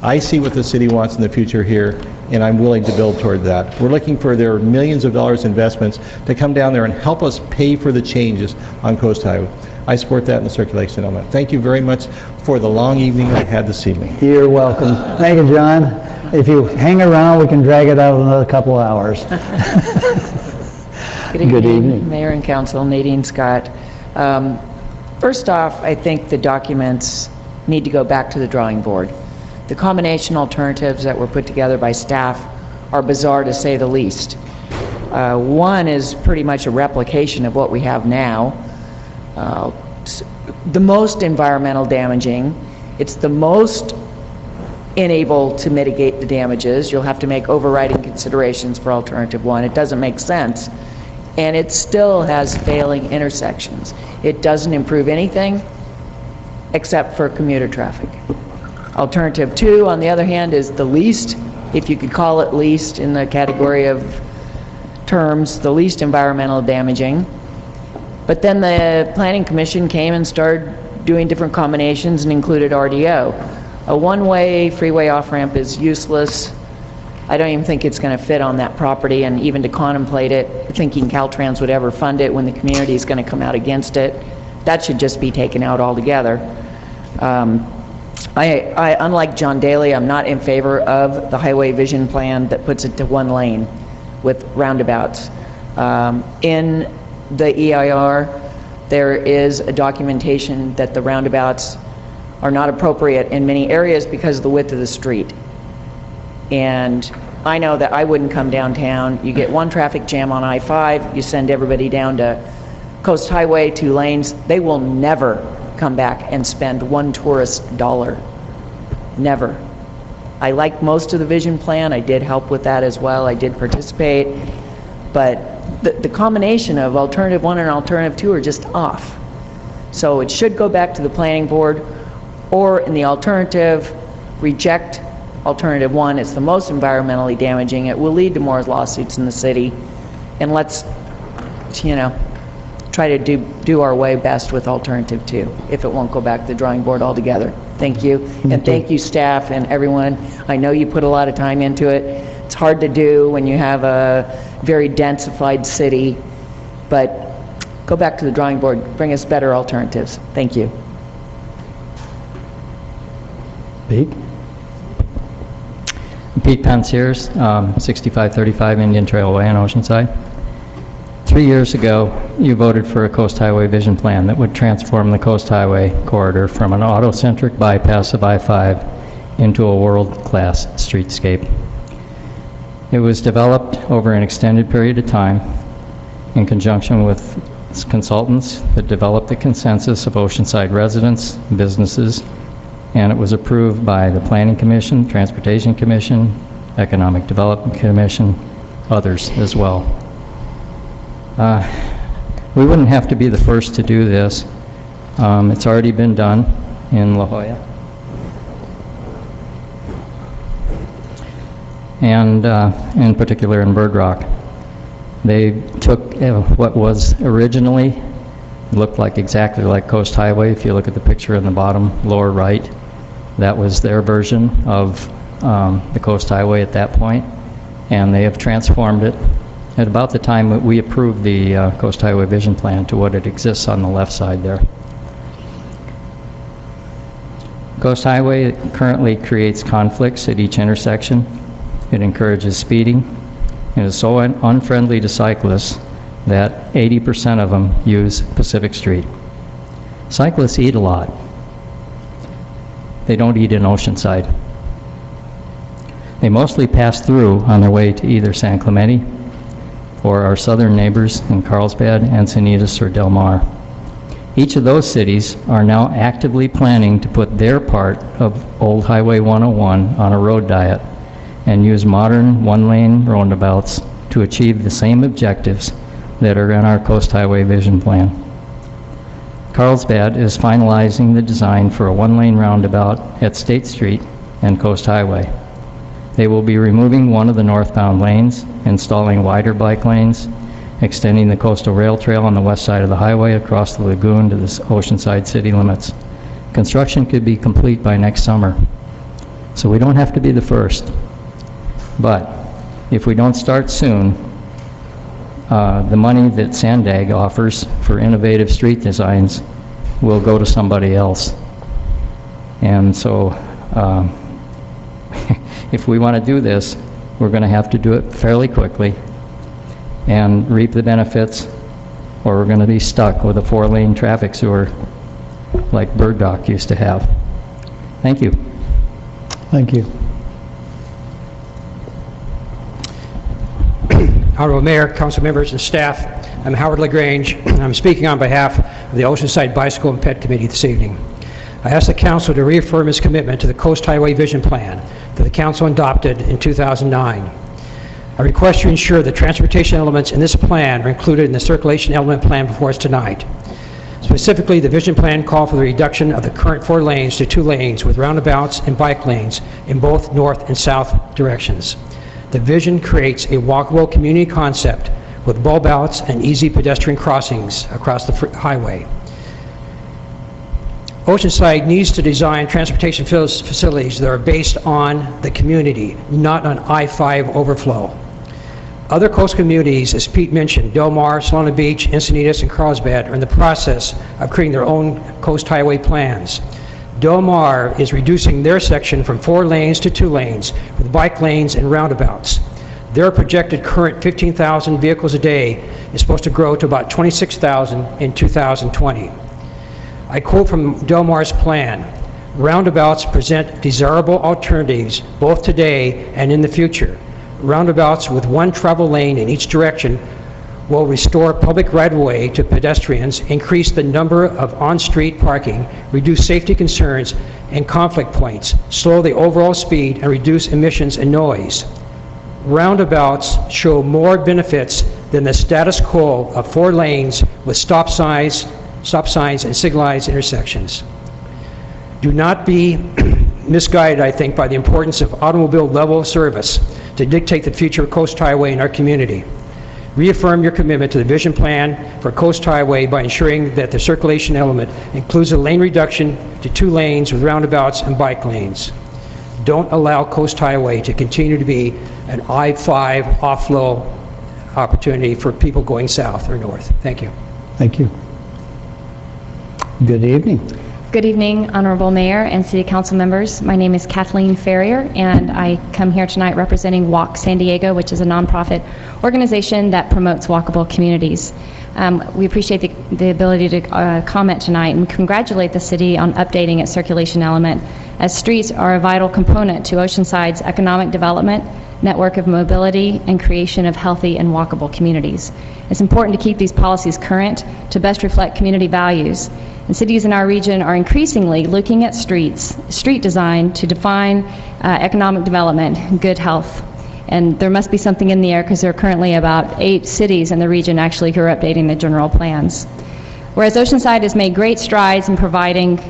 I see what the city wants in the future here, and I'm willing to build toward that. We're looking for their millions of dollars investments to come down there and help us pay for the changes on Coast Highway. I support that in the circulation element. Thank you very much for the long evening I had this evening. You're welcome. Thank you, John. If you hang around, we can drag it out another couple of hours. Good evening, Mayor and Council. Nadine Scott. First off, I think the documents need to go back to the drawing board. The combination alternatives that were put together by staff are bizarre, to say the least. One is pretty much a replication of what we have now. The most environmental damaging. It's the most unable to mitigate the damages. You'll have to make overriding considerations for alternative 1. It doesn't make sense. And it still has failing intersections. It doesn't improve anything except for commuter traffic. Alternative 2, on the other hand, is the least, if you could call it least, in the category of terms the least environmental damaging. But then the Planning Commission came and started doing different combinations and included RDO. A one-way freeway off-ramp is useless. I don't even think it's going to fit on that property, and even to contemplate it, thinking Caltrans would ever fund it when the community is going to come out against it, that should just be taken out altogether. Unlike John Daly, I'm not in favor of the highway vision plan that puts it to one lane with roundabouts. In the EIR, there is a documentation that the roundabouts are not appropriate in many areas because of the width of the street. And I know that I wouldn't come downtown. You get one traffic jam on I-5, you send everybody down to Coast Highway, 2 lanes. They will never come back and spend one tourist dollar. Never. I like most of the vision plan. I did help with that as well. I did participate. But the combination of alternative 1 and alternative 2 are just off. So it should go back to the planning board, or in the alternative, reject alternative 1. It's the most environmentally damaging. It will lead to more lawsuits in the city. And let's, try to do our way best with alternative 2, if it won't go back to the drawing board altogether. Thank you. And thank you, staff and everyone. I know you put a lot of time into it. It's hard to do when you have a very densified city, but go back to the drawing board. Bring us better alternatives. Thank you. Pete? Pete Pensiers, 6535 Indian Trail Way in Oceanside. 3 years ago, you voted for a Coast Highway Vision Plan that would transform the Coast Highway corridor from an auto-centric bypass of I-5 into a world-class streetscape. It was developed over an extended period of time in conjunction with consultants that developed the consensus of Oceanside residents, businesses, and it was approved by the Planning Commission, Transportation Commission, Economic Development Commission, others as well. We wouldn't have to be the first to do this. It's already been done in La Jolla. And in particular in Bird Rock. They took what was originally, looked like exactly like Coast Highway. If you look at the picture in the bottom lower right, that was their version of the Coast Highway at that point, and they have transformed it at about the time that we approved the Coast Highway Vision Plan to what it exists on the left side there. Coast Highway currently creates conflicts at each intersection. It encourages speeding. It is so unfriendly to cyclists that 80% of them use Pacific Street. Cyclists eat a lot. They don't eat in Oceanside. They mostly pass through on their way to either San Clemente or our southern neighbors in Carlsbad, Encinitas, or Del Mar. Each of those cities are now actively planning to put their part of Old Highway 101 on a road diet and use modern one-lane roundabouts to achieve the same objectives that are in our Coast Highway Vision Plan. Carlsbad is finalizing the design for a one-lane roundabout at State Street and Coast Highway. They will be removing one of the northbound lanes, installing wider bike lanes, extending the coastal rail trail on the west side of the highway across the lagoon to the Oceanside city limits. Construction could be complete by next summer, so we don't have to be the first. But if we don't start soon, the money that Sandag offers for innovative street designs will go to somebody else. And so if we want to do this, we're going to have to do it fairly quickly and reap the benefits, or we're going to be stuck with a 4-lane traffic sewer like Bird Rock used to have. Thank you. Thank you. Honorable Mayor, council members, and staff, I'm Howard LaGrange, and I'm speaking on behalf of the Oceanside Bicycle and Ped Committee this evening. I ask the council to reaffirm its commitment to the Coast Highway Vision Plan that the council adopted in 2009. I request to ensure that transportation elements in this plan are included in the circulation element plan before us tonight. Specifically, the vision plan called for the reduction of the current 4 lanes to 2 lanes with roundabouts and bike lanes in both north and south directions. The vision creates a walkable community concept with bulb outs and easy pedestrian crossings across the highway. Oceanside needs to design transportation facilities that are based on the community, not on I-5 overflow. Other coast communities, as Pete mentioned, Del Mar, Solana Beach, Encinitas, and Carlsbad, are in the process of creating their own coast highway plans. Del Mar is reducing their section from 4 lanes to 2 lanes with bike lanes and roundabouts. Their projected current 15,000 vehicles a day is supposed to grow to about 26,000 in 2020. I quote from Del Mar's plan, "Roundabouts present desirable alternatives both today and in the future. Roundabouts with 1 travel lane in each direction will restore public right-of-way to pedestrians, increase the number of on-street parking, reduce safety concerns and conflict points, slow the overall speed, and reduce emissions and noise. Roundabouts show more benefits than the status quo of 4 lanes with stop signs and signalized intersections." Do not be misguided, I think, by the importance of automobile level service to dictate the future of Coast Highway in our community. Reaffirm your commitment to the vision plan for Coast Highway by ensuring that the circulation element includes a lane reduction to 2 lanes with roundabouts and bike lanes. Don't allow Coast Highway to continue to be an I-5 off-flow opportunity for people going south or north. Thank you. Thank you. Good evening. Good evening, Honorable Mayor and City Council members. My name is Kathleen Ferrier, and I come here tonight representing Walk San Diego, which is a nonprofit organization that promotes walkable communities. We appreciate the ability to comment tonight and congratulate the city on updating its circulation element, as streets are a vital component to Oceanside's economic development, network of mobility, and creation of healthy and walkable communities. It's important to keep these policies current to best reflect community values. And cities in our region are increasingly looking at street design to define economic development, good health. And there must be something in the air because there are currently about 8 cities in the region actually who are updating the general plans. Whereas Oceanside has made great strides in providing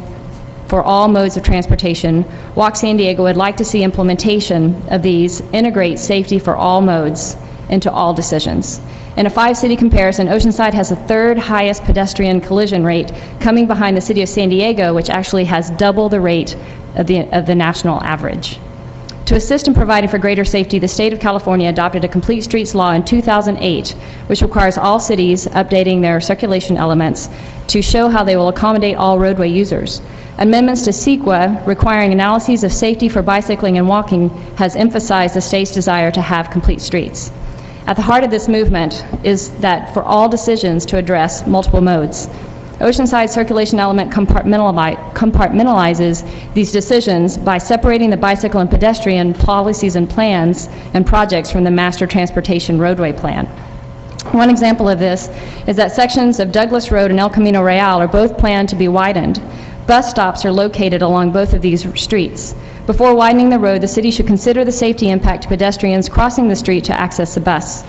for all modes of transportation, Walk San Diego would like to see implementation of these integrate safety for all modes into all decisions. In a 5-city comparison, Oceanside has the 3rd highest pedestrian collision rate, coming behind the city of San Diego, which actually has double the rate of the national average. To assist in providing for greater safety, the state of California adopted a complete streets law in 2008, which requires all cities updating their circulation elements to show how they will accommodate all roadway users. Amendments to CEQA requiring analyses of safety for bicycling and walking has emphasized the state's desire to have complete streets. At the heart of this movement is that for all decisions to address multiple modes, Oceanside circulation element compartmentalizes these decisions by separating the bicycle and pedestrian policies and plans and projects from the master transportation roadway plan. One example of this is that sections of Douglas Road and El Camino Real are both planned to be widened. Bus stops are located along both of these streets. Before widening the road, the city should consider the safety impact to pedestrians crossing the street to access the bus.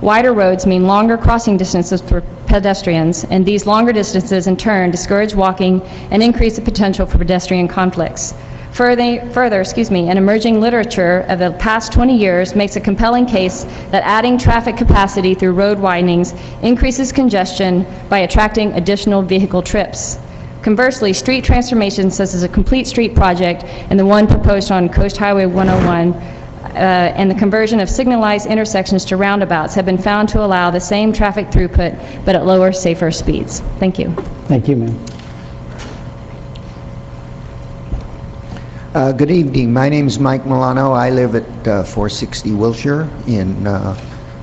Wider roads mean longer crossing distances for pedestrians, and these longer distances in turn discourage walking and increase the potential for pedestrian conflicts. Further, an emerging literature of the past 20 years makes a compelling case that adding traffic capacity through road widenings increases congestion by attracting additional vehicle trips. Conversely, street transformations such as a complete street project and the one proposed on Coast Highway 101 and the conversion of signalized intersections to roundabouts have been found to allow the same traffic throughput but at lower, safer speeds. Thank you. Thank you, ma'am. Good evening. My name is Mike Milano. I live at 460 Wilshire in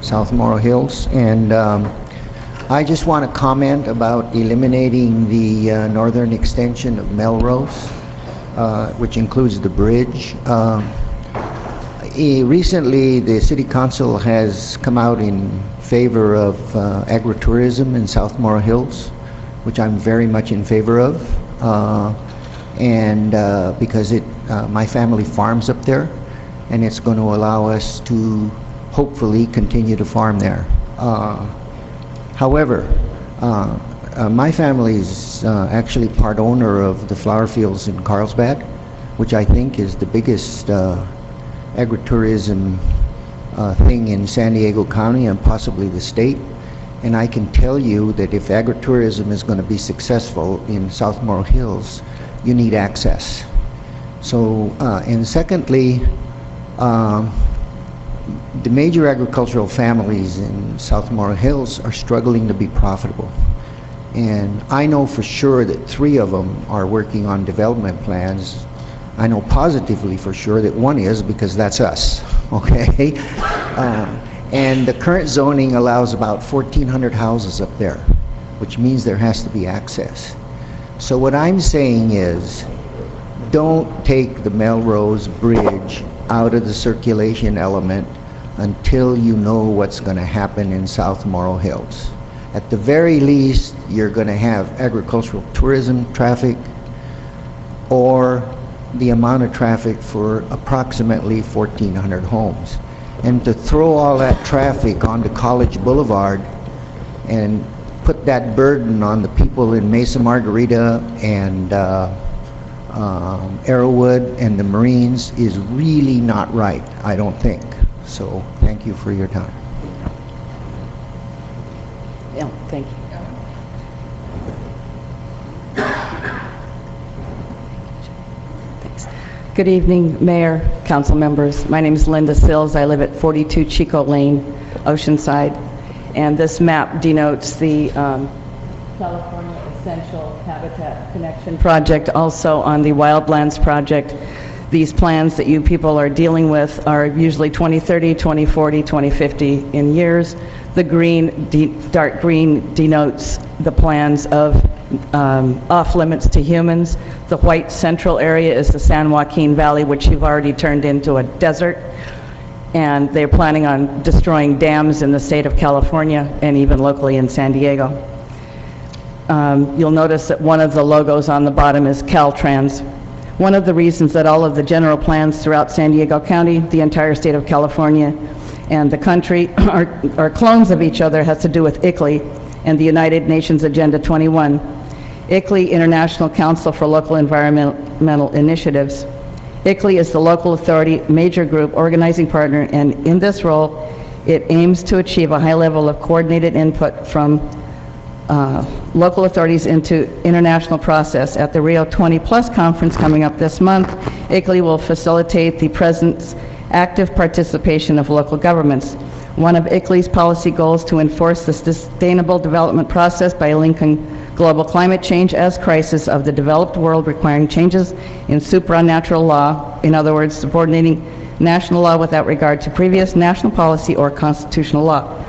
South Morro Hills, and I just want to comment about eliminating the northern extension of Melrose, which includes the bridge. Recently, the City Council has come out in favor of agritourism in South Morro Hills, which I'm very much in favor of, and because my family farms up there, and it's going to allow us to hopefully continue to farm there. However, my family is actually part owner of the flower fields in Carlsbad, which I think is the biggest agritourism thing in San Diego County and possibly the state. And I can tell you that if agritourism is going to be successful in South Morro Hills, you need access. So, and secondly, the major agricultural families in South Morro Hills are struggling to be profitable. And I know for sure that 3 of them are working on development plans. I know positively for sure that one is, because that's us, okay? And the current zoning allows about 1,400 houses up there, which means there has to be access. So what I'm saying is, don't take the Melrose Bridge out of the circulation element until you know what's going to happen in South Morro Hills. At the very least, you're going to have agricultural tourism traffic, or the amount of traffic for approximately 1,400 homes. And to throw all that traffic onto College Boulevard and put that burden on the people in Mesa Margarita and Arrowwood and the Marines is really not right, I don't think. So thank you for your time. Yeah, thank you. Thanks. Good evening, Mayor, council members. My name is Linda Sills. I live at 42 Chico Lane, Oceanside. And this map denotes the California Essential Habitat Connection Project, also on the Wildlands Project. These plans that you people are dealing with are usually 2030, 2040, 2050 in years. The green, dark green denotes the plans of off limits to humans. The white central area is the San Joaquin Valley, which you've already turned into a desert. And they're planning on destroying dams in the state of California and even locally in San Diego. You'll notice that one of the logos on the bottom is Caltrans. One of the reasons that all of the general plans throughout San Diego County, the entire state of California, and the country are clones of each other has to do with ICLEI and the United Nations Agenda 21. ICLEI, International Council for Local Environmental Initiatives. ICLEI is the local authority major group organizing partner, and in this role, it aims to achieve a high level of coordinated input from local authorities into international process. At the Rio 20 Plus conference coming up this month, ICLEI will facilitate the presence, active participation of local governments. One of ICLEI's policy goals to enforce the sustainable development process by linking global climate change as crisis of the developed world requiring changes in supranatural law, in other words, subordinating national law without regard to previous national policy or constitutional law.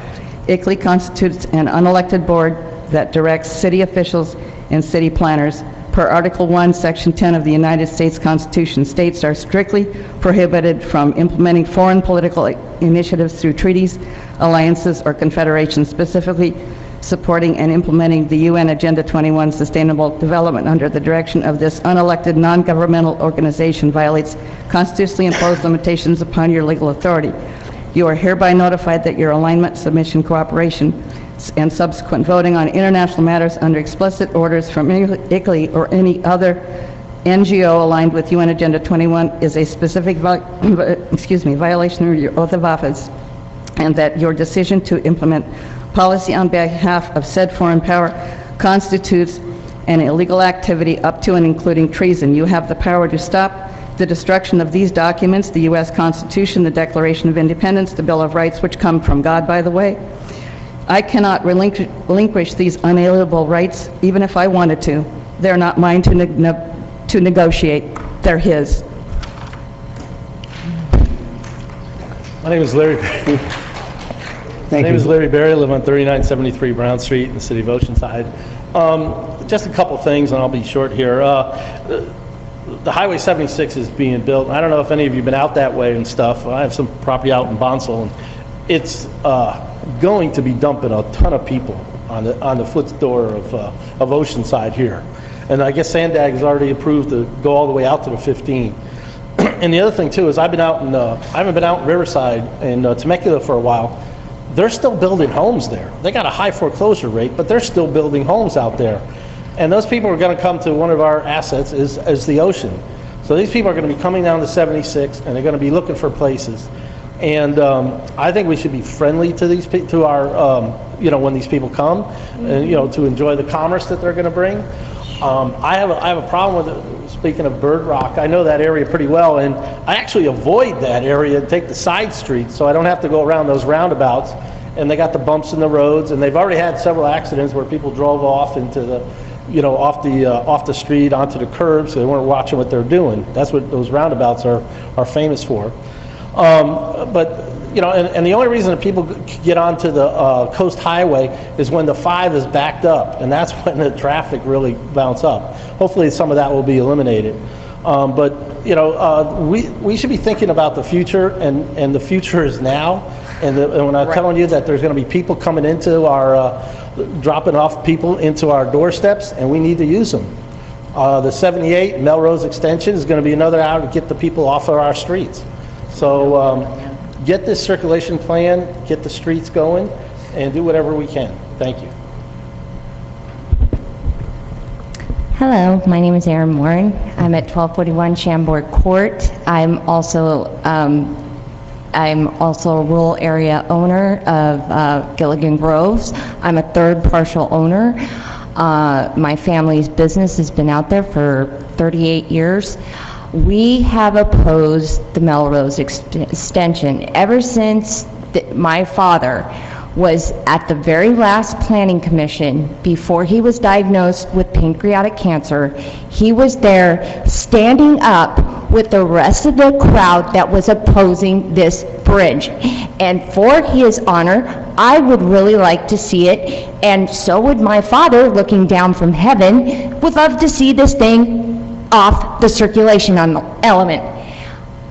ICLEI constitutes an unelected board that directs city officials and city planners. Per Article 1, Section 10 of the United States Constitution, states are strictly prohibited from implementing foreign political initiatives through treaties, alliances, or confederations, specifically supporting and implementing the UN Agenda 21 Sustainable Development under the direction of this unelected non-governmental organization violates constitutionally imposed limitations upon your legal authority. You are hereby notified that your alignment, submission, cooperation, and subsequent voting on international matters under explicit orders from ICLEI or any other NGO aligned with UN Agenda 21 is a specific violation of your oath of office, and that your decision to implement policy on behalf of said foreign power constitutes an illegal activity up to and including treason. You have the power to stop the destruction of these documents, the U.S. Constitution, the Declaration of Independence, the Bill of Rights, which come from God, by the way. I cannot relinquish these unalienable rights, even if I wanted to. They're not mine to negotiate. They're his. My name is Larry. My name is Larry Berry. I live on 3973 Brown Street in the city of Oceanside. Just a couple things, and I'll be short here. The Highway 76 is being built. I don't know if any of you have been out that way and stuff. I have some property out in Bonsall, and it's going to be dumping a ton of people on the foot door of Oceanside here. And I guess Sandag has already approved to go all the way out to the 15. And the other thing too is I haven't been out in Riverside and Temecula for a while. They're still building homes there. They got a high foreclosure rate, but they're still building homes out there. And those people are going to come to one of our assets is the ocean. So these people are going to be coming down to 76 and they're going to be looking for places. And I think we should be friendly to these, to our, when these people come, and, to enjoy the commerce that they're going to bring. I have a problem with it. Speaking of Bird Rock, I know that area pretty well, and I actually avoid that area and take the side streets so I don't have to go around those roundabouts. And they got the bumps in the roads, and they've already had several accidents where people drove off into the, off the street onto the curb, so they weren't watching what they're doing. That's what those roundabouts are famous for. But and the only reason that people get onto the Coast Highway is when the 5 is backed up, and that's when the traffic really mounts up. Hopefully some of that will be eliminated. But we should be thinking about the future, and the future is now. And when I'm telling you that there's going to be people coming into our, dropping off people into our doorsteps, and we need to use them. The 78 Melrose Extension is going to be another hour to get the people off of our streets. So get this circulation plan, get the streets going, and do whatever we can. Thank you. Hello, my name is Erin Warren. I'm at 1241 Chambord Court. I'm also a rural area owner of Gilligan Groves. I'm a third partial owner. My family's business has been out there for 38 years. We have opposed the Melrose extension ever since my father was at the very last planning commission before he was diagnosed with pancreatic cancer. He was there standing up with the rest of the crowd that was opposing this bridge. And for his honor, I would really like to see it, and so would my father, looking down from heaven, would love to see this thing off the circulation element.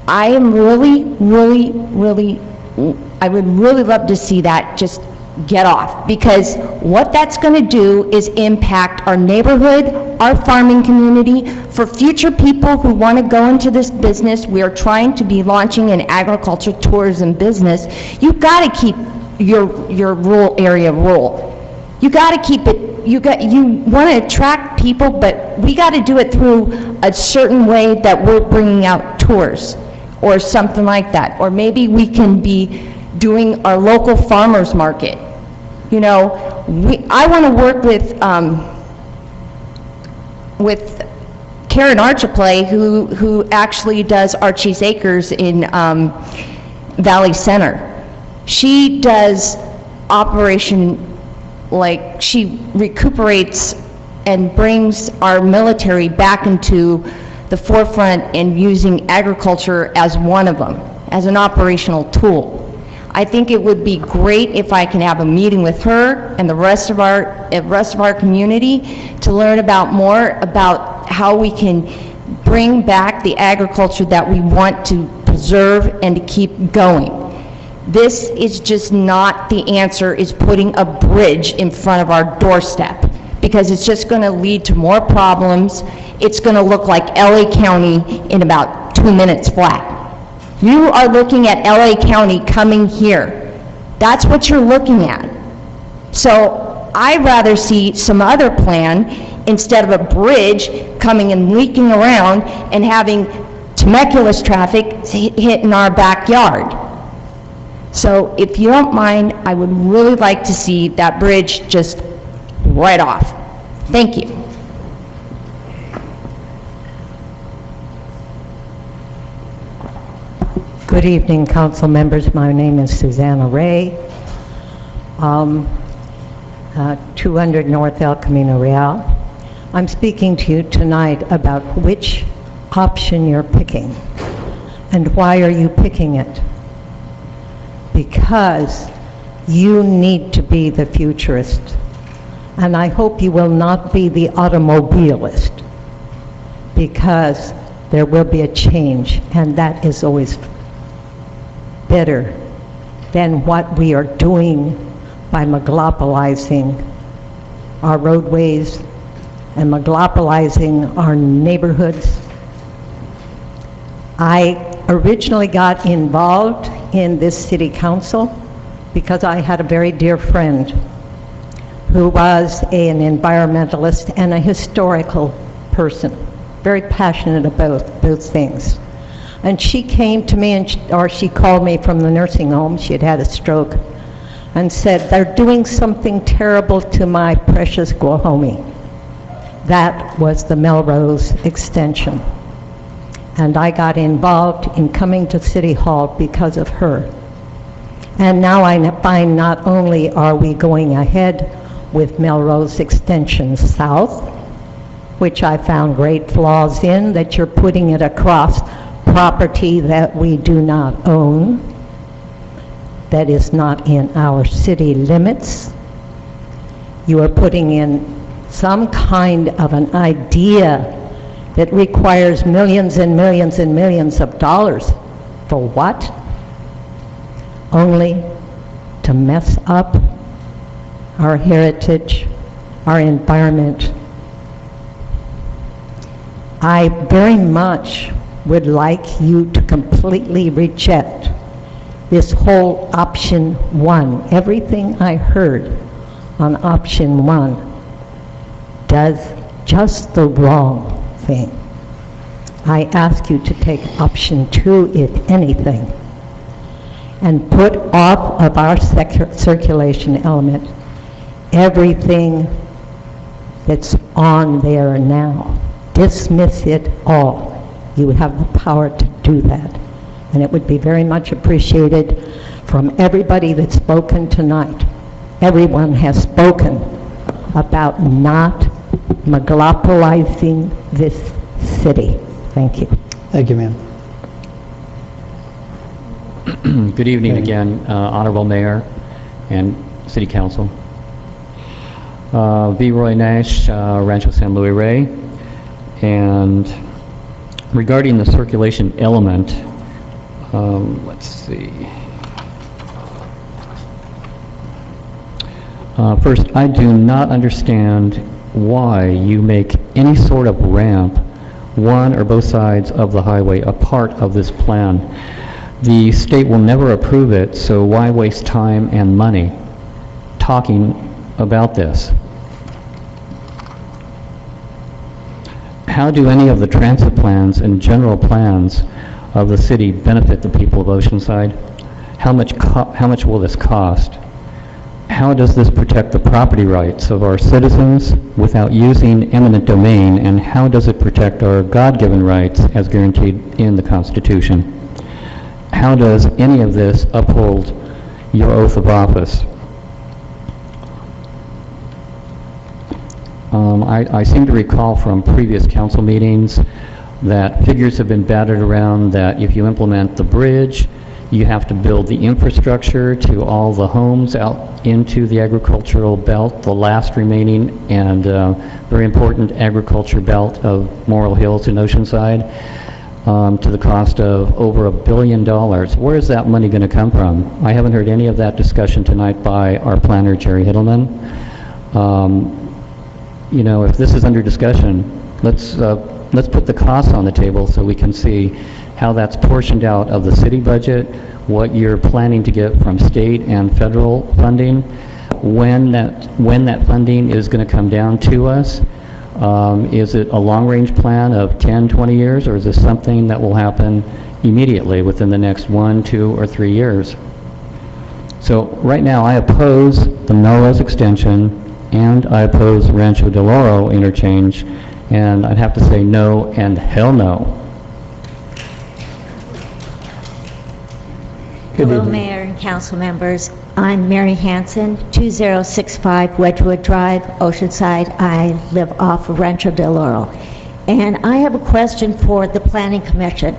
I am I would really love to see that just get off, because what that's going to do is impact our neighborhood, our farming community. For future people who want to go into this business, we are trying to be launching an agriculture tourism business. You've got to keep your rural area rural. You got to keep it. You want to attract people, but we got to do it through a certain way that we're bringing out tours or something like that. Or maybe we can be doing our local farmers market. I want to work with Karen Archiplay, who actually does Archie's Acres in Valley Center. She does operation, like she recuperates and brings our military back into the forefront and using agriculture as one of them, as an operational tool. I think it would be great if I can have a meeting with her and the rest of our community to learn more about how we can bring back the agriculture that we want to preserve and to keep going. This is just not the answer, is putting a bridge in front of our doorstep, because it's just going to lead to more problems. It's going to look like LA County in about 2 minutes flat. You are looking at LA County coming here. That's what you're looking at. So I'd rather see some other plan instead of a bridge coming and leaking around and having Temecula's traffic hitting our backyard. So if you don't mind, I would really like to see that bridge just right off. Thank you. Good evening, council members. My name is Susanna Ray. 200 North El Camino Real. I'm speaking to you tonight about which option you're picking. And why are you picking it? Because you need to be the futurist. And I hope you will not be the automobilist, because there will be a change, and that is always better than what we are doing by megalopolizing our roadways and megalopolizing our neighborhoods. I originally got involved in this city council because I had a very dear friend who was an environmentalist and a historical person, very passionate about those things. And she came to me, or she called me from the nursing home. She had had a stroke, and said, they're doing something terrible to my precious Guajomie. That was the Melrose extension. And I got involved in coming to City Hall because of her. And now I find not only are we going ahead with Melrose Extension South, which I found great flaws in, that you're putting it across property that we do not own, that is not in our city limits. You are putting in some kind of an idea that requires millions and millions and millions of dollars. For what? Only to mess up our heritage, our environment. I very much would like you to completely reject this whole option 1. Everything I heard on option 1 does just the wrong thing. I ask you to take option 2, if anything, and put off of our circulation element everything that's on there now. Dismiss it all. You have the power to do that. And it would be very much appreciated from everybody that's spoken tonight. Everyone has spoken about not monopolizing this city. Thank you. Thank you, ma'am. Good evening again, Honorable Mayor and City Council. V. Roy Nash, Rancho San Luis Rey. And regarding the circulation element, let's see. First, I do not understand why you make any sort of ramp, one or both sides of the highway, a part of this plan. The state will never approve it, so why waste time and money talking about this? How do any of the transit plans and general plans of the city benefit the people of Oceanside? How much will this cost? How does this protect the property rights of our citizens without using eminent domain, and how does it protect our God-given rights as guaranteed in the Constitution? How does any of this uphold your oath of office? I seem to recall from previous council meetings that figures have been battered around that if you implement the bridge, you have to build the infrastructure to all the homes out into the agricultural belt, the last remaining and very important agriculture belt of Morrill Hills in Oceanside, to the cost of over $1 billion. Where is that money going to come from? I haven't heard any of that discussion tonight by our planner, Jerry Hiddleman. You know, if this is under discussion, let's put the costs on the table so we can see how that's portioned out of the city budget, what you're planning to get from state and federal funding, when that funding is going to come down to us. Is it a long-range plan of 10, 20 years, or is this something that will happen immediately within the next 1, 2, or 3 years? So right now I oppose the Melrose extension and I oppose Rancho Del Oro interchange, and I'd have to say no and hell no. Hello, Mayor and council members. I'm Mary Hanson, 2065 Wedgewood Drive, Oceanside. I live off of Rancho Del Oro. And I have a question for the Planning Commission.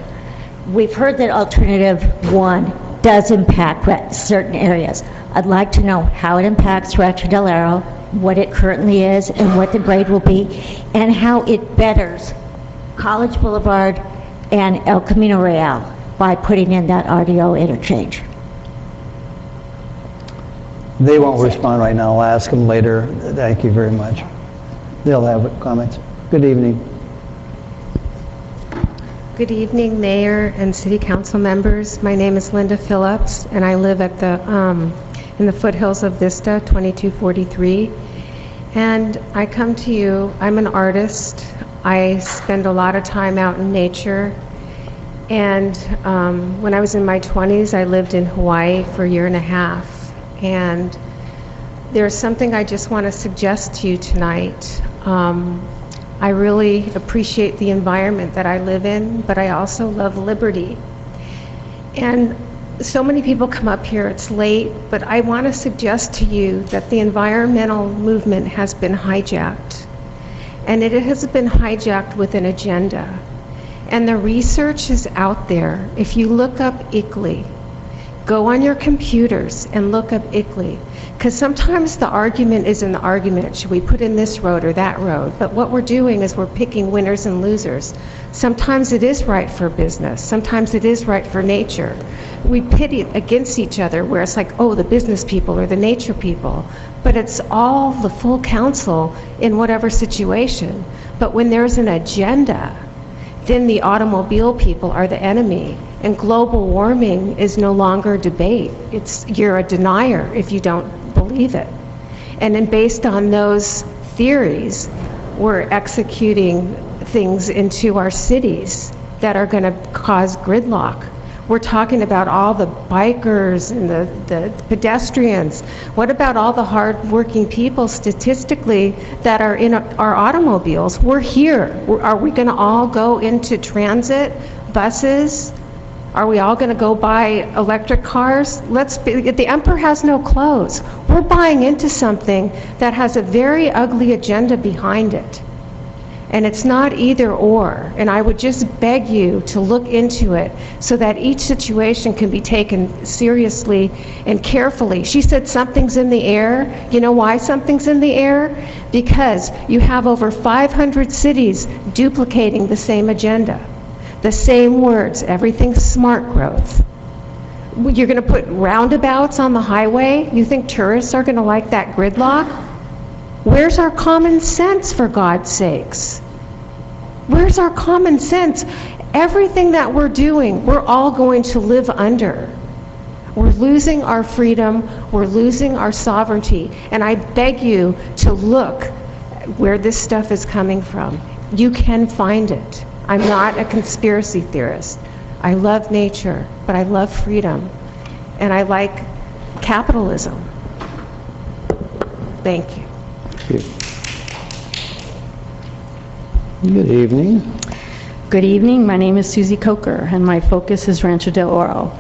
We've heard that alternative 1 does impact certain areas. I'd like to know how it impacts Rancho Del Oro, what it currently is, and what the grade will be, and how it betters College Boulevard and El Camino Real by putting in that RDO interchange. They won't respond right now. I'll ask them later. Thank you very much. They'll have comments. Good evening. Good evening, Mayor and City Council members. My name is Linda Phillips, and I live at the in the foothills of Vista, 2243. And I come to you, I'm an artist. I spend a lot of time out in nature, And when I was in my 20s, I lived in Hawaii for a year and a half. And there's something I just want to suggest to you tonight. I really appreciate the environment that I live in, but I also love liberty. And so many people come up here, it's late, but I want to suggest to you that the environmental movement has been hijacked. And it has been hijacked with an agenda. And the research is out there. If you look up ICLEI, go on your computers and look up ICLEI. Because sometimes the argument is an argument. Should we put in this road or that road? But what we're doing is we're picking winners and losers. Sometimes it is right for business. Sometimes it is right for nature. We pit it against each other where it's like, oh, the business people or the nature people. But it's all the full council in whatever situation. But when there's an agenda, then the automobile people are the enemy. And global warming is no longer a debate. You're a denier if you don't believe it. And then based on those theories, we're executing things into our cities that are going to cause gridlock. We're talking about all the bikers and the pedestrians. What about all the hard-working people statistically that are in our automobiles? We're here. Are we going to all go into transit, buses? Are we all going to go buy electric cars? The emperor has no clothes. We're buying into something that has a very ugly agenda behind it. And it's not either or. And I would just beg you to look into it so that each situation can be taken seriously and carefully. She said something's in the air. You know why something's in the air? Because you have over 500 cities duplicating the same agenda. The same words, everything's smart growth. You're going to put roundabouts on the highway? You think tourists are going to like that gridlock? Where's our common sense, for God's sakes? Where's our common sense? Everything that we're doing, we're all going to live under. We're losing our freedom, we're losing our sovereignty, and I beg you to look where this stuff is coming from. You can find it. I'm not a conspiracy theorist. I love nature, but I love freedom, and I like capitalism. Thank you. Good evening. Good evening. My name is Susie Coker, and my focus is Rancho del Oro.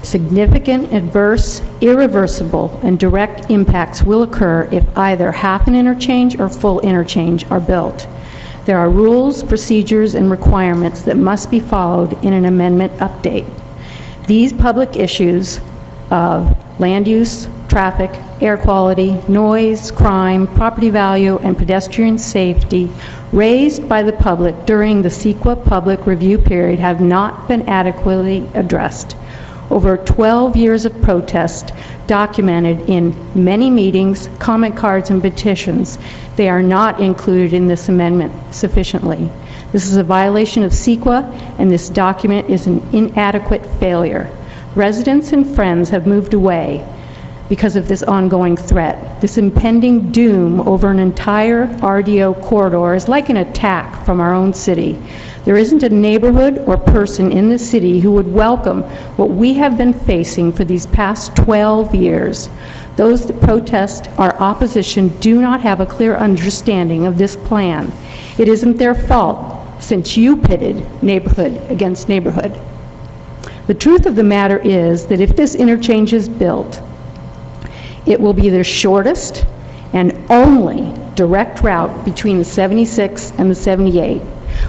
Significant, adverse, irreversible, and direct impacts will occur if either half an interchange or full interchange are built. There are rules, procedures, and requirements that must be followed in an amendment update. These public issues of land use, traffic, air quality, noise, crime, property value, and pedestrian safety raised by the public during the CEQA public review period have not been adequately addressed. Over 12 years of protest documented in many meetings, comment cards, and petitions, they are not included in this amendment sufficiently. This is a violation of CEQA, and this document is an inadequate failure. Residents and friends have moved away because of this ongoing threat. This impending doom over an entire RDO corridor is like an attack from our own city. There isn't a neighborhood or person in the city who would welcome what we have been facing for these past 12 years. Those that protest our opposition do not have a clear understanding of this plan. It isn't their fault, since you pitted neighborhood against neighborhood. The truth of the matter is that if this interchange is built, it will be the shortest and only direct route between the 76 and the 78.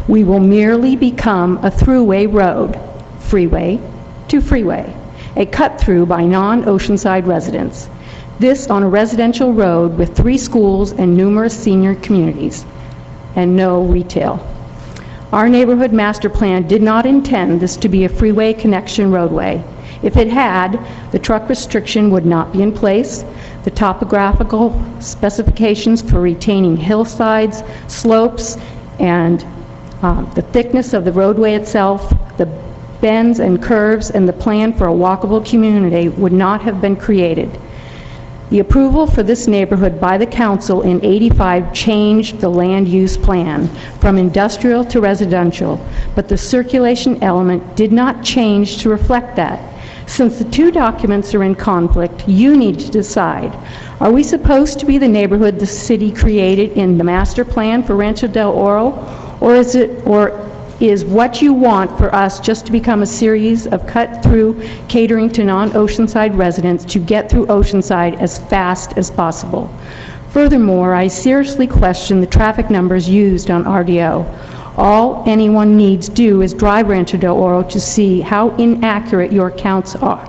We will merely become a throughway road, freeway to freeway, a cut-through by non-Oceanside residents. This on a residential road with 3 schools and numerous senior communities, and no retail. Our neighborhood master plan did not intend this to be a freeway connection roadway. If it had, the truck restriction would not be in place. The topographical specifications for retaining hillsides, slopes, and the thickness of the roadway itself, the bends and curves, and the plan for a walkable community would not have been created. The approval for this neighborhood by the council in '85 changed the land use plan from industrial to residential, but the circulation element did not change to reflect that. Since the two documents are in conflict, you need to decide. Are we supposed to be the neighborhood the city created in the master plan for Rancho del Oro, or is what you want for us just to become a series of cut-through catering to non-Oceanside residents to get through Oceanside as fast as possible? Furthermore, I seriously question the traffic numbers used on RDO. All anyone needs do is drive Rancho del Oro to see how inaccurate your counts are.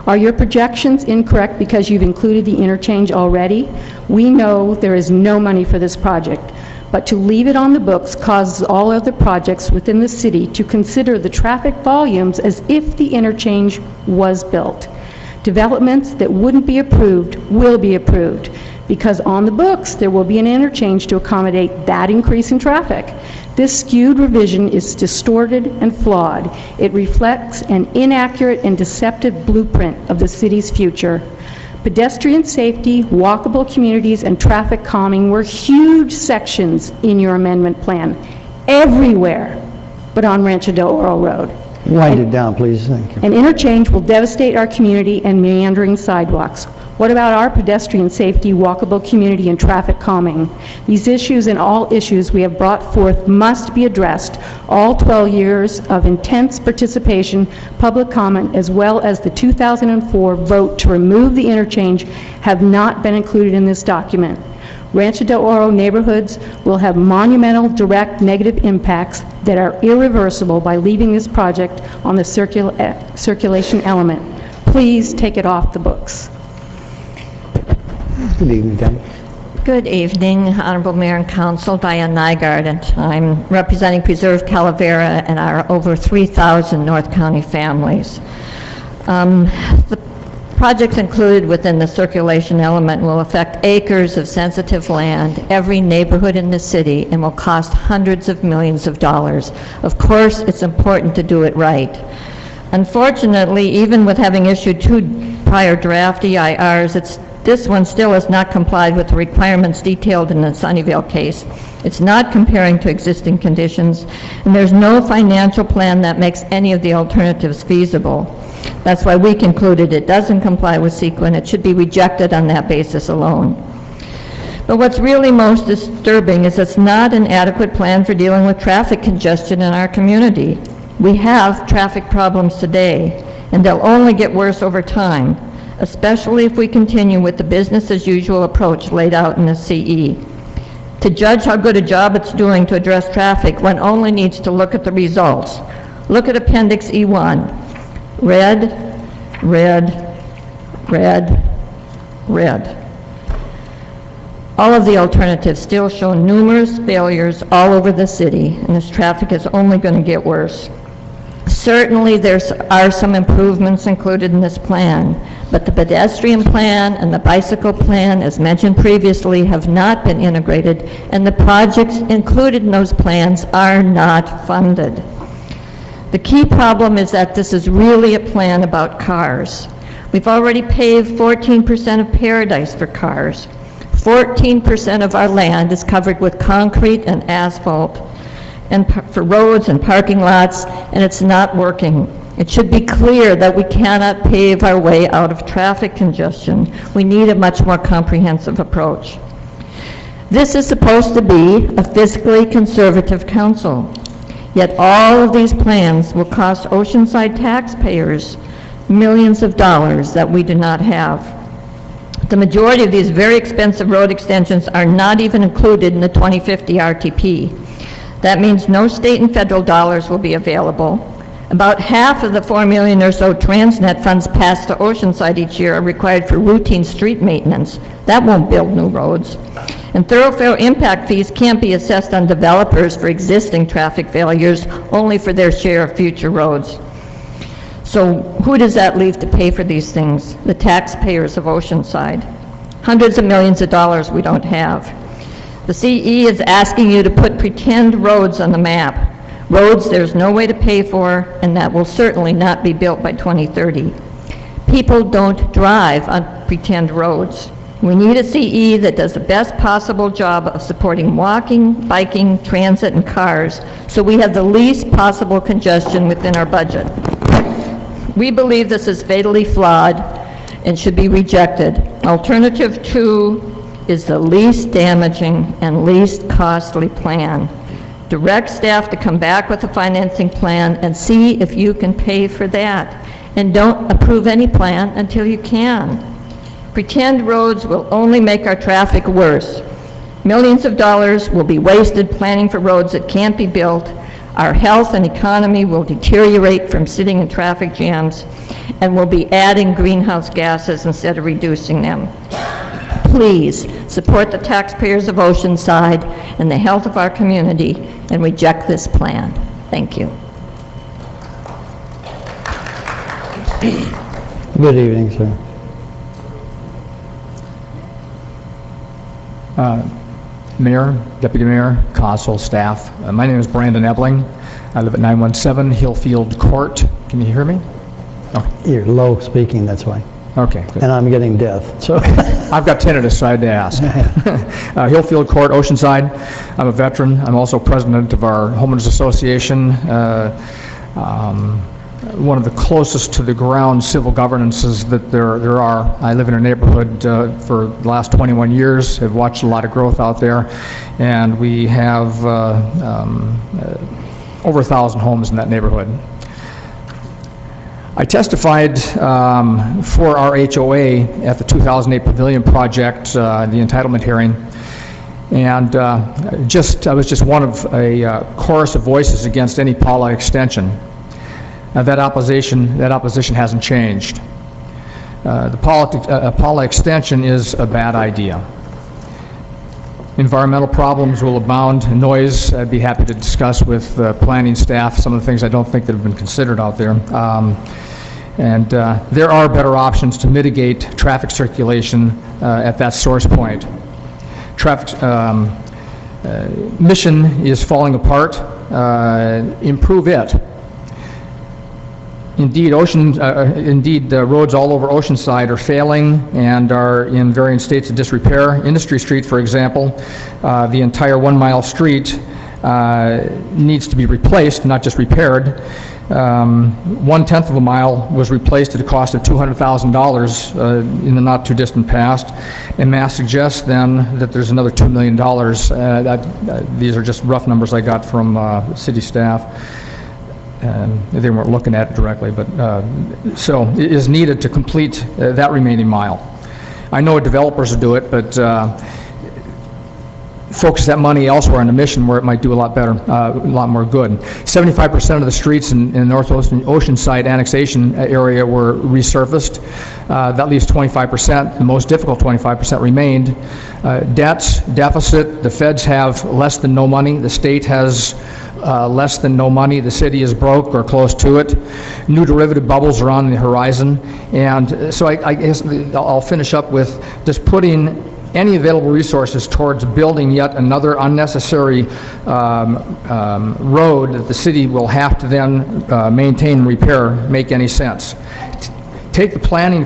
Are your projections incorrect because you've included the interchange already? We know there is no money for this project, but to leave it on the books causes all other projects within the city to consider the traffic volumes as if the interchange was built. Developments that wouldn't be approved will be approved, because on the books there will be an interchange to accommodate that increase in traffic. This skewed revision is distorted and flawed. It reflects an inaccurate and deceptive blueprint of the city's future. Pedestrian safety, walkable communities, and traffic calming were huge sections in your amendment plan, everywhere but on Rancho del Oro Road. Wind it down, please. Thank you. An interchange will devastate our community and meandering sidewalks. What about our pedestrian safety, walkable community, and traffic calming? These issues and all issues we have brought forth must be addressed. All 12 years of intense participation, public comment, as well as the 2004 vote to remove the interchange have not been included in this document. Rancho del Oro neighborhoods will have monumental direct negative impacts that are irreversible by leaving this project on the circulation element. Please take it off the books. Good evening, Debbie. Good evening, Honorable Mayor and Council. Diane Nygaard, and I'm representing Preserve Calavera and our over 3,000 North County families. The projects included within the circulation element will affect acres of sensitive land, every neighborhood in the city, and will cost hundreds of millions of dollars. Of course, it's important to do it right. Unfortunately, even with having issued 2 prior draft EIRs, this one still has not complied with the requirements detailed in the Sunnyvale case. It's not comparing to existing conditions, and there's no financial plan that makes any of the alternatives feasible. That's why we concluded it doesn't comply with CEQA, and it should be rejected on that basis alone. But what's really most disturbing is it's not an adequate plan for dealing with traffic congestion in our community. We have traffic problems today, and they'll only get worse over time, especially if we continue with the business-as-usual approach laid out in the CE. To judge how good a job it's doing to address traffic, one only needs to look at the results. Look at Appendix E1. Red, red, red, red. All of the alternatives still show numerous failures all over the city, and this traffic is only going to get worse. Certainly there are some improvements included in this plan, but the pedestrian plan and the bicycle plan, as mentioned previously, have not been integrated, and the projects included in those plans are not funded. The key problem is that this is really a plan about cars. We've already paved 14% of Paradise for cars. 14% of our land is covered with concrete and asphalt and for roads and parking lots, and it's not working. It should be clear that we cannot pave our way out of traffic congestion. We need a much more comprehensive approach. This is supposed to be a fiscally conservative council, yet all of these plans will cost Oceanside taxpayers millions of dollars that we do not have. The majority of these very expensive road extensions are not even included in the 2050 RTP. That means no state and federal dollars will be available. About half of the $4 million or so Transnet funds passed to Oceanside each year are required for routine street maintenance. That won't build new roads. And thoroughfare impact fees can't be assessed on developers for existing traffic failures, only for their share of future roads. So who does that leave to pay for these things? The taxpayers of Oceanside. Hundreds of millions of dollars we don't have. The CE is asking you to put pretend roads on the map. Roads there's no way to pay for, and that will certainly not be built by 2030. People don't drive on pretend roads. We need a CE that does the best possible job of supporting walking, biking, transit, and cars, so we have the least possible congestion within our budget. We believe this is fatally flawed and should be rejected. Alternative 2 is the least damaging and least costly plan. Direct staff to come back with a financing plan and see if you can pay for that. And don't approve any plan until you can. Pretend roads will only make our traffic worse. Millions of dollars will be wasted planning for roads that can't be built. Our health and economy will deteriorate from sitting in traffic jams, and we'll be adding greenhouse gases instead of reducing them. Please support the taxpayers of Oceanside and the health of our community and reject this plan. Thank you. Good evening, sir. Mayor, Deputy Mayor, Council, staff. My name is Brandon Ebling. I live at 917 Hillfield Court. Can you hear me? Oh. You're low speaking, that's why. Okay, good. And I'm getting deaf, so. I've got tinnitus, so I had to ask. Hillfield Court, Oceanside. I'm a veteran. I'm also president of our homeowners association. One of the closest to the ground civil governances that there are. I live in a neighborhood for the last 21 years, have watched a lot of growth out there, and we have over 1,000 homes in that neighborhood. I testified for our HOA at the 2008 Pavilion Project, the entitlement hearing, and I was just one of a chorus of voices against any Paula extension. That opposition hasn't changed. The Paula extension is a bad idea. Environmental problems will abound. Noise, I'd be happy to discuss with planning staff some of the things I don't think that have been considered out there. There are better options to mitigate traffic circulation at that source point. Traffic mission is falling apart. Improve it. Indeed, roads all over Oceanside are failing and are in varying states of disrepair. Industry Street, for example, the entire 1 mile street needs to be replaced, not just repaired. 1/10 of a mile was replaced at a cost of $200,000 in the not too distant past, and math suggests then that there's another $2 million. These are just rough numbers I got from city staff. They weren't looking at it directly, but so it is needed to complete that remaining mile. I know developers will do it, but focus that money elsewhere on a mission where it might do a lot better, a lot more good. 75% of the streets in North Oceanside annexation area were resurfaced. That leaves 25%. The most difficult 25% remained. Debts, deficit, the feds have less than no money. The state has less than no money. The city is broke or close to it. New derivative bubbles are on the horizon. And so I guess I'll finish up with just putting any available resources towards building yet another unnecessary road that the city will have to then maintain and repair make any sense. Take the planning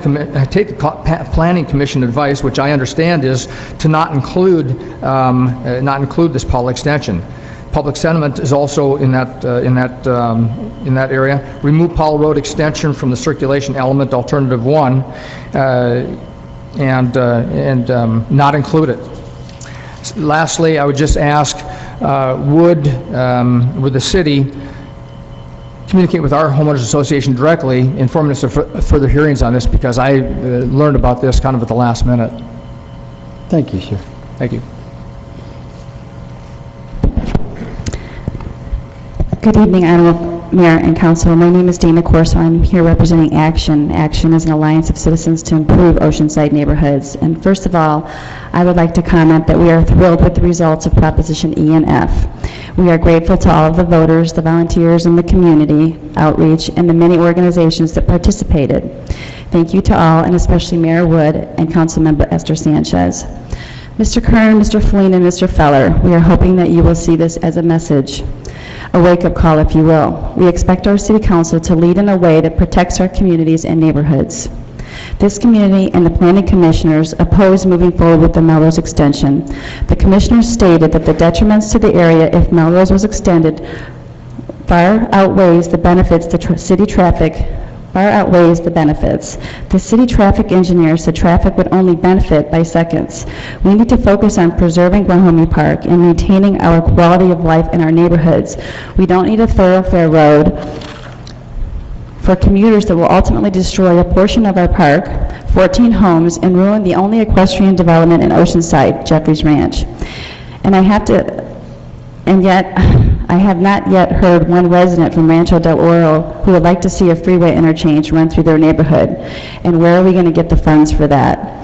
commission advice, which I understand is to not include this Paula extension. Public sentiment is also in that area. Remove Paula Road extension from the circulation element, alternative 1, and not include it. Lastly, I would just ask, would the city communicate with our homeowners association directly, informing us of further hearings on this, because I learned about this kind of at the last minute. Thank you, sir. Thank you. Good evening, Honorable Mayor and Council. My name is Dana Corso. I'm here representing Action. Action is an alliance of citizens to improve Oceanside neighborhoods. And first of all, I would like to comment that we are thrilled with the results of Proposition E and F. We are grateful to all of the voters, the volunteers, and the community outreach, and the many organizations that participated. Thank you to all, and especially Mayor Wood and Councilmember Esther Sanchez. Mr. Kern, Mr. Feline, and Mr. Feller, we are hoping that you will see this as a message, a wake-up call, if you will. We expect our City Council to lead in a way that protects our communities and neighborhoods. This community and the planning commissioners opposed moving forward with the Melrose extension. The commissioners stated that the detriments to the area if Melrose was extended far outweighs the benefits to city traffic. Far outweighs the benefits. The city traffic engineer said traffic would only benefit by seconds. We need to focus on preserving Guahomie Park and maintaining our quality of life in our neighborhoods. We don't need a thoroughfare road for commuters that will ultimately destroy a portion of our park, 14 homes, and ruin the only equestrian development in Oceanside, Jeffrey's Ranch. And yet, I have not yet heard one resident from Rancho del Oro who would like to see a freeway interchange run through their neighborhood. And where are we going to get the funds for that?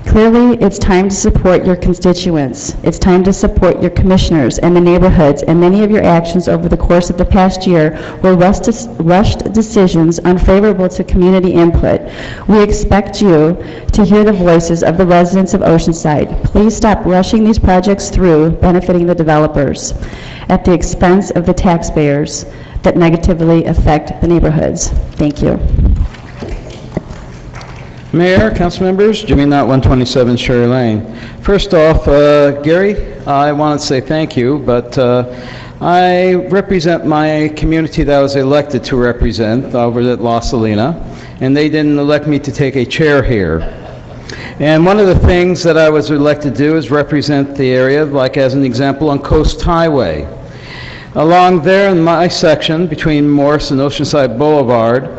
Clearly, it's time to support your constituents. It's time to support your commissioners and the neighborhoods, and many of your actions over the course of the past year were rushed decisions unfavorable to community input. We expect you to hear the voices of the residents of Oceanside. Please stop rushing these projects through, benefiting the developers at the expense of the taxpayers that negatively affect the neighborhoods. Thank you. Mayor, council members, Jimmy Knott, 127 Sherry Lane. First off, Gary, I want to say thank you, but I represent my community that I was elected to represent over at La Salina, and they didn't elect me to take a chair here. And one of the things that I was elected to do is represent the area, like as an example, on Coast Highway. Along there in my section between Morris and Oceanside Boulevard,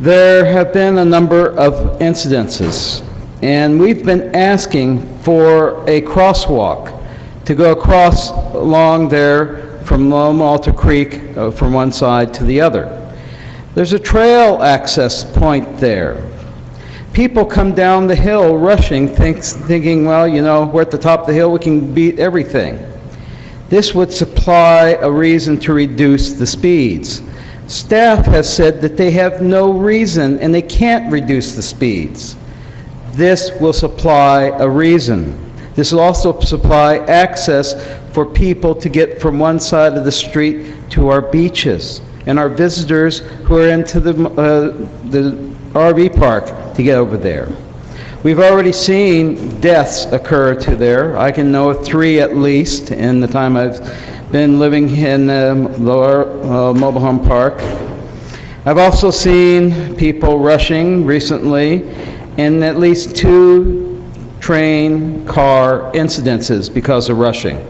there have been a number of incidences, and we've been asking for a crosswalk to go across along there from Lone Alta Creek from one side to the other. There's a trail access point there. People come down the hill rushing, thinking, well, you know, we're at the top of the hill, we can beat everything. This would supply a reason to reduce the speeds. Staff has said that they have no reason and they can't reduce the speeds. This will supply a reason. This will also supply access for people to get from one side of the street to our beaches and our visitors who are into the RV park to get over there. We've already seen deaths occur to there. I can know 3 at least in the time I've been living in Lower Mobile Home Park. I've also seen people rushing recently in at least 2 train car incidences because of rushing.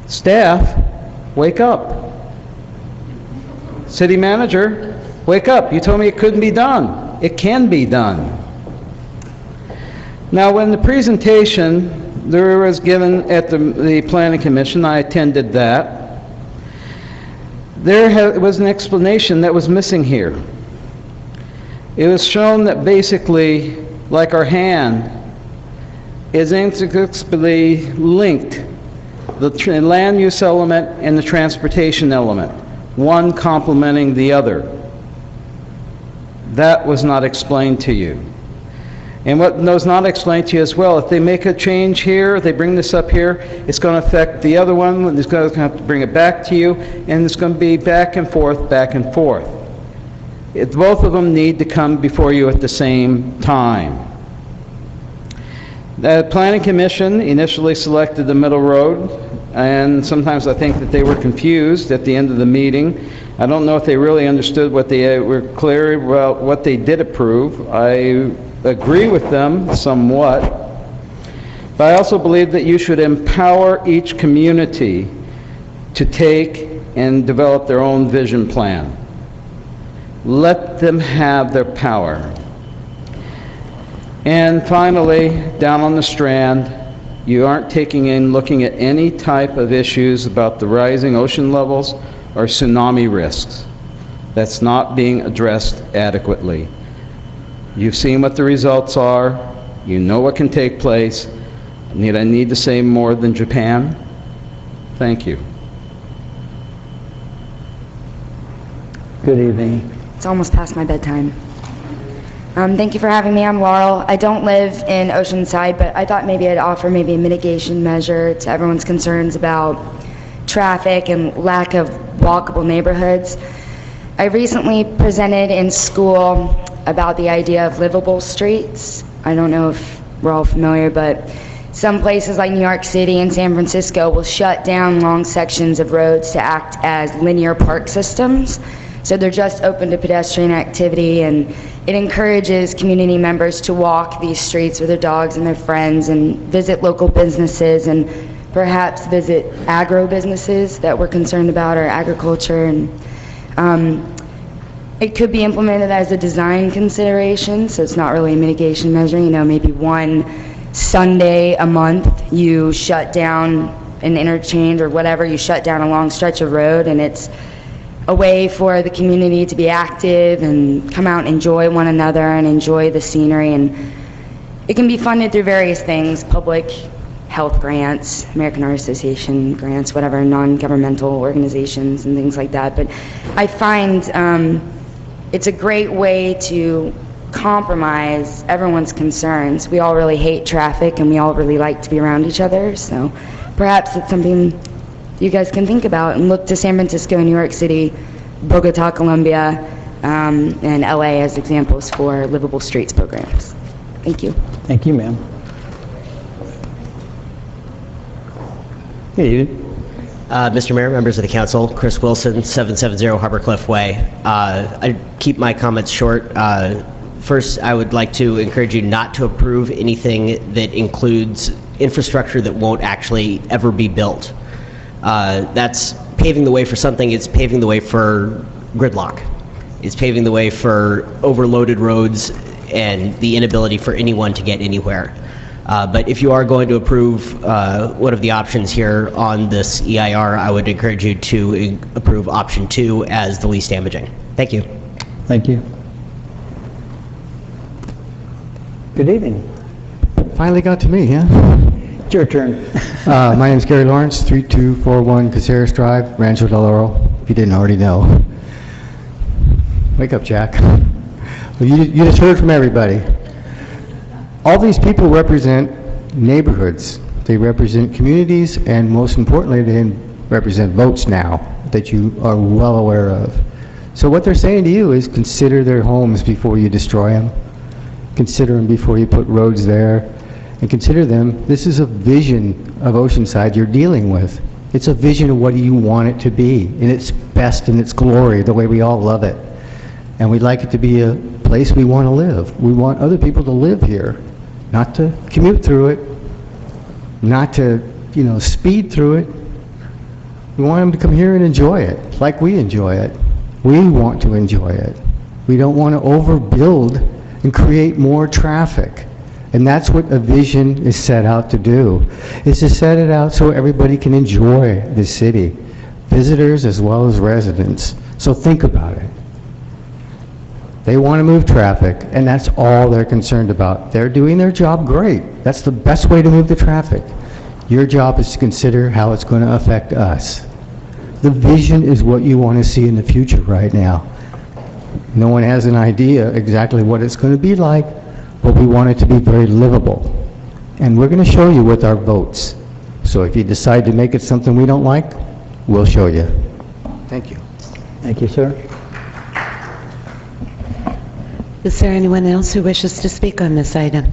Staff, wake up. City manager, wake up. You told me it couldn't be done. It can be done. Now, when the presentation there was given at the Planning Commission, I attended that, there was an explanation that was missing here. It was shown that basically, like our hand, is inextricably linked, the land use element and the transportation element, one complementing the other. That was not explained to you. And what was not explained to you as well, if they make a change here, they bring this up here, it's going to affect the other one, it's going to have to bring it back to you, and it's going to be back and forth, back and forth. Both of them need to come before you at the same time. The Planning Commission initially selected the middle road, and sometimes I think that they were confused at the end of the meeting. I don't know if they really understood what they were clear about what they did approve. I agree with them somewhat, but I also believe that you should empower each community to take and develop their own vision plan. Let them have their power. And finally, down on the Strand, you aren't taking in, looking at any type of issues about the rising ocean levels or tsunami risks. That's not being addressed adequately. You've seen what the results are. You know what can take place. I need to say more than Japan? Thank you. Good evening. It's almost past my bedtime. Thank you for having me. I'm Laurel. I don't live in Oceanside, but I thought maybe I'd offer maybe a mitigation measure to everyone's concerns about traffic and lack of walkable neighborhoods. I recently presented in school about the idea of livable streets. I don't know if we're all familiar, but some places like New York City and San Francisco will shut down long sections of roads to act as linear park systems. So they're just open to pedestrian activity, and it encourages community members to walk these streets with their dogs and their friends and visit local businesses and perhaps visit agro businesses that we're concerned about, or agriculture. And it could be implemented as a design consideration, so it's not really a mitigation measure. You know, maybe one Sunday a month you shut down an interchange or whatever, you shut down a long stretch of road, and it's a way for the community to be active and come out and enjoy one another and enjoy the scenery. And it can be funded through various things: public health grants, American Heart Association grants, whatever, non-governmental organizations and things like that. But I find it's a great way to compromise everyone's concerns. We all really hate traffic, and we all really like to be around each other, so perhaps it's something you guys can think about and look to San Francisco, New York City, Bogota, Colombia, and LA as examples for livable streets programs. Thank you. Thank you, ma'am. Hey, Mr. Mayor, members of the council, Chris Wilson, 770 Harbor Cliff Way. I keep my comments short. First, I would like to encourage you not to approve anything that includes infrastructure that won't actually ever be built. That's paving the way for something. It's paving the way for gridlock. It's paving the way for overloaded roads and the inability for anyone to get anywhere. But if you are going to approve one of the options here on this EIR, I would encourage you to approve option 2 as the least damaging. Thank you. Thank you. Good evening. Finally got to me, huh? It's your turn. My name's Gary Lawrence, 3241 Caceres Drive, Rancho Del Oro, if you didn't already know. Wake up, Jack. Well, you just heard from everybody. All these people represent neighborhoods. They represent communities, and most importantly, they represent votes now that you are well aware of. So what they're saying to you is consider their homes before you destroy them. Consider them before you put roads there. And consider them, this is a vision of Oceanside you're dealing with. It's a vision of what you want it to be in its best and its glory, the way we all love it. And we'd like it to be a place we want to live. We want other people to live here, not to commute through it, not to, speed through it. We want them to come here and enjoy it, like we enjoy it. We want to enjoy it. We don't want to overbuild and create more traffic. And that's what a vision is set out to do, is to set it out so everybody can enjoy the city, visitors as well as residents. So think about it. They want to move traffic, and that's all they're concerned about. They're doing their job great. That's the best way to move the traffic. Your job is to consider how it's going to affect us. The vision is what you want to see in the future right now. No one has an idea exactly what it's going to be like, but we want it to be very livable. And we're going to show you with our votes. So if you decide to make it something we don't like, we'll show you. Thank you. Thank you, sir. Is there anyone else who wishes to speak on this item?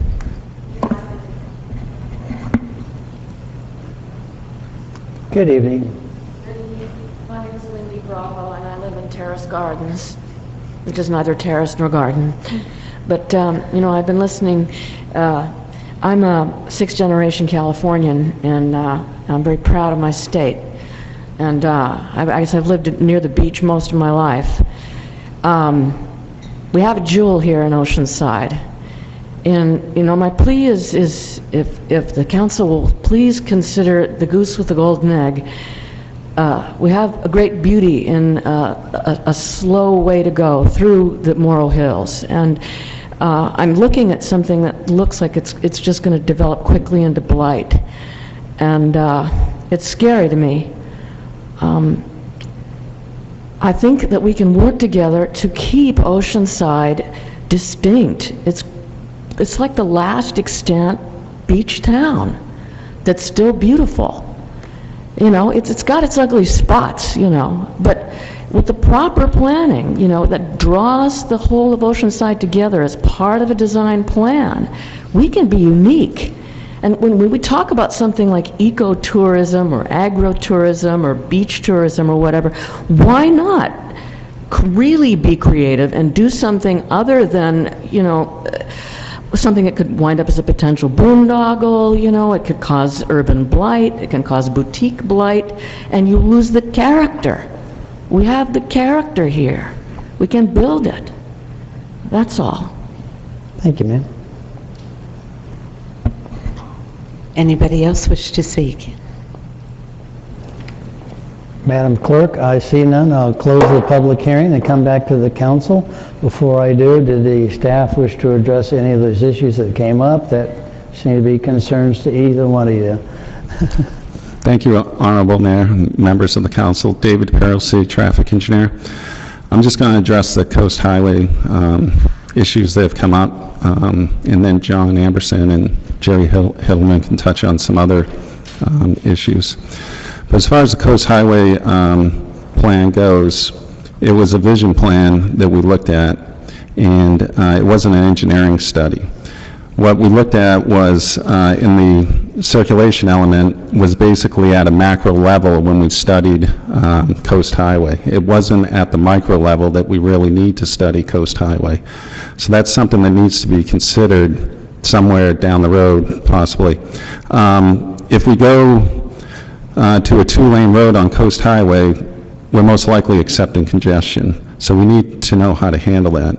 Good evening. My name is Lindy Bravo, and I live in Terrace Gardens, which is neither terrace nor garden. But, I've been listening. I'm a sixth-generation Californian, and I'm very proud of my state. And I guess I've lived near the beach most of my life. We have a jewel here in Oceanside. And, my plea is if the council will please consider the goose with the golden egg. We have a great beauty in a slow way to go through the Morro Hills. And I'm looking at something that looks like it's just going to develop quickly into blight. And it's scary to me. I think that we can work together to keep Oceanside distinct. It's like the last extant beach town that's still beautiful. It's got its ugly spots, but with the proper planning, that draws the whole of Oceanside together as part of a design plan, we can be unique. And when we talk about something like ecotourism or agro-tourism or beach tourism or whatever, why not really be creative and do something other than, something that could wind up as a potential boondoggle, it could cause urban blight, it can cause boutique blight, and you lose the character. We have the character here. We can build it. That's all. Thank you, ma'am. Anybody else wish to speak? Madam Clerk, I see none. I'll close the public hearing and come back to the council. Before I do, did the staff wish to address any of those issues that came up that seem to be concerns to either one of you? Thank you, Honorable Mayor and members of the council. David Perrell, City Traffic Engineer. I'm just going to address the Coast Highway issues that have come up, and then John Amberson and Jerry Hillman can touch on some other issues. But as far as the Coast Highway plan goes, it was a vision plan that we looked at, and it wasn't an engineering study. What we looked at was, in the circulation element, was basically at a macro level when we studied Coast Highway. It wasn't at the micro level that we really need to study Coast Highway. So that's something that needs to be considered somewhere down the road, possibly. If we go to a two-lane road on Coast Highway, we're most likely accepting congestion. So we need to know how to handle that.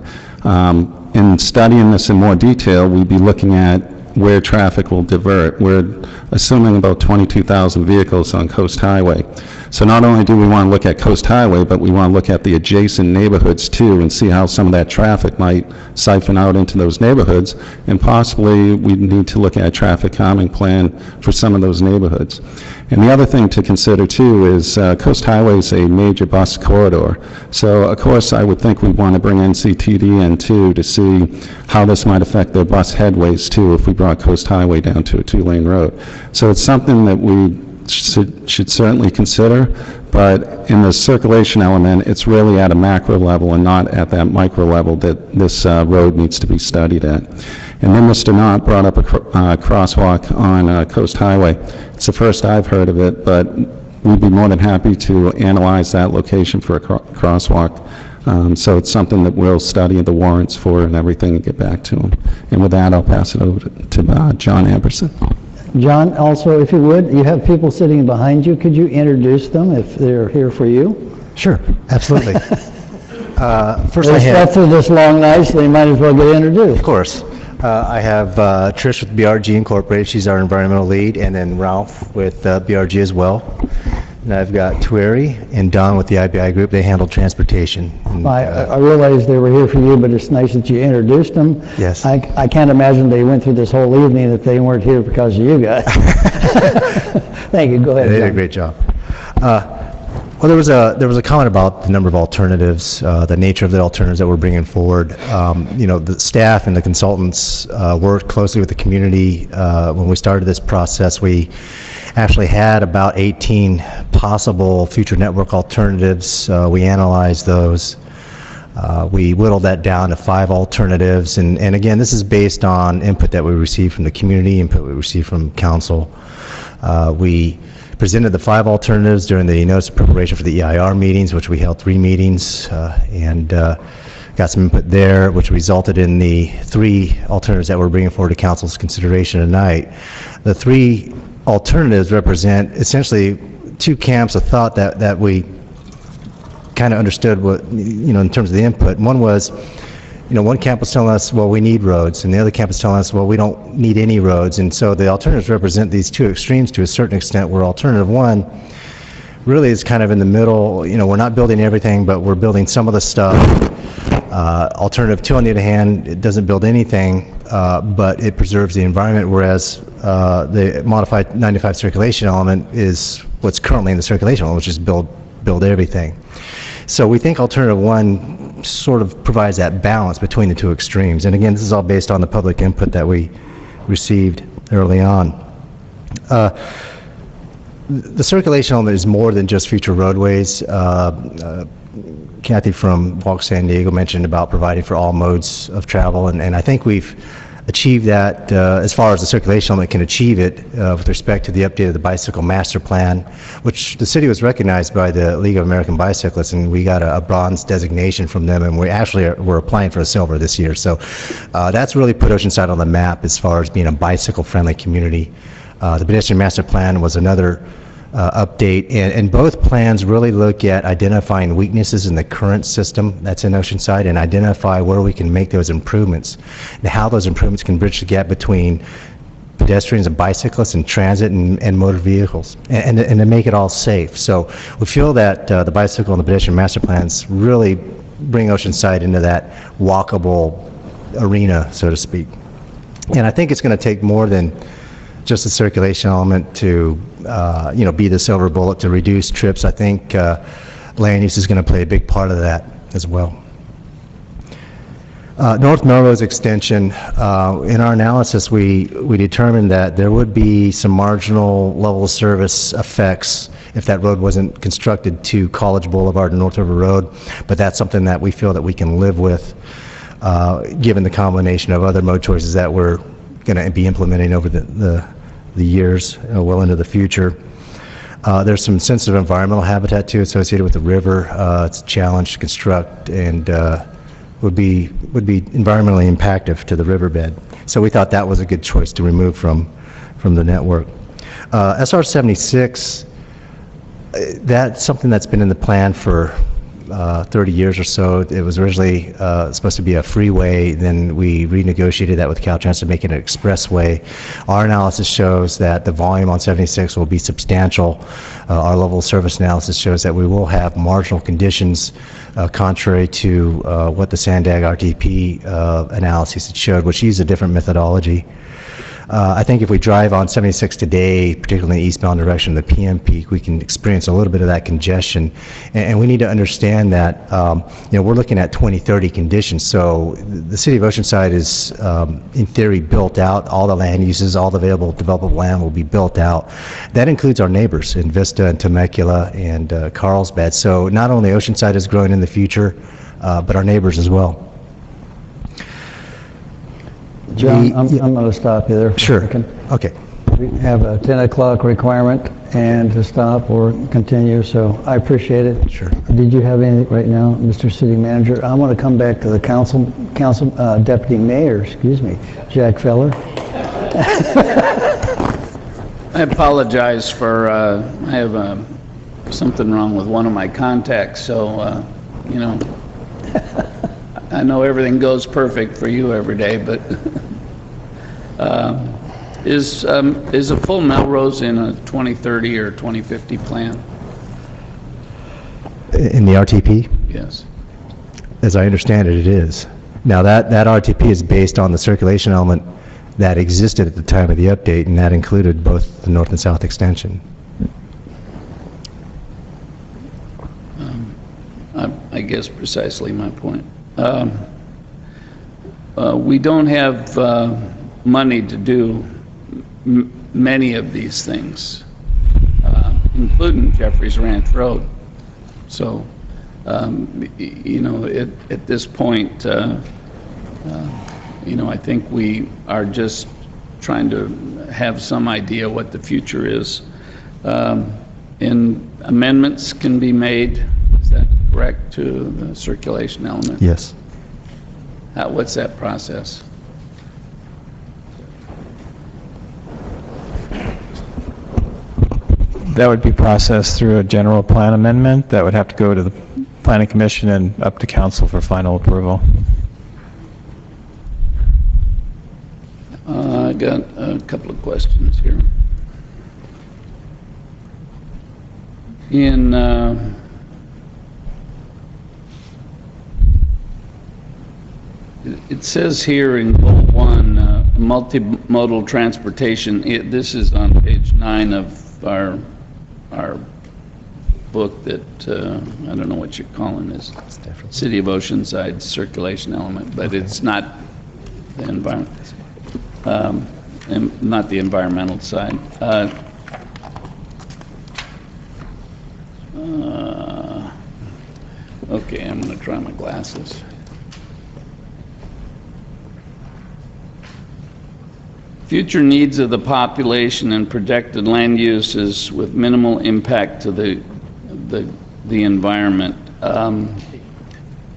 In studying this in more detail, we'd be looking at where traffic will divert. We're assuming about 22,000 vehicles on Coast Highway. So not only do we want to look at Coast Highway, but we want to look at the adjacent neighborhoods too and see how some of that traffic might siphon out into those neighborhoods, and possibly we need to look at a traffic calming plan for some of those neighborhoods. And the other thing to consider too is Coast Highway is a major bus corridor. So of course I would think we'd want to bring NCTD in too to see how this might affect their bus headways too if we brought Coast Highway down to a two-lane road. So it's something that we should certainly consider, but in the circulation element, it's really at a macro level and not at that micro level that this road needs to be studied at. And then Mr. Knott brought up a crosswalk on Coast Highway. It's the first I've heard of it, but we'd be more than happy to analyze that location for a crosswalk. So it's something that we'll study the warrants for and everything and get back to them. And with that, I'll pass it over to John Amberson. John, also, if you would, you have people sitting behind you. Could you introduce them if they're here for you? Sure, absolutely. First They I have... slept through this long night, so they might as well get introduced. Of course. I have Trish with BRG Incorporated. She's our environmental lead, and then Ralph with BRG as well. And I've got Tueri and Don with the IBI group. They handle transportation. And, I realized they were here for you, but it's nice that you introduced them. Yes. I can't imagine they went through this whole evening if they weren't here because of you guys. Thank you. Go ahead, They did John. a great job. Well, there was a comment about the number of alternatives, the nature of the alternatives that we're bringing forward. The staff and the consultants worked closely with the community. When we started this process, we actually had about 18 possible future network alternatives. We analyzed those. We whittled that down to 5 alternatives, and again, this is based on input that we received from the community, input we received from council. We presented the 5 alternatives during the notice of preparation for the EIR meetings, which we held 3 meetings, and got some input there, which resulted in the 3 alternatives that we're bringing forward to council's consideration tonight. The 3 alternatives represent essentially 2 camps of thought that we kind of understood what, in terms of the input. One was, one camp was telling us, well, we need roads, and the other camp was telling us, well, we don't need any roads. And so the alternatives represent these 2 extremes to a certain extent, where alternative 1 really is kind of in the middle. We're not building everything, but we're building some of the stuff. Alternative 2, on the other hand, it doesn't build anything, but it preserves the environment, whereas the modified 95 circulation element is what's currently in the circulation element, which is build everything. So we think alternative 1 sort of provides that balance between the 2 extremes. And again, this is all based on the public input that we received early on. The circulation element is more than just future roadways. Kathy from Walk San Diego mentioned about providing for all modes of travel, and I think we've achieved that as far as the circulation element can achieve it with respect to the update of the bicycle master plan, which the city was recognized by the League of American Bicyclists, and we got a bronze designation from them, and we're applying for a silver this year. So that's really put Oceanside on the map as far as being a bicycle-friendly community. The pedestrian master plan was another update, and both plans really look at identifying weaknesses in the current system that's in Oceanside and identify where we can make those improvements and how those improvements can bridge the gap between pedestrians and bicyclists and transit and motor vehicles, and to make it all safe. So we feel that the bicycle and the pedestrian master plans really bring Oceanside into that walkable arena, so to speak. And I think it's going to take more than just the circulation element to, be the silver bullet to reduce trips. I think land use is going to play a big part of that as well. North Melrose extension, in our analysis, we determined that there would be some marginal level of service effects if that road wasn't constructed to College Boulevard and North River Road, but that's something that we feel that we can live with, given the combination of other mode choices that we're going to be implementing over the years, well into the future. There's some sensitive environmental habitat too associated with the river. It's a challenge to construct and would be environmentally impactful to the riverbed. So we thought that was a good choice to remove from the network. SR 76, that's something that's been in the plan for 30 years or so. It was originally supposed to be a freeway, then we renegotiated that with Caltrans to make it an expressway. Our analysis shows that the volume on 76 will be substantial. Our level of service analysis shows that we will have marginal conditions contrary to what the Sandag RTP analysis had showed, which used a different methodology. I think if we drive on 76 today, particularly in the eastbound direction of the PM peak, we can experience a little bit of that congestion. And we need to understand that, we're looking at 2030 conditions. So the city of Oceanside is, in theory, built out. All the land uses, all the available developable land will be built out. That includes our neighbors in Vista and Temecula and Carlsbad. So not only Oceanside is growing in the future, but our neighbors as well. John, I'm going to stop you there for a second. Okay. We have a 10 o'clock requirement and to stop or continue, so I appreciate it. Sure. Did you have anything right now, Mr. City Manager? I want to come back to the council Deputy Mayor, Jack Feller. I apologize for, I have something wrong with one of my contacts, so, I know everything goes perfect for you every day, but is a full Melrose in a 2030 or 2050 plan? In the RTP? Yes. As I understand it, it is. Now that RTP is based on the circulation element that existed at the time of the update, and that included both the north and south extension. I guess precisely my point. We don't have money to do many of these things, including Jeffries Ranch Road. So, at this point, I think we are just trying to have some idea what the future is. And amendments can be made, is that correct, to the circulation element? Yes. What's that process? That would be processed through a general plan amendment that would have to go to the Planning Commission and up to Council for final approval. I got a couple of questions here. It says here in Goal 1, multimodal transportation. This is on page 9 of our book that, I don't know what you're calling this, City of Oceanside circulation element, but it's not the environment, not the environmental side. Okay, I'm going to try my glasses. Future needs of the population and projected land uses with minimal impact to the environment.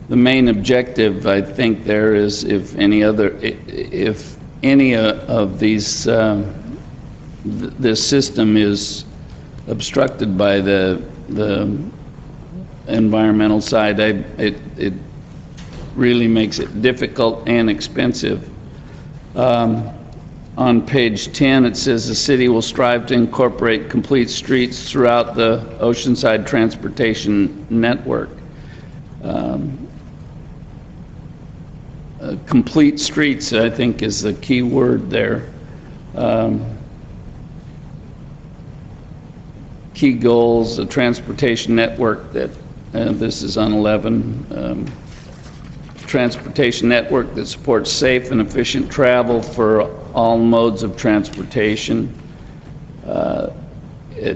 The main objective, I think, there is if any of these this system is obstructed by the environmental side, it really makes it difficult and expensive. On page 10, it says the city will strive to incorporate complete streets throughout the Oceanside transportation network. Complete streets, I think, is the key word there. Key goals, a transportation network that, this is on 11, transportation network that supports safe and efficient travel for all modes of transportation. A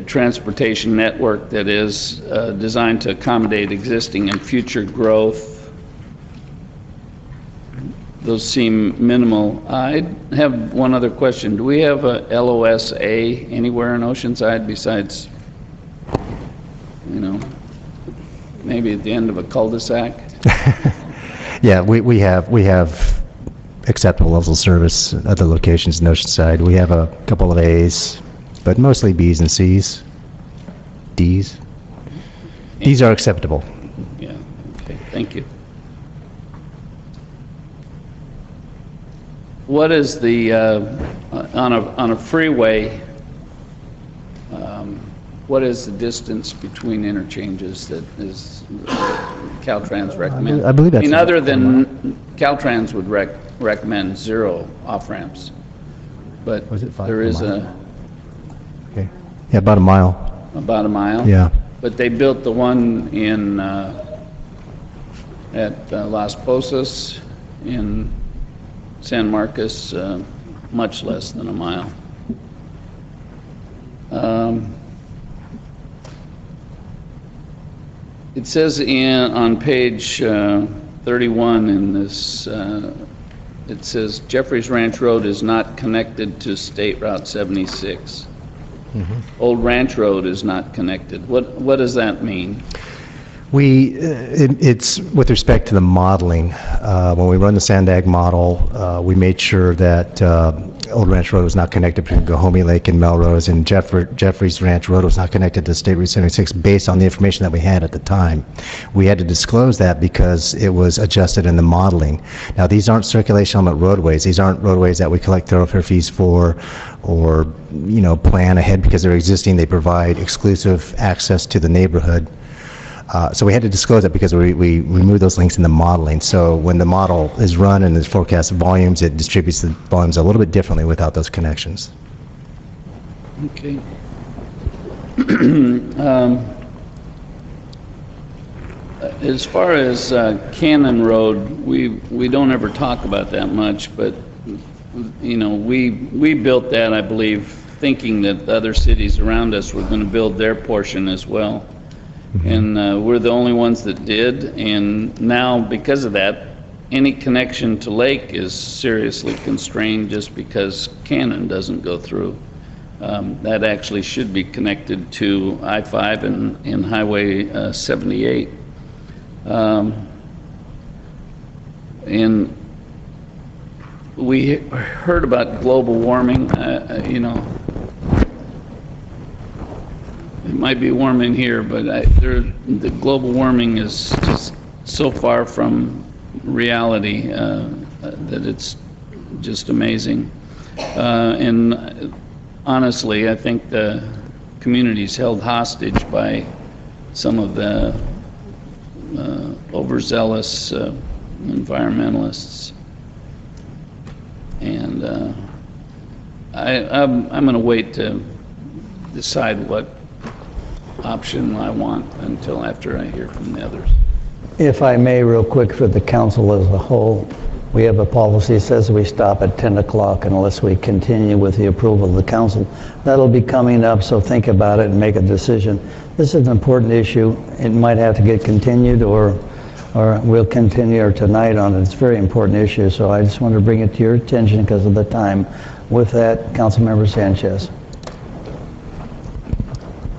transportation network that is designed to accommodate existing and future growth. Those seem minimal. I have one other question. Do we have a LOSA anywhere in Oceanside besides, maybe at the end of a cul-de-sac? Yeah, we have acceptable levels of service at the locations in Oceanside. We have a couple of A's, but mostly B's and C's. D's. D's are acceptable. Yeah, okay, thank you. What is the, on a freeway, what is the distance between interchanges that is Caltrans recommend? I believe that's other than Caltrans would recommend 0 off-ramps, but there is okay. Yeah, about a mile. About a mile? Yeah. But they built the one in, at Las Posas in San Marcos, much less than a mile. It says on page 31 in this, it says Jeffries Ranch Road is not connected to State Route 76. Old Ranch Road is not connected. What does that mean? It's with respect to the modeling. When we run the Sandag model, we made sure that Old Ranch Road was not connected between Gahomey Lake and Melrose, and Jeffries Ranch Road was not connected to State Route 76 based on the information that we had at the time. We had to disclose that because it was adjusted in the modeling. Now, these aren't circulation element roadways. These aren't roadways that we collect thoroughfare fees for or, plan ahead because they're existing. They provide exclusive access to the neighborhood. So we had to disclose it because we removed those links in the modeling. So when the model is run and there's forecast volumes, it distributes the volumes a little bit differently without those connections. Okay. As far as Cannon Road, we don't ever talk about that much, but we built that, I believe, thinking that other cities around us were going to build their portion as well. And we're the only ones that did, and now because of that, any connection to lake is seriously constrained just because Cannon doesn't go through. That actually should be connected to I-5 and Highway 78. And we heard about global warming, it might be warm in here, but the global warming is just so far from reality that it's just amazing. And honestly, I think the community's held hostage by some of the overzealous environmentalists. And I'm going to wait to decide what option I want until after I hear from the others. If I may, real quick, for the council as a whole, we have a policy that says we stop at 10 o'clock unless we continue with the approval of the council. That'll be coming up, so think about it and make a decision. This is an important issue. It might have to get continued, or we'll continue tonight on it. It's a very important issue, so I just want to bring it to your attention because of the time. With that, Councilmember Sanchez.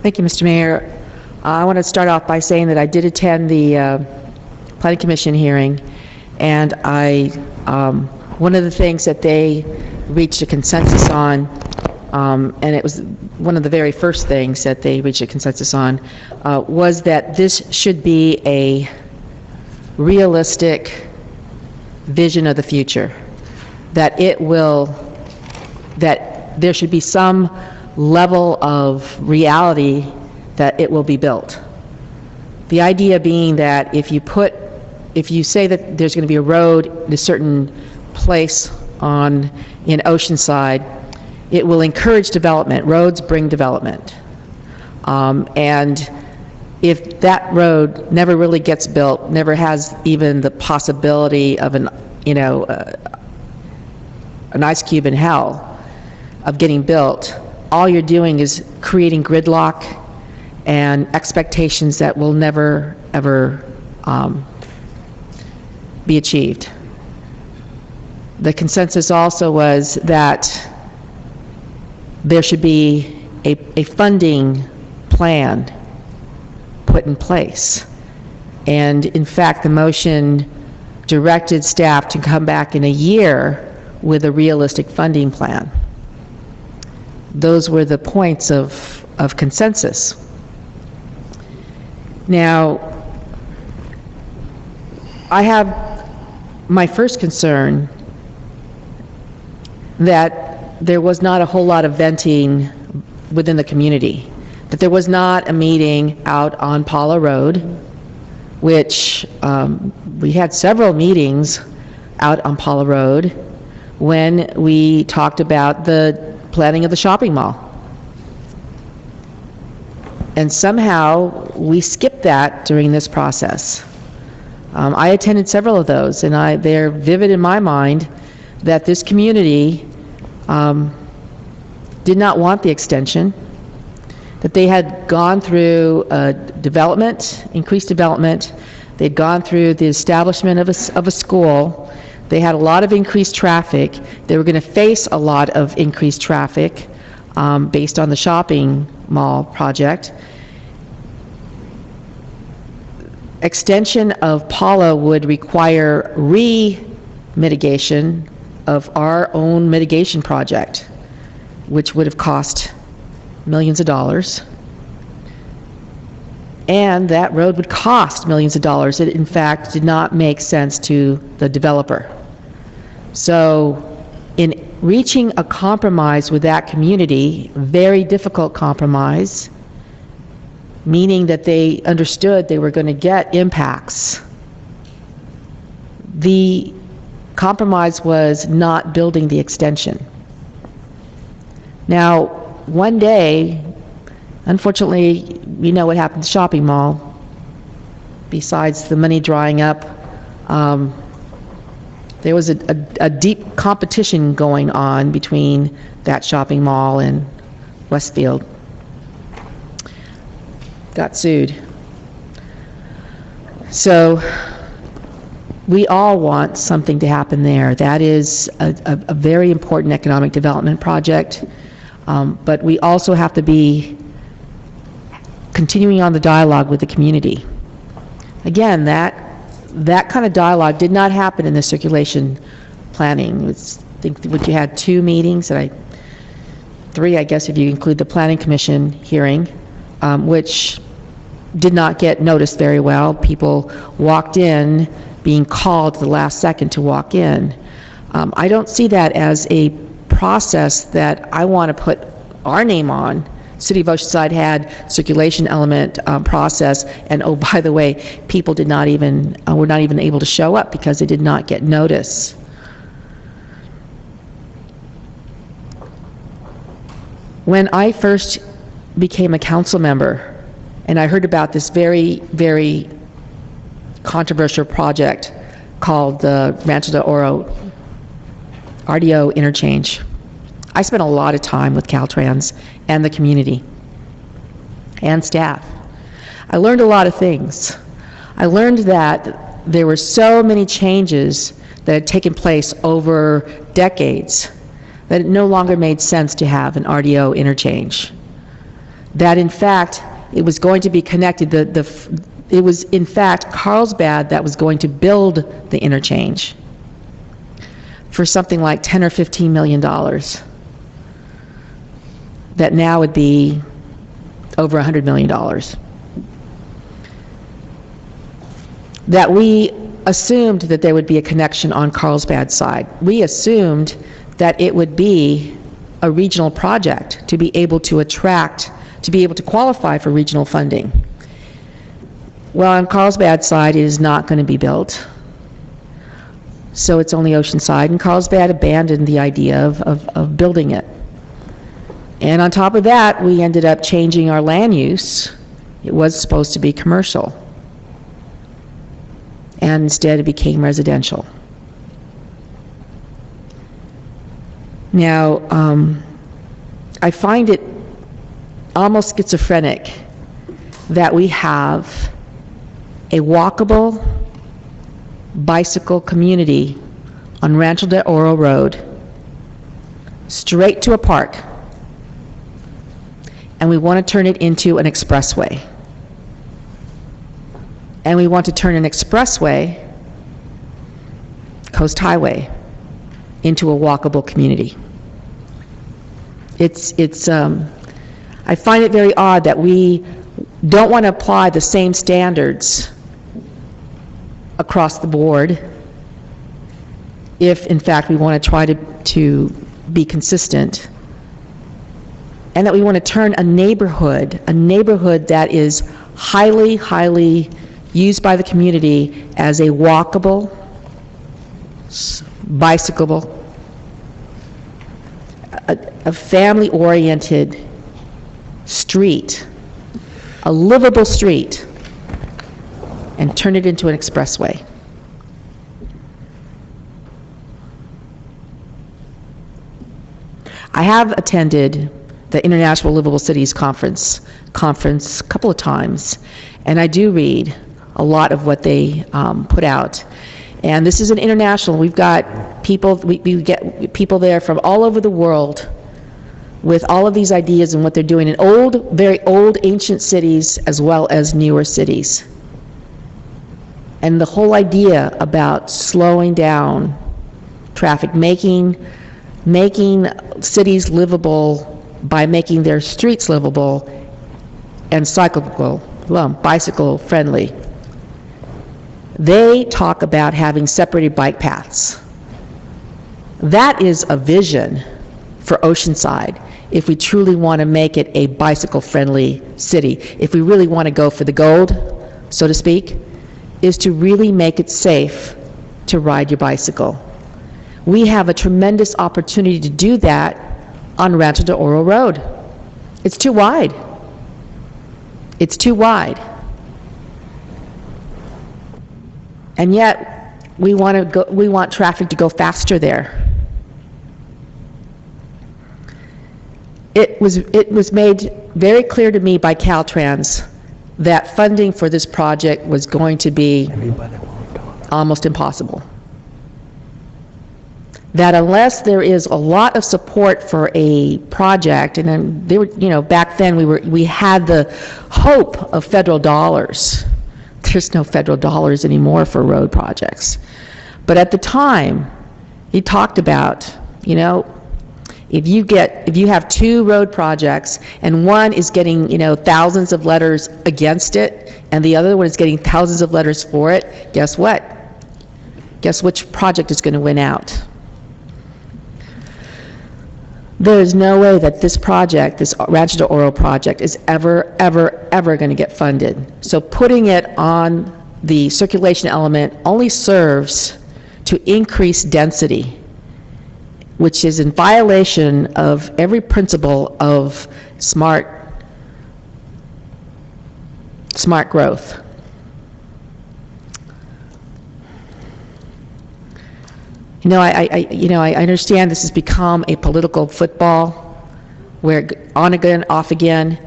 Thank you, Mr. Mayor. I want to start off by saying that I did attend the Planning Commission hearing, and one of the things that they reached a consensus on, and it was one of the very first things that they reached a consensus on, was that this should be a realistic vision of the future, that there should be some level of reality that it will be built. The idea being that if you say that there's going to be a road in a certain place in Oceanside, it will encourage development. Roads bring development. And if that road never really gets built, never has even the possibility of an ice cube in hell of getting built, all you're doing is creating gridlock and expectations that will never, ever be achieved. The consensus also was that there should be a funding plan put in place. And in fact, the motion directed staff to come back in a year with a realistic funding plan. Those were the points of consensus. Now, I have my first concern that there was not a whole lot of venting within the community, that there was not a meeting out on Paula Road, which we had several meetings out on Paula Road when we talked about the planning of the shopping mall. And somehow we skipped that during this process. I attended several of those, and they're vivid in my mind that this community did not want the extension, that they had gone through development, increased development, they'd gone through the establishment of a school, they had a lot of increased traffic, they were going to face a lot of increased traffic based on the shopping mall project. Extension of Paula would require re-mitigation of our own mitigation project, which would have cost millions of dollars. And that road would cost millions of dollars. It, in fact, did not make sense to the developer. So, in reaching a compromise with that community, very difficult compromise, meaning that they understood they were going to get impacts, the compromise was not building the extension. Now, one day, unfortunately, you know what happened to the shopping mall. Besides the money drying up, there was a deep competition going on between that shopping mall and Westfield. Got sued. So we all want something to happen there. That is a very important economic development project, but we also have to be continuing on the dialogue with the community. Again, that kind of dialogue did not happen in the circulation planning. I think you had 2 meetings, 3, I guess, if you include the Planning Commission hearing, which did not get noticed very well. People walked in, being called at the last second to walk in. I don't see that as a process that I want to put our name on. City of Oceanside had circulation element process, and oh, by the way, people were not even able to show up because they did not get notice. When I first became a council member, and I heard about this very, very controversial project called the Rancho de Oro RDO interchange. I spent a lot of time with Caltrans and the community and staff. I learned a lot of things. I learned that there were so many changes that had taken place over decades that it no longer made sense to have an RDO interchange. That in fact, it was going to be connected, it was in fact Carlsbad that was going to build the interchange for something like $10 or $15 million. That now would be over $100 million. That we assumed that there would be a connection on Carlsbad's side. We assumed that it would be a regional project to be able to attract, to be able to qualify for regional funding. Well, on Carlsbad's side, it is not going to be built. So it's only Oceanside, and Carlsbad abandoned the idea of building it. And on top of that, we ended up changing our land use. It was supposed to be commercial. And instead it became residential. Now, I find it almost schizophrenic that we have a walkable bicycle community on Rancho de Oro Road, straight to a park, and we want to turn it into an expressway. And we want to turn an expressway, Coast Highway, into a walkable community. I find it very odd that we don't want to apply the same standards across the board if, in fact, we want to try to be consistent, and that we want to turn a neighborhood that is highly used by the community as a walkable, bicyclable, a family-oriented street, a livable street, and turn it into an expressway. I have attended the International Livable Cities Conference a couple of times, and I do read a lot of what they put out. And this is an international, we've got people, we get people there from all over the world with all of these ideas and what they're doing in old, very old, ancient cities as well as newer cities. And the whole idea about slowing down traffic, making cities livable by making their streets livable and bicycle friendly. They talk about having separated bike paths. That is a vision for Oceanside if we truly want to make it a bicycle-friendly city. If we really want to go for the gold, so to speak, is to really make it safe to ride your bicycle. We have a tremendous opportunity to do that on Rancho de Oro Road. It's too wide. It's too wide. And yet, we want traffic to go faster there. It was made very clear to me by Caltrans that funding for this project was going to be almost impossible. That unless there is a lot of support for a project, and then they were, back then we had the hope of federal dollars. There's no federal dollars anymore for road projects. But at the time, he talked about, if you have two road projects and one is getting, thousands of letters against it and the other one is getting thousands of letters for it, guess what? Guess which project is going to win out? There is no way that this project, this Rancho de Oro project, is ever going to get funded. So putting it on the circulation element only serves to increase density, which is in violation of every principle of smart growth. I understand this has become a political football, where on again, off again,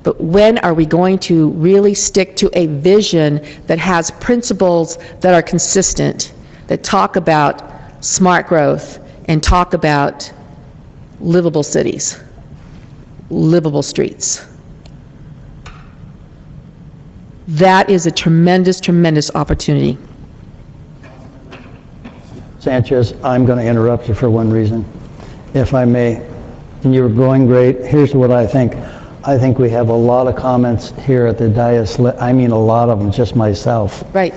but when are we going to really stick to a vision that has principles that are consistent, that talk about smart growth and talk about livable cities, livable streets? That is a tremendous, tremendous opportunity. Sanchez, I'm going to interrupt you for one reason, if I may. And you're going great. Here's what I think. I think we have a lot of comments here at the dais. I mean, a lot of them, just myself. Right.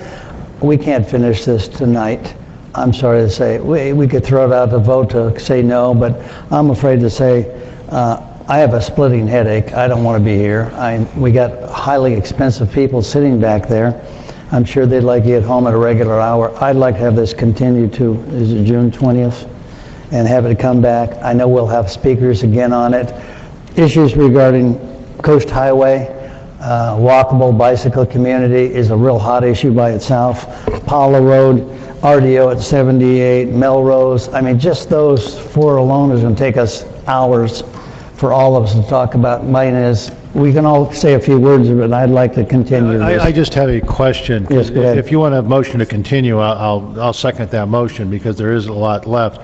We can't finish this tonight. I'm sorry to say. We could throw it out to vote to say no, but I'm afraid to say I have a splitting headache. I don't want to be here. We got highly expensive people sitting back there. I'm sure they'd like you at home at a regular hour. I'd like to have this continue to, is it June 20th? And have it come back. I know we'll have speakers again on it. Issues regarding Coast Highway, walkable bicycle community is a real hot issue by itself. Paula Road, RDO at 78, Melrose. I mean, just those four alone is going to take us hours for all of us to talk about. Mine is, we can all say a few words, but I'd like to continue this. I just have a question. Yes, go ahead. If you want a motion to continue, I'll second that motion because there is a lot left.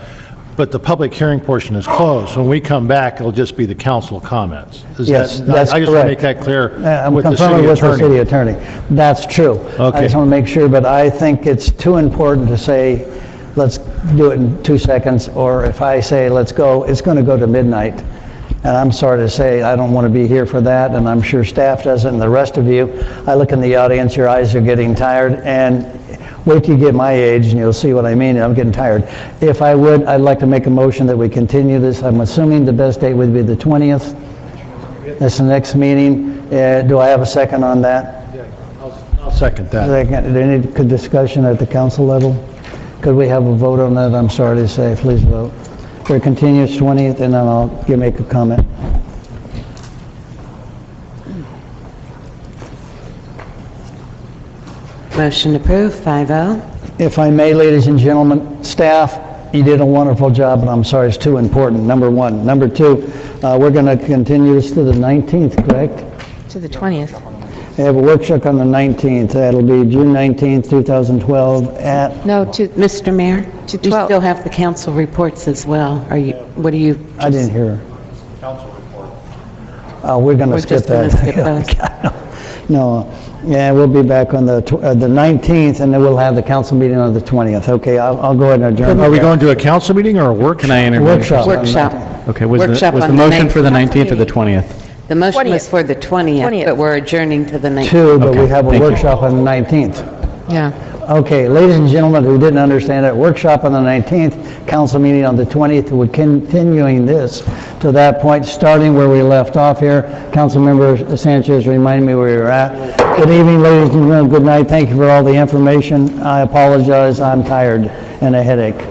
But the public hearing portion is closed. When we come back, it'll just be the council comments. Yes, that's correct. I just want to make that clear I'm with the confirming city with the city attorney. attorney. That's true. Okay. I just want to make sure, but I think it's too important to say, let's do it in 2 seconds, or if I say, let's go, it's going to go to midnight. And I'm sorry to say, I don't want to be here for that, and I'm sure staff doesn't, and the rest of you. I look in the audience, your eyes are getting tired, and wait till you get my age, and you'll see what I mean. I'm getting tired. If I would, I'd like to make a motion that we continue this. I'm assuming the best date would be the 20th. That's the next meeting. Do I have a second on that? Yeah, I'll second that. Second. Is there any good discussion at the council level? Could we have a vote on that? I'm sorry to say. Please vote. For continuous 20th, and then I'll make a comment. Motion approved, 5-0. If I may, ladies and gentlemen, staff, you did a wonderful job, but I'm sorry, it's too important, number one. Number two, we're going to continue this to the 19th, correct? To the 20th. We have a workshop on the 19th. That'll be June 19th, 2012 at... No, to Mr. Mayor, to you 12. still have the council reports as well. What do you? I didn't hear. Council report. We're going to We're skip just gonna that. skip those. No, yeah, we'll be back on the 19th, and then we'll have the council meeting on the 20th. Okay, I'll go ahead and adjourn. Are we going to a council meeting or a workshop? Can I intervene? Workshop. Workshop. Okay, was Workshop the on the motion for the 19th? 19th or the 20th? The motion was 20th. for the 20th, but we're adjourning to the 19th. Two, but we Okay, have a thank you. workshop on the 19th. Yeah. Okay, ladies and gentlemen who didn't understand it, workshop on the 19th, council meeting on the 20th. We're continuing this to that point, starting where we left off here. Councilmember Sanchez reminded me where we were at. Good evening, ladies and gentlemen. Good night. Thank you for all the information. I apologize. I'm tired and a headache.